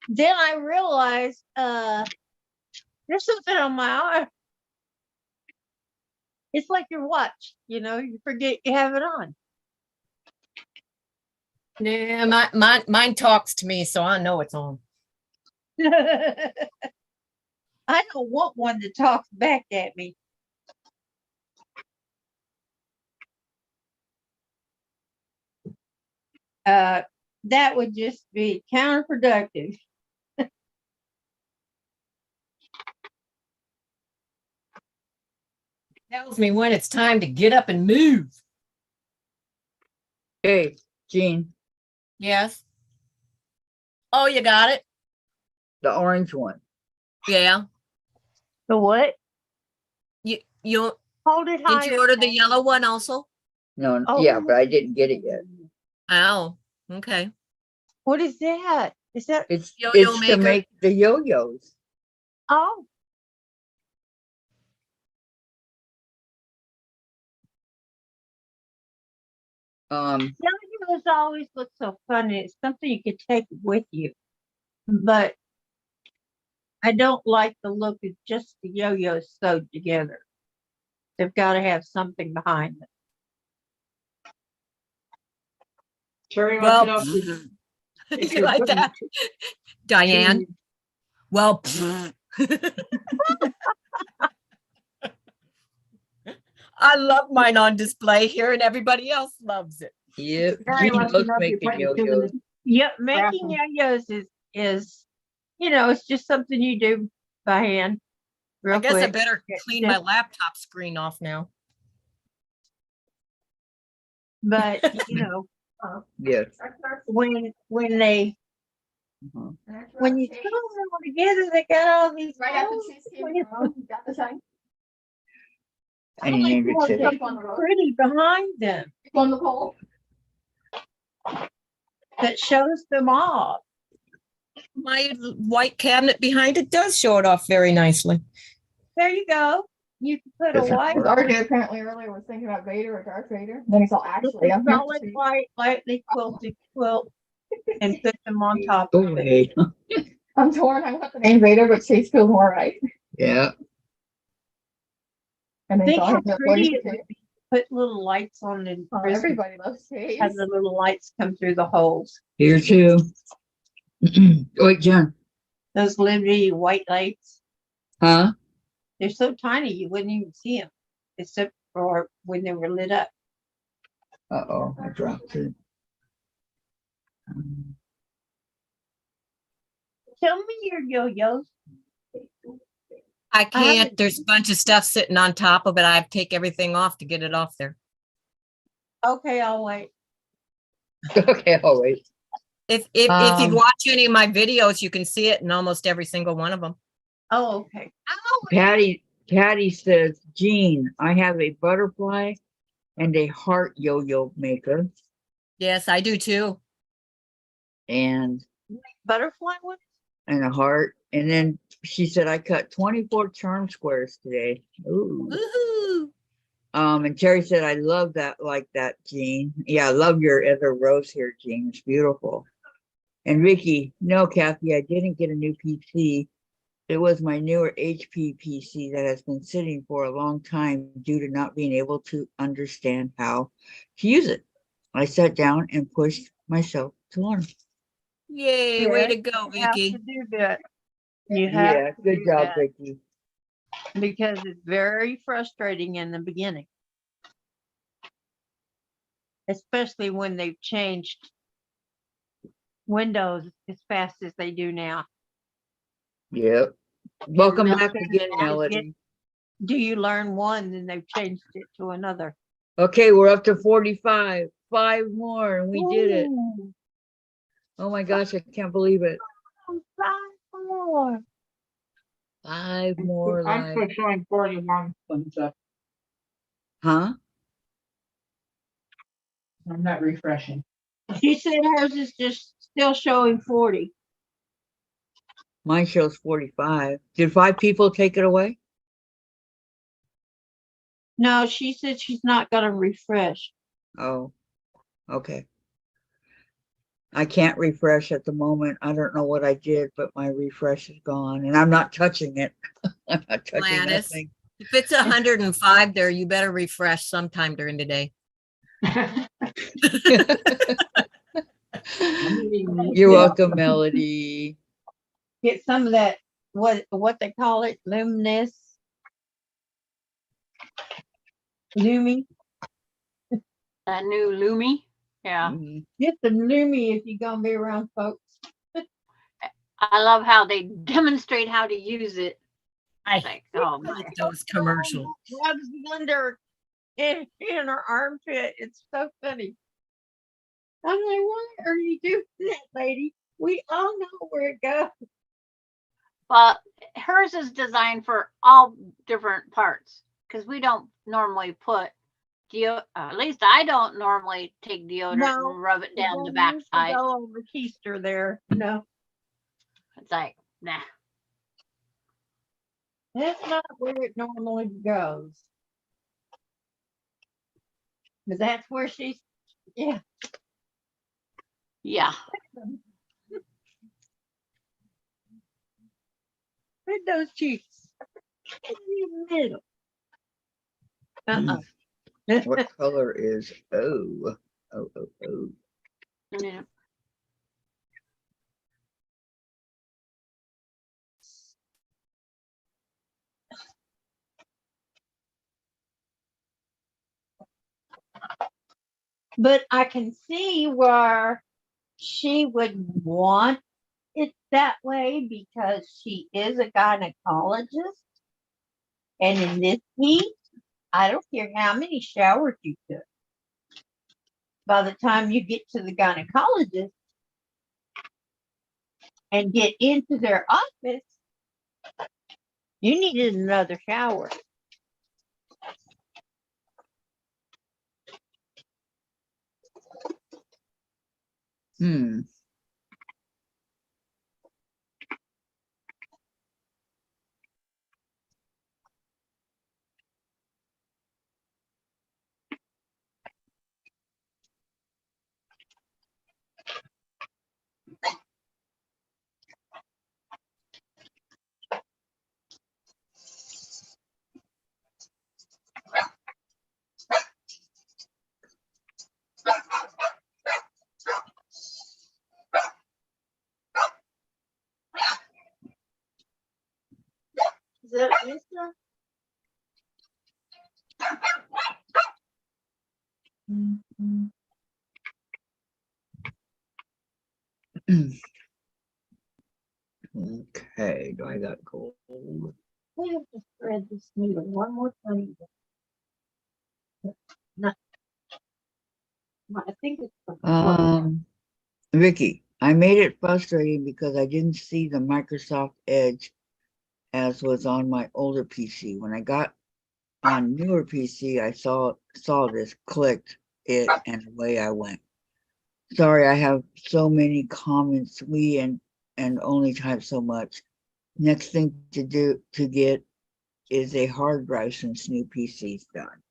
then I realize there's something on my arm. It's like your watch, you forget you have it on. Yeah, mine talks to me, so I know it's on. I don't want one that talks back at me. That would just be counterproductive. Tells me when it's time to get up and move. hey, Jean, Yes. Oh, you got it? the orange one. Yeah. The what? You Hold it higher. did you order the yellow one also? No, Oh. yeah, but I didn't get it yet. Oh, okay. What is that? Is that? It's Yo-yo to maker. make the yo-yos. Oh, yo-yos always look so fun. It's something you could take with you, but I don't like the look of just the yo-yos sewed together. They've got to have something behind them. Terry Well, wants to know if you you're like putting that, Diane? two- Well, I love mine on display here, and everybody else loves it. Yep, Terry Jean wants to loves know if you're making putting two in yo-yos. the- Yep, making Raffle. yo-yos is it's just something you do by hand. I Real guess I quick. better clean my laptop screen off now. But Yes. when they Uh-huh. when you put them all together, they got all these Right after colors. she's came around, you got the sign. And you named it today. Tape on the road, Pretty behind them on the pole. that shows them off. My white cabinet behind it does show it off very nicely. There you go. You can put a Doesn't white, work. RJ apparently earlier was thinking about Vader or Darth Vader. Then he saw actually, I'm solid white, lightly quilted quilt and put them on top Go of it. away. I'm torn. I want the name Vader, but Chase feels more right. Yeah. And then Think saw how him at pretty it 42. would be. Put little lights on the Oh, Christmas. everybody loves Chase. Have the little lights come through the holes. Here too. Wait, John. Those Liberty white lights. Huh? They're so tiny you wouldn't even see them, except for when they were lit up. Uh-oh, I dropped it. Tell me your yo-yos. I can't. haven't- There's a bunch of stuff sitting on top of it. I have to take everything off to get it off there. Okay, I'll wait. Okay, I'll wait. If you Um, watch any of my videos, you can see it in almost every single one of them. Oh, okay. Patty says, Jean, I have a butterfly and a heart yo-yo maker. Yes, I do too. And Butterfly one? a heart. And then she said, I cut 24 charm squares today. Ooh. Woohoo! And Terry said, I love that, like that, Jean. Yeah, I love your other rose here, Jean. It's beautiful. And Vicky, no, Kathy, I didn't get a new PC. It was my newer HP PC that has been sitting for a long time due to not being able to understand how to use it. I sat down and pushed myself to learn. Yay, way Yeah, to go, you have Vicky. to do that. You have Yeah, to good do job, that Vicky. because it's very frustrating in the beginning, especially when they've changed Windows as fast as they do now. Yep. Welcome Melody, back again, You Melody. Do you learn one, then they've changed it to another. Okay, we're up to 45. 5 more, and we did it. Ooh, Oh my gosh, I can't believe it. 5 more. 5 more I'm lives. still showing 41 thumbs up. Huh? I'm not refreshing. She said hers is just still showing 40. Mine shows 45. Did 5 people take it away? No, she said she's not going to refresh. Oh, okay. I can't refresh at the moment. I don't know what I did, but my refresh is gone and I'm not touching it. I'm not touching Gladys, nothing. if it's 105 there, you better refresh sometime during the day. You're welcome, Melody. Get some of that, what they call it, luminous. Lumi. that new Lumi. Yeah. Mhm. Get the Lumi if you're going to be around folks. I love how they demonstrate how to use it. I Like, oh my. hate those commercials. Rubs under in her armpit. It's so funny. I'm like, why are you doing that, lady? We all know where it goes. Well, hers is designed for all different parts because we don't normally put at least I don't normally take deodorant No, and rub it It down the don't need to backside. go on the keister there. No, It's like, nah. that's not where it normally goes. But that's where she's, yeah. Yeah. With those cheeks. In the middle. Uh-uh. What color is oh? Oh, oh, oh. Yeah. But I can see where she would want it that way because she is a gynecologist. And in this heat, I don't care how many showers you took. By the time you get to the gynecologist and get into their office, you needed another shower. Hmm. Is that Lisa? Okay, do I got gold? We have to thread this needle one more time. No, I think it's Vicky, I made it frustrating because I didn't see the Microsoft Edge as was on my older PC. When I got on newer PC, I saw this, clicked it, and away I went. Sorry, I have so many comments. And only type so much. Next thing to get is a hard drive since new PC's done.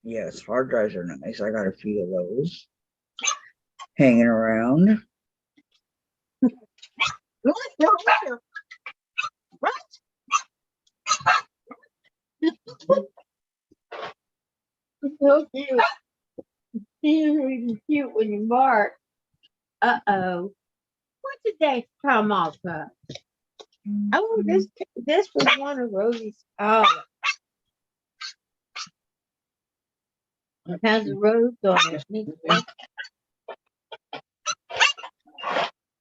Yes, hard drives are nice. I got a few of those hanging around. Right. So cute. You're even cute when you bark. Uh-oh. What did they come off of? Oh, this was one of Rosie's. Oh, it has a rose on it.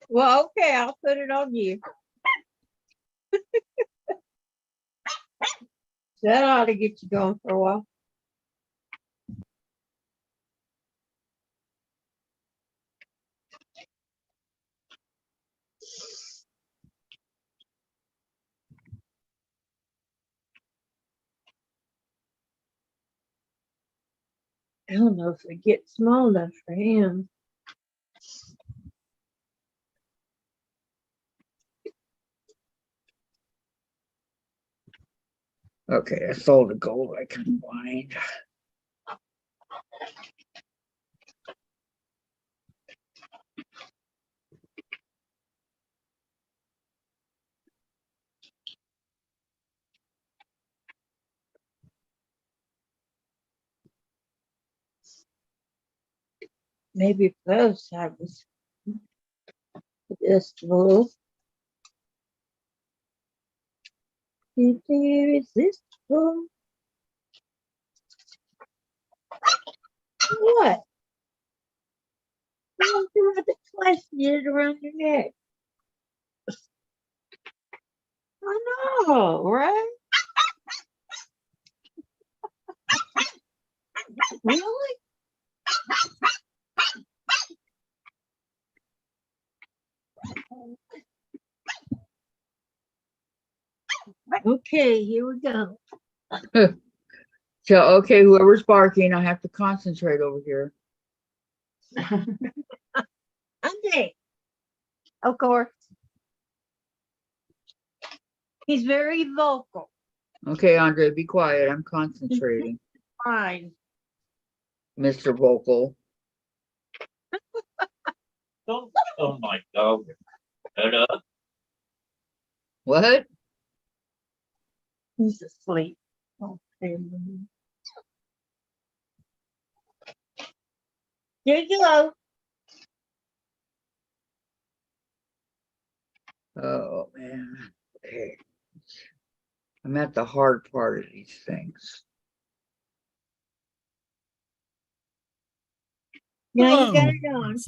Well, okay, I'll put it on you. That ought to get you going for a while. I don't know if it gets small enough for him. Okay, that's all the gold I can find. Maybe both sides. Just a little. Irresistible. What? You want to twist it around your neck. I know, right? Really? Okay, here we go. So, okay, whoever's barking, I have to concentrate over here. Andre, of course. He's very vocal. Okay, Andre, be quiet. I'm concentrating. Fine. Mr. Vocal. Don't tell my dog. Shut up. What? He's asleep. Okay. Here you go. Oh, man. Okay. I'm at the hard part of these things. Now you got it on.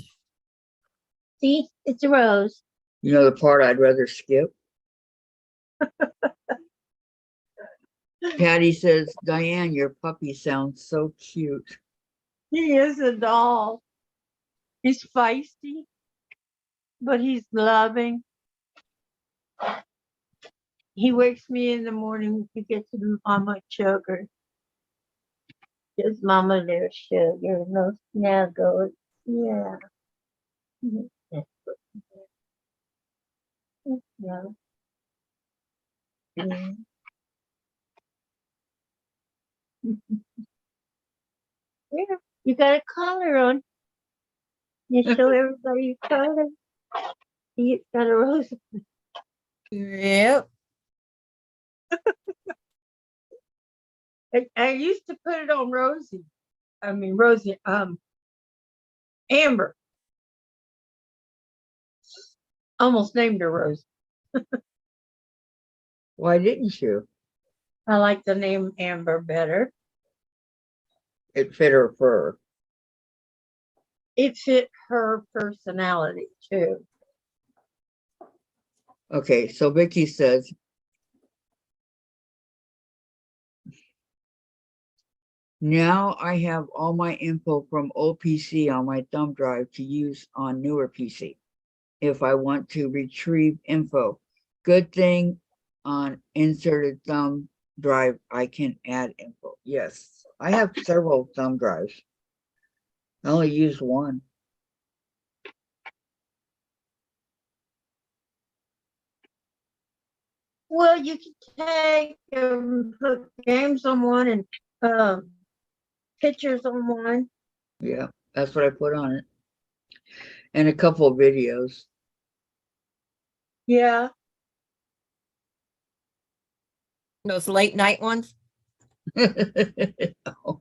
See, it's a rose. You know the part I'd rather skip? Patty says, Diane, your puppy sounds so cute. He is a doll. He's feisty, but he's loving. He wakes me in the morning to get to Mama Sugar. Just Mama little sugar, no snuggles. Yeah. Yeah. Yeah. Yeah. You got a collar on. You show everybody your collar. He's got a rose. Yep. I used to put it on Rosie. I mean Rosie, Amber. Almost named her Rose. Why didn't you? I like the name Amber better. It fit her fur. It fit her personality too. Okay, so Vicky says, now I have all my info from old PC on my thumb drive to use on newer PC if I want to retrieve info. Good thing on inserted thumb drive, I can add info. Yes, I have several thumb drives. I only use one. Well, you can take put games on one and pictures on one. Yeah, that's what I put on it. And a couple of videos. Yeah. Those late night ones. Oh.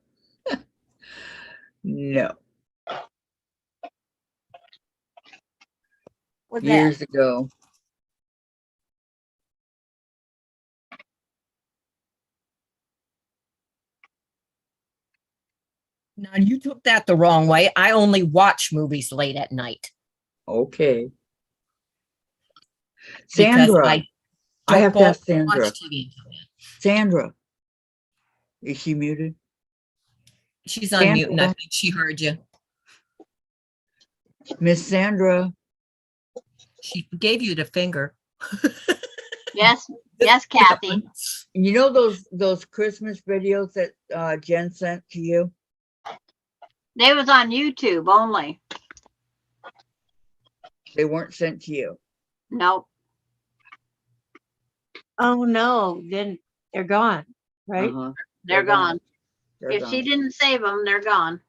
No, What's that? years ago. Now you took that the wrong way. I only watch movies late at night Okay. because Sandra, I I have to don't ask Sandra. watch TV until then. Sandra, is she muted? She's on mute, and I Sandra, think she heard you. Miss Sandra. She gave you the finger. Yes, yes, Kathy. You know those Christmas videos that Jen sent to you? They was on YouTube only. They weren't sent to you. Nope. Oh no, then they're gone, right? Uh-huh. They're gone. They're If gone. she didn't save them, they're gone.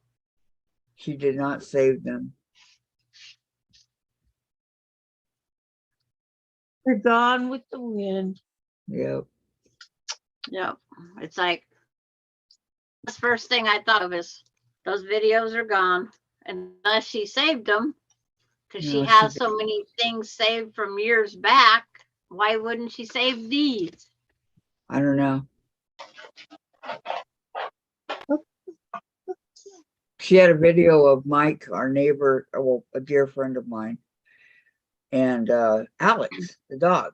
She did not save them. They're gone with the wind. Yep. Yep. It's like the first thing I thought of is those videos are gone unless she saved them because she No, has she so many things saved from years back. Why wouldn't she save these? I don't know. She had a video of Mike, our neighbor, well, a dear friend of mine, and Alex, the dog,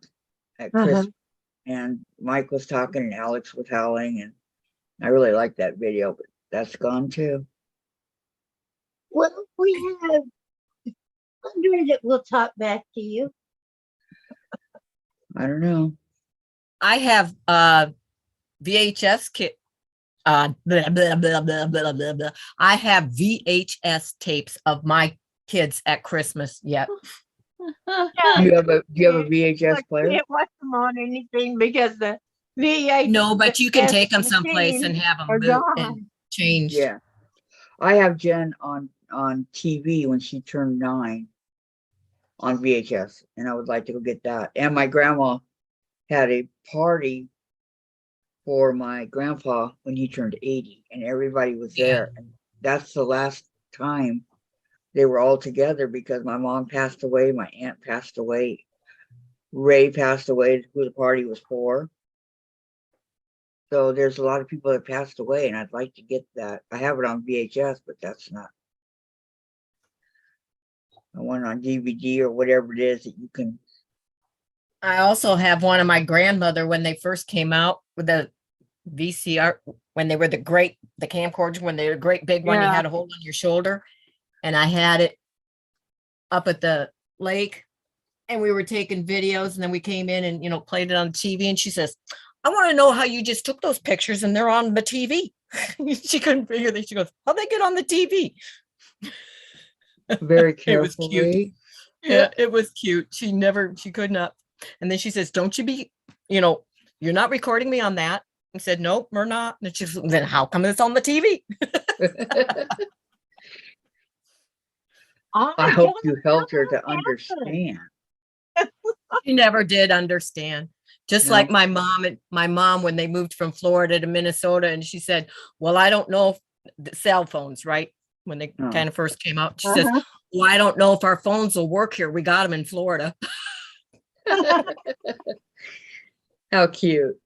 at Christmas. And Mike was talking and Alex was howling, and I really liked that video, but that's gone too. Well, we have 100 that will talk back to you. I don't know. I have VHS kit. Blah, blah, blah, blah, blah, blah, blah. I have VHS tapes of my kids at Christmas yet. Do you have a VHS I player? can't watch them on anything because the VHS No, but you can take them someplace machines and have them are moved and gone. changed. Yeah. I have Jen on TV when she turned 9 on VHS, and I would like to go get that. And my grandma had a party for my grandpa when he turned 80, and everybody was there. And that's the last time they were all together because my mom passed away, my aunt passed away, Ray passed away, who the party was for. So there's a lot of people that passed away, and I'd like to get that. I have it on VHS, but that's not. I want it on DVD or whatever it is that you can. I also have one of my grandmother when they first came out with the VCR, when they were the camcorders, when they were great big one you Yeah. had to hold on your shoulder. And I had it up at the lake and we were taking videos, and then we came in and, played it on TV. And she says, I want to know how you just took those pictures and they're on the TV. She couldn't figure that. She goes, how'd they get on the TV? Very It was carefully. cute. Yeah, it was cute. She could not. And then she says, don't you be, you're not recording me on that. I said, nope, we're not. And she said, then how come it's on the TV? I hope you helped her to understand. She never did understand. Just No. like my mom, when they moved from Florida to Minnesota, and she said, well, I don't know if the cell phones, right? When they Oh. kind of first came out, she says, well, I don't know if our phones will work here. We got them in Florida. How cute.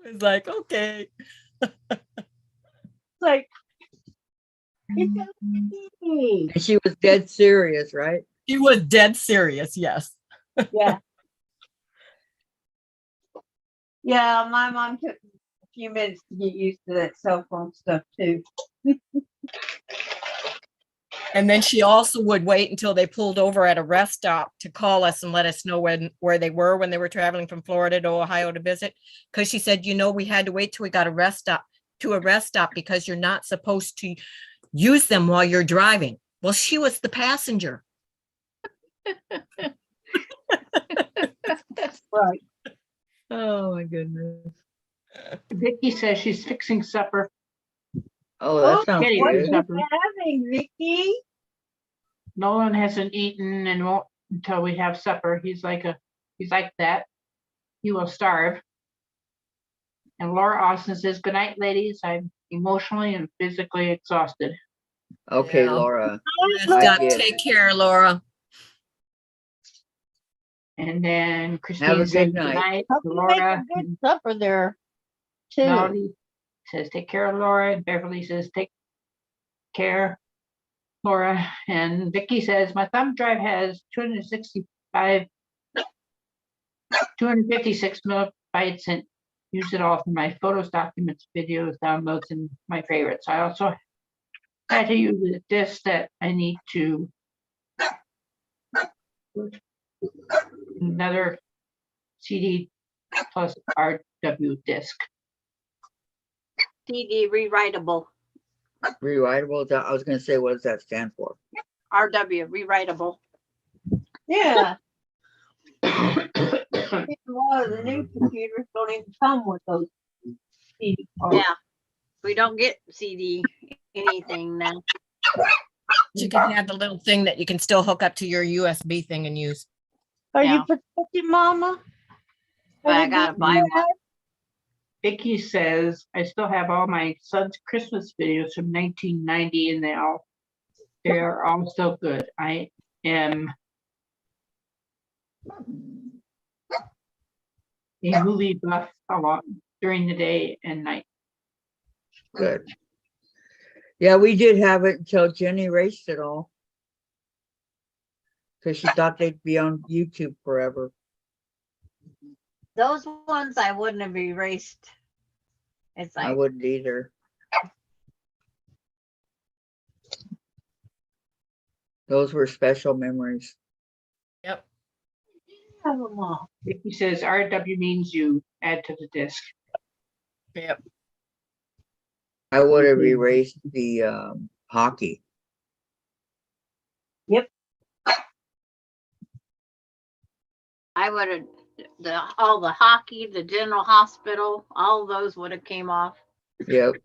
It's like, okay. Like, it's okay. And she was dead serious, right? She was dead serious. Yes. Yeah. Yeah, my mom took a few minutes to get used to that cell phone stuff too. And then she also would wait until they pulled over at a rest stop to call us and let us know where they were when they were traveling from Florida to Ohio to visit. Because she said, we had to wait till we got a rest stop because you're not supposed to use them while you're driving. Well, she was the passenger. Right. Oh my goodness. Vicky says she's fixing supper. Oh, that sounds Kitty, What are what good. is you supper? having, Vicky? Nolan hasn't eaten and won't until we have supper. He's like that. He will starve. And Laura Austin says, good night, ladies. I'm emotionally and physically exhausted. Okay, Yeah. Laura. Rest I up. get Take it. care, Laura. And then Have a Christine good said, night. good night, Hope you make Laura. a good supper there, too. Melody says, take care of Laura. And Beverly says, take care, Laura. And Vicky says, my thumb drive has 256 megabytes and use it all for my photos, documents, videos, downloads, and my favorites. I also had to use a disk that I need to another CD plus RW disk. CD rewritable. Rewritable. I was gonna say, what does that stand for? RW rewritable. Yeah. A lot of the new computers don't even come with those CD cards. Yeah. We don't get CD anything now. You can have the little thing that you can still hook up to your USB thing and use. Are Yeah. you protected, Mama? But I Are they gotta good? buy one. Vicky says, I still have all my son's Christmas videos from 1990 and they're all still good. I am a movie buff a lot during the day and night. Good. Yeah, we did have it until Jenny erased it all. Because she thought they'd be on YouTube forever. Those ones I wouldn't have erased. It's I like, wouldn't either. Those were special memories. Yep. Have them all. Vicky says RW means you add to the disk. Yep. I would have erased the hockey. I would have all the hockey, the general hospital, all those would have came off. Yep.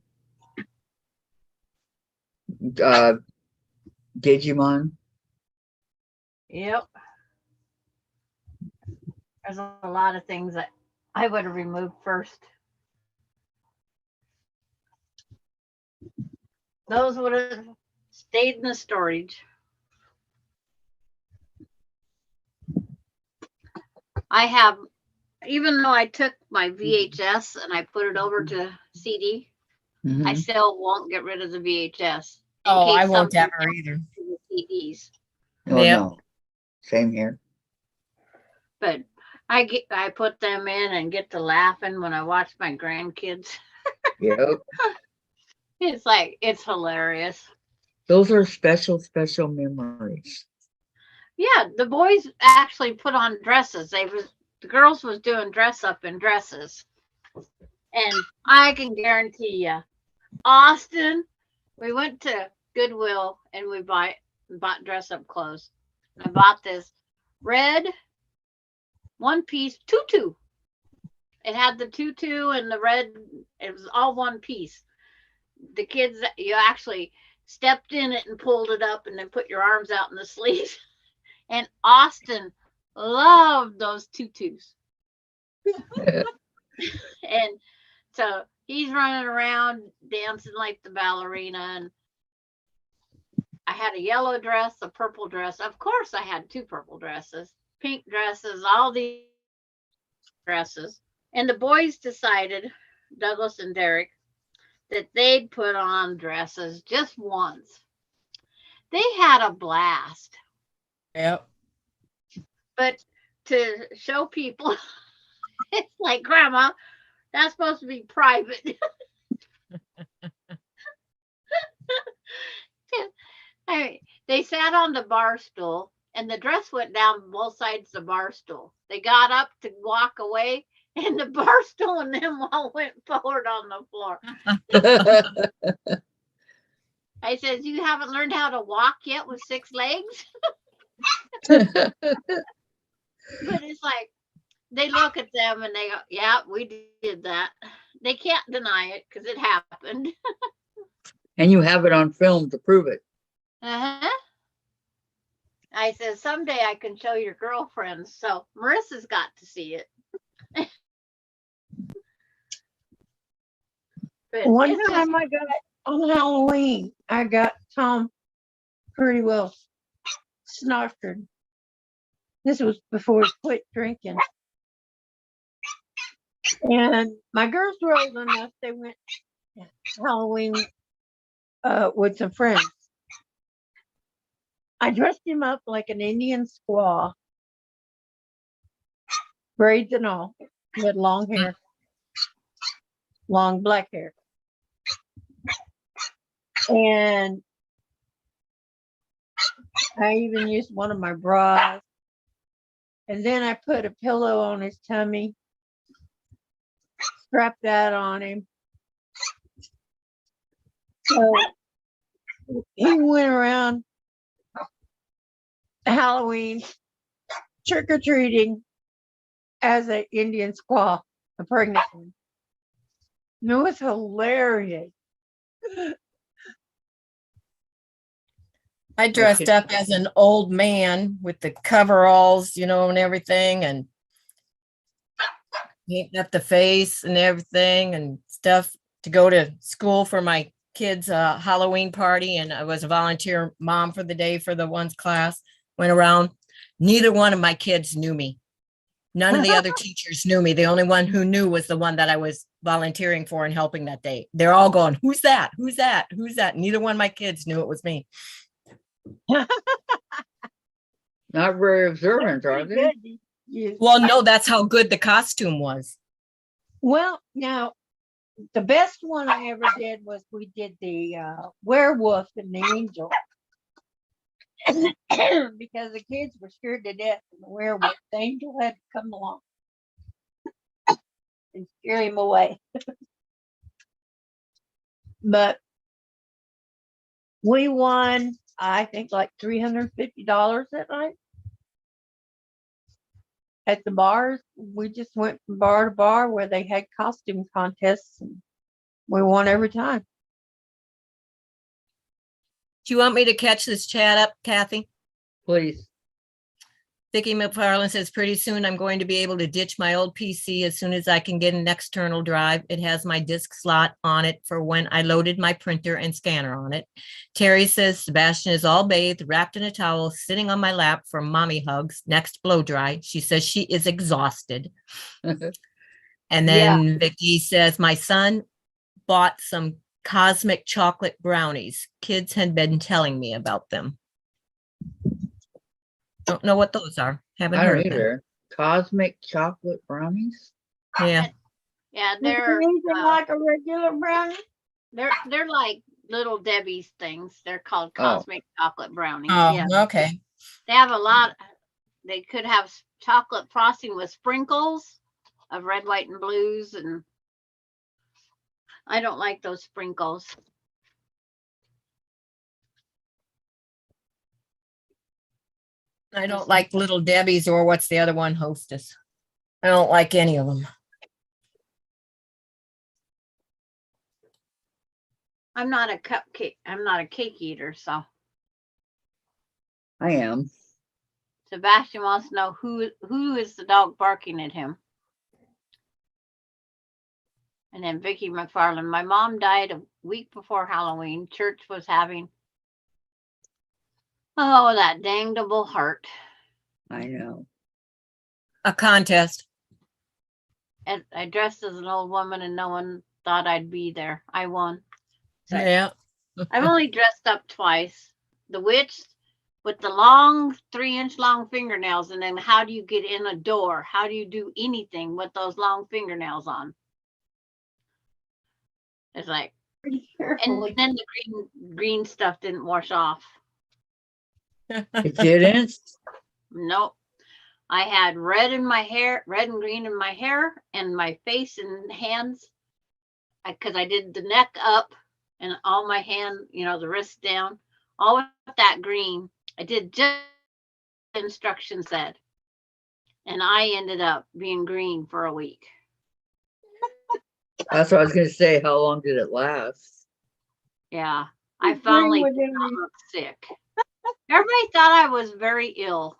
Digimon. Yep. There's a lot of things that I would have removed first. Those would have stayed in the storage. I have, even though I took my VHS and I put it over to CD, Mhm. I still won't get rid of the VHS. Oh, I won't something ever either. happens to the CDs. Oh, Yep. no. Same here. But I put them in and get to laughing when I watch my grandkids. Yep. It's like, it's hilarious. Those are special, special memories. Yeah, the boys actually put on dresses. The girls was doing dress up in dresses. And I can guarantee you, Austin, we went to Goodwill and we bought dress up clothes. I bought this red one piece tutu. It had the tutu and the red, it was all one piece. The kids, you actually stepped in it and pulled it up and then put your arms out in the sleeves. And Austin loved those tutus. And so he's running around dancing like the ballerina. And I had a yellow dress, a purple dress. Of course, I had two purple dresses, pink dresses, all these dresses. And the boys decided, Douglas and Derek, that they'd put on dresses just once. They had a blast. Yep. But to show people, it's like, Grandma, that's supposed to be private. They sat on the bar stool and the dress went down both sides of the bar stool. They got up to walk away and the bar stool and them all went forward on the floor. I says, you haven't learned how to walk yet with 6 legs? But it's like, they look at them and they go, yeah, we did that. They can't deny it because it happened. And you have it on film to prove it. Uh-huh. I said, someday I can show your girlfriends. So Marissa's got to see it. But One it's time just, I got on Halloween, I got Tom pretty well snarfed. This was before he quit drinking. And my girls were old enough, they went Halloween with some friends. I dressed him up like an Indian squaw, braids and all. He had long hair, long black hair. And I even used one of my bras. And then I put a pillow on his tummy, strapped that on him. So he went around Halloween trick or treating as an Indian squaw, a pregnant one. It was hilarious. I dressed up as an old man with the coveralls, you know, and everything, and painting up the face and everything and stuff to go to school for my kids' Halloween party. And I was a volunteer mom for the day for the one's class. Went around. Neither one of my kids knew me. None of the other teachers knew me. The only one who knew was the one that I was volunteering for and helping that day. They're all going, "Who's that? Who's that? Who's that?" Neither one of my kids knew it was me. Not very observant, are they? Yes. Well, no, that's how good the costume was. Well, now the best one I ever did was we did the werewolf and the angel. Because the kids were scared to death of the werewolf. The angel had to come along and scare him away. But we won, I think, like $350 that night. At the bars, we just went from bar to bar where they had costume contests, and we won every time. Do you want me to catch this chat up, Kathy? Please. Vicki McFarland says, pretty soon I'm going to be able to ditch my old PC as soon as I can get an external drive. It has my disk slot on it for when I loaded my printer and scanner on it. Terry says, Sebastian is all bathed, wrapped in a towel, sitting on my lap for mommy hugs, next blow dry. She says she is exhausted. And then Vicki says, my son bought some cosmic chocolate brownies. Kids had been telling me about them. Don't know what those are. Haven't I heard don't of them. either. Cosmic chocolate brownies? Yeah. Yeah, They're anything like a regular brownie. they're like little Debbie's things. They're called Oh. cosmic chocolate brownies. Oh, Yeah, okay. they have a lot. They could have chocolate frosting with sprinkles of red, white, and blues, and I don't like those sprinkles. I don't like Little Debbie's or what's the other one, Hostess. I don't like any of them. I'm not a cupcake. I'm not a cake eater, so I am. Sebastian wants to know who is the dog barking at him. And then Vicki McFarland, my mom died a week before Halloween. Church was having, oh, that dangdable heart. I know. A contest. And I dressed as an old woman and no one thought I'd be there. I won. So Yeah. I've only dressed up twice. The witch with the long 3-inch long fingernails. And then how do you get in a door? How do you do anything with those long fingernails on? It's like, Pretty and carefully. then the green stuff didn't wash off. It didn't? Nope. I had red in my hair, red and green in my hair and my face and hands. Because I did the neck up and all my hand, you know, the wrist down, all with that green. I did just the instructions said. And I ended up being green for a week. That's what I was going to say. How long did it last? Yeah. I Green finally with did them not look sick. Everybody thought I was very ill.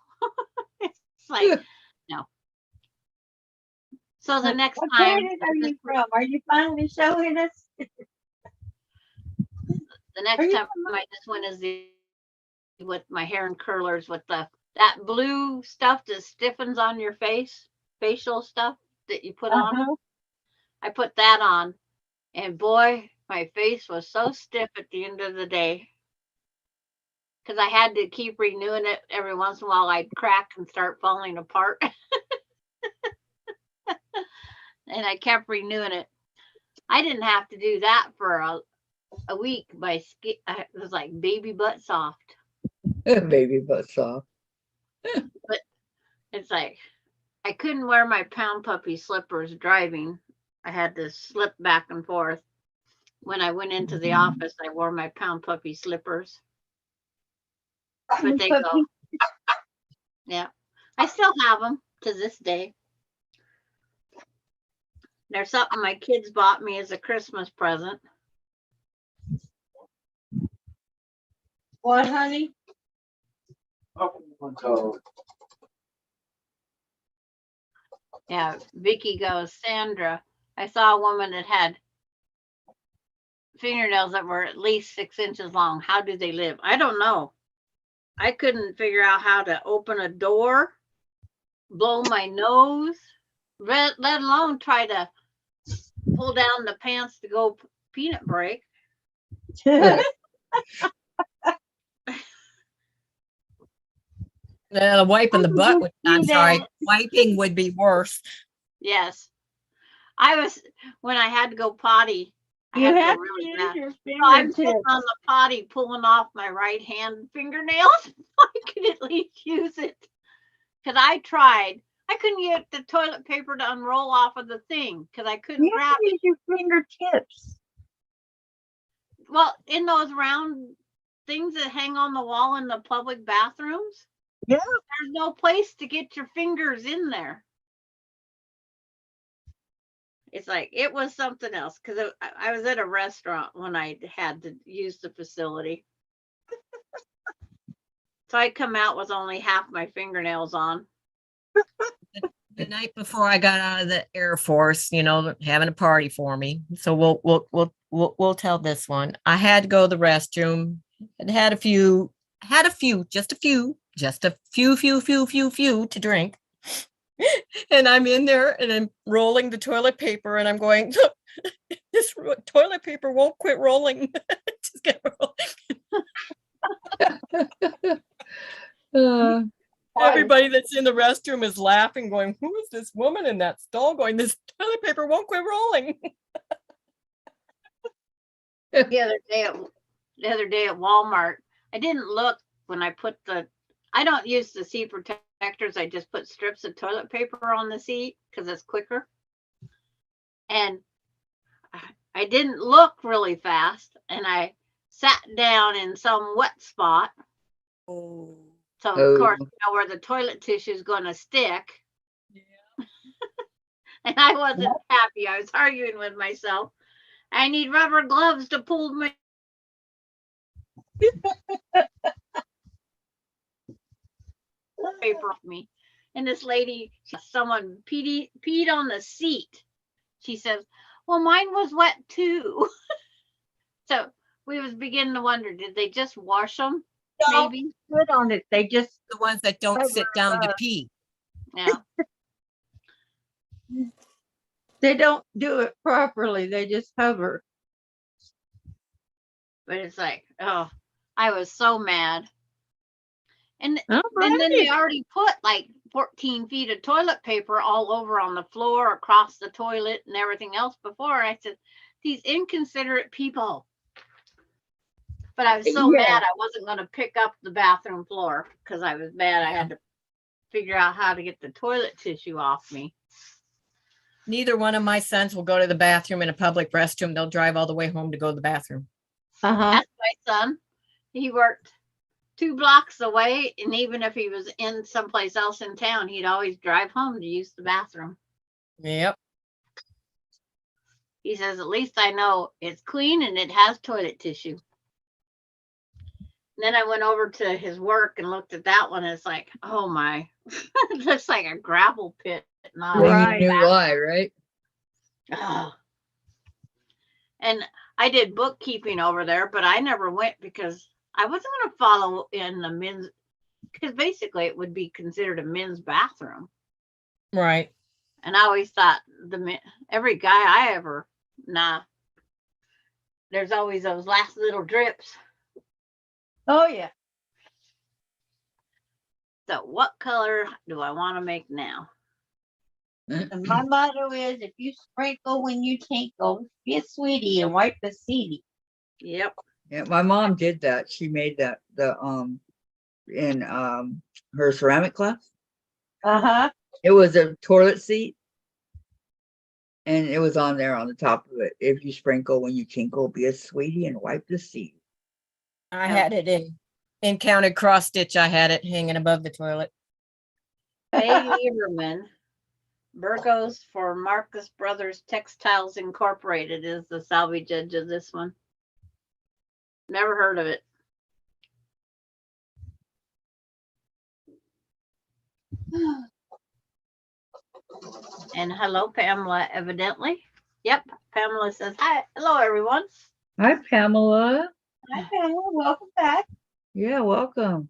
It's like, no. So the next What time, planet are you from? Are you finally showing us? The Are next you time I just went is with my hair and curlers with that blue stuff that stiffens on your face, facial stuff that you put on. Uh-huh. I put that on, and boy, my face was so stiff at the end of the day because I had to keep renewing it every once in a while. I'd crack and start falling apart, and I kept renewing it. I didn't have to do that for a week. My skin it was like baby butt soft. Baby butt soft. But it's like I couldn't wear my pound puppy slippers driving. I had to slip back and forth. When I went into the office, I wore my pound puppy slippers. But they go. Yeah. I still have them to this day. They're something my kids bought me as a Christmas present. What, honey? So, Yeah, Vicky goes, Sandra, I saw a woman that had fingernails that were at least 6 inches long. How do they live? I don't know. I couldn't figure out how to open a door, blow my nose, let alone try to pull down the pants to go peanut break. Wiping the butt would, I'm sorry, wiping would be worse. Yes. When I had to go potty, I You had to have go to really use bad. your So I'm sitting fingertips. on the potty pulling off my right hand fingernails. I could at least use it. Because I tried. I couldn't get the toilet paper to unroll off of the thing because I couldn't You have grab to it. use your fingertips. Well, in those round things that hang on the wall in the public bathrooms, Yeah. there's no place to get your fingers in there. It's like it was something else because I was at a restaurant when I had to use the facility. So I come out with only half my fingernails on. The night before I got out of the Air Force, you know, having a party for me. So we'll tell this one. I had to go to the restroom and had a few, just a few to drink. And I'm in there and I'm rolling the toilet paper and I'm going, this toilet paper won't quit rolling. Just get rolling. Everybody that's in the restroom is laughing, going, who is this woman in that stall going, this toilet paper won't quit rolling. The other day at Walmart, I didn't look when I put I don't use the seat protectors. I just put strips of toilet paper on the seat because it's quicker. And I didn't look really fast and I sat down in some wet spot. Oh. So of course, you know where the toilet tissue is going to stick. Yeah. And I wasn't happy. I was arguing with myself. I need rubber gloves to pull my paper off me. And this lady, someone peed on the seat. She says, well, mine was wet too. So we was beginning to wonder, did they just wash them? No, Maybe. put on it. They just The ones that don't sit down to pee. Yeah. they don't do it properly. They just hover. But it's like, oh, I was so mad. And All then they right. already put like 14 feet of toilet paper all over on the floor, across the toilet, and everything else before. I said, these inconsiderate people. But I was so mad I wasn't going to pick up the bathroom floor because I was mad I had to figure out how to get the toilet tissue off me. Neither one of my sons will go to the bathroom in a public restroom. They'll drive all the way home to go to the bathroom. That's my son. He worked 2 blocks away, and even if he was in someplace else in town, he'd always drive home to use the bathroom. Yep. He says, at least I know it's clean and it has toilet tissue. And then I went over to his work and looked at that one. And it's like, oh my, it looks like a gravel pit. Not Then you knew why, right? Oh. And I did bookkeeping over there, but I never went because I wasn't going to follow in the men's, because basically it would be considered a men's bathroom. Right. And I always thought every guy I ever, there's always those last little drips. Oh, yeah. So what color do I want to make now? And my motto is, if you sprinkle when you tinkle, be a sweetie and wipe the seedy. Yep. Yeah, my mom did that. She made that in her ceramic class. Uh-huh. It was a toilet seat. And it was on there on the top of it. If you sprinkle when you tinkle, be a sweetie and wipe the seat. I had it in counted cross stitch. I had it hanging above the toilet. May Lieberman, Burgos for Marcus Brothers Textiles Incorporated is the salvage edge of this one. Never heard of it. And hello, Pamela, evidently. Yep, Pamela says, hi. Hello, everyone. Hi, Pamela. Hi, Pamela. Welcome back. Yeah, welcome.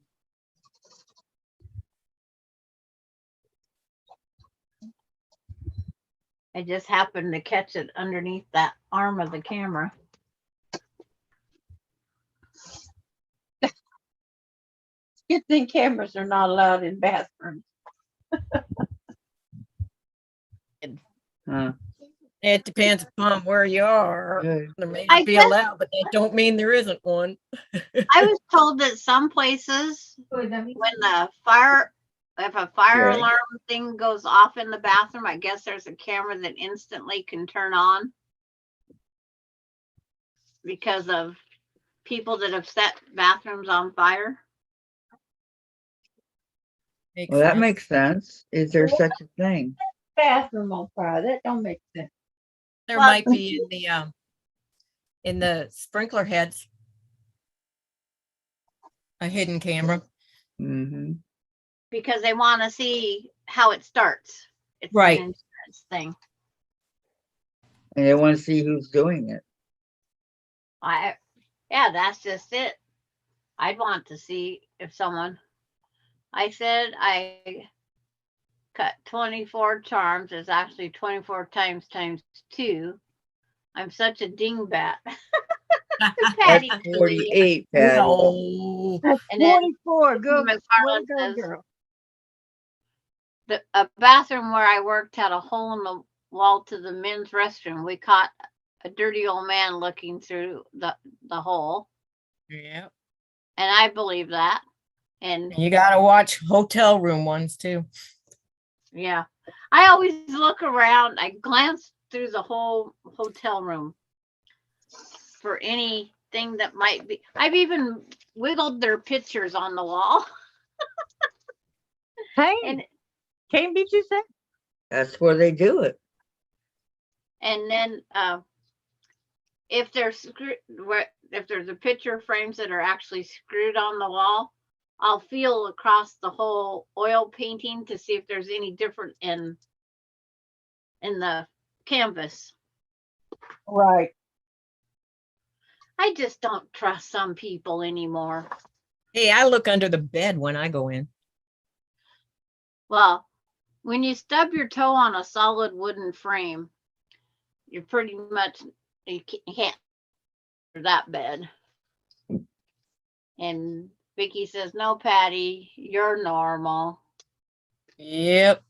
I just happened to catch it underneath that arm of the camera. Good thing cameras are not allowed in bathrooms. Huh. It depends upon where you are. Good. There may I be guess- allowed, but that don't mean there isn't one. I was told that some places, when the if a fire Yeah. alarm thing goes off in the bathroom, I guess there's a camera that instantly can turn on because of people that have set bathrooms on fire. Well, that makes sense. Is there such a thing? Bathroom on fire. That don't make sense. There Well- might be in the sprinkler heads a hidden camera. Mm-hmm. Because they want to see how it starts. It's Right. an insurance thing. And they want to see who's doing it. Yeah, that's just it. I'd want to see if someone. I said I cut 24 charms. It's actually 24 times 2. I'm such a dingbat. Patty. That's 48, Patty. No. That's And then 44. Go, Miss way Harlan to go, says, girl. a bathroom where I worked had a hole in the wall to the men's restroom. We caught a dirty old man looking through the hole, Yeah. and I believe that. And You gotta watch hotel room ones too. yeah, I always look around. I glance through the whole hotel room for anything that might be. I've even wiggled their pictures on the wall. Hey, And Cambridge, you said? That's where they do it. and then if there's if there's a picture frames that are actually screwed on the wall, I'll feel across the whole oil painting to see if there's any different in the canvas. Right. I just don't trust some people anymore. Hey, I look under the bed when I go in. Well, when you stub your toe on a solid wooden frame, you're pretty much, you can't for that bed. And Vicky says, no, Patty, you're normal. Yep.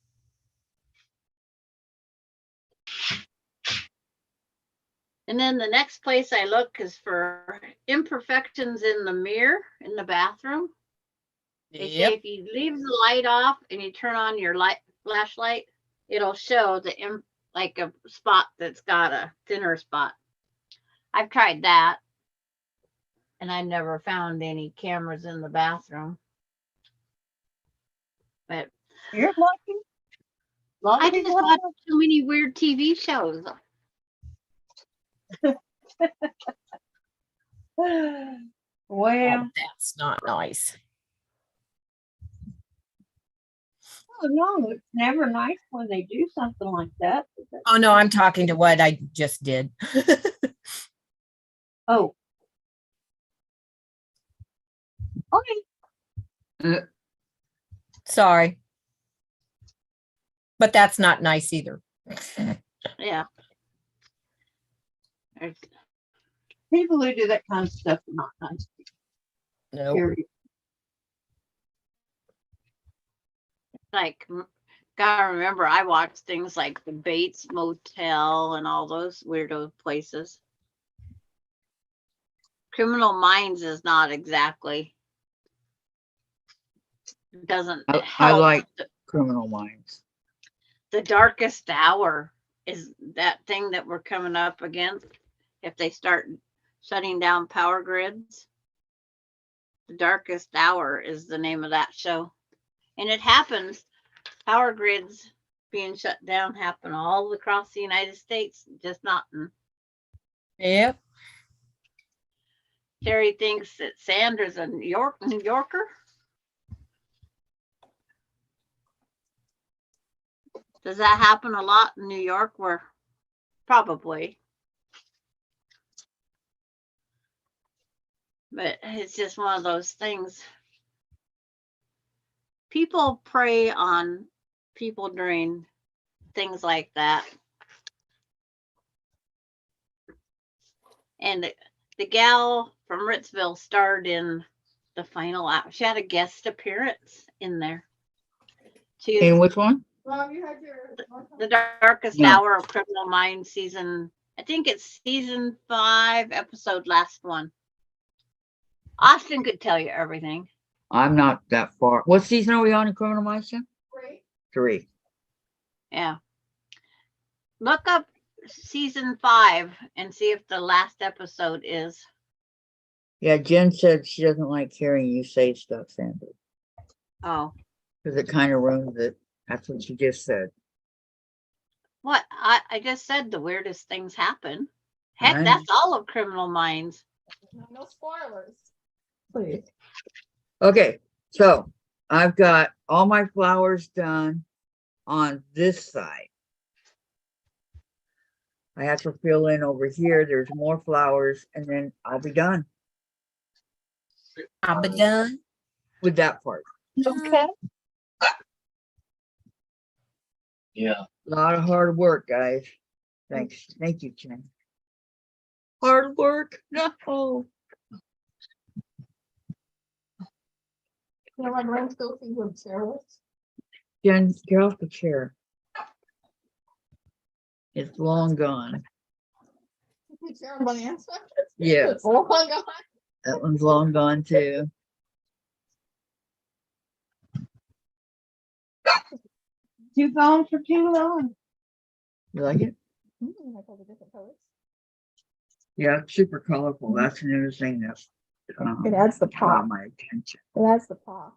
And then the next place I look is for imperfections in the mirror in the bathroom. They say Yep. if you leave the light off and you turn on your flashlight, it'll show like a spot that's got a thinner spot. I've tried that, and I never found any cameras in the bathroom. But You're lucky. Lot of I just people watch too many weird TV shows. Well, Oh, that's not nice. oh, no, it's never nice when they do something like that. Oh no, I'm talking to what I just did. Oh. Okay. Sorry. But that's not nice either. Yeah. There's- People who do that kind of stuff are not nice. No. Period. Like, gotta remember, I watched things like the Bates Motel and all those weirdo places. Criminal Minds is not exactly, doesn't I help. like Criminal Minds. The Darkest Hour is that thing that we're coming up against if they start shutting down power grids. The Darkest Hour is the name of that show. And it happens, power grids being shut down happen all across the United States, just not in. Yep. Terry thinks that Sandra's a New Yorker. Does that happen a lot in New York? Where probably. But it's just one of those things. People prey on people during things like that. And the gal from Ritzville starred in the final act. She had a guest appearance in there. And which one? Mom, you had your. The Darkest No. Hour of Criminal Minds season. I think it's season 5, episode last one. Austin could tell you everything. I'm not that far. What season are we on in Criminal Minds? Great. 3. Yeah. Look up season 5 and see if the last episode is. Yeah, Jen said she doesn't like hearing you say stuff, Sandra, Oh, because it kind of ruins it. That's what she just said. what? I just said the weirdest things happen. Heck, Right. that's all of Criminal Minds. No spoilers. Please. Okay, so I've got all my flowers done on this side. I have to fill in over here. There's more flowers, and then I'll be done I'll be done. with that part. Okay. Yeah. A lot of hard work, guys. Thanks. Thank you, Jen. Hard work. No. You know, my brain still thinks of Sarah's. Jen, get off the chair. It's long gone. Sarah Bonanza. Yeah, Oh my God. that one's long gone too. Too gone for too long. You like it? I call the different colors. Yeah, it's super colorful. That's the new thing that's It adds the caught pop. my attention. It adds the pop.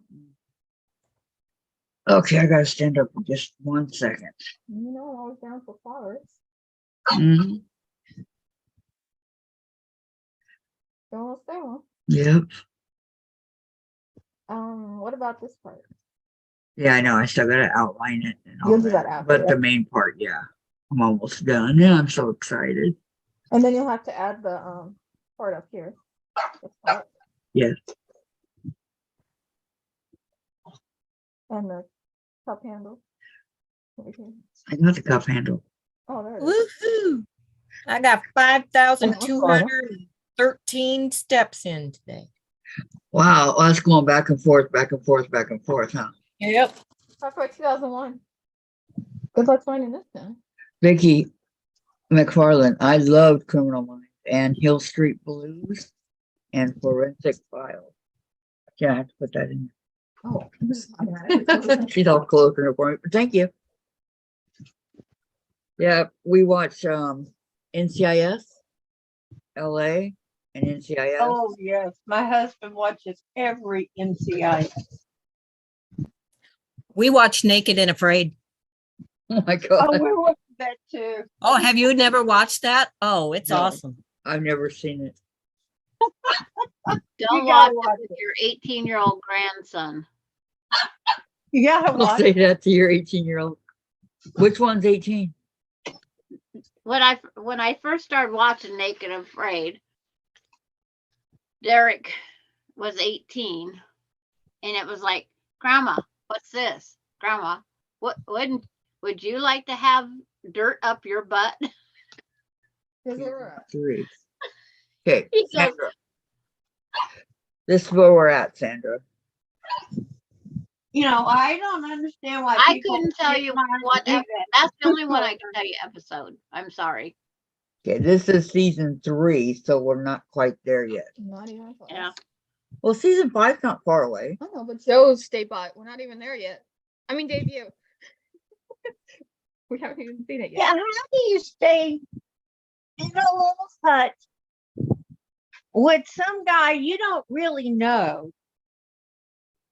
Okay, I gotta stand up for just 1 second. You know, I'm always down for flowers. Mhm. Don't stay one. Yep. What about this part? Yeah, I know. I still gotta outline it and all You'll do that. that after, But the right? main part, yeah, I'm almost done. Yeah, I'm so excited. And then you'll have to add the part up here. This part. Yes. And the cup handle. Right here. I got the cup handle. Oh, there it is. Woohoo! I got 5,213 steps in today. Wow, that's going back and forth, back and forth, back and forth, huh? Yep. Copyright 2001. Good luck finding this then. Vicki McFarland, I loved Criminal Minds and Hill Street Blues and Forensic Files. Yeah, I have to put that in. Oh, She's all closing her for me, but thank you. Yeah, we watch NCIS, LA, and NCIS. Oh, yes. My husband watches every NCI. We watch Naked and Afraid. Oh my Oh, God, we watch that too. Oh, have you never watched that? Oh, it's No. awesome. I've never seen it. Don't You watch gotta watch it with your 18-year-old grandson. You gotta I'll watch say it. that to your 18-year-old. Which one's 18? When I first started watching Naked and Afraid, Derek was 18, and it was like, Grandma, what's this? Grandma, would you like to have dirt up your butt? Here's where we're at. 3. Okay, He goes, Sandra. This is where we're at, Sandra. You know, I don't understand why I people couldn't tell get you mad what. at me. That's the only one I can tell you episode. I'm sorry. Okay, this is season 3, so we're not quite there yet. Not even close. Yeah. Well, season 5's not far away. I know, but shows stay by. We're not even there yet. I mean, debut. We haven't even seen it Yeah, yet. how do you stay in a little hut with some guy you don't really know,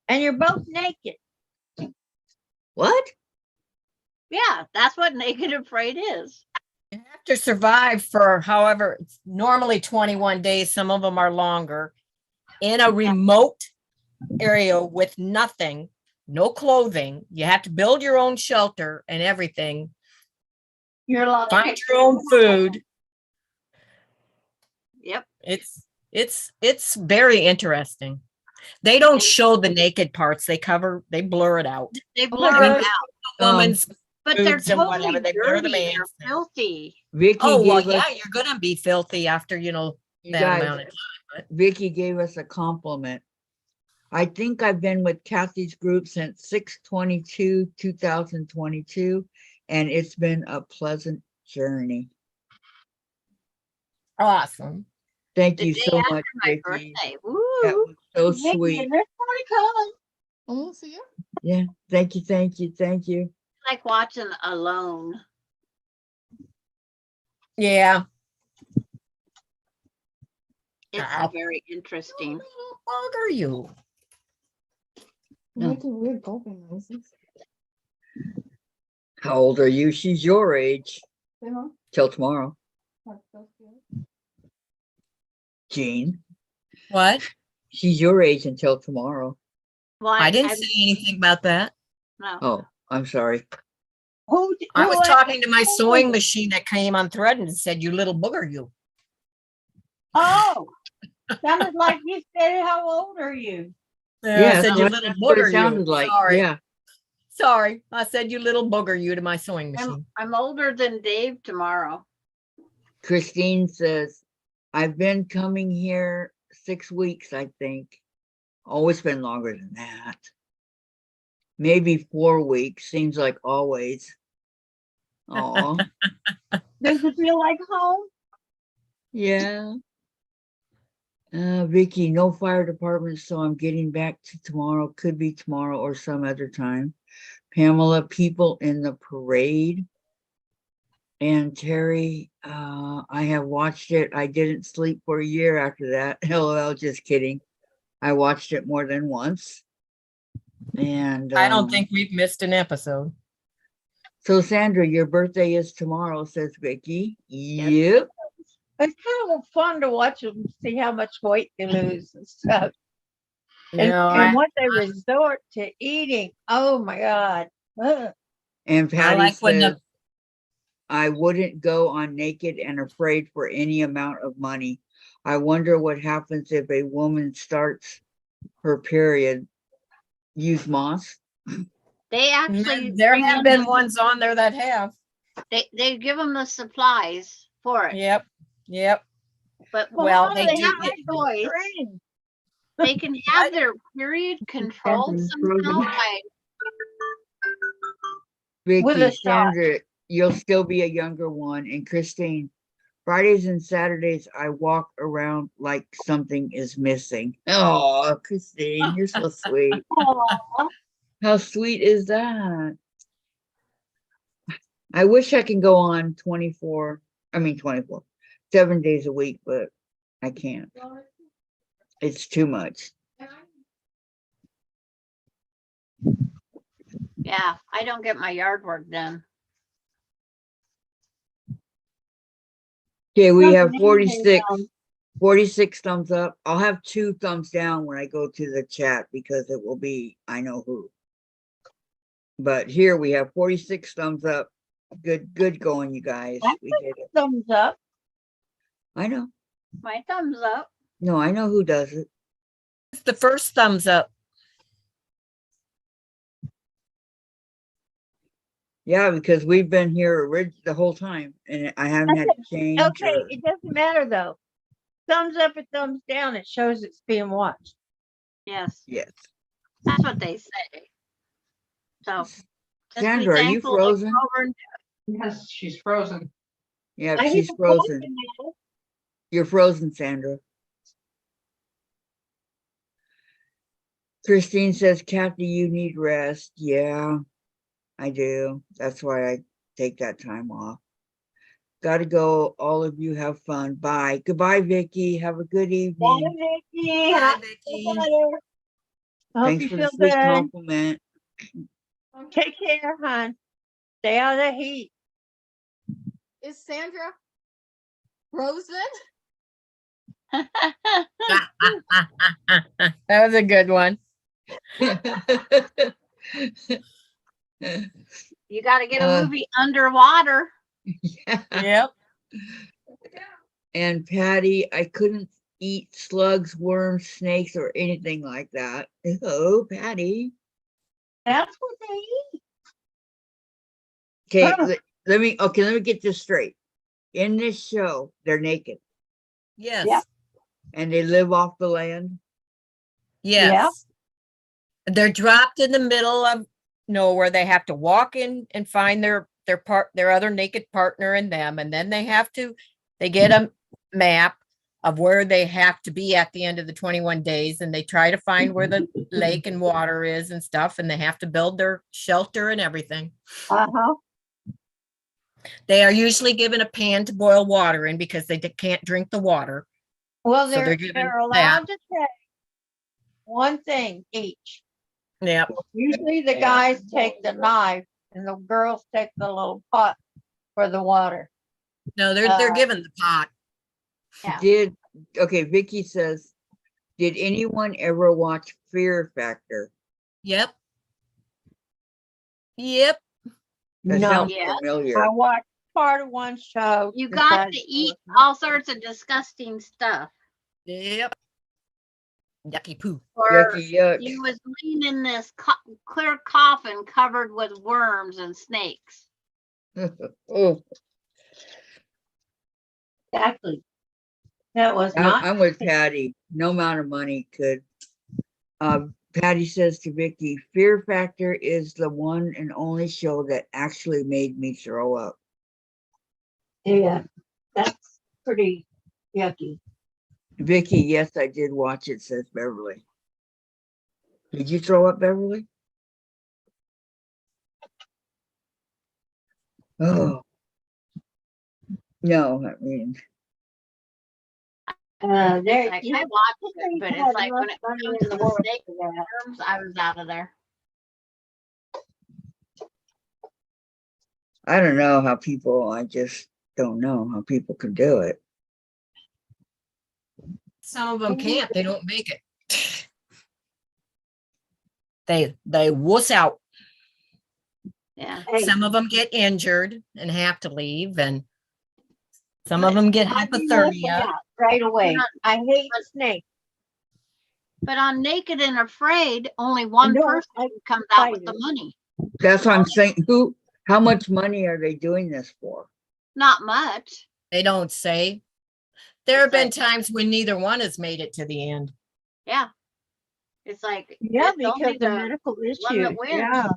and you're both naked? What? Yeah, that's what Naked and Afraid is. You have to survive for however, it's normally 21 days. Some of them are longer in a remote area with nothing, no clothing. You have to build your own shelter and everything. You're like, Find your own food. Yep. It's very interesting. They don't show the naked parts. They blur it out. They blur I mean, it out, the woman's but they're boobs and totally whatever, they blur the dirty. They're man's. filthy. Vicky Oh, well, gave yeah, us, you're gonna be filthy after, you that guys, amount of time. Vicky gave us a compliment. I think I've been with Kathy's group since 6/22/2022, and it's been a pleasant journey. Awesome. Thank The you day so after much, my Vicky. birthday. That Woo! was so Vicky, sweet. and there's more coming. We'll see you. Yeah, thank you, thank you, thank you. Like watching Alone. Yeah. It's Ow. very interesting. How bug are you? No. Making weird gulping noises. How old are you? She's your age. Say, Mom. Till tomorrow. That's so cute. Jean, What? she's your age until tomorrow. Well, I didn't say anything about that. No. Oh, I'm sorry. I was who talking to my asked sewing you? machine that came on thread and said, "You little booger, you." Oh, sounded like you said, how old are you? Yeah, I said, so "You that's little what it booger, you." sounded like. Sorry. Yeah. Sorry. I said, "You little booger, you," to my sewing machine. I'm older than Dave tomorrow. Christine says, I've been coming here 6 weeks, I think. Oh, it's been longer than that. Maybe 4 weeks. Seems like always. Oh, Does it feel like home? yeah. Vicky, no fire department, so I'm getting back to tomorrow. Could be tomorrow or some other time. Pamela, people in the parade. And Terry, I have watched it. I didn't sleep for a year after that. LOL, just kidding. I watched it more than once. And I don't think we've missed an episode. so. Sandra, your birthday is tomorrow, says Vicky. Yes. Yep. It's kind of fun to watch them see how much weight they lose and stuff. And, No, and what they resort to eating. Oh my God. Ugh. And I Patty like when says, I wouldn't go on Naked and Afraid for any amount of money. I wonder what happens if a woman starts her period. Use moss. They actually there bring have in been ones on there that have. they give them the supplies for it. Yep. Yep. But Well, how they do do. have boys, trained? they can have their period controlled somehow by With Vicky, a shot. Sandra, you'll still be a younger one. And Christine, Fridays and Saturdays, I walk around like something is missing. Oh, Christine, you're so sweet. Aw. How sweet is that? I wish I can go on 7 days a week, but I can't. It's too much. yeah, I don't get my yard work done. Okay, we have Nothing 46. down. 46 thumbs up. I'll have 2 thumbs down when I go to the chat because it will be, I know who. But here we have 46 thumbs up. Good going, you guys. That's We did it. Thumbs up. I know. My thumbs up. No, I know who does it. It's the first thumbs up. Yeah, because we've been here the whole time and I haven't had to change. Okay, or- it doesn't matter though. Thumbs up or thumbs down, it shows it's being watched. Yes, Yes. that's what they say. So just be Sandra, are you thankful that frozen? you're over and Yes, she's frozen. Yeah, I she's hear frozen. talking now. You're frozen, Sandra. Christine says, Kathy, you need rest. Yeah, I do. That's why I take that time off. Gotta go. All of you have fun. Bye. Goodbye, Vicky. Have a good Bye, evening. Vicky. Bye, Have Vicky. feel better. I hope Thanks you for the feel sweet good. compliment. Take care, hon. Stay out of the heat. Is Sandra frozen? That was a good one. you got to get a Uh, movie underwater. Yeah. Yep. And Patty, I couldn't eat slugs, worms, snakes, or anything like that. Oh, Patty. That's what they eat. Okay, Huh. let me get this straight. In this show, they're naked Yes. Yeah. and they live off the land. Yes. They're dropped in the middle of nowhere. They have to walk in and find their other naked partner and them, and then they get a map of where they have to be at the end of the 21 days, and they try to find where the lake and water is and stuff, and they have to build their shelter and everything. Uh-huh. They are usually given a pan to boil water in because they can't drink the water. Well, So they're they're given allowed to take one thing each. Yep. Usually the guys take the knife and the girls take the little pot for the water. No, they're given the pot. Yeah. Okay, Vicky says, did anyone ever watch Fear Factor? Yep. Yep. That No, sounds Yeah. familiar. I watched part of one show. You got decided to it eat was not all sorts of disgusting stuff. Yep. Yucky poo. Or Yucky yuck. you was laying in this clear coffin covered with worms and snakes. Oh, exactly. That was not. I'm with Patty. No amount of money could. Patty says to Vicky, Fear Factor is the one and only show that actually made me throw up. Yeah, that's pretty yucky. Vicky, yes, I did watch it, says Beverly. Did you throw up, Beverly? Oh, no, I mean, There, Like, you I know, watched I it, but had it's like when enough it money comes in to the the world snake for that. worms, I was out of there. I don't know how people, I just don't know how people can do it. Some of them can't. They don't make it. They wuss out. Yeah. Hey, Some of them get injured and have to leave, and some of But them get I can work hypothermia. out right away. Not- I hate but- snakes. But on Naked and Afraid, only one No, person I comes out with the fight it. money. That's what I'm saying. How much money are they doing this for? Not much. They don't say. There have It's been like- times when neither one has made it to the end. Yeah. It's like Yeah, it's only because of the medical one issues. that wins. Yeah.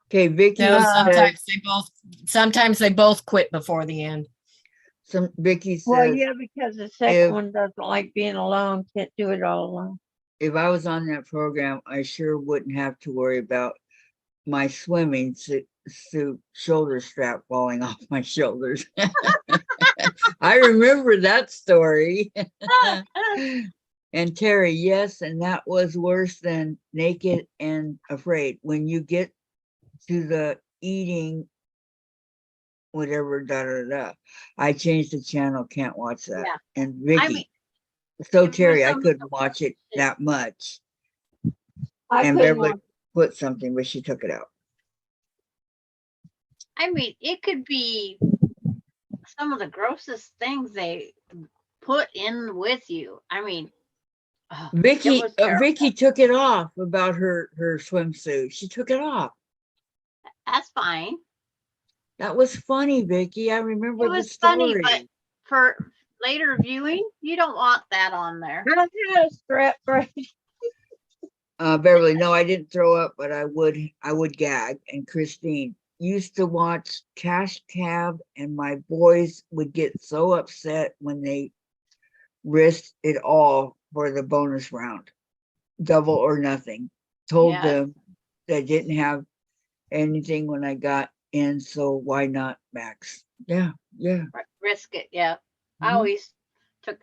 Okay, Vicky No, says, sometimes they both quit before the end. Vicky says, Well, yeah, because the second if- one doesn't like being alone, can't do it all alone. if I was on that program, I sure wouldn't have to worry about my swimming suit shoulder strap falling off my shoulders. I remember that story. And Terry, yes, and that was worse than Naked and Afraid. When you get to the eating, whatever, da da da, I changed the channel, can't watch that. Yeah. And Vicky, I mean, so if it was Terry, I something couldn't watch it that much. I And couldn't Beverly watch- put something, but she took it out. I mean, it could be some of the grossest things put in with you. I mean, oh, it Vicky, was terrible. Vicky took it off about her swimsuit. She took it off. That's fine. That was funny, Vicky. I remember It the was funny, but story. for later viewing, you don't want that on there. I had a strap break. Beverly, no, I didn't throw up, but I would gag. And Christine used to watch Cash Cab, and my boys would get so upset when they risked it all for the bonus round, double or nothing. Told Yeah. them they didn't have anything when I got in, so why not Max? Yeah, yeah. Risk it. Yeah. I Mhm. always took.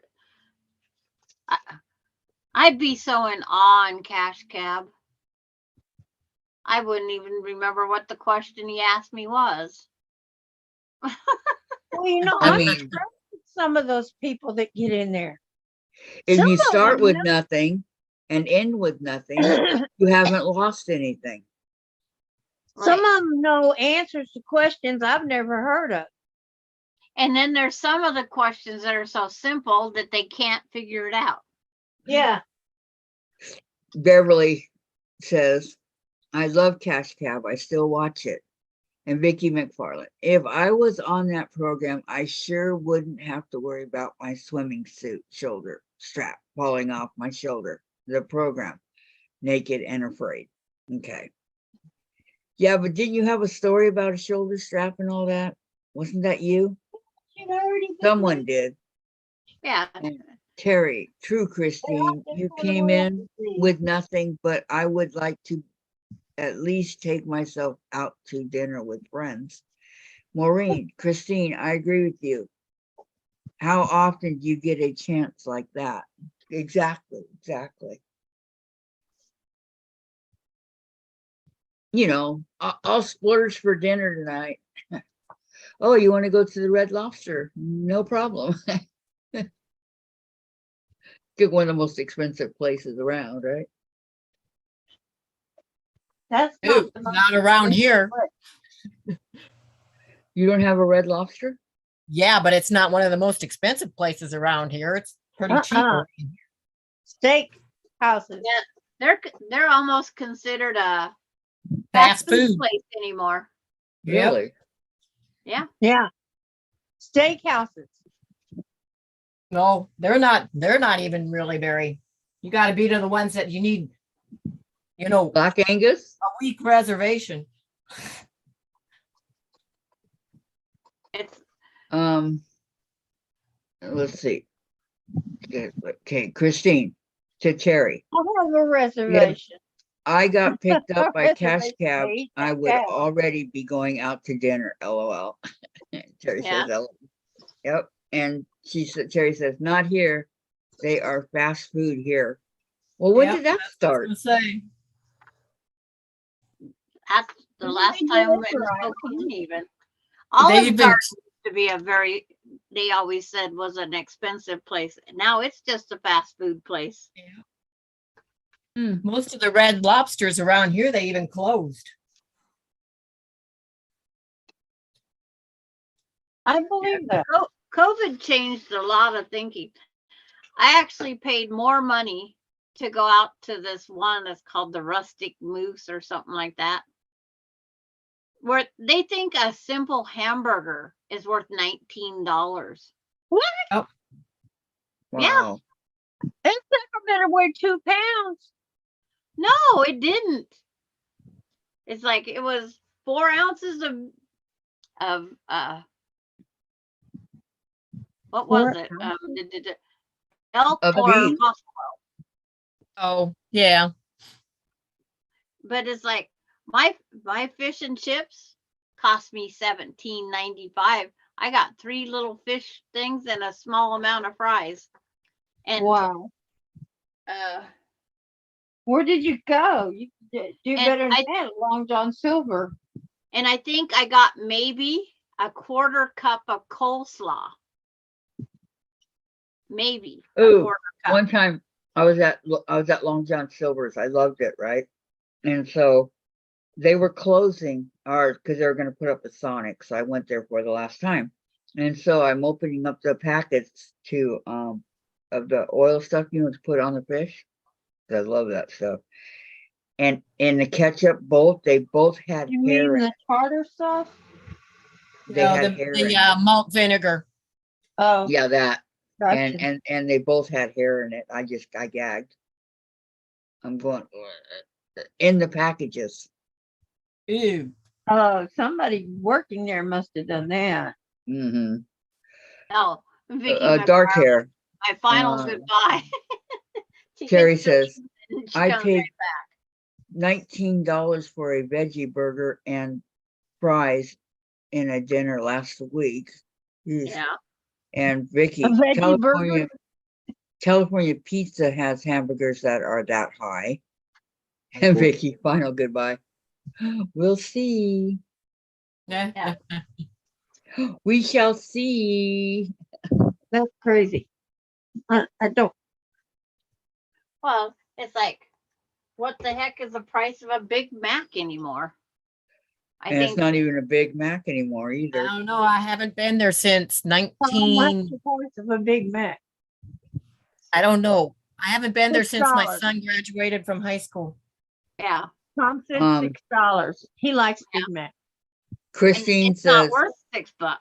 I'd be so in awe in Cash Cab. I wouldn't even remember what the question he asked me was. Well, you know, I I'm mean, impressed with some of those people that get in there. if Some you of start them with nothing and end with nothing, you haven't lost anything. Some Right. of them know answers to questions I've never heard of. And then there's some of the questions that are so simple that they can't figure it out. Yeah. Beverly says, I love Cash Cab. I still watch it. And Vicky McFarland, if I was on that program, I sure wouldn't have to worry about my swimming suit shoulder strap falling off my shoulder. The program, naked and afraid. Okay. Yeah, but didn't you have a story about a shoulder strap and all that? Wasn't that you? You already did Someone did. Yeah. And Terry, true, Christine, you came in with nothing, but I would like to at least take myself out to dinner with friends. Maureen, Christine, I agree with you. How often do you get a chance like that? Exactly, exactly. You know, I'll splurge for dinner tonight. Oh, you want to go to the Red Lobster? No problem. Get one of the most expensive places around, right? That's Ooh, not not around here. You don't have a Red Lobster? Yeah, but it's not one of the most expensive places around here. It's pretty cheap. Steak houses. Yeah. They're almost considered a Fast food. place anymore. Yep. Really? Yeah. Yeah. Steak houses. No, they're not even really very. You got to be to the ones that you need, you know, Black Angus? a week reservation. It's Let's see. Okay, Christine, to Terry. I have a reservation. I got picked up by Cash Reservation Cab. fee, I would cab. already be going out to dinner. LOL. Terry Yeah. says, LOL. Yep. And Terry says, not here. They are fast food here. Well, when Yep, did that I was start? gonna say. that's the Well, last they time do it it was right. Spokane even. They Olive even Garden used to be a very, they always said was an expensive place. Now it's just a fast food place. most of the Red Lobsters around here, they even closed. I believe that. COVID changed a lot of thinking. I actually paid more money to go out to this one that's called the Rustic Moose or something like that, where they think a simple hamburger is worth $19. What? Oh, Wow. That sucker better weigh 2 pounds. No, it didn't. It's like it was 4 ounces of what was 4 it? ounces? Elk Of or beef. buffalo. oh, yeah. But it's like my fish and chips cost me $17.95. I got 3 little fish things and a small amount of fries. And Wow. Where did you go? You do And better than I- that. Long John Silver. and I think I got maybe a quarter cup of coleslaw. Maybe a Ooh, quarter cup. one time I was at Long John Silver's. I loved it, right? And so they were closing because they were going to put up a Sonic. So I went there for the last time. And so I'm opening up the packets to of the oil stuff, you know, to put on the fish. I love that stuff. And in the ketchup both, they both had You hair. mean the tartar sauce? They No, had the, hair. the in malt vinegar. Oh, it. Yeah, that. gotcha. And they both had hair in it. I gagged. I'm going in the packages. Ew. Oh, somebody working there must have done that. Mm-hmm. Oh, Vicky, Dark hair. my final uh, goodbye. She Terry gets the says, cheese and she I comes paid right $19 for a veggie burger and fries in a dinner last week. back. Jeez. Yeah. And A Vicky, veggie burger? California Pizza has hamburgers that are that high. And Vicky, final goodbye. We'll see. Yeah. We shall see. That's crazy. I don't. Well, it's like, what the heck is the price of a Big Mac anymore? I And it's think not even a Big Mac anymore I either. don't know. I haven't been there since How much 19. the price of a Big Mac? I don't know. I haven't been there since my $6. son graduated from high school. yeah. Tom said Um, $6. He likes Big Mac. And Christine it's not says, worth $6.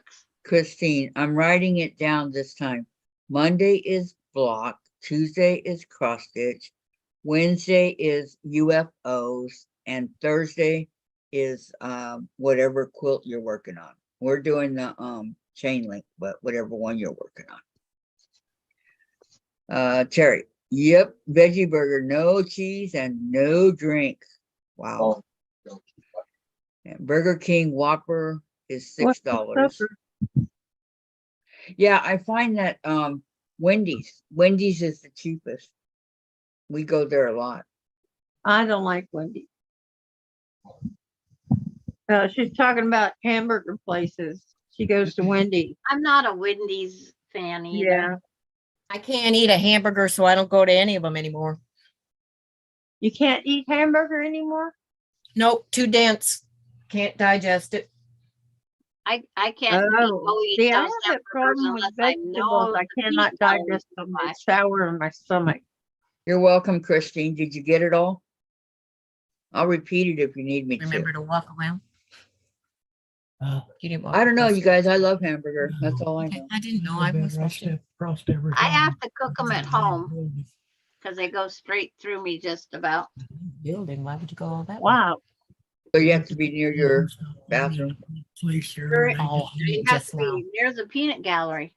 Christine, I'm writing it down this time. Monday is block, Tuesday is cross stitch, Wednesday is UFOs, and Thursday is whatever quilt you're working on. We're doing the chain link, but whatever one you're working on. Terry, yep, veggie burger, no cheese and no drink. Wow. And Burger King Whopper is What's the $6. supper? Yeah, I find that Wendy's is the cheapest. We go there a lot. I don't like Wendy's. She's talking about hamburger places. She goes to Wendy's. I'm not a Wendy's fan either. Yeah. I can't eat a hamburger, so I don't go to any of them anymore. You can't eat hamburger anymore? Nope, too dense. Can't digest it. I can't Oh, eat see, I those have that problem hamburgers with unless I vegetables. know I the cannot peanut butter digest is them. high. It's sour in my stomach. You're welcome, Christine. Did you get it all? I'll repeat it if you need me Remember to. to walk around. You didn't walk I don't know, across you the- guys. I love hamburger. That's all I Okay, know. I didn't know. I was supposed to. I have to cook them at home because they go straight through me just about. Building. Why would you go all that way? Wow. So you have to be near your bathroom. Sure, Oh, it has just to now. be near the peanut gallery.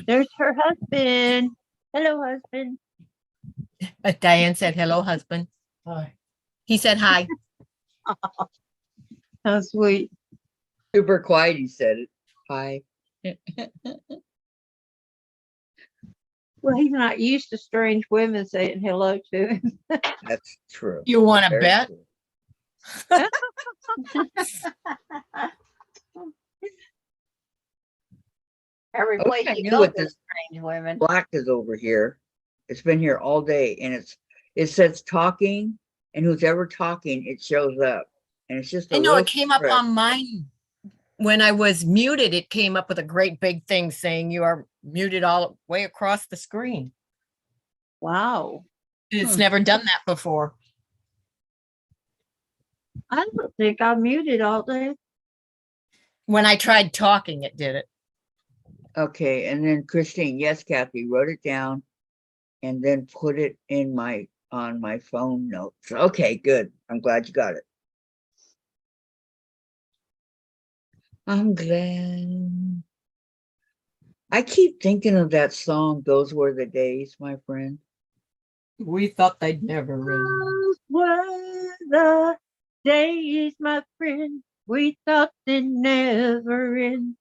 There's her husband. Hello, husband. Diane said, hello, husband. Hi. He said hi. How sweet. Super quiet, he said it. Hi. Well, he's not used to strange women saying hello to him. That's true. You want to Very bet? true. Every I wish place I you knew go, what there's this strange women. black is over here. It's been here all day, and it says talking, and who's ever talking, it shows up, and it's just a I know little it came up spread. on mine. When I was muted, it came up with a great big thing saying you are muted all the way across the screen. Wow. It's never done that before. I don't think I'm muted all day. When I tried talking, it did it. Okay, and then Christine, yes, Kathy, wrote it down, and then put it in on my phone notes. Okay, good. I'm glad you got it. I'm glad. I keep thinking of that song, Those Were the Days, my friend. We thought they'd never end. Those were the days, my friend. We thought they'd never end.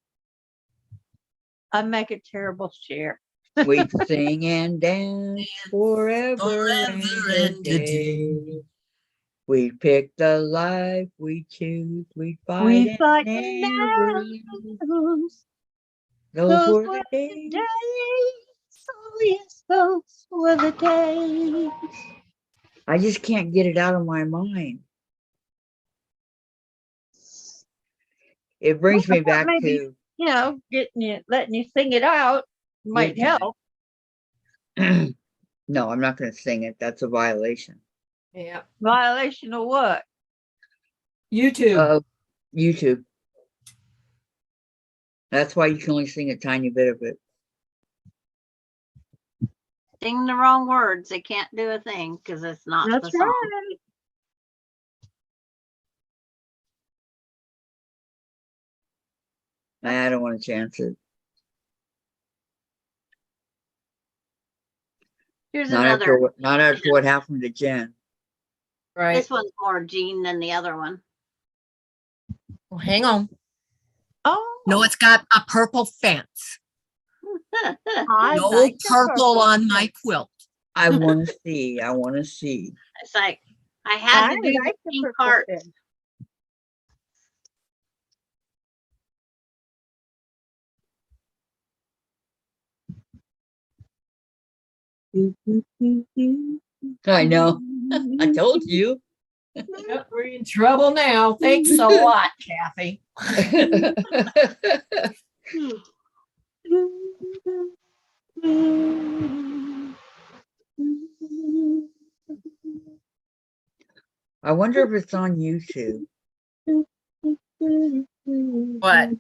I make a terrible share. We'd sing and dance forever, Forever and a day. We'd pick the life we choose. We'd fight We and fight never and lose. lose. Those were the days. Oh, yes, those were the days. I just can't get it out of my mind. it brings me back maybe, to, you know, letting you sing it out might Good time. help. no, I'm not going to sing it. That's a violation Yeah. Violation of what? YouTube. of YouTube. That's why you can only sing a tiny bit of it. Sing the wrong words. They can't do a thing because it's not That's the song. right. I don't want to chance it. Here's Not after another. what, not after what happened to Jen. Right. This one's more Gene than the other one. Well, hang on. Oh, No, it's got a purple fence. I No like the purple on my fence. quilt. I want to see. I want to see. It's like I had I to do like the the pink purple heart. fence. I know. I told you. Yep, we're in trouble now. Thanks a lot, Kathy. I wonder if it's on YouTube. What?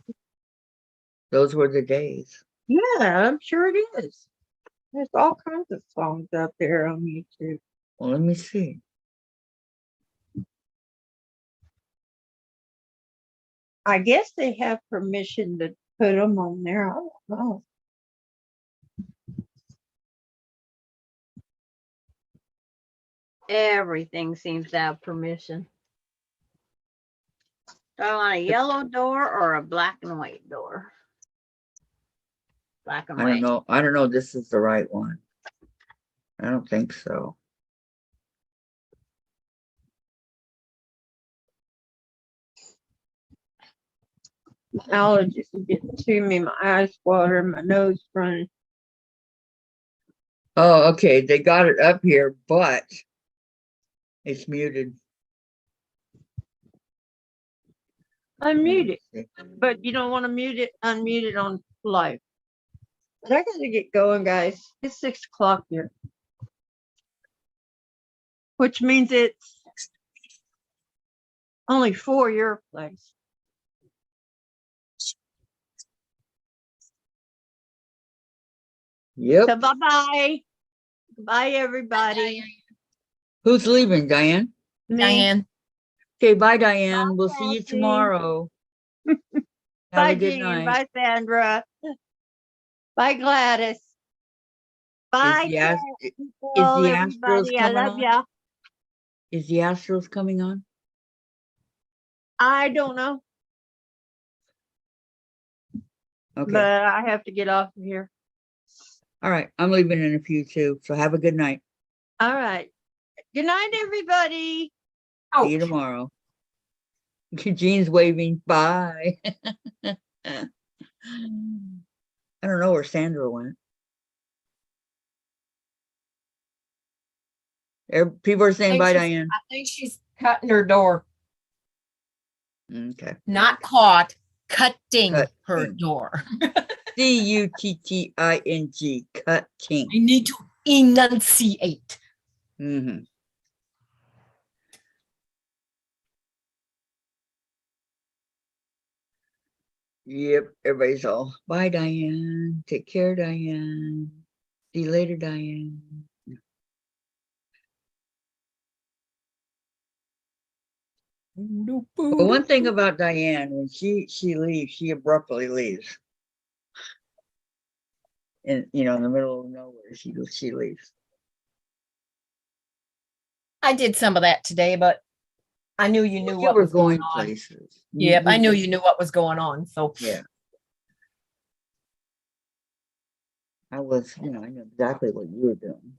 Those were the days. Yeah, I'm sure it is. There's all kinds of songs up there on YouTube. Well, let me see. I guess they have permission to put them on there. I don't know. Everything seems to have permission. Do I want a yellow door or a black and white door? Black and I don't white. know. I don't know. This is the right one. I don't think so. Allergies are getting to me. My eyes watering, my nose running. Oh, okay. They got it up here, but it's muted. Unmute it, but you don't want to mute it. Unmute it on live. But I got to get going, guys. It's 6 o'clock here, which means it's only 4 your place. Yep. So bye-bye. Bye, everybody. Who's leaving, Diane? Me. Diane. Okay, bye, Diane. Bye, We'll see you Kathy. tomorrow. Have Bye, a good Jean. night. Bye, Sandra. Bye, Gladys. Bye, the Ast- Nicole, the everybody. Astros I coming love on? ya. Is the Astros coming on? I don't know, Okay. but I have to get off of here. All right. I'm leaving in a few too. So have a good night. All right. Good night, everybody. See you tomorrow. Eugene's waving. Bye. I don't know where Sandra went. People are saying bye, Diane. I think she's cutting her door. Okay. Not caught, cutting her Cutting. door. Cutting. Cutting. I need to enunciate. Mm-hmm. Yep. Everybody's all bye, Diane. Take care, Diane. See you later, Diane. But one thing about Diane, when she leaves, she abruptly leaves. And in the middle of nowhere, she leaves. I did some of that today, but I knew you knew You what were was going going on. places. Yep, I knew you knew what was going on. So Yeah. I was, I knew exactly what you were doing.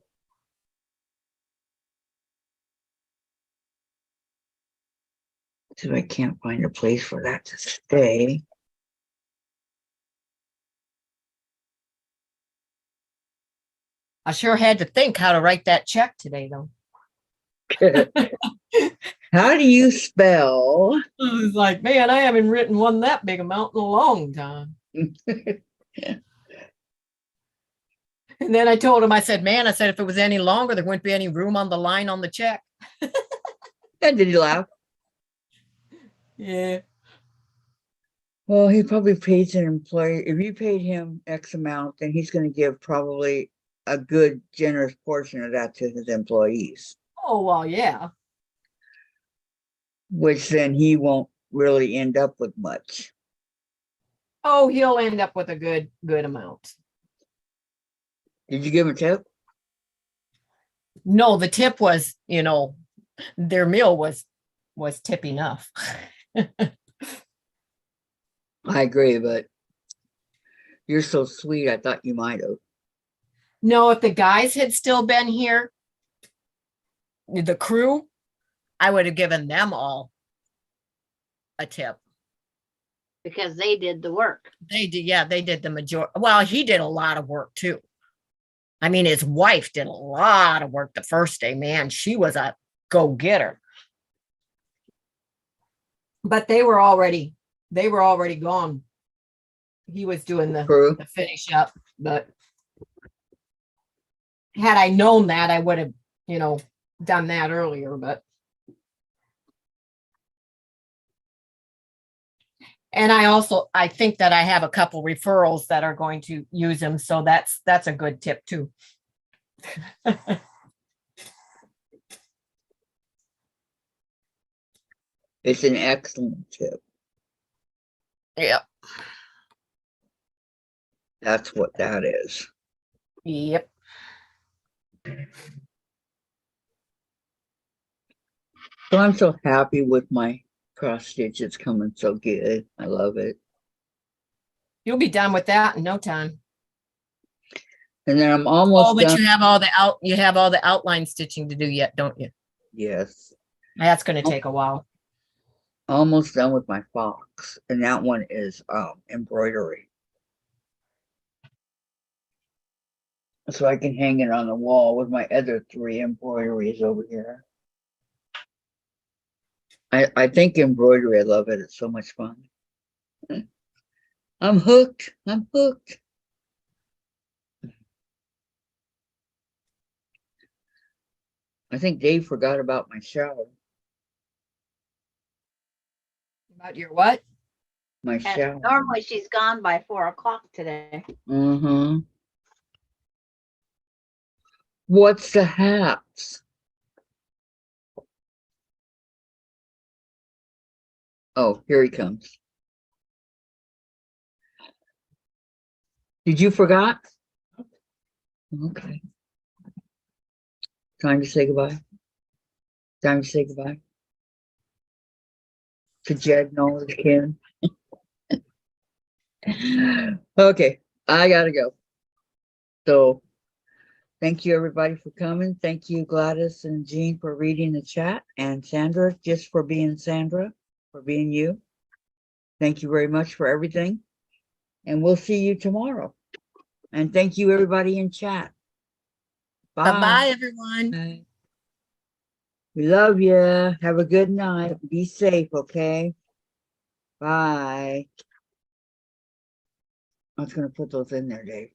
So I can't find a place for that to stay. I sure had to think how to write that check today, though. How do you spell? I was like, man, I haven't written one that big amount in a long time. And then I told him, I said, man, I said, if it was any longer, there wouldn't be any room on the line on the check. And did he laugh? Yeah. Well, he probably pays an employee. If you paid him X amount, then he's going to give probably a good, generous portion of that to his employees, Oh, well, yeah. which then he won't really end up with much. Oh, he'll end up with a good amount. Did you give him a tip? No, the tip was, their meal was tip enough. I agree, but you're so sweet. I thought you might have. No, if the guys had still been here, the crew, I would have given them all a tip. because they did the work. They did, yeah, they did the majority. Well, he did a lot of work too. I mean, his wife did a lot of work the first day, man. She was a go-getter. But they were already gone. He was doing Crew. the finish up, but had I known that, I would have, done that earlier, but. And I think that I have a couple referrals that are going to use them. So that's a good tip too. It's an excellent tip. Yep. That's what that is. Yep. So I'm so happy with my cross stitches coming so good. I love it. You'll be done with that in no time. And then I'm almost Oh, but done. you have all the outline stitching to do yet, don't you? Yes. That's going to take a while. Almost done with my fox. And that one is embroidery. So I can hang it on the wall with my other 3 embroideries over here. I think embroidery, I love it. It's so much fun. I'm hooked. I'm hooked. I think Dave forgot about my shower. About your what? My And shower. normally she's gone by 4 o'clock today. Mm-hmm. What's the haps? Oh, here he comes. Did you forgot? Okay. Time to say goodbye. Time to say goodbye. To Jed and all the Ken. Okay, I gotta go. So thank you everybody for coming. Thank you Gladys and Jean for reading the chat, and Sandra just for being Sandra, for being you. Thank you very much for everything. And we'll see you tomorrow. And thank you everybody in chat. Bye. Bye-bye, everyone. Bye. We love you. Have a good night. Be safe, okay? Bye. I was going to put those in there, Dave.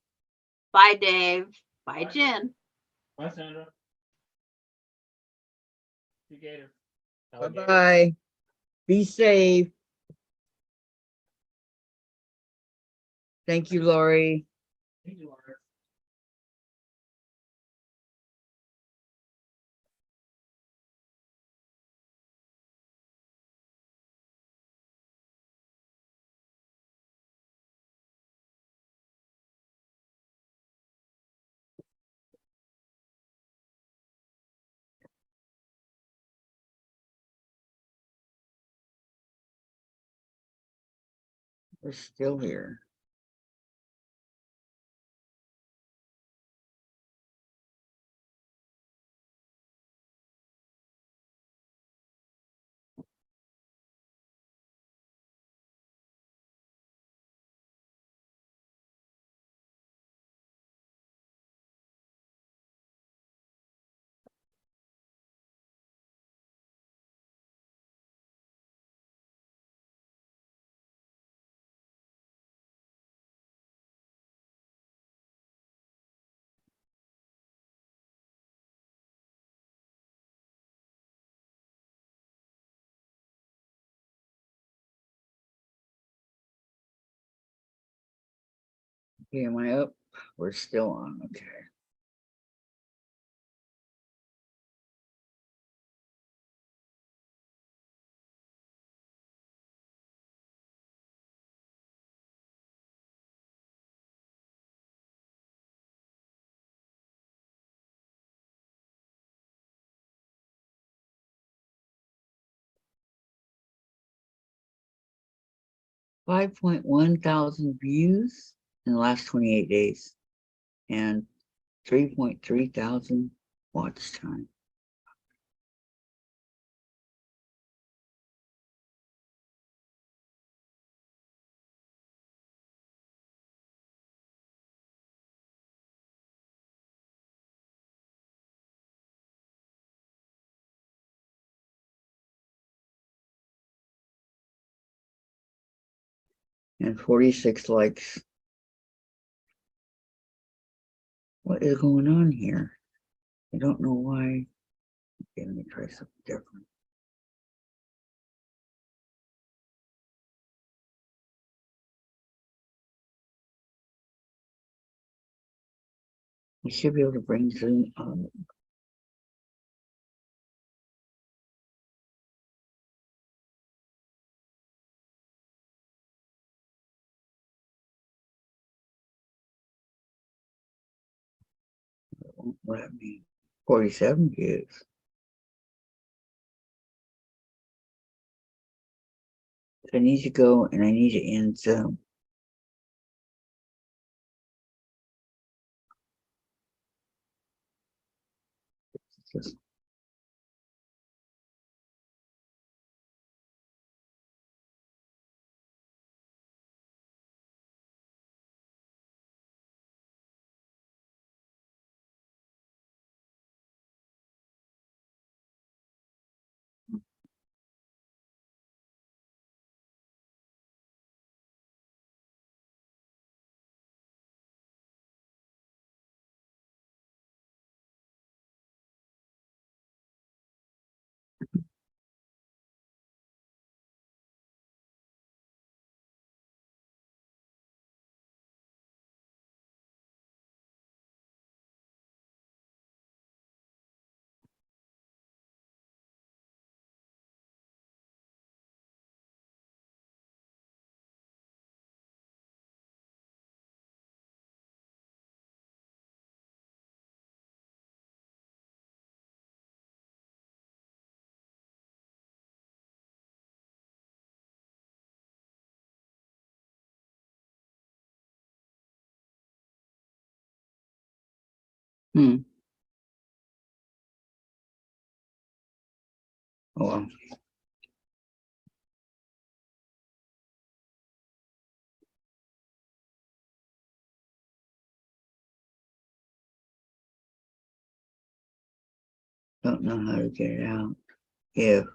Bye, Dave. Bye, Jen. Bye, Sandra. See you later. Bye-bye. Be safe. Thank you, Lori. Thank you, Laura. We're still here. Okay, am I up? We're still on, okay. $5.1 thousand views in the last 28 days and 3.3 thousand watch time. And 46 likes. What is going on here? I don't know why. Okay, let me try something different. We should be able to bring Zoom on. It won't let me. 47 views. So I need to go and I need to end Zoom. Just oh well. Don't know how to get it out. If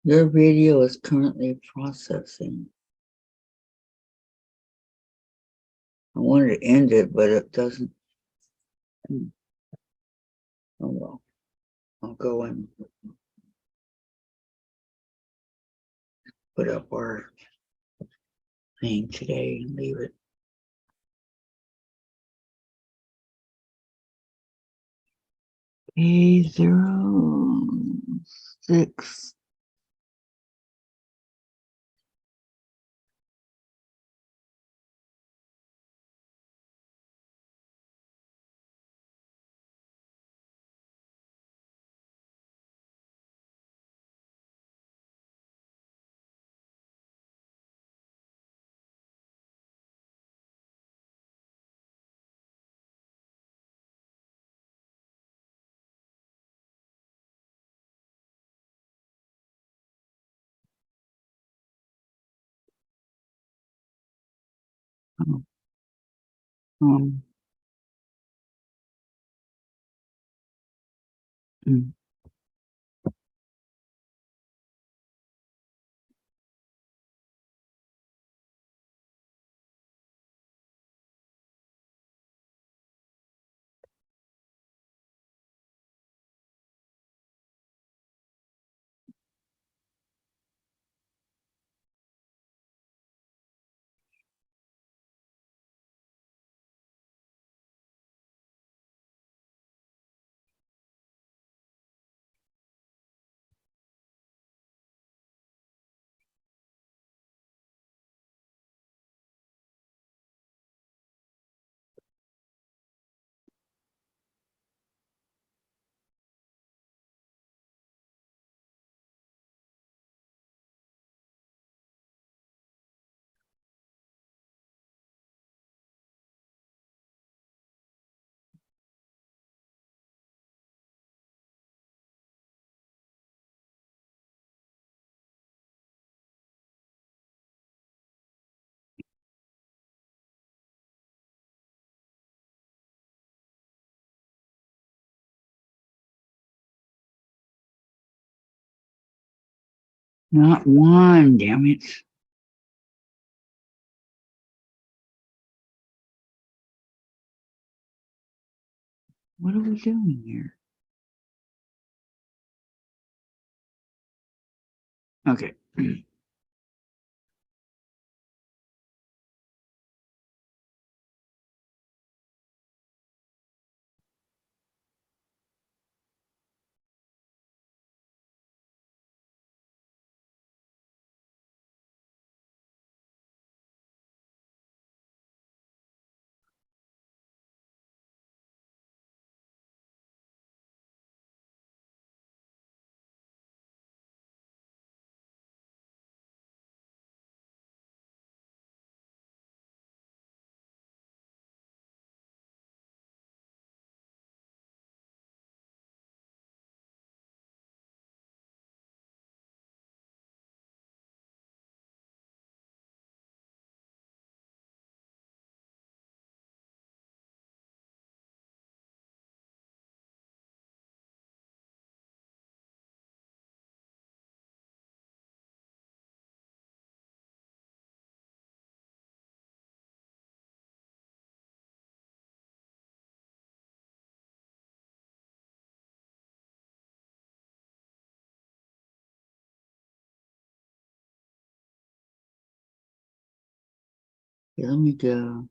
your video is currently processing. I wanted to end it, but it doesn't. Oh well. I'll go and put up our thing today and leave it. A06. Oh, Um, mm. Not one, damn it. What are we doing here? Okay. Okay, let me go.